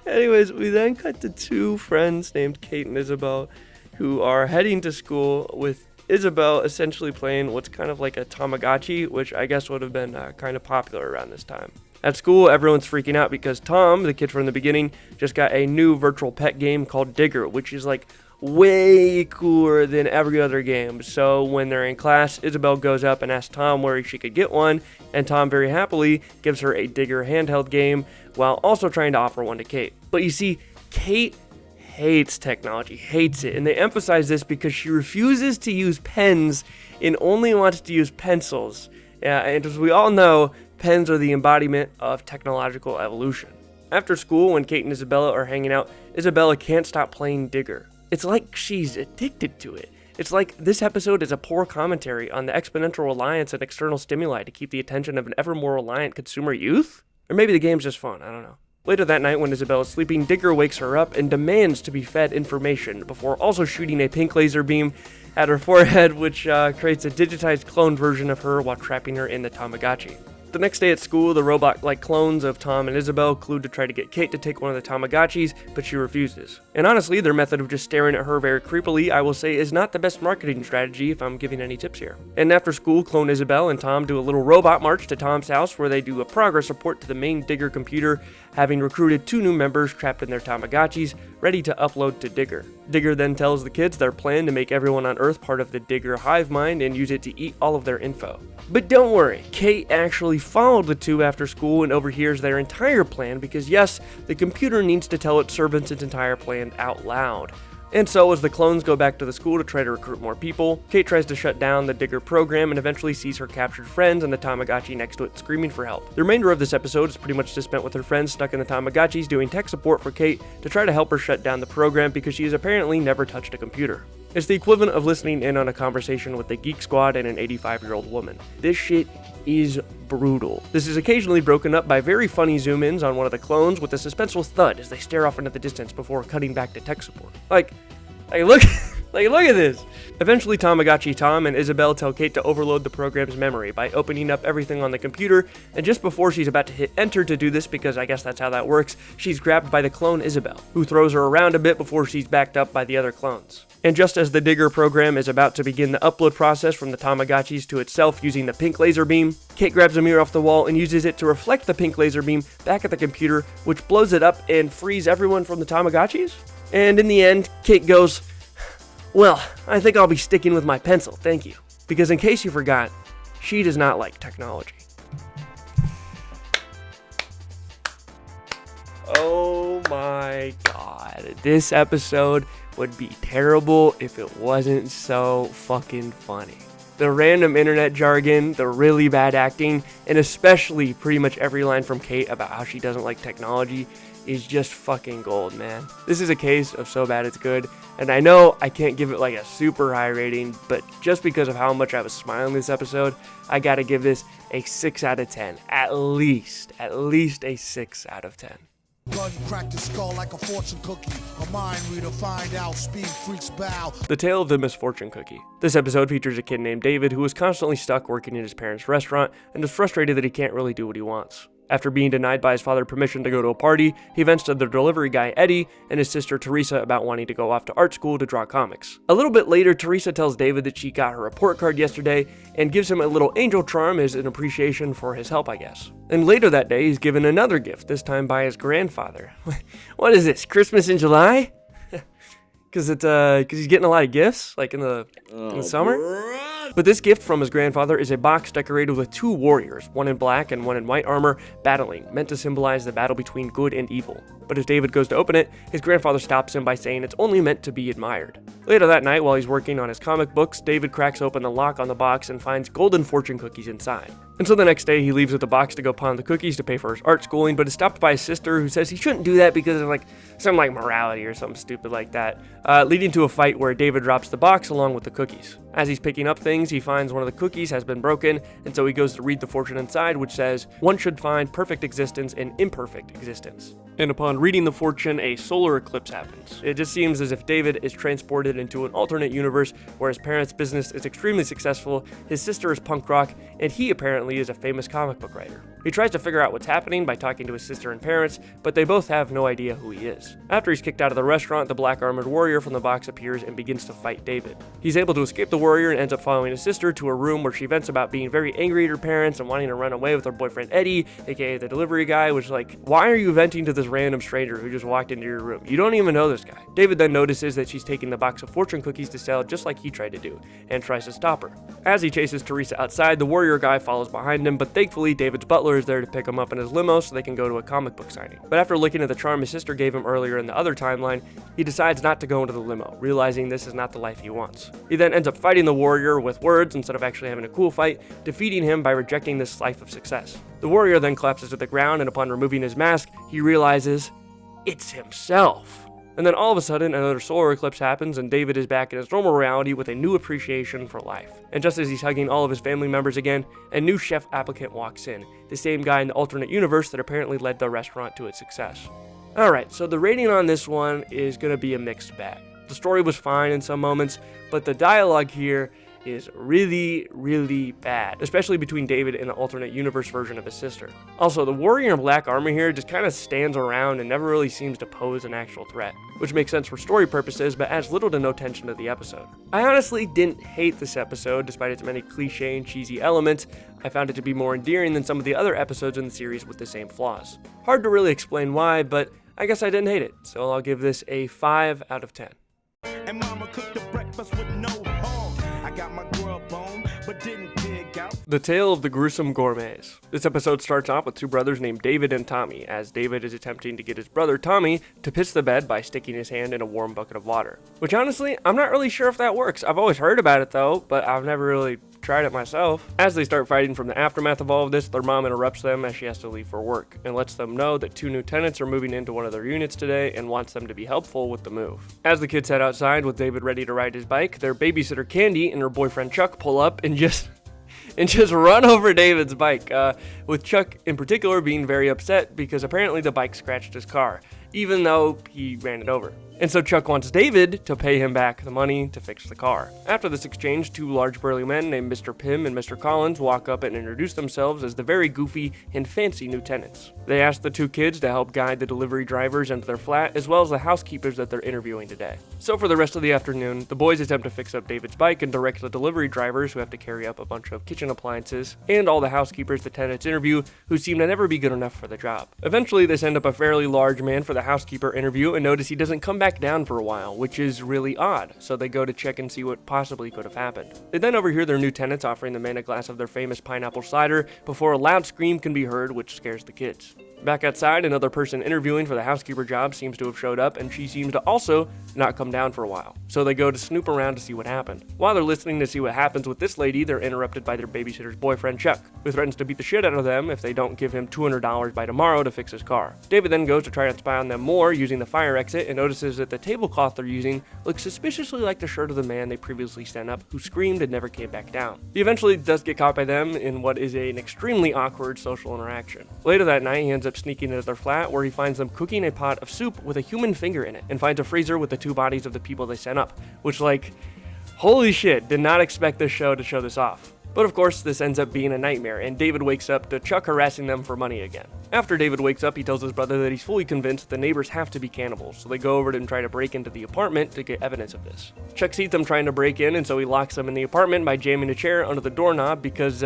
Anyways, we then cut to 2 friends named Kate and Isabel who are heading to school, with Isabel essentially playing what's kind of like a Tamagotchi, which I guess would have been kind of popular around this time. At school, everyone's freaking out because Tom, the kid from the beginning, just got a new virtual pet game called Digger, which is like way cooler than every other game. So when they're in class, Isabel goes up and asks Tom where she could get one, and Tom very happily gives her a Digger handheld game while also trying to offer one to Kate. But you see, Kate hates technology, hates it, and they emphasize this because she refuses to use pens and only wants to use pencils. And as we all know, pens are the embodiment of technological evolution. After school, when Kate and Isabella are hanging out, Isabella can't stop playing Digger. It's like she's addicted to it. It's like this episode is a poor commentary on the exponential reliance on external stimuli to keep the attention of an ever more reliant consumer youth? Or maybe the game's just fun, I don't know. Later that night, when Isabel is sleeping, Digger wakes her up and demands to be fed information before also shooting a pink laser beam at her forehead, which creates a digitized clone version of her while trapping her in the Tamagotchi. The next day at school, the robot-like clones of Tom and Isabel collude to try to get Kate to take one of the Tamagotchis, but she refuses. And honestly, their method of just staring at her very creepily, I will say, is not the best marketing strategy if I'm giving any tips here. And after school, clone Isabel and Tom do a little robot march to Tom's house where they do a progress report to the main Digger computer, having recruited 2 new members trapped in their Tamagotchis, ready to upload to Digger. Digger then tells the kids their plan to make everyone on Earth part of the Digger hive mind and use it to eat all of their info. But don't worry, Kate actually followed the 2 after school and overhears their entire plan because yes, the computer needs to tell its servants its entire plan out loud. And so as the clones go back to the school to try to recruit more people, Kate tries to shut down the Digger program and eventually sees her captured friends and the Tamagotchi next to it screaming for help. The remainder of this episode is pretty much just spent with her friends stuck in the Tamagotchis doing tech support for Kate to try to help her shut down the program because she has apparently never touched a computer. It's the equivalent of listening in on a conversation with the Geek Squad and an 85-year-old woman. This shit is brutal. This is occasionally broken up by very funny zoom-ins on one of the clones with a suspenseful thud as they stare off into the distance before cutting back to tech support. Like look at this. Eventually, Tamagotchi Tom and Isabel tell Kate to overload the program's memory by opening up everything on the computer, and just before she's about to hit enter to do this, because I guess that's how that works, she's grabbed by the clone Isabel, who throws her around a bit before she's backed up by the other clones. And just as the Digger program is about to begin the upload process from the Tamagotchis to itself using the pink laser beam, Kate grabs a mirror off the wall and uses it to reflect the pink laser beam back at the computer, which blows it up and frees everyone from the Tamagotchis. And in the end, Kate goes, "Well, I think I'll be sticking with my pencil, thank you." Because in case you forgot, she does not like technology. Oh my god. This episode would be terrible if it wasn't so fucking funny. The random internet jargon, the really bad acting, and especially pretty much every line from Kate about how she doesn't like technology is just fucking gold, man. This is a case of so bad it's good, and I know I can't give it like a super high rating, but just because of how much I was smiling this episode, I gotta give this a 6 out of 10. At least a 6 out of 10. Gun cracked his skull like a fortune cookie. A mind reader find out, speed freaks bow. The Tale of the Misfortune Cookie. This episode features a kid named David who is constantly stuck working in his parents' restaurant and is frustrated that he can't really do what he wants. After being denied by his father permission to go to a party, he vents to the delivery guy Eddie and his sister Teresa about wanting to go off to art school to draw comics. A little bit later, Teresa tells David that she got her report card yesterday and gives him a little angel charm as an appreciation for his help, I guess. And later that day, he's given another gift, this time by his grandfather. What is this, Christmas in July? Because he's getting a lot of gifts, like in the summer? But this gift from his grandfather is a box decorated with 2 warriors, one in black and one in white armor, battling, meant to symbolize the battle between good and evil. But as David goes to open it, his grandfather stops him by saying it's only meant to be admired. Later that night, while he's working on his comic books, David cracks open the lock on the box and finds golden fortune cookies inside. And so the next day, he leaves with the box to go pawn the cookies to pay for his art schooling, but is stopped by his sister who says he shouldn't do that because of some morality or something stupid like that, leading to a fight where David drops the box along with the cookies. As he's picking up things, he finds one of the cookies has been broken, and so he goes to read the fortune inside, which says, "One should find perfect existence in imperfect existence." And upon reading the fortune, a solar eclipse happens. It just seems as if David is transported into an alternate universe where his parents' business is extremely successful, his sister is punk rock, and he apparently is a famous comic book writer. He tries to figure out what's happening by talking to his sister and parents, but they both have no idea who he is. After he's kicked out of the restaurant, the black armored warrior from the box appears and begins to fight David. He's able to escape the warrior and ends up following his sister to a room where she vents about being very angry at her parents and wanting to run away with her boyfriend Eddie, aka the delivery guy, which why are you venting to this random stranger who just walked into your room? You don't even know this guy. David then notices that she's taking the box of fortune cookies to sell just like he tried to do, and tries to stop her. As he chases Teresa outside, the warrior guy follows behind him, but thankfully David's butler is there to pick him up in his limo so they can go to a comic book signing. But after looking at the charm his sister gave him earlier in the other timeline, he decides not to go into the limo, realizing this is not the life he wants. He then ends up fighting the warrior with words instead of actually having a cool fight, defeating him by rejecting this life of success. The warrior then collapses to the ground, and upon removing his mask, he realizes it's himself. And then all of a sudden, another solar eclipse happens, and David is back in his normal reality with a new appreciation for life. And just as he's hugging all of his family members again, a new chef applicant walks in, the same guy in the alternate universe that apparently led the restaurant to its success. Alright, so the rating on this one is going to be a mixed bag. The story was fine in some moments, but the dialogue here is really, really bad, especially between David and the alternate universe version of his sister. Also, the warrior in black armor here just kind of stands around and never really seems to pose an actual threat, which makes sense for story purposes, but adds little to no tension to the episode. I honestly didn't hate this episode, despite its many cliche and cheesy elements. I found it to be more endearing than some of the other episodes in the series with the same flaws. Hard to really explain why, but I guess I didn't hate it, so I'll give this a 5 out of 10. And mama cooked the breakfast with no hog. I got my grub on, but didn't dig out. The Tale of the Gruesome Gourmets. This episode starts off with 2 brothers named David and Tommy, as David is attempting to get his brother Tommy to piss the bed by sticking his hand in a warm bucket of water. Which honestly, I'm not really sure if that works. I've always heard about it though, but I've never really tried it myself. As they start fighting from the aftermath of all of this, their mom interrupts them as she has to leave for work and lets them know that 2 new tenants are moving into one of their units today and wants them to be helpful with the move. As the kids head outside with David ready to ride his bike, their babysitter Candy and her boyfriend Chuck pull up and just run over David's bike, with Chuck in particular being very upset because apparently the bike scratched his car, even though he ran it over. And so Chuck wants David to pay him back the money to fix the car. After this exchange, 2 large burly men named Mr. Pym and Mr. Collins walk up and introduce themselves as the very goofy and fancy new tenants. They ask the 2 kids to help guide the delivery drivers into their flat, as well as the housekeepers that they're interviewing today. So for the rest of the afternoon, the boys attempt to fix up David's bike and direct the delivery drivers, who have to carry up a bunch of kitchen appliances, and all the housekeepers the tenants interview, who seem to never be good enough for the job. Eventually, they send up a fairly large man for the housekeeper interview and notice he doesn't come back down for a while, which is really odd, so they go to check and see what possibly could have happened. They then overhear their new tenants offering the man a glass of their famous pineapple cider before a loud scream can be heard, which scares the kids. Back outside, another person interviewing for the housekeeper job seems to have showed up, and she seems to also not come down for a while. So they go to snoop around to see what happened. While they're listening to see what happens with this lady, they're interrupted by their babysitter's boyfriend, Chuck, who threatens to beat the shit out of them if they don't give him $200 by tomorrow to fix his car. David then goes to try and spy on them more using the fire exit and notices that the tablecloth they're using looks suspiciously like the shirt of the man they previously sent up, who screamed and never came back down. He eventually does get caught by them in what is an extremely awkward social interaction. Later that night, he ends up sneaking into their flat, where he finds them cooking a pot of soup with a human finger in it, and finds a freezer with the 2 bodies of the people they sent up, which, like, holy shit, did not expect this show to show this off. But of course, this ends up being a nightmare, and David wakes up to Chuck harassing them for money again. After David wakes up, he tells his brother that he's fully convinced the neighbors have to be cannibals, so they go over and try to break into the apartment to get evidence of this. Chuck sees them trying to break in, and so he locks them in the apartment by jamming a chair under the doorknob because,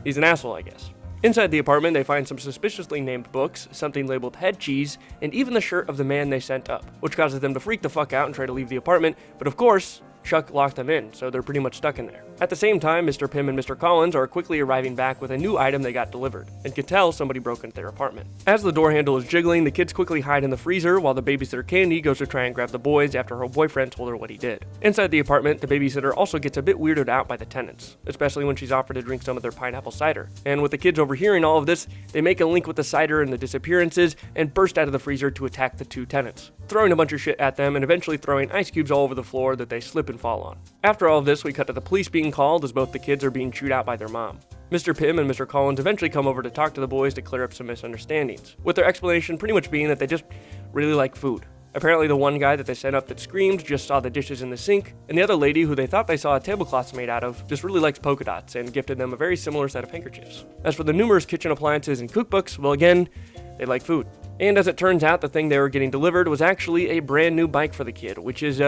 he's an asshole, I guess. Inside the apartment, they find some suspiciously named books, something labeled head cheese, and even the shirt of the man they sent up, which causes them to freak the fuck out and try to leave the apartment, but of course, Chuck locked them in, so they're pretty much stuck in there. At the same time, Mr. Pym and Mr. Collins are quickly arriving back with a new item they got delivered, and can tell somebody broke into their apartment. As the door handle is jiggling, the kids quickly hide in the freezer, while the babysitter Candy goes to try and grab the boys after her boyfriend told her what he did. Inside the apartment, the babysitter also gets a bit weirded out by the tenants, especially when she's offered to drink some of their pineapple cider. And with the kids overhearing all of this, they make a link with the cider and the disappearances, and burst out of the freezer to attack the 2 tenants, throwing a bunch of shit at them and eventually throwing ice cubes all over the floor that they slip and fall on. After all of this, we cut to the police being called as both the kids are being chewed out by their mom. Mr. Pym and Mr. Collins eventually come over to talk to the boys to clear up some misunderstandings, with their explanation pretty much being that they just really like food. Apparently the one guy that they sent up that screamed just saw the dishes in the sink, and the other lady who they thought they saw a tablecloth made out of just really likes polka dots and gifted them a very similar set of handkerchiefs. As for the numerous kitchen appliances and cookbooks, well again, they like food. And as it turns out, the thing they were getting delivered was actually a brand new bike for the kid, which is,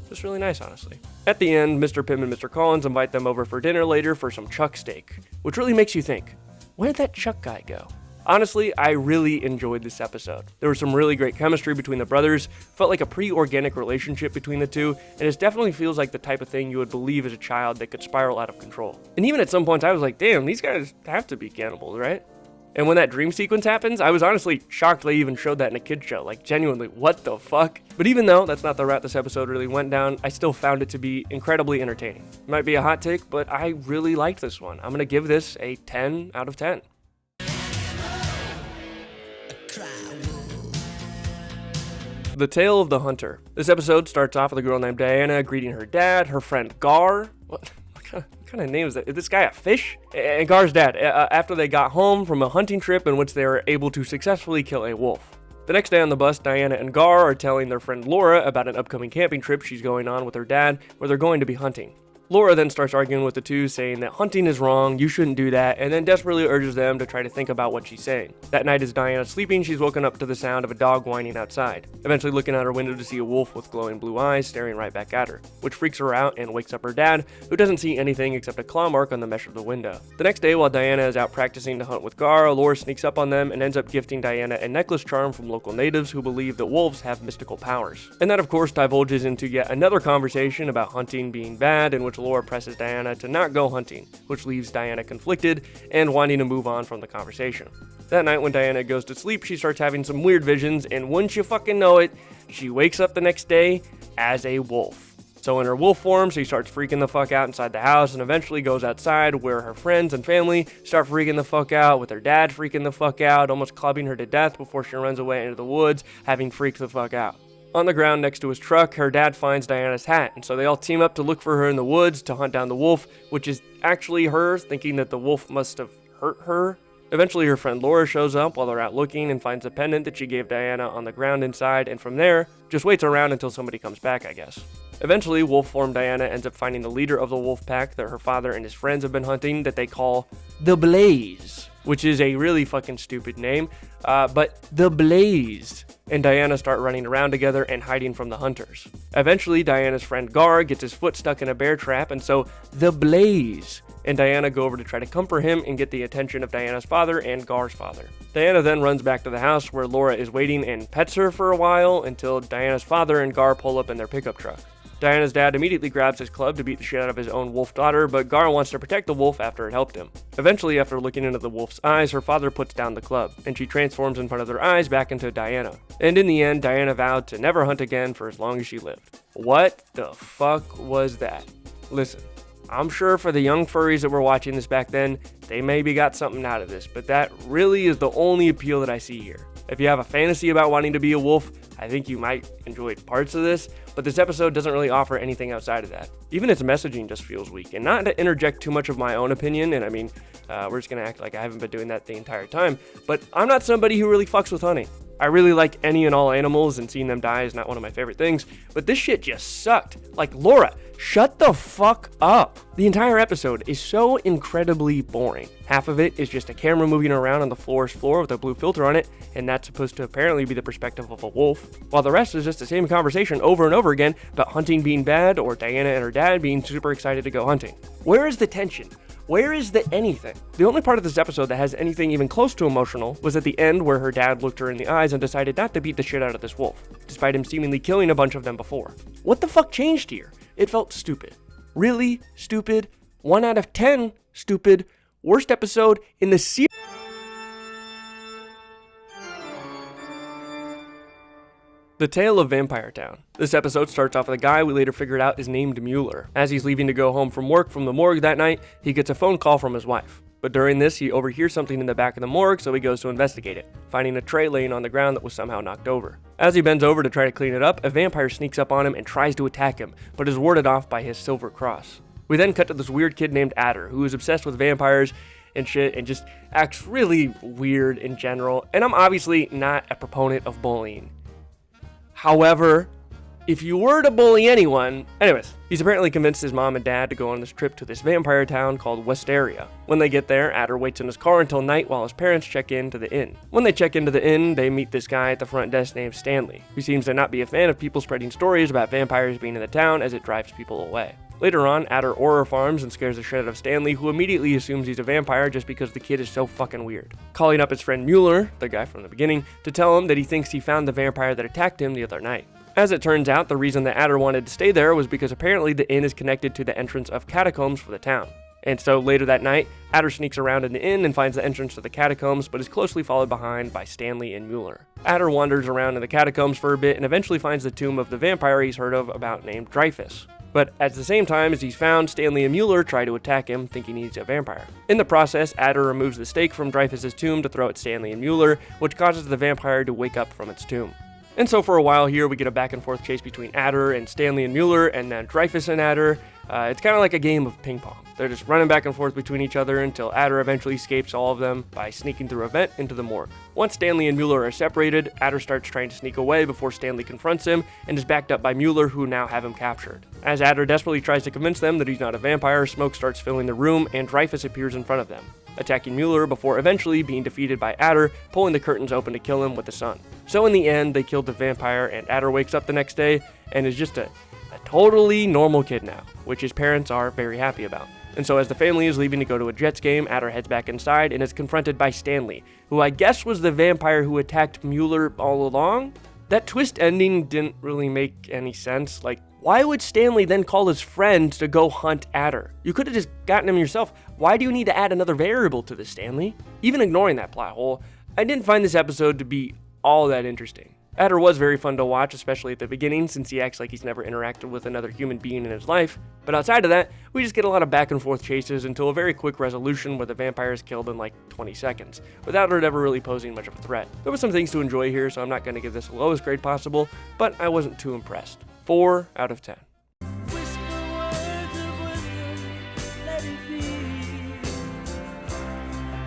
just really nice, honestly. At the end, Mr. Pym and Mr. Collins invite them over for dinner later for some Chuck steak, which really makes you think, where'd that Chuck guy go? Honestly, I really enjoyed this episode. There was some really great chemistry between the brothers, felt like a pretty organic relationship between the two, and it definitely feels like the type of thing you would believe as a child that could spiral out of control. And even at some points I was like, damn, these guys have to be cannibals, right? And when that dream sequence happens, I was honestly shocked they even showed that in a kid's show. Like, genuinely, what the fuck? But even though that's not the route this episode really went down, I still found it to be incredibly entertaining. Might be a hot take, but I really liked this one. I'm gonna give this a 10 out of 10. The Tale of the Hunter. This episode starts off with a girl named Diana greeting her dad, her friend Gar. What kind of name is that? Is this guy a fish? And Gar's dad, after they got home from a hunting trip in which they were able to successfully kill a wolf. The next day on the bus, Diana and Gar are telling their friend Laura about an upcoming camping trip she's going on with her dad, where they're going to be hunting. Laura then starts arguing with the two, saying that hunting is wrong, you shouldn't do that, and then desperately urges them to try to think about what she's saying. That night as Diana's sleeping, she's woken up to the sound of a dog whining outside, eventually looking out her window to see a wolf with glowing blue eyes staring right back at her, which freaks her out and wakes up her dad, who doesn't see anything except a claw mark on the mesh of the window. The next day, while Diana is out practicing to hunt with Gar, Laura sneaks up on them and ends up gifting Diana a necklace charm from local natives who believe that wolves have mystical powers. And that of course divulges into yet another conversation about hunting being bad, in which Laura presses Diana to not go hunting, which leaves Diana conflicted and wanting to move on from the conversation. That night when Diana goes to sleep, she starts having some weird visions, and wouldn't you fucking know it, she wakes up the next day as a wolf. So in her wolf form, she starts freaking the fuck out inside the house and eventually goes outside where her friends and family start freaking the fuck out, with her dad freaking the fuck out, almost clubbing her to death before she runs away into the woods, having freaked the fuck out. On the ground next to his truck, her dad finds Diana's hat, and so they all team up to look for her in the woods to hunt down the wolf, which is actually her, thinking that the wolf must have hurt her. Eventually, her friend Laura shows up while they're out looking and finds a pendant that she gave Diana on the ground inside, and from there, just waits around until somebody comes back, I guess. Eventually, wolf form Diana ends up finding the leader of the wolf pack that her father and his friends have been hunting that they call the Blaze, which is a really fucking stupid name, but the Blaze and Diana start running around together and hiding from the hunters. Eventually, Diana's friend Gar gets his foot stuck in a bear trap, and so the Blaze and Diana go over to try to comfort him and get the attention of Diana's father and Gar's father. Diana then runs back to the house where Laura is waiting and pets her for a while until Diana's father and Gar pull up in their pickup truck. Diana's dad immediately grabs his club to beat the shit out of his own wolf daughter, but Gar wants to protect the wolf after it helped him. Eventually, after looking into the wolf's eyes, her father puts down the club, and she transforms in front of their eyes back into Diana. And in the end, Diana vowed to never hunt again for as long as she lived. What the fuck was that? Listen, I'm sure for the young furries that were watching this back then, they maybe got something out of this, but that really is the only appeal that I see here. If you have a fantasy about wanting to be a wolf, I think you might enjoy parts of this, but this episode doesn't really offer anything outside of that. Even its messaging just feels weak, and not to interject too much of my own opinion, and I mean, we're just gonna act like I haven't been doing that the entire time, but I'm not somebody who really fucks with hunting. I really like any and all animals, and seeing them die is not one of my favorite things, but this shit just sucked. Like, Laura, shut the fuck up. The entire episode is so incredibly boring. Half of it is just a camera moving around on the forest floor with a blue filter on it, and that's supposed to apparently be the perspective of a wolf, while the rest is just the same conversation over and over again about hunting being bad or Diana and her dad being super excited to go hunting. Where is the tension? Where is the anything? The only part of this episode that has anything even close to emotional was at the end where her dad looked her in the eyes and decided not to beat the shit out of this wolf, despite him seemingly killing a bunch of them before. What the fuck changed here? It felt stupid. Really stupid. 1 out of 10 stupid. Worst episode in the series. The Tale of Vampire Town. This episode starts off with a guy we later figured out is named Mueller. As he's leaving to go home from work from the morgue that night, he gets a phone call from his wife. But during this, he overhears something in the back of the morgue, so he goes to investigate it, finding a tray laying on the ground that was somehow knocked over. As he bends over to try to clean it up, a vampire sneaks up on him and tries to attack him, but is warded off by his silver cross. We then cut to this weird kid named Adder, who is obsessed with vampires and shit, and just acts really weird in general, and I'm obviously not a proponent of bullying. However, if you were to bully anyone, anyways, he's apparently convinced his mom and dad to go on this trip to this vampire town called Westeria. When they get there, Adder waits in his car until night while his parents check into the inn. When they check into the inn, they meet this guy at the front desk named Stanley, who seems to not be a fan of people spreading stories about vampires being in the town as it drives people away. Later on, Adder aura farms and scares the shit out of Stanley, who immediately assumes he's a vampire just because the kid is so fucking weird. Calling up his friend Mueller, the guy from the beginning, to tell him that he thinks he found the vampire that attacked him the other night. As it turns out, the reason that Adder wanted to stay there was because apparently the inn is connected to the entrance of catacombs for the town. And so later that night, Adder sneaks around in the inn and finds the entrance to the catacombs, but is closely followed behind by Stanley and Mueller. Adder wanders around in the catacombs for a bit and eventually finds the tomb of the vampire he's heard of about named Dreyfus. But at the same time as he's found, Stanley and Mueller try to attack him, thinking he's a vampire. In the process, Adder removes the stake from Dreyfus's tomb to throw at Stanley and Mueller, which causes the vampire to wake up from its tomb. And so for a while here, we get a back and forth chase between Adder and Stanley and Mueller, and then Dreyfus and Adder. It's kind of like a game of ping pong. They're just running back and forth between each other until Adder eventually escapes all of them by sneaking through a vent into the morgue. Once Stanley and Mueller are separated, Adder starts trying to sneak away before Stanley confronts him and is backed up by Mueller, who now have him captured. As Adder desperately tries to convince them that he's not a vampire, smoke starts filling the room and Dreyfus appears in front of them, attacking Mueller before eventually being defeated by Adder, pulling the curtains open to kill him with the sun. So in the end, they killed the vampire, and Adder wakes up the next day and is just a totally normal kid now, which his parents are very happy about. And so as the family is leaving to go to a Jets game, Adder heads back inside and is confronted by Stanley, who I guess was the vampire who attacked Mueller all along? That twist ending didn't really make any sense. Like, why would Stanley then call his friends to go hunt Adder? You could have just gotten him yourself. Why do you need to add another variable to this, Stanley? Even ignoring that plot hole, I didn't find this episode to be all that interesting. Adder was very fun to watch, especially at the beginning, since he acts like he's never interacted with another human being in his life, but outside of that, we just get a lot of back and forth chases until a very quick resolution where the vampire is killed in like 20 seconds, without it ever really posing much of a threat. There were some things to enjoy here, so I'm not going to give this the lowest grade possible, but I wasn't too impressed. 4 out of 10.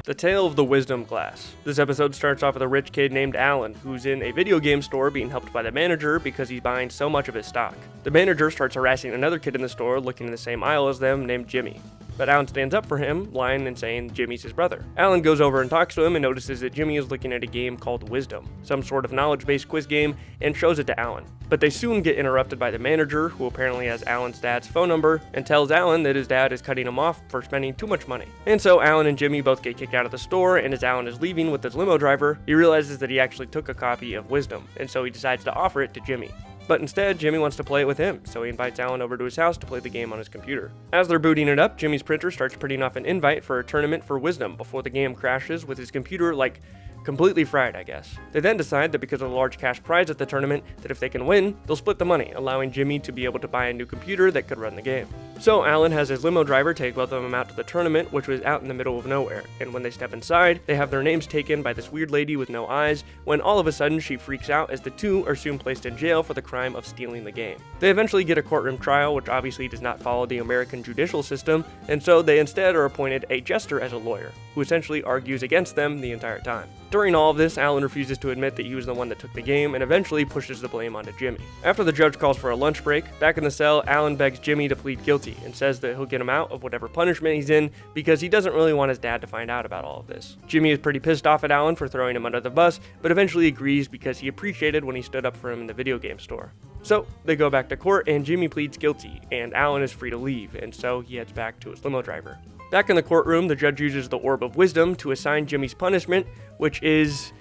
The Tale of the Wisdom Glass. This episode starts off with a rich kid named Alan, who's in a video game store being helped by the manager because he's buying so much of his stock. The manager starts harassing another kid in the store looking in the same aisle as them named Jimmy. But Alan stands up for him, lying and saying Jimmy's his brother. Alan goes over and talks to him and notices that Jimmy is looking at a game called Wisdom, some sort of knowledge-based quiz game, and shows it to Alan. But they soon get interrupted by the manager, who apparently has Alan's dad's phone number, and tells Alan that his dad is cutting him off for spending too much money. And so Alan and Jimmy both get kicked out of the store, and as Alan is leaving with his limo driver, he realizes that he actually took a copy of Wisdom, and so he decides to offer it to Jimmy. But instead, Jimmy wants to play it with him, so he invites Alan over to his house to play the game on his computer. As they're booting it up, Jimmy's printer starts printing off an invite for a tournament for Wisdom before the game crashes with his computer, like, completely fried, I guess. They then decide that because of the large cash prize at the tournament, that if they can win, they'll split the money, allowing Jimmy to be able to buy a new computer that could run the game. So Alan has his limo driver take both of them out to the tournament, which was out in the middle of nowhere, and when they step inside, they have their names taken by this weird lady with no eyes, when all of a sudden she freaks out as the two are soon placed in jail for the crime of stealing the game. They eventually get a courtroom trial, which obviously does not follow the American judicial system, and so they instead are appointed a jester as a lawyer, who essentially argues against them the entire time. During all of this, Alan refuses to admit that he was the one that took the game and eventually pushes the blame onto Jimmy. After the judge calls for a lunch break, back in the cell, Alan begs Jimmy to plead guilty and says that he'll get him out of whatever punishment he's in because he doesn't really want his dad to find out about all of this. Jimmy is pretty pissed off at Alan for throwing him under the bus, but eventually agrees because he appreciated when he stood up for him in the video game store. So they go back to court and Jimmy pleads guilty, and Alan is free to leave, and so he heads back to his limo driver. Back in the courtroom, the judge uses the Orb of Wisdom to assign Jimmy's punishment, which is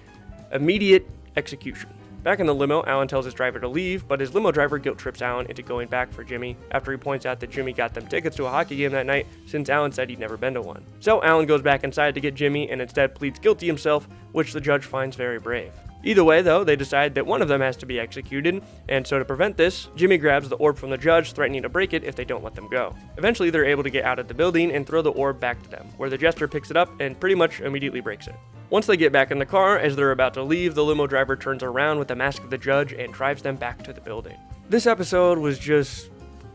immediate execution. Back in the limo, Alan tells his driver to leave, but his limo driver guilt trips Alan into going back for Jimmy after he points out that Jimmy got them tickets to a hockey game that night since Alan said he'd never been to one. So Alan goes back inside to get Jimmy and instead pleads guilty himself, which the judge finds very brave. Either way, though, they decide that one of them has to be executed, and so to prevent this, Jimmy grabs the orb from the judge, threatening to break it if they don't let them go. Eventually, they're able to get out of the building and throw the orb back to them, where the jester picks it up and pretty much immediately breaks it. Once they get back in the car, as they're about to leave, the limo driver turns around with the mask of the judge and drives them back to the building. This episode was just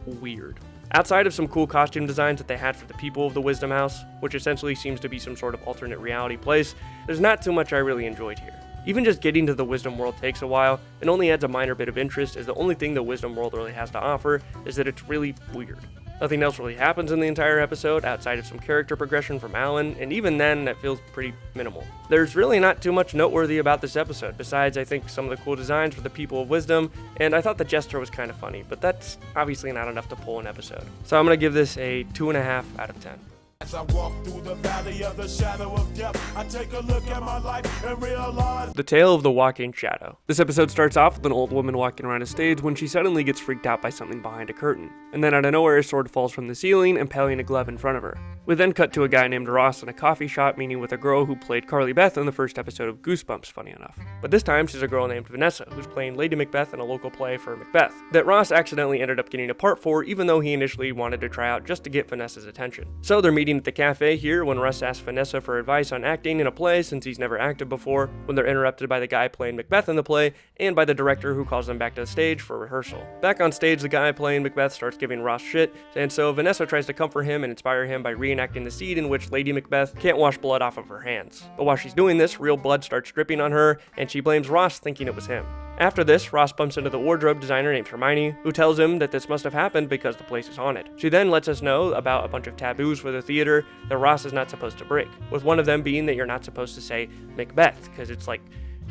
weird. Outside of some cool costume designs that they had for the people of the Wisdom House, which essentially seems to be some sort of alternate reality place, there's not too much I really enjoyed here. Even just getting to the Wisdom World takes a while, and only adds a minor bit of interest, as the only thing the Wisdom World really has to offer is that it's really weird. Nothing else really happens in the entire episode, outside of some character progression from Alan, and even then, that feels pretty minimal. There's really not too much noteworthy about this episode, besides I think some of the cool designs for the people of Wisdom, and I thought the Jester was kind of funny, but that's obviously not enough to pull an episode. So I'm going to give this a 2.5 out of 10. As I walk through the valley of the shadow of death, I take a look at my life and realize The Tale of the Walking Shadow. This episode starts off with an old woman walking around a stage when she suddenly gets freaked out by something behind a curtain. And then out of nowhere, a sword falls from the ceiling, impaling a glove in front of her. We then cut to a guy named Ross in a coffee shop meeting with a girl who played Carly Beth in the first episode of Goosebumps, funny enough. But this time, she's a girl named Vanessa, who's playing Lady Macbeth in a local play for Macbeth, that Ross accidentally ended up getting a part for, even though he initially wanted to try out just to get Vanessa's attention. So they're meeting at the cafe here when Russ asks Vanessa for advice on acting in a play since he's never acted before, when they're interrupted by the guy playing Macbeth in the play, and by the director who calls them back to the stage for rehearsal. Back on stage, the guy playing Macbeth starts giving Ross shit, and so Vanessa tries to comfort him and inspire him by reenacting the scene in which Lady Macbeth can't wash blood off of her hands. But while she's doing this, real blood starts dripping on her, and she blames Ross thinking it was him. After this, Ross bumps into the wardrobe designer named Hermione, who tells him that this must have happened because the place is haunted. She then lets us know about a bunch of taboos for the theater that Ross is not supposed to break, with one of them being that you're not supposed to say Macbeth, because it's like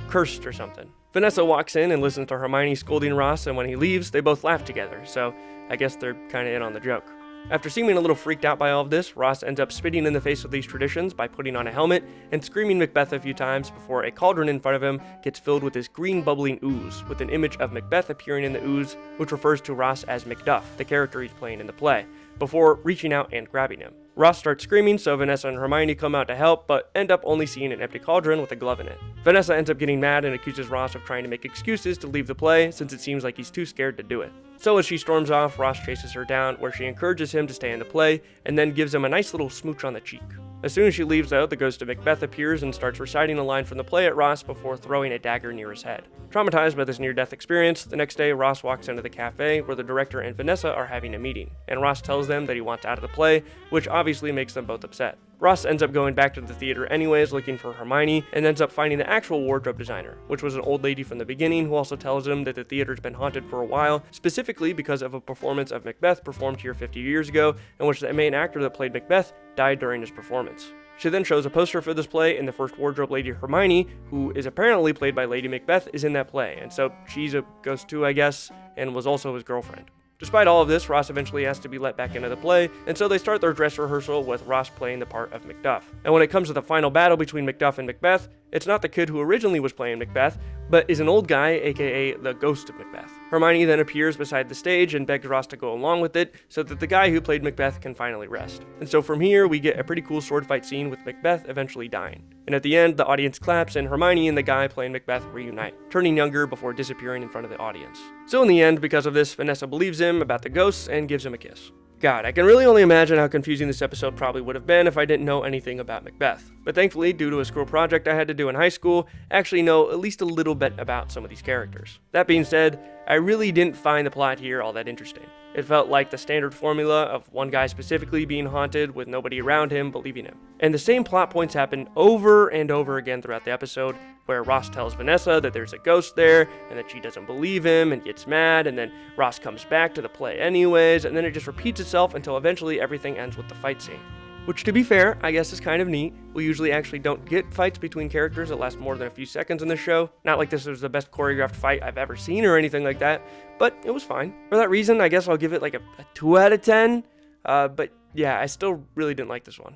cursed or something. Vanessa walks in and listens to Hermione scolding Ross, and when he leaves, they both laugh together, so I guess they're kinda in on the joke. After seeming a little freaked out by all of this, Ross ends up spitting in the face of these traditions by putting on a helmet and screaming Macbeth a few times before a cauldron in front of him gets filled with this green bubbling ooze, with an image of Macbeth appearing in the ooze, which refers to Ross as Macduff, the character he's playing in the play, before reaching out and grabbing him. Ross starts screaming, so Vanessa and Hermione come out to help, but end up only seeing an empty cauldron with a glove in it. Vanessa ends up getting mad and accuses Ross of trying to make excuses to leave the play, since it seems like he's too scared to do it. So as she storms off, Ross chases her down, where she encourages him to stay in the play, and then gives him a nice little smooch on the cheek. As soon as she leaves though, the ghost of Macbeth appears and starts reciting a line from the play at Ross before throwing a dagger near his head. Traumatized by this near-death experience, the next day Ross walks into the cafe where the director and Vanessa are having a meeting, and Ross tells them that he wants out of the play, which obviously makes them both upset. Ross ends up going back to the theater anyways looking for Hermione, and ends up finding the actual wardrobe designer, which was an old lady from the beginning who also tells him that the theater's been haunted for a while, specifically because of a performance of Macbeth performed here 50 years ago, in which the main actor that played Macbeth died during his performance. She then shows a poster for this play, and the first wardrobe lady, Hermione, who is apparently played by Lady Macbeth, is in that play, and so she's a ghost too, I guess, and was also his girlfriend. Despite all of this, Ross eventually has to be let back into the play, and so they start their dress rehearsal with Ross playing the part of Macduff. And when it comes to the final battle between Macduff and Macbeth, it's not the kid who originally was playing Macbeth, but is an old guy, aka the ghost of Macbeth. Hermione then appears beside the stage and begs Ross to go along with it, so that the guy who played Macbeth can finally rest. And so from here, we get a pretty cool sword fight scene with Macbeth eventually dying. And at the end, the audience claps and Hermione and the guy playing Macbeth reunite, turning younger before disappearing in front of the audience. So in the end, because of this, Vanessa believes him about the ghosts and gives him a kiss. God, I can really only imagine how confusing this episode probably would have been if I didn't know anything about Macbeth. But thankfully, due to a school project I had to do in high school, I actually know at least a little bit about some of these characters. That being said, I really didn't find the plot here all that interesting. It felt like the standard formula of one guy specifically being haunted with nobody around him believing him. And the same plot points happen over and over again throughout the episode, where Ross tells Vanessa that there's a ghost there, and that she doesn't believe him and gets mad, and then Ross comes back to the play anyways, and then it just repeats itself until eventually everything ends with the fight scene. Which, to be fair, I guess is kind of neat. We usually actually don't get fights between characters that last more than a few seconds in this show. Not like this was the best choreographed fight I've ever seen or anything like that, but it was fine. For that reason, I guess I'll give it like a 2 out of 10. But yeah, I still really didn't like this one.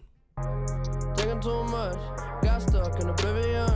Taking too much, got stuck in oblivion,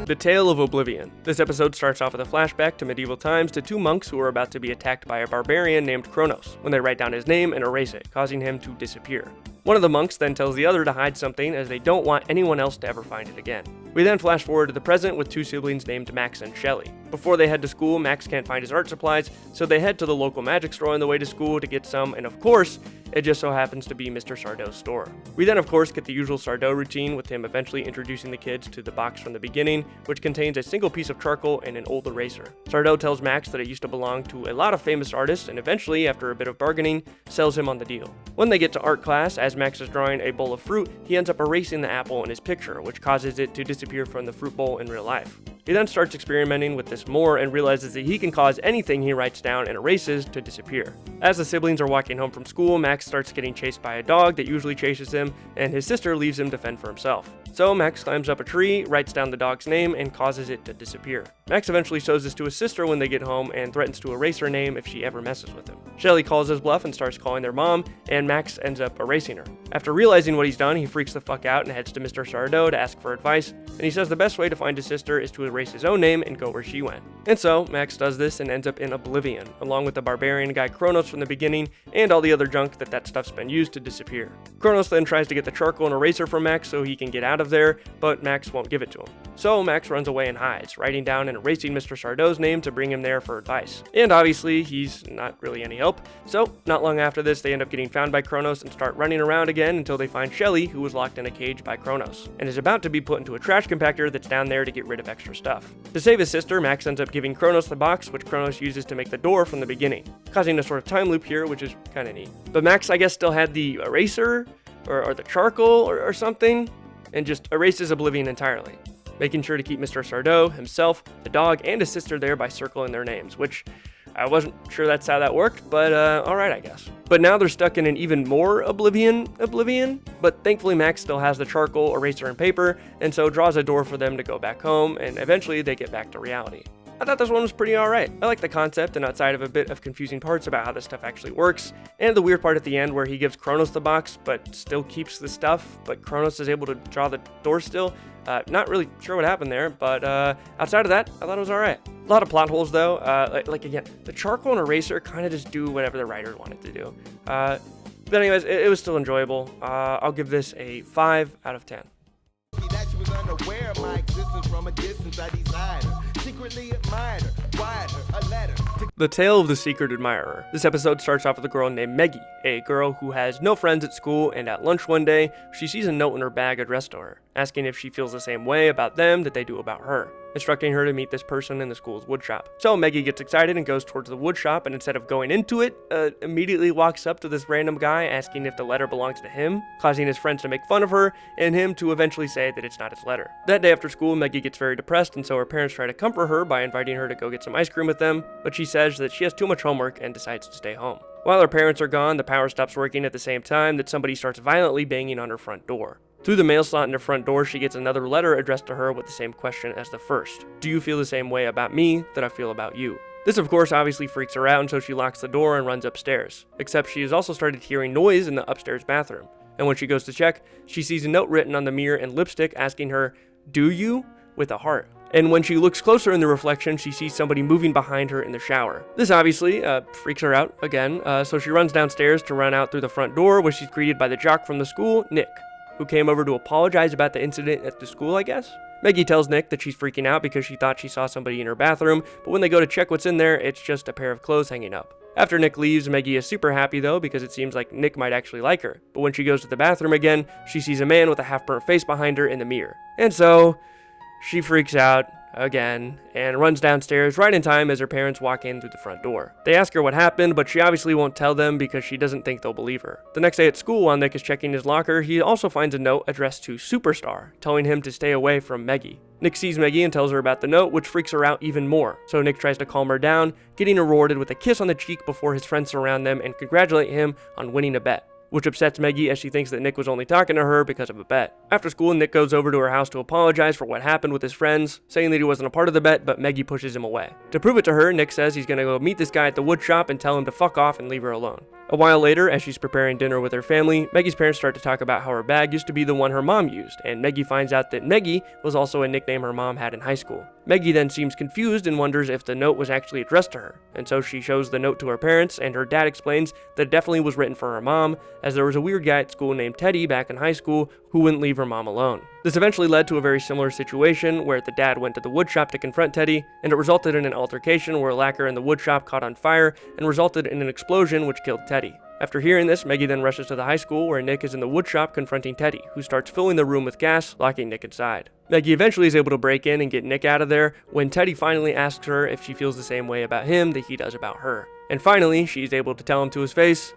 The Tale of Oblivion. This episode starts off with a flashback to medieval times to 2 monks who are about to be attacked by a barbarian named Kronos, when they write down his name and erase it, causing him to disappear. One of the monks then tells the other to hide something as they don't want anyone else to ever find it again. We then flash forward to the present with 2 siblings named Max and Shelly. Before they head to school, Max can't find his art supplies, so they head to the local magic store on the way to school to get some, and of course, it just so happens to be Mr. Sardau's store. We then of course get the usual Sardau routine with him eventually introducing the kids to the box from the beginning, which contains a single piece of charcoal and an old eraser. Sardau tells Max that it used to belong to a lot of famous artists, and eventually, after a bit of bargaining, sells him on the deal. When they get to art class, as Max is drawing a bowl of fruit, he ends up erasing the apple in his picture, which causes it to disappear from the fruit bowl in real life. He then starts experimenting with this more and realizes that he can cause anything he writes down and erases to disappear. As the siblings are walking home from school, Max starts getting chased by a dog that usually chases him, and his sister leaves him to fend for himself. So Max climbs up a tree, writes down the dog's name, and causes it to disappear. Max eventually shows this to his sister when they get home and threatens to erase her name if she ever messes with him. Shelly calls his bluff and starts calling their mom, and Max ends up erasing her. After realizing what he's done, he freaks the fuck out and heads to Mr. Sardau to ask for advice, and he says the best way to find his sister is to erase his own name and go where she went. And so, Max does this and ends up in Oblivion, along with the barbarian guy Kronos from the beginning, and all the other junk that stuff's been used to disappear. Kronos then tries to get the charcoal and eraser from Max so he can get out of there, but Max won't give it to him. So Max runs away and hides, writing down and erasing Mr. Sardau's name to bring him there for advice. And obviously, he's not really any help, so not long after this, they end up getting found by Kronos and start running around again until they find Shelly, who was locked in a cage by Kronos, and is about to be put into a trash compactor that's down there to get rid of extra stuff. To save his sister, Max ends up giving Kronos the box, which Kronos uses to make the door from the beginning, causing a sort of time loop here, which is kinda neat. But Max, I guess, still had the eraser, or the charcoal, or something, and just erases Oblivion entirely, making sure to keep Mr. Sardau, himself, the dog, and his sister there by circling their names, which I wasn't sure that's how that worked, but alright, I guess. But now they're stuck in an even more Oblivion, but thankfully Max still has the charcoal, eraser, and paper, and so draws a door for them to go back home, and eventually they get back to reality. I thought this one was pretty alright. I like the concept, and outside of a bit of confusing parts about how this stuff actually works, and the weird part at the end where he gives Kronos the box, but still keeps the stuff, but Kronos is able to draw the door still. Not really sure what happened there, but outside of that, I thought it was alright. A lot of plot holes though, like again, the charcoal and eraser kind of just do whatever the writers wanted to do. But anyways, it was still enjoyable. I'll give this a 5 out of 10. That she was unaware of my existence from a distance. I desired her, secretly admired her, wired her a letter. The Tale of the Secret Admirer. This episode starts off with a girl named Maggie, a girl who has no friends at school, and at lunch one day, she sees a note in her bag addressed to her, asking if she feels the same way about them that they do about her, instructing her to meet this person in the school's woodshop. So Maggie gets excited and goes towards the woodshop, and instead of going into it, immediately walks up to this random guy asking if the letter belongs to him, causing his friends to make fun of her, and him to eventually say that it's not his letter. That day after school, Maggie gets very depressed, and so her parents try to comfort her by inviting her to go get some ice cream with them, but she says that she has too much homework and decides to stay home. While her parents are gone, the power stops working at the same time that somebody starts violently banging on her front door. Through the mail slot in her front door, she gets another letter addressed to her with the same question as the first. Do you feel the same way about me that I feel about you? This of course obviously freaks her out, and so she locks the door and runs upstairs. Except she has also started hearing noise in the upstairs bathroom. And when she goes to check, she sees a note written on the mirror in lipstick asking her, "Do you?" with a heart. And when she looks closer in the reflection, she sees somebody moving behind her in the shower. This obviously freaks her out again, so she runs downstairs to run out through the front door, where she's greeted by the jock from the school, Nick, who came over to apologize about the incident at the school, I guess. Maggie tells Nick that she's freaking out because she thought she saw somebody in her bathroom, but when they go to check what's in there, it's just a pair of clothes hanging up. After Nick leaves, Maggie is super happy though, because it seems like Nick might actually like her. But when she goes to the bathroom again, she sees a man with a half-burnt face behind her in the mirror. And so she freaks out again and runs downstairs right in time as her parents walk in through the front door. They ask her what happened, but she obviously won't tell them because she doesn't think they'll believe her. The next day at school, while Nick is checking his locker, he also finds a note addressed to Superstar, telling him to stay away from Maggie. Nick sees Maggie and tells her about the note, which freaks her out even more. So Nick tries to calm her down, getting rewarded with a kiss on the cheek before his friends surround them and congratulate him on winning a bet, which upsets Maggie as she thinks that Nick was only talking to her because of a bet. After school, Nick goes over to her house to apologize for what happened with his friends, saying that he wasn't a part of the bet, but Maggie pushes him away. To prove it to her, Nick says he's gonna go meet this guy at the wood shop and tell him to fuck off and leave her alone. A while later, as she's preparing dinner with her family, Maggie's parents start to talk about how her bag used to be the one her mom used, and Maggie finds out that Maggie was also a nickname her mom had in high school. Maggie then seems confused and wonders if the note was actually addressed to her, and so she shows the note to her parents, and her dad explains that it definitely was written for her mom, as there was a weird guy at school named Teddy back in high school who wouldn't leave her mom alone. This eventually led to a very similar situation where the dad went to the woodshop to confront Teddy, and it resulted in an altercation where a lacquer in the woodshop caught on fire and resulted in an explosion which killed Teddy. After hearing this, Maggie then rushes to the high school where Nick is in the woodshop confronting Teddy, who starts filling the room with gas, locking Nick inside. Maggie eventually is able to break in and get Nick out of there when Teddy finally asks her if she feels the same way about him that he does about her. And finally, she's able to tell him to his face,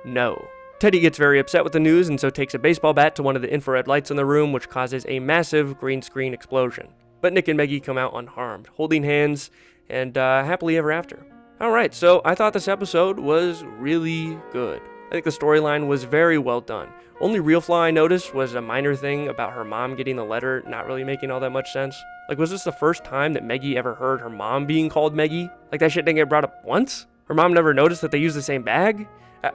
no. Teddy gets very upset with the news and so takes a baseball bat to one of the infrared lights in the room, which causes a massive green screen explosion. But Nick and Maggie come out unharmed, holding hands and happily ever after. Alright, so I thought this episode was really good. I think the storyline was very well done. Only real flaw I noticed was a minor thing about her mom getting the letter not really making all that much sense. Like, was this the first time that Maggie ever heard her mom being called Maggie? Like, that shit didn't get brought up once? Her mom never noticed that they use the same bag?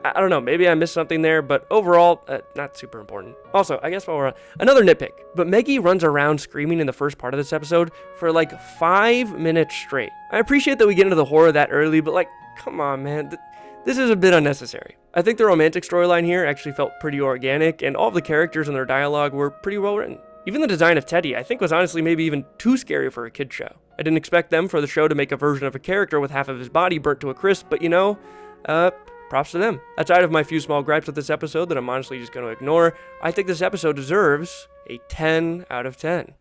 I don't know, maybe I missed something there, but overall, not super important. Also, I guess while we're on, another nitpick, but Maggie runs around screaming in the first part of this episode for like 5 minutes straight. I appreciate that we get into the horror that early, but like, come on, man, this is a bit unnecessary. I think the romantic storyline here actually felt pretty organic, and all of the characters and their dialogue were pretty well written. Even the design of Teddy, I think, was honestly maybe even too scary for a kid show. I didn't expect them for the show to make a version of a character with half of his body burnt to a crisp, but you know, props to them. Outside of my few small gripes with this episode that I'm honestly just going to ignore, I think this episode deserves a 10 out of 10.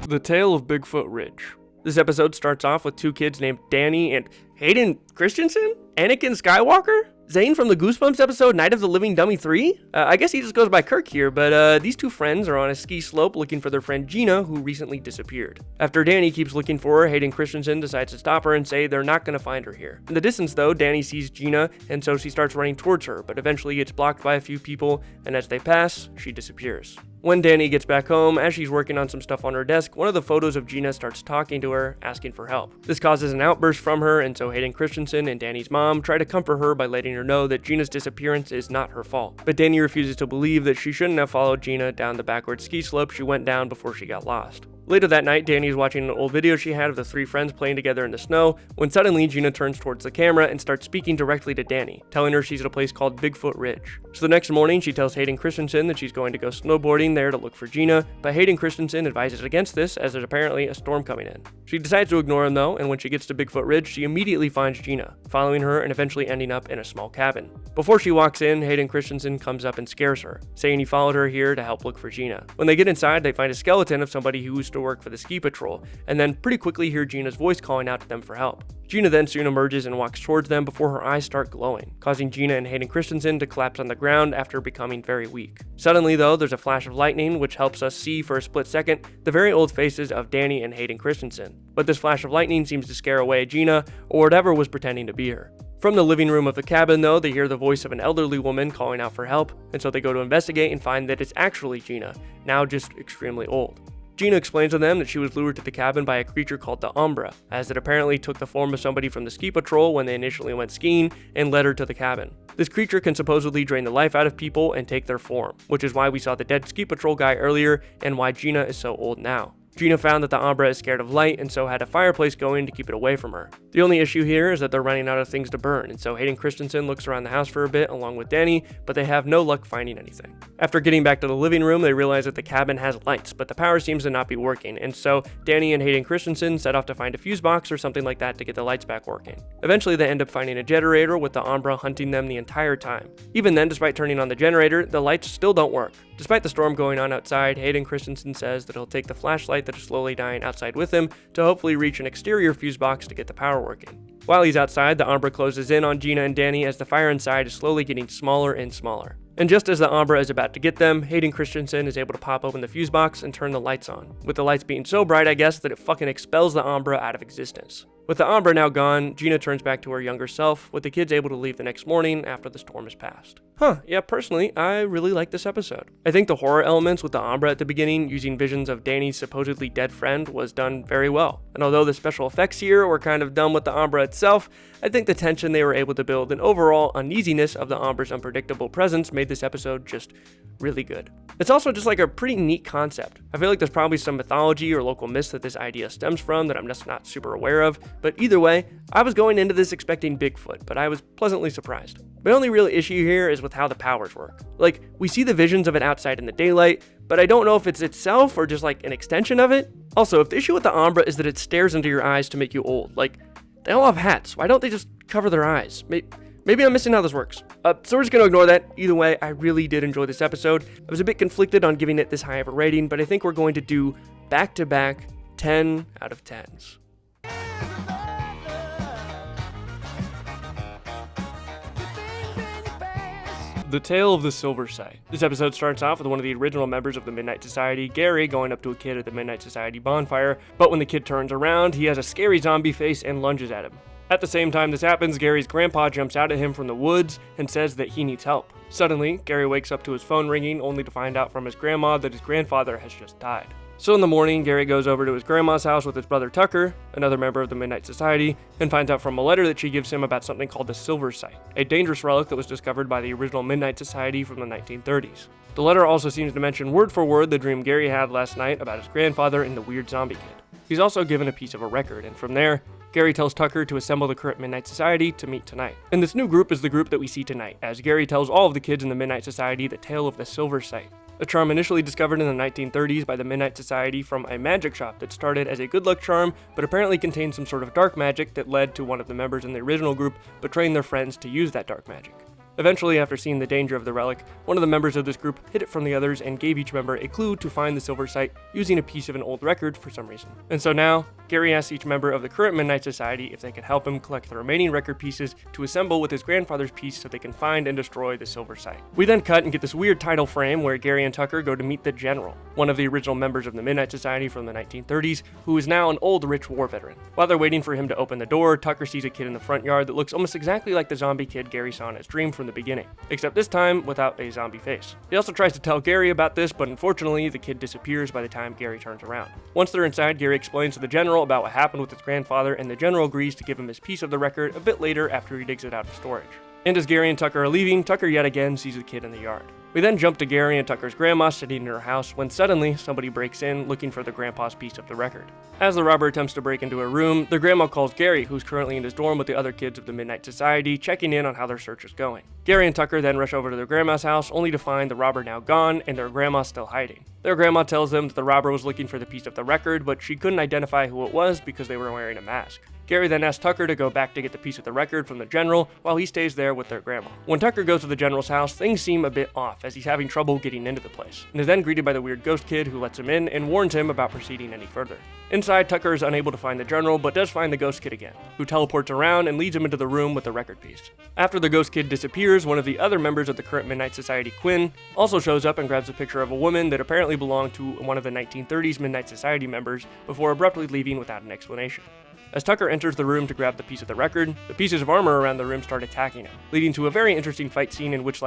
The Tale of Bigfoot Ridge. This episode starts off with two kids named Danny and Hayden Christensen? Anakin Skywalker? Zane from the Goosebumps episode Night of the Living Dummy 3? I guess he just goes by Kirk here, but these two friends are on a ski slope looking for their friend Gina, who recently disappeared. After Danny keeps looking for her, Hayden Christensen decides to stop her and say they're not going to find her here. In the distance though, Danny sees Gina, and so she starts running towards her, but eventually gets blocked by a few people, and as they pass, she disappears. When Danny gets back home, as she's working on some stuff on her desk, one of the photos of Gina starts talking to her, asking for help. This causes an outburst from her, and so Hayden Christensen and Danny's mom try to comfort her by letting her know that Gina's disappearance is not her fault. But Danny refuses to believe that she shouldn't have followed Gina down the backward ski slope she went down before she got lost. Later that night, Danny is watching an old video she had of the three friends playing together in the snow, when suddenly Gina turns towards the camera and starts speaking directly to Danny, telling her she's at a place called Bigfoot Ridge. So the next morning, she tells Hayden Christensen that she's going to go snowboarding there to look for Gina, but Hayden Christensen advises against this as there's apparently a storm coming in. She decides to ignore him though, and when she gets to Bigfoot Ridge, she immediately finds Gina, following her and eventually ending up in a small cabin. Before she walks in, Hayden Christensen comes up and scares her, saying he followed her here to help look for Gina. When they get inside, they find a skeleton of somebody who used to work for the ski patrol, and then pretty quickly hear Gina's voice calling out to them for help. Gina then soon emerges and walks towards them before her eyes start glowing, causing Gina and Hayden Christensen to collapse on the ground after becoming very weak. Suddenly though, there's a flash of lightning which helps us see for a split second the very old faces of Danny and Hayden Christensen. But this flash of lightning seems to scare away Gina, or whatever was pretending to be her. From the living room of the cabin though, they hear the voice of an elderly woman calling out for help, and so they go to investigate and find that it's actually Gina, now just extremely old. Gina explains to them that she was lured to the cabin by a creature called the Umbra, as it apparently took the form of somebody from the ski patrol when they initially went skiing and led her to the cabin. This creature can supposedly drain the life out of people and take their form, which is why we saw the dead ski patrol guy earlier and why Gina is so old now. Gina found that the Umbra is scared of light and so had a fireplace going to keep it away from her. The only issue here is that they're running out of things to burn, and so Hayden Christensen looks around the house for a bit along with Danny, but they have no luck finding anything. After getting back to the living room, they realize that the cabin has lights, but the power seems to not be working, and so Danny and Hayden Christensen set off to find a fuse box or something like that to get the lights back working. Eventually they end up finding a generator with the Umbra hunting them the entire time. Even then, despite turning on the generator, the lights still don't work. Despite the storm going on outside, Hayden Christensen says that he'll take the flashlight that is slowly dying outside with him to hopefully reach an exterior fuse box to get the power working. While he's outside, the Umbra closes in on Gina and Danny as the fire inside is slowly getting smaller and smaller. And just as the Umbra is about to get them, Hayden Christensen is able to pop open the fuse box and turn the lights on, with the lights being so bright I guess that it fucking expels the Umbra out of existence. With the Umbra now gone, Gina turns back to her younger self, with the kids able to leave the next morning after the storm has passed. Yeah, personally, I really like this episode. I think the horror elements with the Umbra at the beginning, using visions of Danny's supposedly dead friend, was done very well. And although the special effects here were kind of dumb with the Umbra itself, I think the tension they were able to build and overall uneasiness of the Umbra's unpredictable presence made this episode just really good. It's also just like a pretty neat concept. I feel like there's probably some mythology or local myths that this idea stems from that I'm just not super aware of, but either way, I was going into this expecting Bigfoot, but I was pleasantly surprised. My only real issue here is with how the powers work. Like, we see the visions of it outside in the daylight, but I don't know if it's itself or just like an extension of it. Also, if the issue with the Umbra is that it stares into your eyes to make you old, like, they all have hats, why don't they just cover their eyes? Maybe I'm missing how this works. So we're just gonna ignore that. Either way, I really did enjoy this episode. I was a bit conflicted on giving it this high of a rating, but I think we're going to do back-to-back 10 out of 10s. The Tale of the Silver Sight. This episode starts off with one of the original members of the Midnight Society, Gary, going up to a kid at the Midnight Society bonfire, but when the kid turns around, he has a scary zombie face and lunges at him. At the same time this happens, Gary's grandpa jumps out at him from the woods and says that he needs help. Suddenly, Gary wakes up to his phone ringing, only to find out from his grandma that his grandfather has just died. So in the morning, Gary goes over to his grandma's house with his brother Tucker, another member of the Midnight Society, and finds out from a letter that she gives him about something called the Silver Sight, a dangerous relic that was discovered by the original Midnight Society from the 1930s. The letter also seems to mention word for word the dream Gary had last night about his grandfather and the weird zombie kid. He's also given a piece of a record, and from there, Gary tells Tucker to assemble the current Midnight Society to meet tonight. And this new group is the group that we see tonight, as Gary tells all of the kids in the Midnight Society the tale of the Silver Sight, a charm initially discovered in the 1930s by the Midnight Society from a magic shop that started as a good luck charm, but apparently contained some sort of dark magic that led to one of the members in the original group betraying their friends to use that dark magic. Eventually, after seeing the danger of the relic, one of the members of this group hid it from the others and gave each member a clue to find the Silver Sight using a piece of an old record for some reason. And so now, Gary asks each member of the current Midnight Society if they could help him collect the remaining record pieces to assemble with his grandfather's piece so they can find and destroy the Silver Sight. We then cut and get this weird title frame where Gary and Tucker go to meet the General, one of the original members of the Midnight Society from the 1930s, who is now an old rich war veteran. While they're waiting for him to open the door, Tucker sees a kid in the front yard that looks almost exactly like the zombie kid Gary saw in his dream from the beginning, except this time without a zombie face. He also tries to tell Gary about this, but unfortunately the kid disappears by the time Gary turns around. Once they're inside, Gary explains to the General about what happened with his grandfather, and the General agrees to give him his piece of the record a bit later after he digs it out of storage. And as Gary and Tucker are leaving, Tucker yet again sees the kid in the yard. We then jump to Gary and Tucker's grandma sitting in her house when suddenly somebody breaks in looking for their grandpa's piece of the record. As the robber attempts to break into her room, their grandma calls Gary, who's currently in his dorm with the other kids of the Midnight Society, checking in on how their search is going. Gary and Tucker then rush over to their grandma's house only to find the robber now gone and their grandma still hiding. Their grandma tells them that the robber was looking for the piece of the record, but she couldn't identify who it was because they were wearing a mask. Gary then asks Tucker to go back to get the piece of the record from the general while he stays there with their grandma. When Tucker goes to the general's house, things seem a bit off as he's having trouble getting into the place, and is then greeted by the weird ghost kid who lets him in and warns him about proceeding any further. Inside, Tucker is unable to find the general, but does find the ghost kid again, who teleports around and leads him into the room with the record piece. After the ghost kid disappears, one of the other members of the current Midnight Society, Quinn, also shows up and grabs a picture of a woman that apparently belonged to one of the 1930s Midnight Society members before abruptly leaving without an explanation. As Tucker enters the room to grab the piece of the record, the pieces of armor around the room start attacking him, leading to a very interesting fight scene in which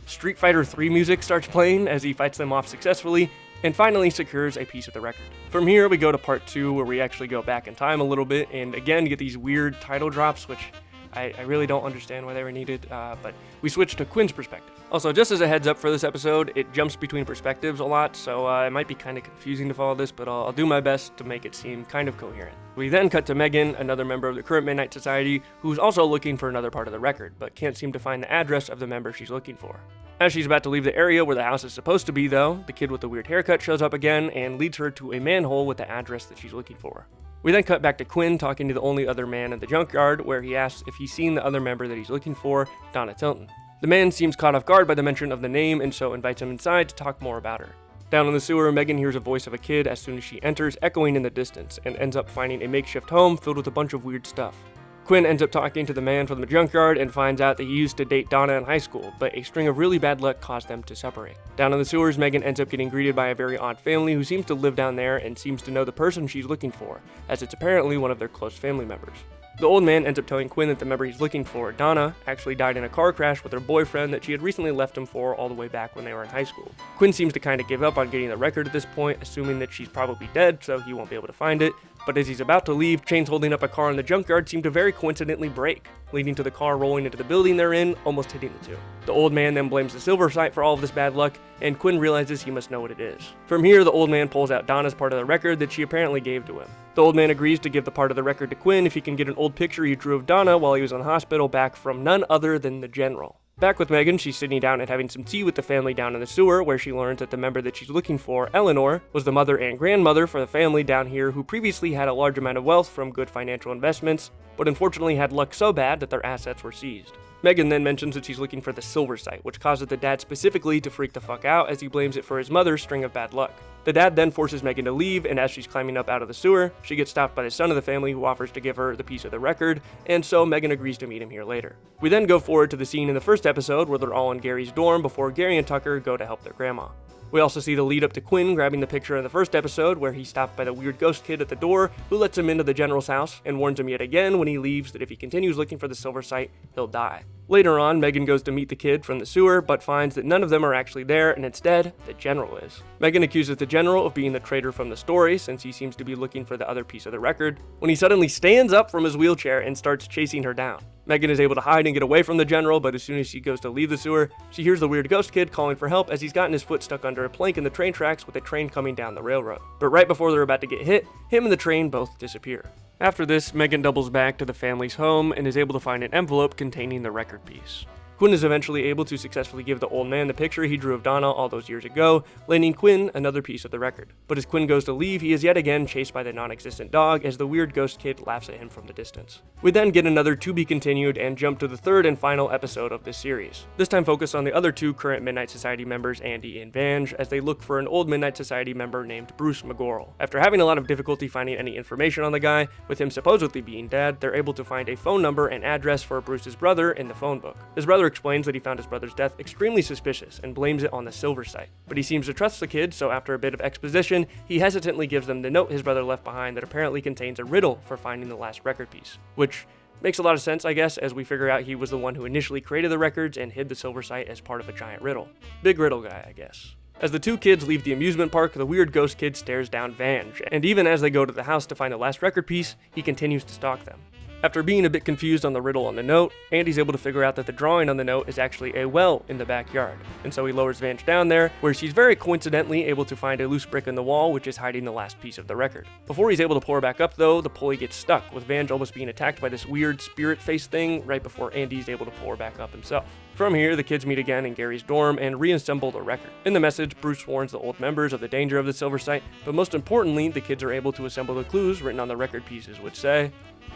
Street Fighter 3 music starts playing as he fights them off successfully, and finally secures a piece of the record. From here, we go to part 2, where we actually go back in time a little bit, and again get these weird title drops, which I really don't understand why they were needed, but we switch to Quinn's perspective. Also, just as a heads up for this episode, it jumps between perspectives a lot, so it might be kind of confusing to follow this, but I'll do my best to make it seem kind of coherent. We then cut to Megan, another member of the current Midnight Society, who's also looking for another part of the record, but can't seem to find the address of the member she's looking for. As she's about to leave the area where the house is supposed to be, though, the kid with the weird haircut shows up again and leads her to a manhole with the address that she's looking for. We then cut back to Quinn talking to the only other man in the junkyard, where he asks if he's seen the other member that he's looking for, Donna Tilton. The man seems caught off guard by the mention of the name and so invites him inside to talk more about her. Down in the sewer, Megan hears a voice of a kid as soon as she enters, echoing in the distance, and ends up finding a makeshift home filled with a bunch of weird stuff. Quinn ends up talking to the man from the junkyard and finds out that he used to date Donna in high school, but a string of really bad luck caused them to separate. Down in the sewers, Megan ends up getting greeted by a very odd family who seems to live down there and seems to know the person she's looking for, as it's apparently one of their close family members. The old man ends up telling Quinn that the member he's looking for, Donna, actually died in a car crash with her boyfriend that she had recently left him for all the way back when they were in high school. Quinn seems to kind of give up on getting the record at this point, assuming that she's probably dead, so he won't be able to find it. But as he's about to leave, chains holding up a car in the junkyard seem to very coincidentally break, leading to the car rolling into the building they're in, almost hitting the two. The old man then blames the silver site for all of this bad luck, and Quinn realizes he must know what it is. From here, the old man pulls out Donna's part of the record that she apparently gave to him. The old man agrees to give the part of the record to Quinn if he can get an old picture he drew of Donna while he was in hospital back from none other than the general. Back with Megan, she's sitting down and having some tea with the family down in the sewer, where she learns that the member that she's looking for, Eleanor, was the mother and grandmother for the family down here who previously had a large amount of wealth from good financial investments, but unfortunately had luck so bad that their assets were seized. Megan then mentions that she's looking for the silver site, which causes the dad specifically to freak the fuck out as he blames it for his mother's string of bad luck. The dad then forces Megan to leave, and as she's climbing up out of the sewer, she gets stopped by the son of the family who offers to give her the piece of the record, and so Megan agrees to meet him here later. We then go forward to the scene in the first episode where they're all in Gary's dorm before Gary and Tucker go to help their grandma. We also see the lead up to Quinn grabbing the picture in the first episode where he's stopped by the weird ghost kid at the door who lets him into the general's house and warns him yet again when he leaves that if he continues looking for the silver site, he'll die. Later on, Megan goes to meet the kid from the sewer, but finds that none of them are actually there, and instead, the general is. Megan accuses the general of being the traitor from the story, since he seems to be looking for the other piece of the record, when he suddenly stands up from his wheelchair and starts chasing her down. Megan is able to hide and get away from the general, but as soon as she goes to leave the sewer, she hears the weird ghost kid calling for help as he's gotten his foot stuck under a plank in the train tracks with a train coming down the railroad. But right before they're about to get hit, him and the train both disappear. After this, Megan doubles back to the family's home and is able to find an envelope containing the record piece. Quinn is eventually able to successfully give the old man the picture he drew of Donna all those years ago, landing Quinn another piece of the record. But as Quinn goes to leave, he is yet again chased by the non-existent dog as the weird ghost kid laughs at him from the distance. We then get another to be continued and jump to the third and final episode of this series. This time focused on the other two current Midnight Society members, Andy and Vange, as they look for an old Midnight Society member named Bruce McGorrell. After having a lot of difficulty finding any information on the guy, with him supposedly being dead, they're able to find a phone number and address for Bruce's brother in the phone book. His brother explains that he found his brother's death extremely suspicious and blames it on the silver site. But he seems to trust the kid, so after a bit of exposition, he hesitantly gives them the note his brother left behind that apparently contains a riddle for finding the last record piece. Which makes a lot of sense, I guess, as we figure out he was the one who initially created the records and hid the silver site as part of a giant riddle. Big riddle guy, I guess. As the two kids leave the amusement park, the weird ghost kid stares down Vange, and even as they go to the house to find the last record piece, he continues to stalk them. After being a bit confused on the riddle on the note, Andy's able to figure out that the drawing on the note is actually a well in the backyard, and so he lowers Vange down there, where she's very coincidentally able to find a loose brick in the wall which is hiding the last piece of the record. Before he's able to pull her back up though, the pulley gets stuck, with Vange almost being attacked by this weird spirit face thing right before Andy's able to pull her back up himself. From here, the kids meet again in Gary's dorm and reassemble the record. In the message, Bruce warns the old members of the danger of the silver sight, but most importantly, the kids are able to assemble the clues written on the record pieces, which say,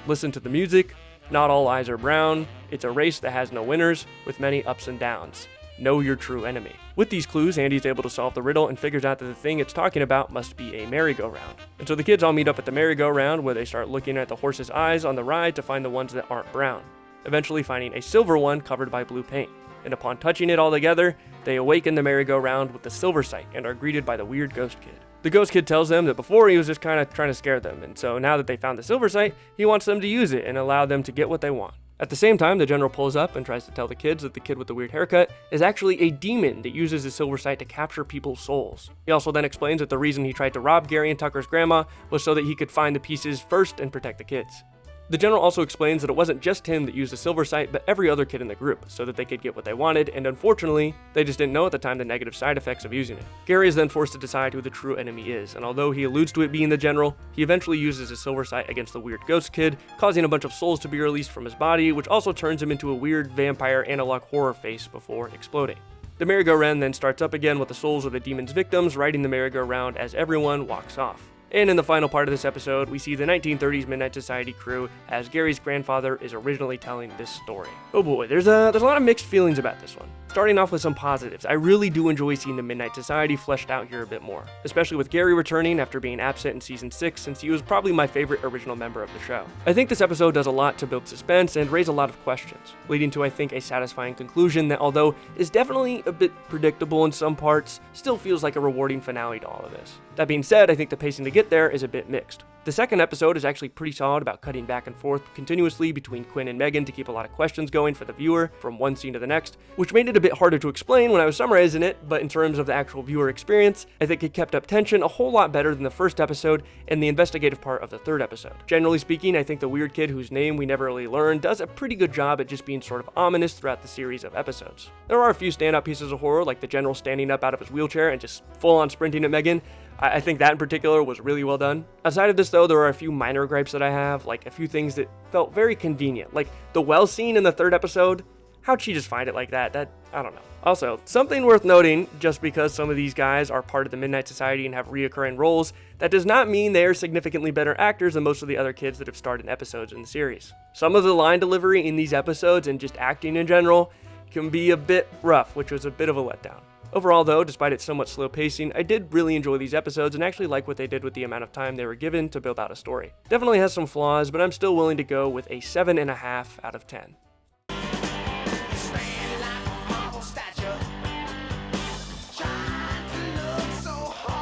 "Listen to the music, not all eyes are brown, it's a race that has no winners, with many ups and downs. Know your true enemy." With these clues, Andy's able to solve the riddle and figures out that the thing it's talking about must be a merry-go-round. And so the kids all meet up at the merry-go-round, where they start looking at the horse's eyes on the ride to find the ones that aren't brown, eventually finding a silver one covered by blue paint. And upon touching it all together, they awaken the merry-go-round with the silver sight and are greeted by the weird ghost kid. The ghost kid tells them that before he was just kind of trying to scare them, and so now that they found the silver sight, he wants them to use it and allow them to get what they want. At the same time, the general pulls up and tries to tell the kids that the kid with the weird haircut is actually a demon that uses the silver sight to capture people's souls. He also then explains that the reason he tried to rob Gary and Tucker's grandma was so that he could find the pieces first and protect the kids. The general also explains that it wasn't just him that used the silver sight, but every other kid in the group, so that they could get what they wanted, and unfortunately, they just didn't know at the time the negative side effects of using it. Gary is then forced to decide who the true enemy is, and although he alludes to it being the general, he eventually uses his silver sight against the weird ghost kid, causing a bunch of souls to be released from his body, which also turns him into a weird vampire analog horror face before exploding. The merry-go-round then starts up again with the souls of the demon's victims riding the merry-go-round as everyone walks off. And in the final part of this episode, we see the 1930s Midnight Society crew as Gary's grandfather is originally telling this story. Oh boy, there's a lot of mixed feelings about this one. Starting off with some positives, I really do enjoy seeing the Midnight Society fleshed out here a bit more, especially with Gary returning after being absent in season 6, since he was probably my favorite original member of the show. I think this episode does a lot to build suspense and raise a lot of questions, leading to I think a satisfying conclusion that, although is definitely a bit predictable in some parts, still feels like a rewarding finale to all of this. That being said, I think the pacing to get there is a bit mixed. The second episode is actually pretty solid about cutting back and forth continuously between Quinn and Megan to keep a lot of questions going for the viewer from one scene to the next, which made it a bit harder to explain when I was summarizing it, but in terms of the actual viewer experience, I think it kept up tension a whole lot better than the first episode and the investigative part of the third episode. Generally speaking, I think the weird kid whose name we never really learned does a pretty good job at just being sort of ominous throughout the series of episodes. There are a few standout pieces of horror, like the general standing up out of his wheelchair and just full-on sprinting at Megan. I think that in particular was really well done. Outside of this though, there are a few minor gripes that I have, like a few things that felt very convenient, like the well scene in the third episode. How'd she just find it like that? I don't know. Also, something worth noting, just because some of these guys are part of the Midnight Society and have reoccurring roles, that does not mean they are significantly better actors than most of the other kids that have starred in episodes in the series. Some of the line delivery in these episodes and just acting in general can be a bit rough, which was a bit of a letdown. Overall though, despite its somewhat slow pacing, I did really enjoy these episodes and actually like what they did with the amount of time they were given to build out a story. Definitely has some flaws, but I'm still willing to go with a 7.5 out of 10.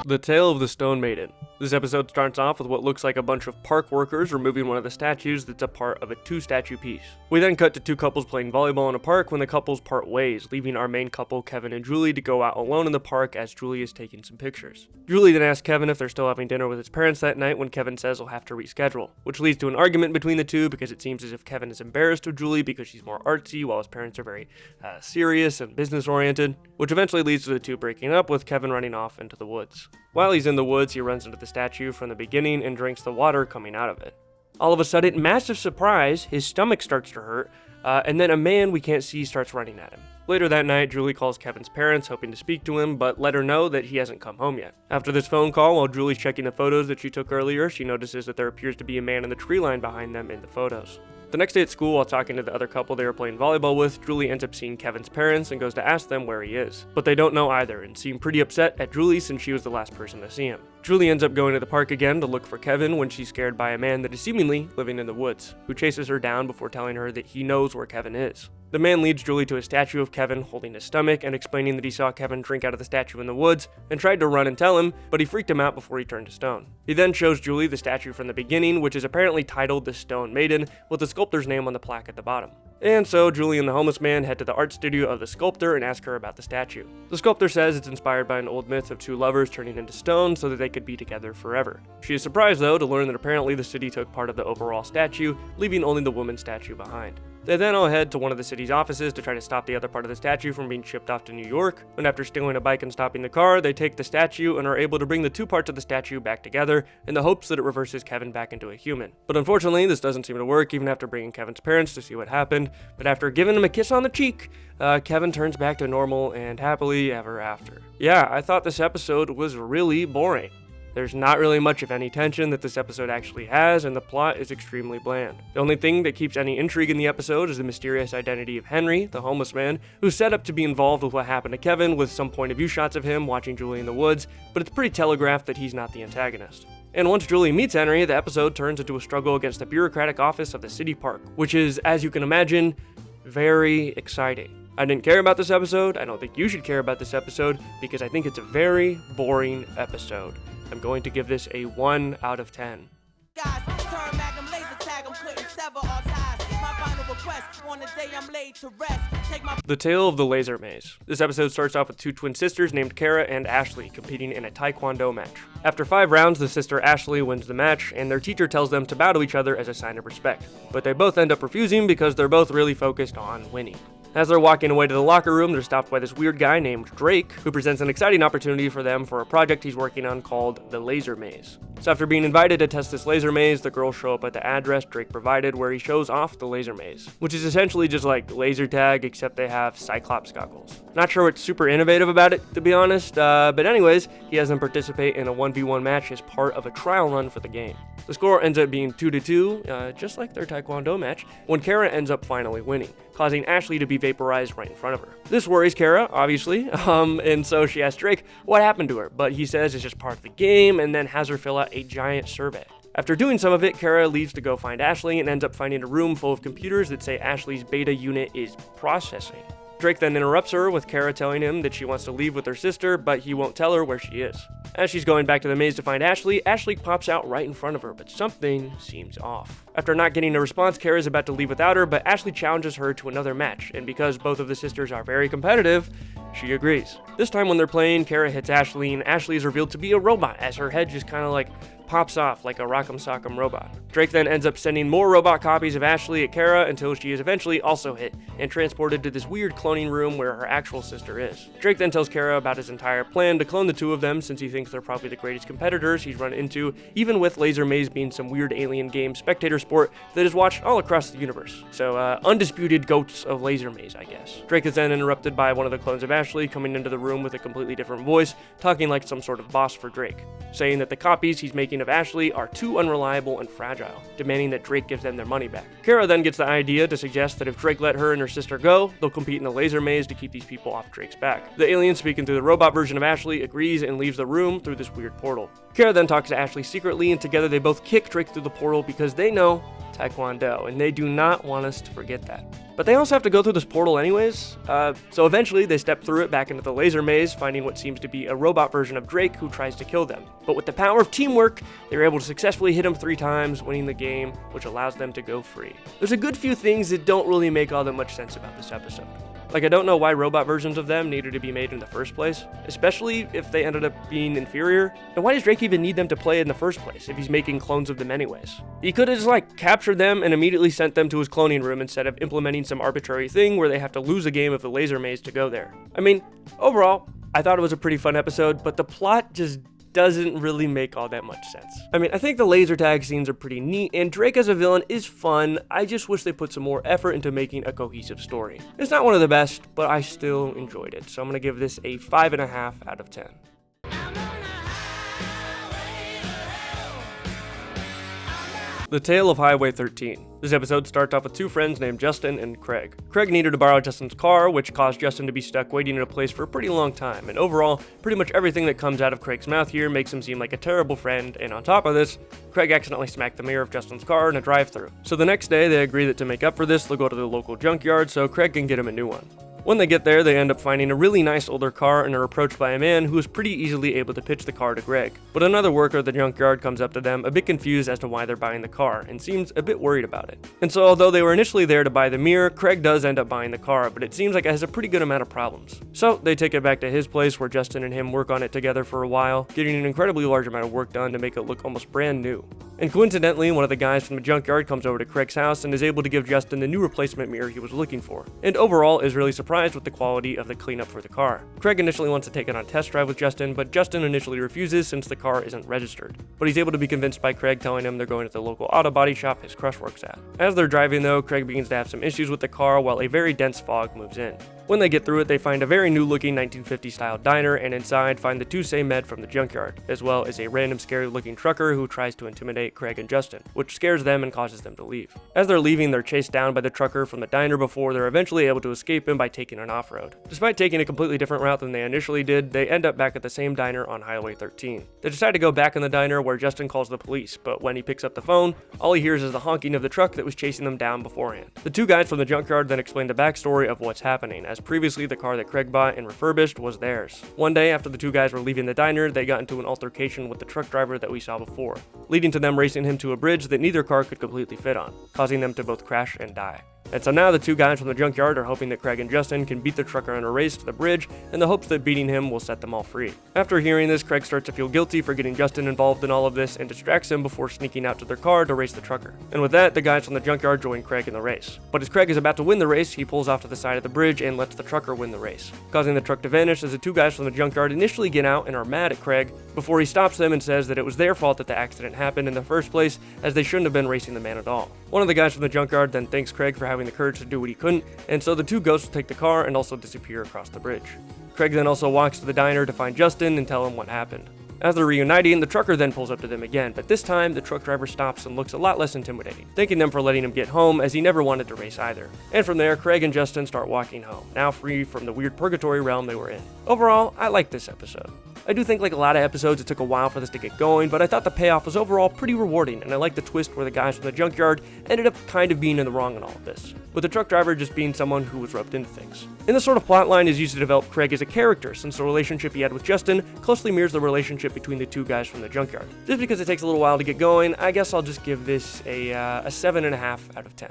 The Tale of the Stone Maiden. This episode starts off with what looks like a bunch of park workers removing one of the statues that's a part of a 2-statue piece. We then cut to 2 couples playing volleyball in a park when the couples part ways, leaving our main couple, Kevin and Julie, to go out alone in the park as Julie is taking some pictures. Julie then asks Kevin if they're still having dinner with his parents that night when Kevin says he'll have to reschedule, which leads to an argument between the two because it seems as if Kevin is embarrassed of Julie because she's more artsy while his parents are very serious and business oriented, which eventually leads to the two breaking up with Kevin running off into the woods. While he's in the woods, he runs into the statue from the beginning and drinks the water coming out of it. All of a sudden, massive surprise, his stomach starts to hurt, and then a man we can't see starts running at him. Later that night, Julie calls Kevin's parents, hoping to speak to him, but let her know that he hasn't come home yet. After this phone call, while Julie's checking the photos that she took earlier, she notices that there appears to be a man in the tree line behind them in the photos. The next day at school, while talking to the other couple they were playing volleyball with, Julie ends up seeing Kevin's parents and goes to ask them where he is. But they don't know either and seem pretty upset at Julie since she was the last person to see him. Julie ends up going to the park again to look for Kevin when she's scared by a man that is seemingly living in the woods, who chases her down before telling her that he knows where Kevin is. The man leads Julie to a statue of Kevin holding his stomach and explaining that he saw Kevin drink out of the statue in the woods and tried to run and tell him, but he freaked him out before he turned to stone. He then shows Julie the statue from the beginning, which is apparently titled the Stone Maiden, with the sculptor's name on the plaque at the bottom. And so Julie and the homeless man head to the art studio of the sculptor and ask her about the statue. The sculptor says it's inspired by an old myth of two lovers turning into stone so that they could be together forever. She is surprised though to learn that apparently the city took part of the overall statue, leaving only the woman's statue behind. They then all head to one of the city's offices to try to stop the other part of the statue from being shipped off to New York, and after stealing a bike and stopping the car, they take the statue and are able to bring the two parts of the statue back together in the hopes that it reverses Kevin back into a human. But unfortunately, this doesn't seem to work even after bringing Kevin's parents to see what happened, but after giving him a kiss on the cheek, Kevin turns back to normal and happily ever after. Yeah, I thought this episode was really boring. There's not really much of any tension that this episode actually has, and the plot is extremely bland. The only thing that keeps any intrigue in the episode is the mysterious identity of Henry, the homeless man, who's set up to be involved with what happened to Kevin with some point of view shots of him watching Julie in the woods, but it's pretty telegraphed that he's not the antagonist. And once Julie meets Henry, the episode turns into a struggle against the bureaucratic office of the city park, which is, as you can imagine, very exciting. I didn't care about this episode. I don't think you should care about this episode because I think it's a very boring episode. I'm going to give this a 1 out of 10. Guys, turn Magnum laser tag, I'm putting sever on ties. My final request, on the day I'm laid to rest. Take my The Tale of the Laser Maze. This episode starts off with two twin sisters named Kara and Ashley competing in a taekwondo match. After 5 rounds, the sister Ashley wins the match, and their teacher tells them to bow to each other as a sign of respect. But they both end up refusing because they're both really focused on winning. As they're walking away to the locker room, they're stopped by this weird guy named Drake, who presents an exciting opportunity for them for a project he's working on called the Laser Maze. So after being invited to test this laser maze, the girls show up at the address Drake provided where he shows off the laser maze, which is essentially just like laser tag except they have Cyclops goggles. Not sure what's super innovative about it, to be honest, but anyways, he has them participate in a 1v1 match as part of a trial run for the game. The score ends up being 2-2, just like their taekwondo match, when Kara ends up finally winning, causing Ashley to be vaporized right in front of her. This worries Kara, obviously, and so she asks Drake what happened to her, but he says it's just part of the game and then has her fill out a giant survey. After doing some of it, Kara leaves to go find Ashley and ends up finding a room full of computers that say Ashley's beta unit is processing. Drake then interrupts her with Kara telling him that she wants to leave with her sister, but he won't tell her where she is. As she's going back to the maze to find Ashley, Ashley pops out right in front of her, but something seems off. After not getting a response, Kara is about to leave without her, but Ashley challenges her to another match, and because both of the sisters are very competitive, she agrees. This time when they're playing, Kara hits Ashley, and Ashley is revealed to be a robot, as her head just kind of like pops off like a Rock'em Sock'em robot. Drake then ends up sending more robot copies of Ashley at Kara until she is eventually also hit and transported to this weird cloning room where her actual sister is. Drake then tells Kara about his entire plan to clone the two of them since he thinks they're probably the greatest competitors he's run into, even with Laser Maze being some weird alien game spectator sport that is watched all across the universe. So, undisputed goats of Laser Maze, I guess. Drake is then interrupted by one of the clones of Ashley coming into the room with a completely different voice, talking like some sort of boss for Drake, saying that the copies he's making of Ashley are too unreliable and fragile, demanding that Drake gives them their money back. Kara then gets the idea to suggest that if Drake let her and her sister go, they'll compete in the laser maze to keep these people off Drake's back. The alien speaking through the robot version of Ashley agrees and leaves the room through this weird portal. Kara then talks to Ashley secretly, and together they both kick Drake through the portal because they know Taekwondo, and they do not want us to forget that. But they also have to go through this portal anyways, so eventually they step through it back into the laser maze, finding what seems to be a robot version of Drake who tries to kill them. But with the power of teamwork, they're able to successfully hit him 3 times, winning the game, which allows them to go free. There's a good few things that don't really make all that much sense about this episode. Like, I don't know why robot versions of them needed to be made in the first place, especially if they ended up being inferior. And why does Drake even need them to play in the first place if he's making clones of them anyways? He could have just like captured them and immediately sent them to his cloning room instead of implementing some arbitrary thing where they have to lose a game of the laser maze to go there. I mean, overall, I thought it was a pretty fun episode, but the plot just doesn't really make all that much sense. I mean, I think the laser tag scenes are pretty neat, and Drake as a villain is fun. I just wish they put some more effort into making a cohesive story. It's not one of the best, but I still enjoyed it, so I'm gonna give this a 5.5 out of 10. The Tale of Highway 13. This episode starts off with 2 friends named Justin and Craig. Craig needed to borrow Justin's car, which caused Justin to be stuck waiting in a place for a pretty long time, and overall, pretty much everything that comes out of Craig's mouth here makes him seem like a terrible friend, and on top of this, Craig accidentally smacked the mirror of Justin's car in a drive-thru. So the next day, they agree that to make up for this, they'll go to the local junkyard so Craig can get him a new one. When they get there, they end up finding a really nice older car and are approached by a man who is pretty easily able to pitch the car to Greg. But another worker at the junkyard comes up to them a bit confused as to why they're buying the car and seems a bit worried about it. And so although they were initially there to buy the mirror, Craig does end up buying the car, but it seems like it has a pretty good amount of problems. So they take it back to his place where Justin and him work on it together for a while, getting an incredibly large amount of work done to make it look almost brand new. And coincidentally, one of the guys from the junkyard comes over to Craig's house and is able to give Justin the new replacement mirror he was looking for, and overall is really surprised with the quality of the cleanup for the car. Craig initially wants to take it on a test drive with Justin, but Justin initially refuses since the car isn't registered. But he's able to be convinced by Craig telling him they're going to the local auto body shop his crush works at. As they're driving though, Craig begins to have some issues with the car while a very dense fog moves in. When they get through it, they find a very new looking 1950s style diner, and inside find the two same men from the junkyard, as well as a random scary looking trucker who tries to intimidate Craig and Justin, which scares them and causes them to leave. As they're leaving, they're chased down by the trucker from the diner before they're eventually able to escape him by taking an off-road. Despite taking a completely different route than they initially did, they end up back at the same diner on Highway 13. They decide to go back in the diner where Justin calls the police, but when he picks up the phone, all he hears is the honking of the truck that was chasing them down beforehand. The two guys from the junkyard then explain the backstory of what's happening, as previously the car that Craig bought and refurbished was theirs. One day after the two guys were leaving the diner, they got into an altercation with the truck driver that we saw before, leading to them racing him to a bridge that neither car could completely fit on, causing them to both crash and die. And so now the two guys from the junkyard are hoping that Craig and Justin can beat the trucker in a race to the bridge in the hopes that beating him will set them all free. After hearing this, Craig starts to feel guilty for getting Justin involved in all of this and distracts him before sneaking out to their car to race the trucker. And with that, the guys from the junkyard join Craig in the race. But as Craig is about to win the race, he pulls off to the side of the bridge and lets the trucker win the race, causing the truck to vanish as the two guys from the junkyard initially get out and are mad at Craig before he stops them and says that it was their fault that the accident happened in the first place, as they shouldn't have been racing the man at all. One of the guys from the junkyard then thanks Craig for having the courage to do what he couldn't, and so the two ghosts take the car and also disappear across the bridge. Craig then also walks to the diner to find Justin and tell him what happened. As they're reuniting, the trucker then pulls up to them again, but this time the truck driver stops and looks a lot less intimidating, thanking them for letting him get home as he never wanted to race either. And from there, Craig and Justin start walking home, now free from the weird purgatory realm they were in. Overall, I liked this episode. I do think like a lot of episodes it took a while for this to get going, but I thought the payoff was overall pretty rewarding, and I liked the twist where the guys from the junkyard ended up kind of being in the wrong in all of this, with the truck driver just being someone who was roped into things. And this sort of plotline is used to develop Craig as a character, since the relationship he had with Justin closely mirrors the relationship between the two guys from the junkyard. Just because it takes a little while to get going, I guess I'll just give this a 7.5 out of 10.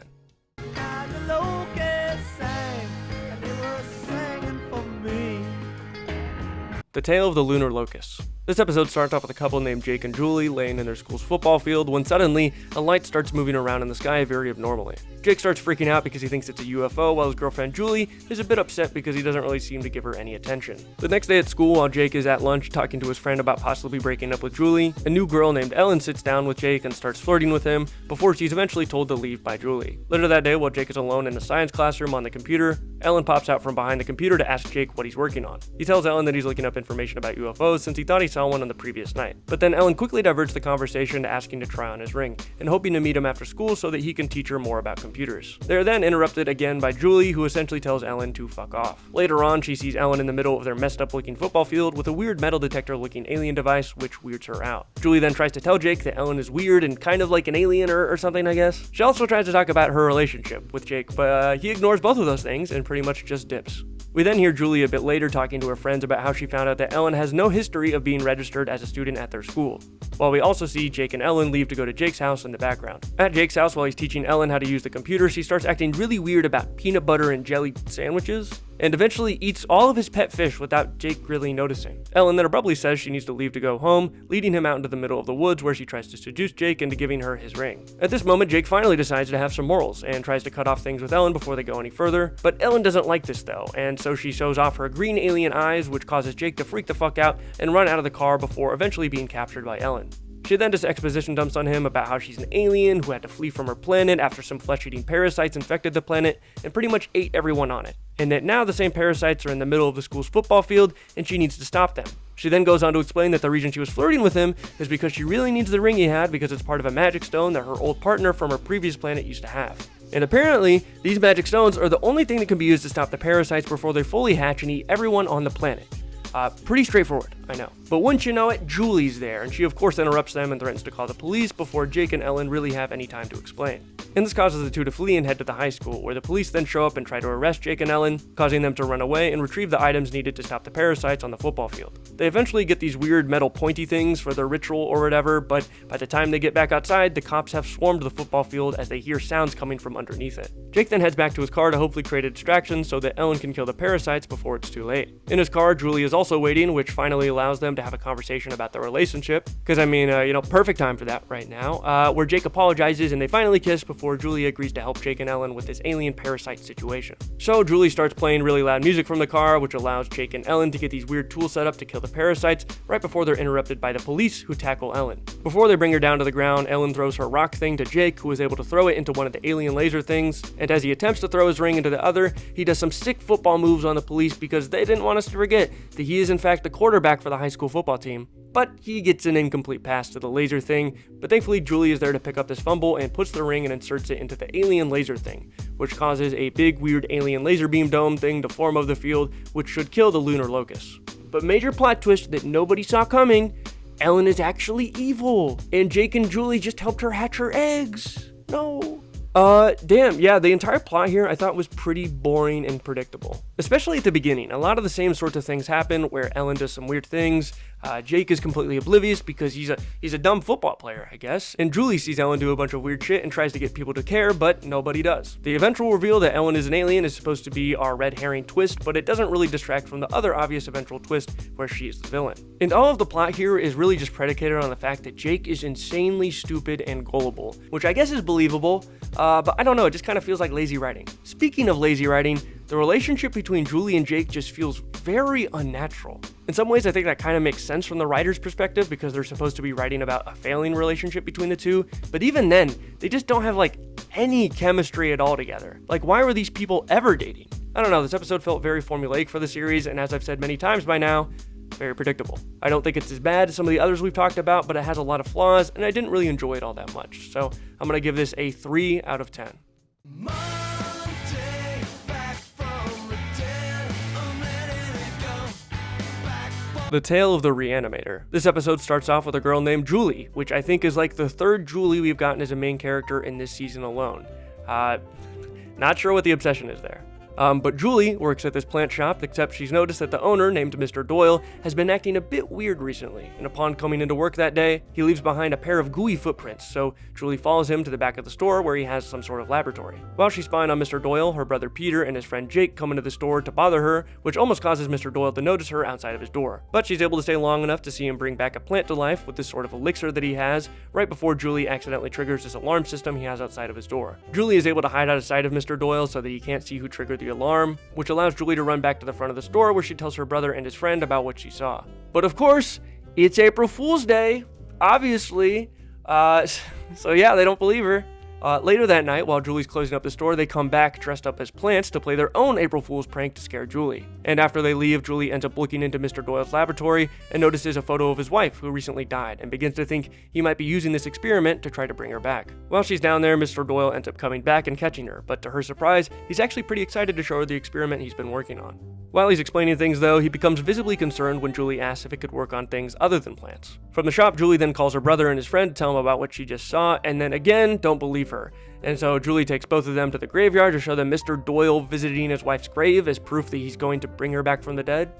The Tale of the Lunar Locusts. This episode starts off with a couple named Jake and Julie laying in their school's football field when suddenly a light starts moving around in the sky very abnormally. Jake starts freaking out because he thinks it's a UFO, while his girlfriend Julie is a bit upset because he doesn't really seem to give her any attention. The next day at school, while Jake is at lunch talking to his friend about possibly breaking up with Julie, a new girl named Ellen sits down with Jake and starts flirting with him before she's eventually told to leave by Julie. Later that day, while Jake is alone in a science classroom on the computer, Ellen pops out from behind the computer to ask Jake what he's working on. He tells Ellen that he's looking up information about UFOs since he thought he saw one on the previous night. But then Ellen quickly diverts the conversation to asking to try on his ring, and hoping to meet him after school so that he can teach her more about computers. They are then interrupted again by Julie, who essentially tells Ellen to fuck off. Later on, she sees Ellen in the middle of their messed up looking football field with a weird metal detector looking alien device, which weirds her out. Julie then tries to tell Jake that Ellen is weird and kind of like an alien or something, I guess. She also tries to talk about her relationship with Jake, but he ignores both of those things and pretty much just dips. We then hear Julie a bit later talking to her friends about how she found out that Ellen has no history of being registered as a student at their school, while we also see Jake and Ellen leave to go to Jake's house in the background. At Jake's house, while he's teaching Ellen how to use the computer, she starts acting really weird about peanut butter and jelly sandwiches, and eventually eats all of his pet fish without Jake really noticing. Ellen then abruptly says she needs to leave to go home, leading him out into the middle of the woods where she tries to seduce Jake into giving her his ring. At this moment, Jake finally decides to have some morals and tries to cut off things with Ellen before they go any further, but Ellen doesn't like this though, and so she shows off her green alien eyes, which causes Jake to freak the fuck out and run out of the car before eventually being captured by Ellen. She then just exposition dumps on him about how she's an alien who had to flee from her planet after some flesh-eating parasites infected the planet and pretty much ate everyone on it, and that now the same parasites are in the middle of the school's football field and she needs to stop them. She then goes on to explain that the reason she was flirting with him is because she really needs the ring he had because it's part of a magic stone that her old partner from her previous planet used to have. And apparently, these magic stones are the only thing that can be used to stop the parasites before they fully hatch and eat everyone on the planet. Pretty straightforward, I know. But wouldn't you know it, Julie's there, and she of course interrupts them and threatens to call the police before Jake and Ellen really have any time to explain. and this causes the two to flee and head to the high school, where the police then show up and try to arrest Jake and Ellen, causing them to run away and retrieve the items needed to stop the parasites on the football field. They eventually get these weird metal pointy things for their ritual or whatever, but by the time they get back outside, the cops have swarmed the football field as they hear sounds coming from underneath it. Jake then heads back to his car to hopefully create a distraction so that Ellen can kill the parasites before it's too late. In his car, Julie is also waiting, which finally allows them to have a conversation about their relationship, because perfect time for that right now, where Jake apologizes and they finally kiss before Julie agrees to help Jake and Ellen with this alien parasite situation. So Julie starts playing really loud music from the car, which allows Jake and Ellen to get these weird tools set up to kill the parasites right before they're interrupted by the police, who tackle Ellen. Before they bring her down to the ground, Ellen throws her rock thing to Jake, who is able to throw it into one of the alien laser things, and as he attempts to throw his ring into the other, he does some sick football moves on the police because they didn't want us to forget that he is in fact the quarterback for the high school football team. But he gets an incomplete pass to the laser thing, but thankfully Julie is there to pick up this fumble and puts the ring and inserts it into the alien laser thing, which causes a big weird alien laser beam dome thing to form over the field, which should kill the lunar locusts. But major plot twist that nobody saw coming, Ellen is actually evil, and Jake and Julie just helped her hatch her eggs. No. The entire plot here I thought was pretty boring and predictable. Especially at the beginning, a lot of the same sorts of things happen where Ellen does some weird things, Jake is completely oblivious because he's a dumb football player, I guess, and Julie sees Ellen do a bunch of weird shit and tries to get people to care, but nobody does. The eventual reveal that Ellen is an alien is supposed to be our red herring twist, but it doesn't really distract from the other obvious eventual twist where she is the villain. And all of the plot here is really just predicated on the fact that Jake is insanely stupid and gullible, which I guess is believable, but I don't know, it just kind of feels like lazy writing. Speaking of lazy writing, the relationship between Julie and Jake just feels very unnatural. In some ways, I think that kind of makes sense from the writer's perspective because they're supposed to be writing about a failing relationship between the two, but even then, they just don't have any chemistry at all together. Why were these people ever dating? I don't know, this episode felt very formulaic for the series, and as I've said many times by now, very predictable. I don't think it's as bad as some of the others we've talked about, but it has a lot of flaws, and I didn't really enjoy it all that much. So I'm gonna give this a 3 out of 10. The Tale of the Reanimator. This episode starts off with a girl named Julie, which I think is the third Julie we've gotten as a main character in this season alone. Not sure what the obsession is there. But Julie works at this plant shop, except she's noticed that the owner, named Mr. Doyle, has been acting a bit weird recently, and upon coming into work that day, he leaves behind a pair of gooey footprints, so Julie follows him to the back of the store where he has some sort of laboratory. While she's spying on Mr. Doyle, her brother Peter and his friend Jake come into the store to bother her, which almost causes Mr. Doyle to notice her outside of his door. But she's able to stay long enough to see him bring back a plant to life with this sort of elixir that he has, right before Julie accidentally triggers this alarm system he has outside of his door. Julie is able to hide out of sight of Mr. Doyle so that he can't see who triggered the alarm, which allows Julie to run back to the front of the store where she tells her brother and his friend about what she saw. But of course, it's April Fool's Day, obviously, so yeah, they don't believe her. Later that night, while Julie's closing up the store, they come back dressed up as plants to play their own April Fool's prank to scare Julie. And after they leave, Julie ends up looking into Mr. Doyle's laboratory and notices a photo of his wife, who recently died, and begins to think he might be using this experiment to try to bring her back. While she's down there, Mr. Doyle ends up coming back and catching her, but to her surprise, he's actually pretty excited to show her the experiment he's been working on. While he's explaining things though, he becomes visibly concerned when Julie asks if it could work on things other than plants. From the shop, Julie then calls her brother and his friend to tell him about what she just saw, and then again, don't believe her. And so Julie takes both of them to the graveyard to show them Mr. Doyle visiting his wife's grave as proof that he's going to bring her back from the dead.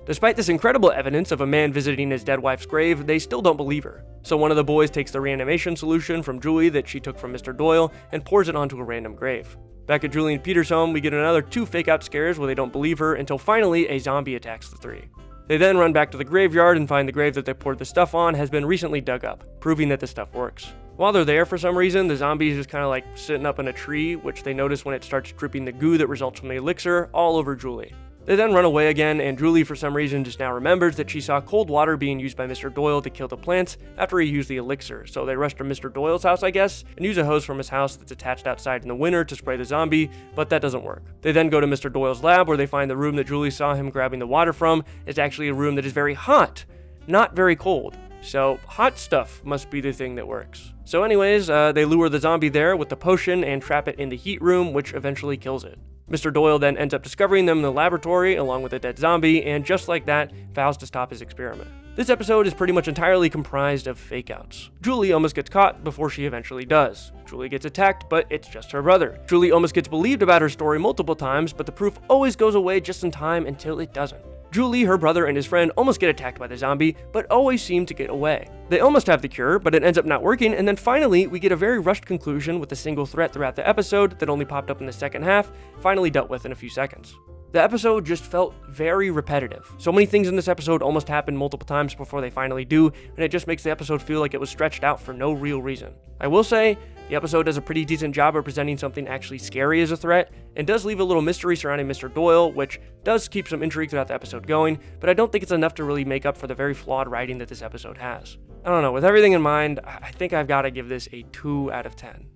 Despite this incredible evidence of a man visiting his dead wife's grave, they still don't believe her. So one of the boys takes the reanimation solution from Julie that she took from Mr. Doyle and pours it onto a random grave. Back at Julie and Peter's home, we get another 2 fake-out scares where they don't believe her until finally a zombie attacks the 3. They then run back to the graveyard and find the grave that they poured the stuff on has been recently dug up, proving that the stuff works. While they're there, for some reason, the zombie is just kind of sitting up in a tree, which they notice when it starts dripping the goo that results from the elixir all over Julie. They then run away again, and Julie, for some reason, just now remembers that she saw cold water being used by Mr. Doyle to kill the plants after he used the elixir, so they rush to Mr. Doyle's house, I guess, and use a hose from his house that's attached outside in the winter to spray the zombie, but that doesn't work. They then go to Mr. Doyle's lab, where they find the room that Julie saw him grabbing the water from is actually a room that is very hot, not very cold. So hot stuff must be the thing that works. So anyways, they lure the zombie there with the potion and trap it in the heat room, which eventually kills it. Mr. Doyle then ends up discovering them in the laboratory along with a dead zombie, and just like that, vows to stop his experiment. This episode is pretty much entirely comprised of fake-outs. Julie almost gets caught before she eventually does. Julie gets attacked, but it's just her brother. Julie almost gets believed about her story multiple times, but the proof always goes away just in time until it doesn't. Julie, her brother, and his friend almost get attacked by the zombie, but always seem to get away. They almost have the cure, but it ends up not working, and then finally, we get a very rushed conclusion with a single threat throughout the episode that only popped up in the second half, finally dealt with in a few seconds. The episode just felt very repetitive. So many things in this episode almost happen multiple times before they finally do, and it just makes the episode feel like it was stretched out for no real reason. I will say, the episode does a pretty decent job of presenting something actually scary as a threat, and does leave a little mystery surrounding Mr. Doyle, which does keep some intrigue throughout the episode going, but I don't think it's enough to really make up for the very flawed writing that this episode has. I don't know, with everything in mind, I think I've got to give this a 2 out of 10.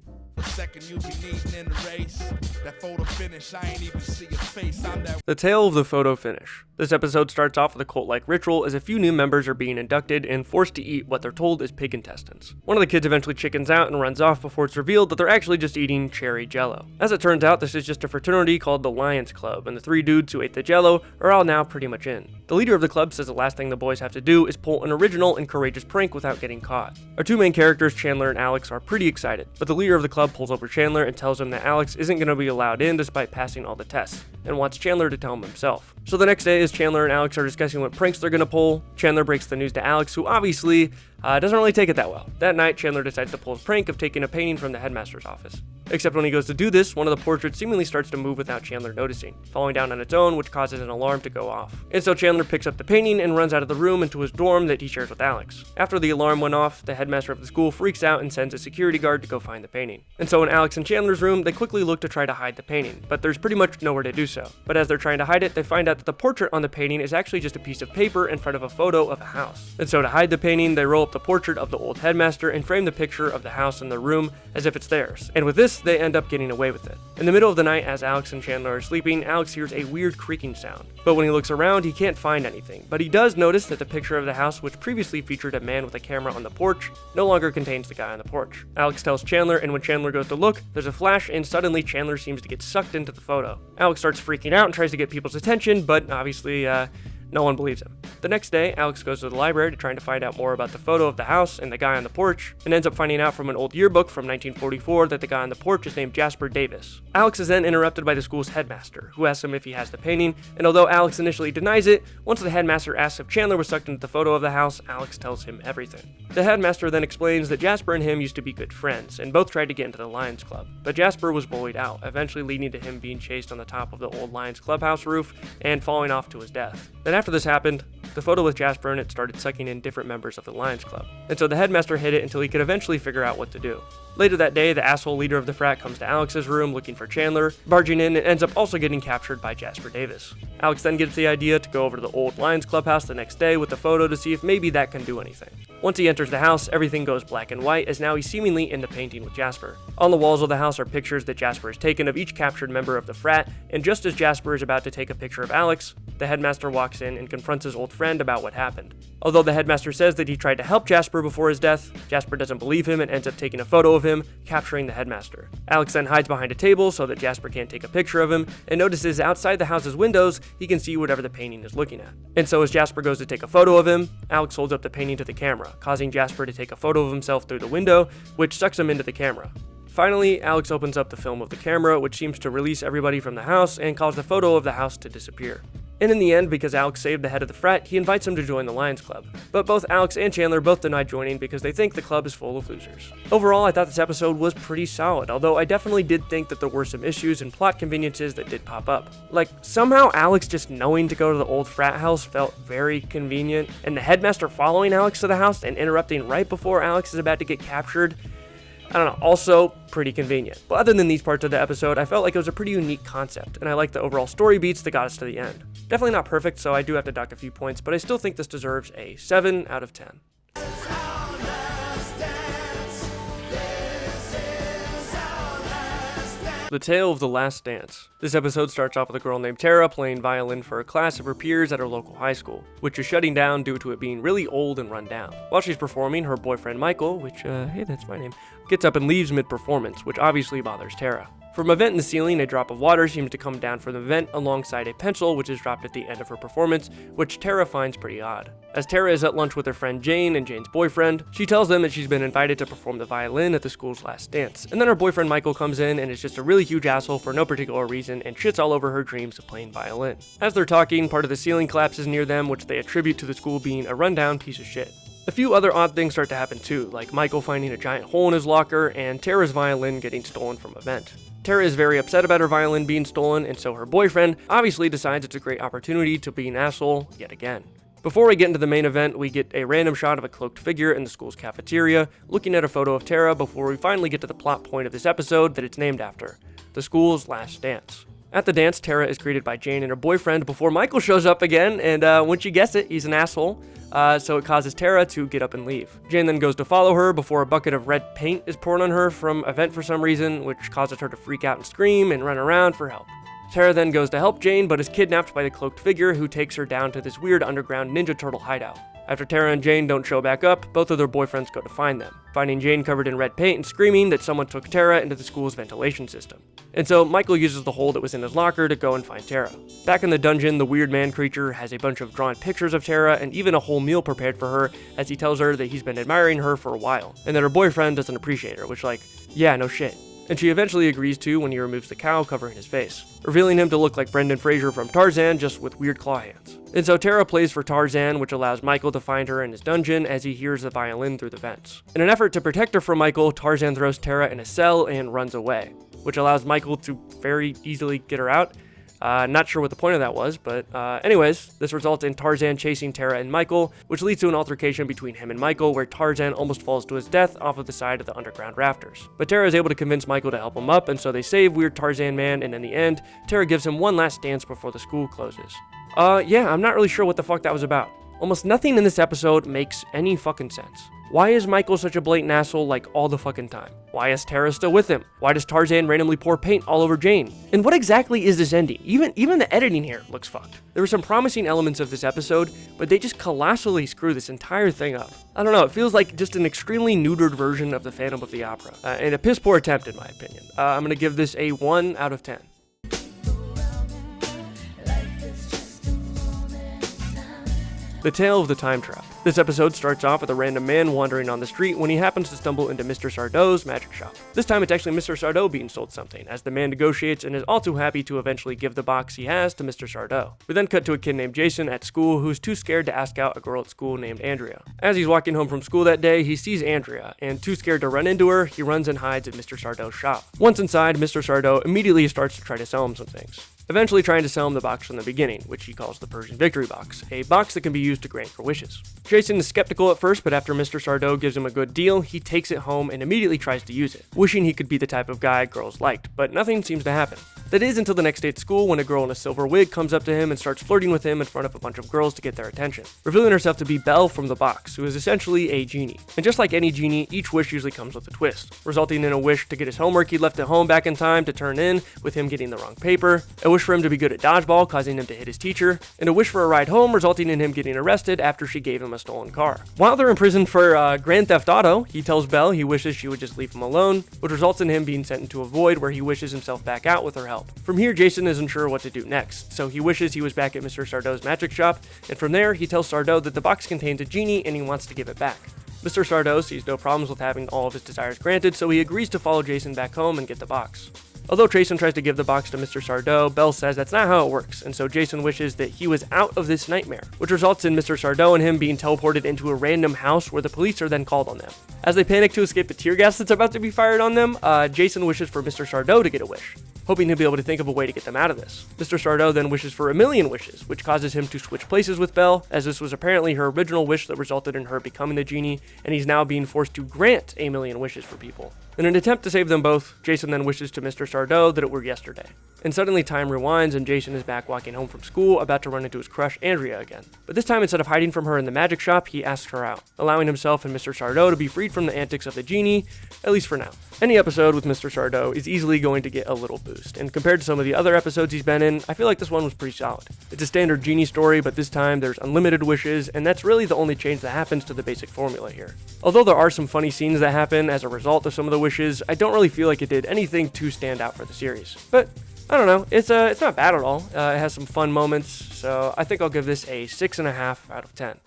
The tale of the photo finish. This episode starts off with a cult-like ritual as a few new members are being inducted and forced to eat what they're told is pig intestines. One of the kids eventually chickens out and runs off before it's revealed that they're actually just eating cherry jello. As it turns out, this is just a fraternity called the Lions Club, and the 3 dudes who ate the jello are all now pretty much in. The leader of the club says the last thing the boys have to do is pull an original and courageous prank without getting caught. Our 2 main characters, Chandler and Alex, are pretty excited, but the leader of the club pulls over Chandler and tells him that Alex isn't going to be allowed in despite passing all the tests, and wants Chandler to tell him himself. So the next day, as Chandler and Alex are discussing what pranks they're going to pull, Chandler breaks the news to Alex, who obviously doesn't really take it that well. That night, Chandler decides to pull his prank of taking a painting from the headmaster's office. Except when he goes to do this, one of the portraits seemingly starts to move without Chandler noticing, falling down on its own, which causes an alarm to go off. And so Chandler picks up the painting and runs out of the room into his dorm that he shares with Alex. After the alarm went off, the headmaster of the school freaks out and sends a security guard to go find the painting. And so in Alex and Chandler's room, they quickly look to try to hide the painting, but there's pretty much nowhere to do so. But as they're trying to hide it, they find out that the portrait on the painting is actually just a piece of paper in front of a photo of a house. And so to hide the painting, they roll up the portrait of the old headmaster and frame the picture of the house in the room as if it's theirs. And with this, they end up getting away with it. In the middle of the night, as Alex and Chandler are sleeping, Alex hears a weird creaking sound. But when he looks around, he can't find anything. But he does notice that the picture of the house, which previously featured a man with a camera on the porch, no longer contains the guy on the porch. Alex tells Chandler, and when Chandler goes to look, there's a flash, and suddenly Chandler seems to get sucked into the photo. Alex starts freaking out and tries to get people's attention, but obviously, no one believes him. The next day, Alex goes to the library to try to find out more about the photo of the house and the guy on the porch, and ends up finding out from an old yearbook from 1944 that the guy on the porch is named Jasper Davis. Alex is then interrupted by the school's headmaster, who asks him if he has the painting, and although Alex initially denies it, once the headmaster asks if Chandler was sucked into the photo of the house, Alex tells him everything. The headmaster then explains that Jasper and him used to be good friends, and both tried to get into the Lions Club, but Jasper was bullied out, eventually leading to him being chased on the top of the old Lions clubhouse roof and falling off to his death. Then after this happened, the photo with Jasper in it started sucking in different members of the Lions Club, and so the headmaster hid it until he could eventually figure out what to do. Later that day, the asshole leader of the frat comes to Alex's room looking for Chandler, barging in and ends up also getting captured by Jasper Davis. Alex then gets the idea to go over to the old Lions clubhouse the next day with the photo to see if maybe that can do anything. Once he enters the house, everything goes black and white as now he's seemingly in the painting with Jasper. On the walls of the house are pictures that Jasper has taken of each captured member of the frat, and just as Jasper is about to take a picture of Alex, the headmaster walks in and confronts his old friend about what happened. Although the headmaster says that he tried to help Jasper before his death, Jasper doesn't believe him and ends up taking a photo of him, capturing the headmaster. Alex then hides behind a table so that Jasper can't take a picture of him, and notices outside the house's windows he can see whatever the painting is looking at. And so as Jasper goes to take a photo of him, Alex holds up the painting to the camera, causing Jasper to take a photo of himself through the window, which sucks him into the camera. Finally, Alex opens up the film of the camera, which seems to release everybody from the house and cause the photo of the house to disappear. And in the end, because Alex saved the head of the frat, he invites him to join the Lions Club. But both Alex and Chandler both deny joining because they think the club is full of losers. Overall, I thought this episode was pretty solid, although I definitely did think that there were some issues and plot conveniences that did pop up. Like, somehow Alex just knowing to go to the old frat house felt very convenient, and the headmaster following Alex to the house and interrupting right before Alex is about to get captured, I don't know, also pretty convenient. But other than these parts of the episode, I felt like it was a pretty unique concept, and I liked the overall story beats that got us to the end. Definitely not perfect, so I do have to dock a few points, but I still think this deserves a 7 out of 10. The Tale of the Last Dance. This episode starts off with a girl named Tara playing violin for a class of her peers at her local high school, which is shutting down due to it being really old and run down. While she's performing, her boyfriend Michael, which, hey, that's my name, gets up and leaves mid-performance, which obviously bothers Tara. From a vent in the ceiling, a drop of water seems to come down from the vent alongside a pencil, which is dropped at the end of her performance, which Tara finds pretty odd. As Tara is at lunch with her friend Jane and Jane's boyfriend, she tells them that she's been invited to perform the violin at the school's last dance. And then her boyfriend Michael comes in and is just a really huge asshole for no particular reason and shits all over her dreams of playing violin. As they're talking, part of the ceiling collapses near them, which they attribute to the school being a rundown piece of shit. A few other odd things start to happen too, like Michael finding a giant hole in his locker and Tara's violin getting stolen from a vent. Tara is very upset about her violin being stolen, and so her boyfriend obviously decides it's a great opportunity to be an asshole yet again. Before we get into the main event, we get a random shot of a cloaked figure in the school's cafeteria, looking at a photo of Tara before we finally get to the plot point of this episode that it's named after, the school's last dance. At the dance, Tara is greeted by Jane and her boyfriend before Michael shows up again, and once you guess it, he's an asshole, so it causes Tara to get up and leave. Jane then goes to follow her before a bucket of red paint is poured on her from a vent for some reason, which causes her to freak out and scream and run around for help. Tara then goes to help Jane, but is kidnapped by the cloaked figure who takes her down to this weird underground Ninja Turtle hideout. After Tara and Jane don't show back up, both of their boyfriends go to find them, finding Jane covered in red paint and screaming that someone took Tara into the school's ventilation system. And so Michael uses the hole that was in his locker to go and find Tara. Back in the dungeon, the weird man creature has a bunch of drawn pictures of Tara and even a whole meal prepared for her, as he tells her that he's been admiring her for a while, and that her boyfriend doesn't appreciate her, which yeah, no shit. And she eventually agrees to when he removes the cowl covering his face, revealing him to look like Brendan Fraser from Tarzan, just with weird claw hands. And so Tara plays for Tarzan, which allows Michael to find her in his dungeon as he hears the violin through the vents. In an effort to protect her from Michael, Tarzan throws Tara in a cell and runs away, which allows Michael to very easily get her out. Not sure what the point of that was, but anyways, this results in Tarzan chasing Tara and Michael, which leads to an altercation between him and Michael where Tarzan almost falls to his death off of the side of the underground rafters. But Tara is able to convince Michael to help him up, and so they save weird Tarzan man, and in the end, Tara gives him one last dance before the school closes. Yeah, I'm not really sure what the fuck that was about. Almost nothing in this episode makes any fucking sense. Why is Michael such a blatant asshole like all the fucking time? Why is Tara still with him? Why does Tarzan randomly pour paint all over Jane? And what exactly is this ending? Even the editing here looks fucked. There were some promising elements of this episode, but they just colossally screw this entire thing up. I don't know, it feels like just an extremely neutered version of the Phantom of the Opera, and a piss poor attempt in my opinion. I'm gonna give this a 1 out of 10. The Tale of the Time Trap. This episode starts off with a random man wandering on the street when he happens to stumble into Mr. Sardau's magic shop. This time it's actually Mr. Sardau being sold something, as the man negotiates and is all too happy to eventually give the box he has to Mr. Sardau. We then cut to a kid named Jason at school who's too scared to ask out a girl at school named Andrea. As he's walking home from school that day, he sees Andrea, and too scared to run into her, he runs and hides at Mr. Sardau's shop. Once inside, Mr. Sardau immediately starts to try to sell him some things, eventually trying to sell him the box from the beginning, which he calls the Persian Victory Box, a box that can be used to grant your wishes. Jason is skeptical at first, but after Mr. Sardau gives him a good deal, he takes it home and immediately tries to use it, wishing he could be the type of guy girls liked, but nothing seems to happen. That is until the next day at school when a girl in a silver wig comes up to him and starts flirting with him in front of a bunch of girls to get their attention, revealing herself to be Belle from the box, who is essentially a genie. And just like any genie, each wish usually comes with a twist, resulting in a wish to get his homework he left at home back in time to turn in, with him getting the wrong paper, a wish for him to be good at dodgeball, causing him to hit his teacher, and a wish for a ride home, resulting in him getting arrested after she gave him a stolen car. While they're in prison for Grand Theft Auto, he tells Belle he wishes she would just leave him alone, which results in him being sent into a void where he wishes himself back out with her help. From here, Jason isn't sure what to do next, so he wishes he was back at Mr. Sardau's magic shop, and from there, he tells Sardau that the box contains a genie and he wants to give it back. Mr. Sardau sees no problems with having all of his desires granted, so he agrees to follow Jason back home and get the box. Although Jason tries to give the box to Mr. Sardau, Belle says that's not how it works, and so Jason wishes that he was out of this nightmare, which results in Mr. Sardau and him being teleported into a random house where the police are then called on them. As they panic to escape the tear gas that's about to be fired on them, Jason wishes for Mr. Sardau to get a wish, hoping he'll be able to think of a way to get them out of this. Mr. Sardau then wishes for 1,000,000 wishes, which causes him to switch places with Belle, as this was apparently her original wish that resulted in her becoming the genie, and he's now being forced to grant 1,000,000 wishes for people. In an attempt to save them both, Jason then wishes to Mr. Sardau that it were yesterday. And suddenly time rewinds and Jason is back walking home from school, about to run into his crush Andrea again. But this time, instead of hiding from her in the magic shop, he asks her out, allowing himself and Mr. Sardau to be freed from the antics of the genie, at least for now. Any episode with Mr. Sardau is easily going to get a little boost, and compared to some of the other episodes he's been in, I feel like this one was pretty solid. It's a standard genie story, but this time there's unlimited wishes, and that's really the only change that happens to the basic formula here. Although there are some funny scenes that happen as a result of some of the wishes, I don't really feel like it did anything to stand out for the series. But I don't know, it's not bad at all. It has some fun moments, so I think I'll give this a 6.5 out of 10.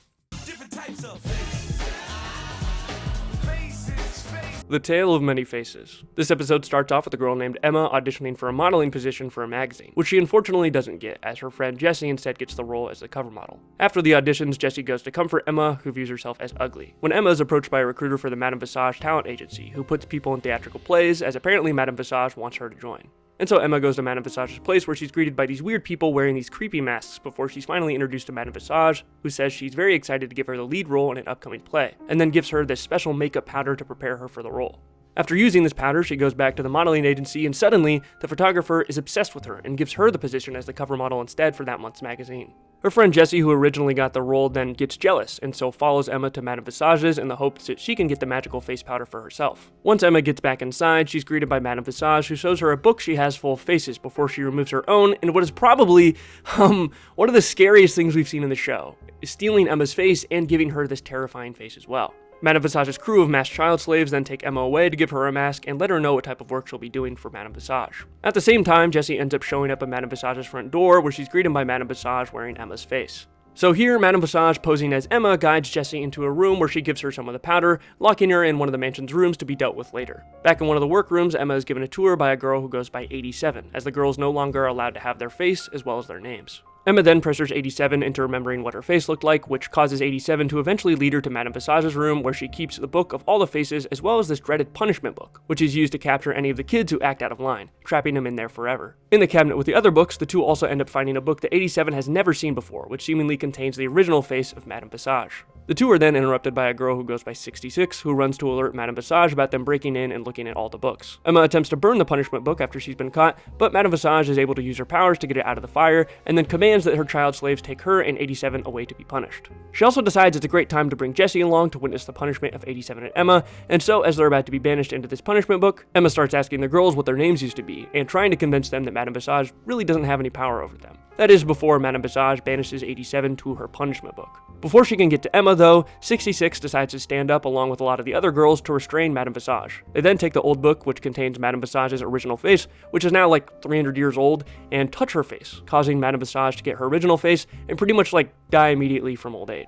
The Tale of Many Faces. This episode starts off with a girl named Emma auditioning for a modeling position for a magazine, which she unfortunately doesn't get, as her friend Jessie instead gets the role as the cover model. After the auditions, Jessie goes to comfort Emma, who views herself as ugly, when Emma is approached by a recruiter for the Madame Visage talent agency, who puts people in theatrical plays, as apparently Madame Visage wants her to join. And so Emma goes to Madame Visage's place, where she's greeted by these weird people wearing these creepy masks before she's finally introduced to Madame Visage, who says she's very excited to give her the lead role in an upcoming play, and then gives her this special makeup powder to prepare her for the role. After using this powder, she goes back to the modeling agency, and suddenly, the photographer is obsessed with her and gives her the position as the cover model instead for that month's magazine. Her friend Jessie, who originally got the role, then gets jealous, and so follows Emma to Madame Visage's in the hopes that she can get the magical face powder for herself. Once Emma gets back inside, she's greeted by Madame Visage, who shows her a book she has full of faces before she removes her own, and what is probably, one of the scariest things we've seen in the show, is stealing Emma's face and giving her this terrifying face as well. Madame Visage's crew of masked child slaves then take Emma away to give her a mask and let her know what type of work she'll be doing for Madame Visage. At the same time, Jessie ends up showing up at Madame Visage's front door, where she's greeted by Madame Visage wearing Emma's face. So here, Madame Visage, posing as Emma, guides Jessie into a room where she gives her some of the powder, locking her in one of the mansion's rooms to be dealt with later. Back in one of the workrooms, Emma is given a tour by a girl who goes by 87, as the girls no longer are allowed to have their face as well as their names. Emma then pressures 87 into remembering what her face looked like, which causes 87 to eventually lead her to Madame Visage's room, where she keeps the book of all the faces as well as this dreaded punishment book, which is used to capture any of the kids who act out of line, trapping them in there forever. In the cabinet with the other books, the two also end up finding a book that 87 has never seen before, which seemingly contains the original face of Madame Visage. The two are then interrupted by a girl who goes by 66, who runs to alert Madame Visage about them breaking in and looking at all the books. Emma attempts to burn the punishment book after she's been caught, but Madame Visage is able to use her powers to get it out of the fire, and then commands that her child slaves take her and 87 away to be punished. She also decides it's a great time to bring Jessie along to witness the punishment of 87 and Emma, and so as they're about to be banished into this punishment book, Emma starts asking the girls what their names used to be, and trying to convince them that Madame Visage really doesn't have any power over them. That is before Madame Visage banishes 87 to her punishment book. Before she can get to Emma though, 66 decides to stand up along with a lot of the other girls to restrain Madame Visage. They then take the old book, which contains Madame Visage's original face, which is now like 300 years old, and touch her face, causing Madame Visage to get her original face and pretty much like die immediately from old age.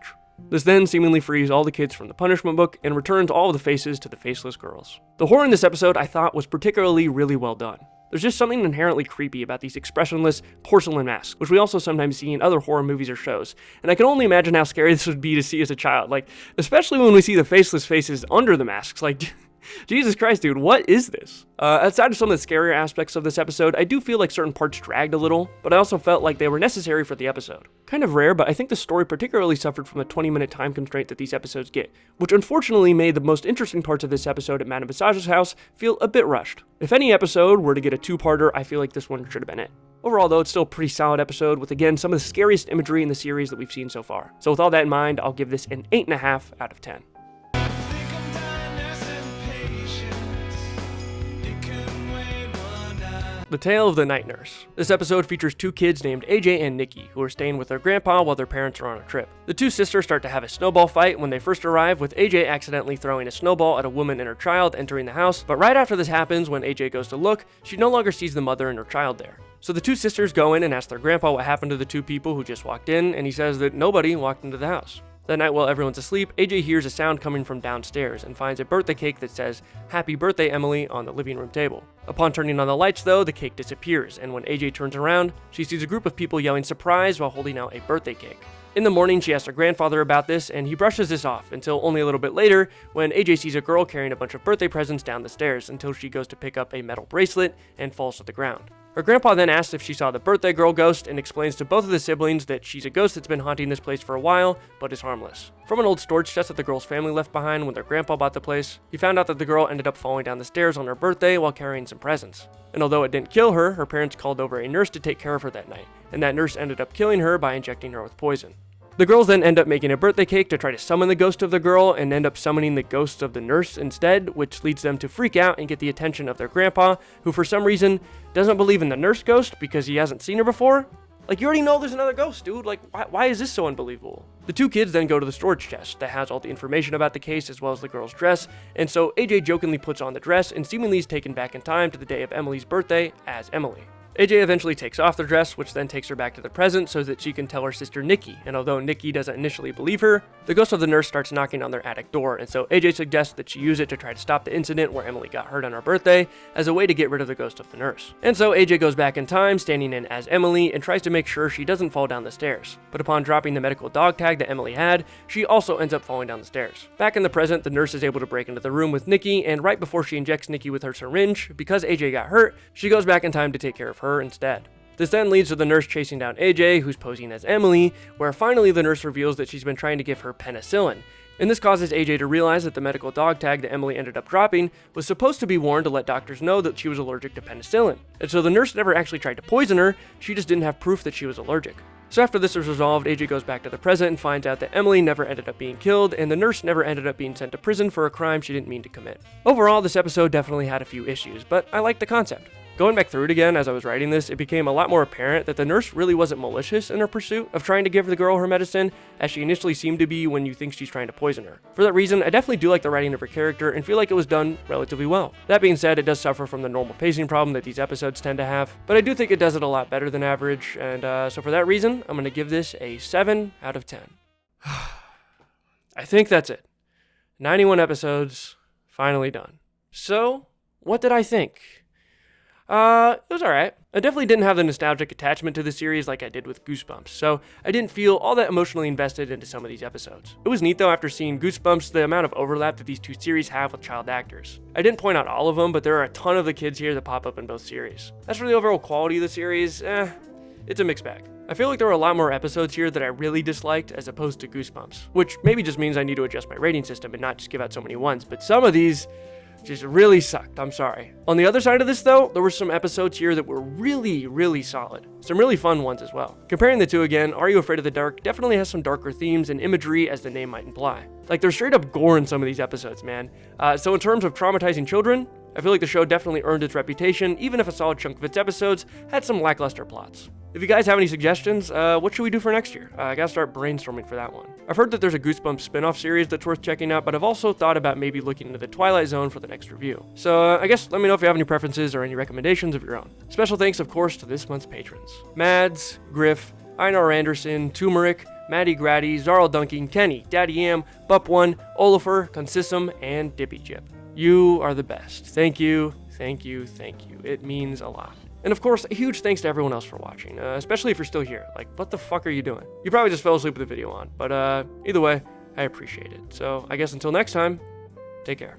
This then seemingly frees all the kids from the punishment book and returns all of the faces to the faceless girls. The horror in this episode I thought was particularly really well done. There's just something inherently creepy about these expressionless porcelain masks, which we also sometimes see in other horror movies or shows, and I can only imagine how scary this would be to see as a child, like, especially when we see the faceless faces under the masks, like, Jesus Christ, dude, what is this? Outside of some of the scarier aspects of this episode, I do feel like certain parts dragged a little, but I also felt like they were necessary for the episode. Kind of rare, but I think the story particularly suffered from the 20-minute time constraint that these episodes get, which unfortunately made the most interesting parts of this episode at Madame Visage's house feel a bit rushed. If any episode were to get a two-parter, I feel like this one should have been it. Overall though, it's still a pretty solid episode with, again, some of the scariest imagery in the series that we've seen so far. So with all that in mind, I'll give this an 8.5 out of 10. The Tale of the Night Nurse. This episode features two kids named AJ and Nikki, who are staying with their grandpa while their parents are on a trip. The two sisters start to have a snowball fight when they first arrive, with AJ accidentally throwing a snowball at a woman and her child entering the house, but right after this happens, when AJ goes to look, she no longer sees the mother and her child there. So the two sisters go in and ask their grandpa what happened to the two people who just walked in, and he says that nobody walked into the house. That night while everyone's asleep, AJ hears a sound coming from downstairs and finds a birthday cake that says, "Happy birthday, Emily," on the living room table. Upon turning on the lights though, the cake disappears, and when AJ turns around, she sees a group of people yelling surprise while holding out a birthday cake. In the morning, she asks her grandfather about this, and he brushes this off until only a little bit later when AJ sees a girl carrying a bunch of birthday presents down the stairs until she goes to pick up a metal bracelet and falls to the ground. Her grandpa then asks if she saw the birthday girl ghost and explains to both of the siblings that she's a ghost that's been haunting this place for a while, but is harmless. From an old storage chest that the girl's family left behind when their grandpa bought the place, he found out that the girl ended up falling down the stairs on her birthday while carrying some presents. And although it didn't kill her, her parents called over a nurse to take care of her that night, and that nurse ended up killing her by injecting her with poison. The girls then end up making a birthday cake to try to summon the ghost of the girl and end up summoning the ghost of the nurse instead, which leads them to freak out and get the attention of their grandpa, who for some reason doesn't believe in the nurse ghost because he hasn't seen her before. Like, you already know there's another ghost, dude. Like, why is this so unbelievable? The two kids then go to the storage chest that has all the information about the case as well as the girl's dress, and so AJ jokingly puts on the dress and seemingly is taken back in time to the day of Emily's birthday as Emily. AJ eventually takes off the dress, which then takes her back to the present so that she can tell her sister Nikki, and although Nikki doesn't initially believe her, the ghost of the nurse starts knocking on their attic door, and so AJ suggests that she use it to try to stop the incident where Emily got hurt on her birthday as a way to get rid of the ghost of the nurse. And so AJ goes back in time, standing in as Emily, and tries to make sure she doesn't fall down the stairs. But upon dropping the medical dog tag that Emily had, she also ends up falling down the stairs. Back in the present, the nurse is able to break into the room with Nikki, and right before she injects Nikki with her syringe, because AJ got hurt, she goes back in time to take care of her instead. This then leads to the nurse chasing down AJ, who's posing as Emily, where finally the nurse reveals that she's been trying to give her penicillin. And this causes AJ to realize that the medical dog tag that Emily ended up dropping was supposed to be worn to let doctors know that she was allergic to penicillin. And so the nurse never actually tried to poison her, she just didn't have proof that she was allergic. So after this is resolved, AJ goes back to the present and finds out that Emily never ended up being killed, and the nurse never ended up being sent to prison for a crime she didn't mean to commit. Overall, this episode definitely had a few issues, but I liked the concept. Going back through it again as I was writing this, it became a lot more apparent that the nurse really wasn't malicious in her pursuit of trying to give the girl her medicine, as she initially seemed to be when you think she's trying to poison her. For that reason, I definitely do like the writing of her character and feel like it was done relatively well. That being said, it does suffer from the normal pacing problem that these episodes tend to have, but I do think it does it a lot better than average, and so for that reason, I'm going to give this a 7 out of 10. I think that's it. 91 episodes, finally done. So, what did I think? It was alright. I definitely didn't have the nostalgic attachment to the series like I did with Goosebumps, so I didn't feel all that emotionally invested into some of these episodes. It was neat though after seeing Goosebumps, the amount of overlap that these two series have with child actors. I didn't point out all of them, but there are a ton of the kids here that pop up in both series. As for the overall quality of the series, it's a mixed bag. I feel like there were a lot more episodes here that I really disliked as opposed to Goosebumps, which maybe just means I need to adjust my rating system and not just give out so many ones, but some of these just really sucked, I'm sorry. On the other side of this though, there were some episodes here that were really solid. Some really fun ones as well. Comparing the two again, Are You Afraid of the Dark definitely has some darker themes and imagery as the name might imply. Like there's straight up gore in some of these episodes, man. So in terms of traumatizing children, I feel like the show definitely earned its reputation, even if a solid chunk of its episodes had some lackluster plots. If you guys have any suggestions, what should we do for next year? I gotta start brainstorming for that one. I've heard that there's a Goosebumps spin-off series that's worth checking out, but I've also thought about maybe looking into the Twilight Zone for the next review. So I guess let me know if you have any preferences or any recommendations of your own. Special thanks, of course, to this month's patrons. Mads, Griff, Einar Anderson, Turmeric, Maddie Grady, Zarl Dunking, Kenny, Daddy Am, Bup1, Oliver, Consissum, and Dippy Jip. You are the best. Thank you. It means a lot. And of course, a huge thanks to everyone else for watching, especially if you're still here. Like, what the fuck are you doing? You probably just fell asleep with the video on, but either way, I appreciate it. So I guess until next time, take care.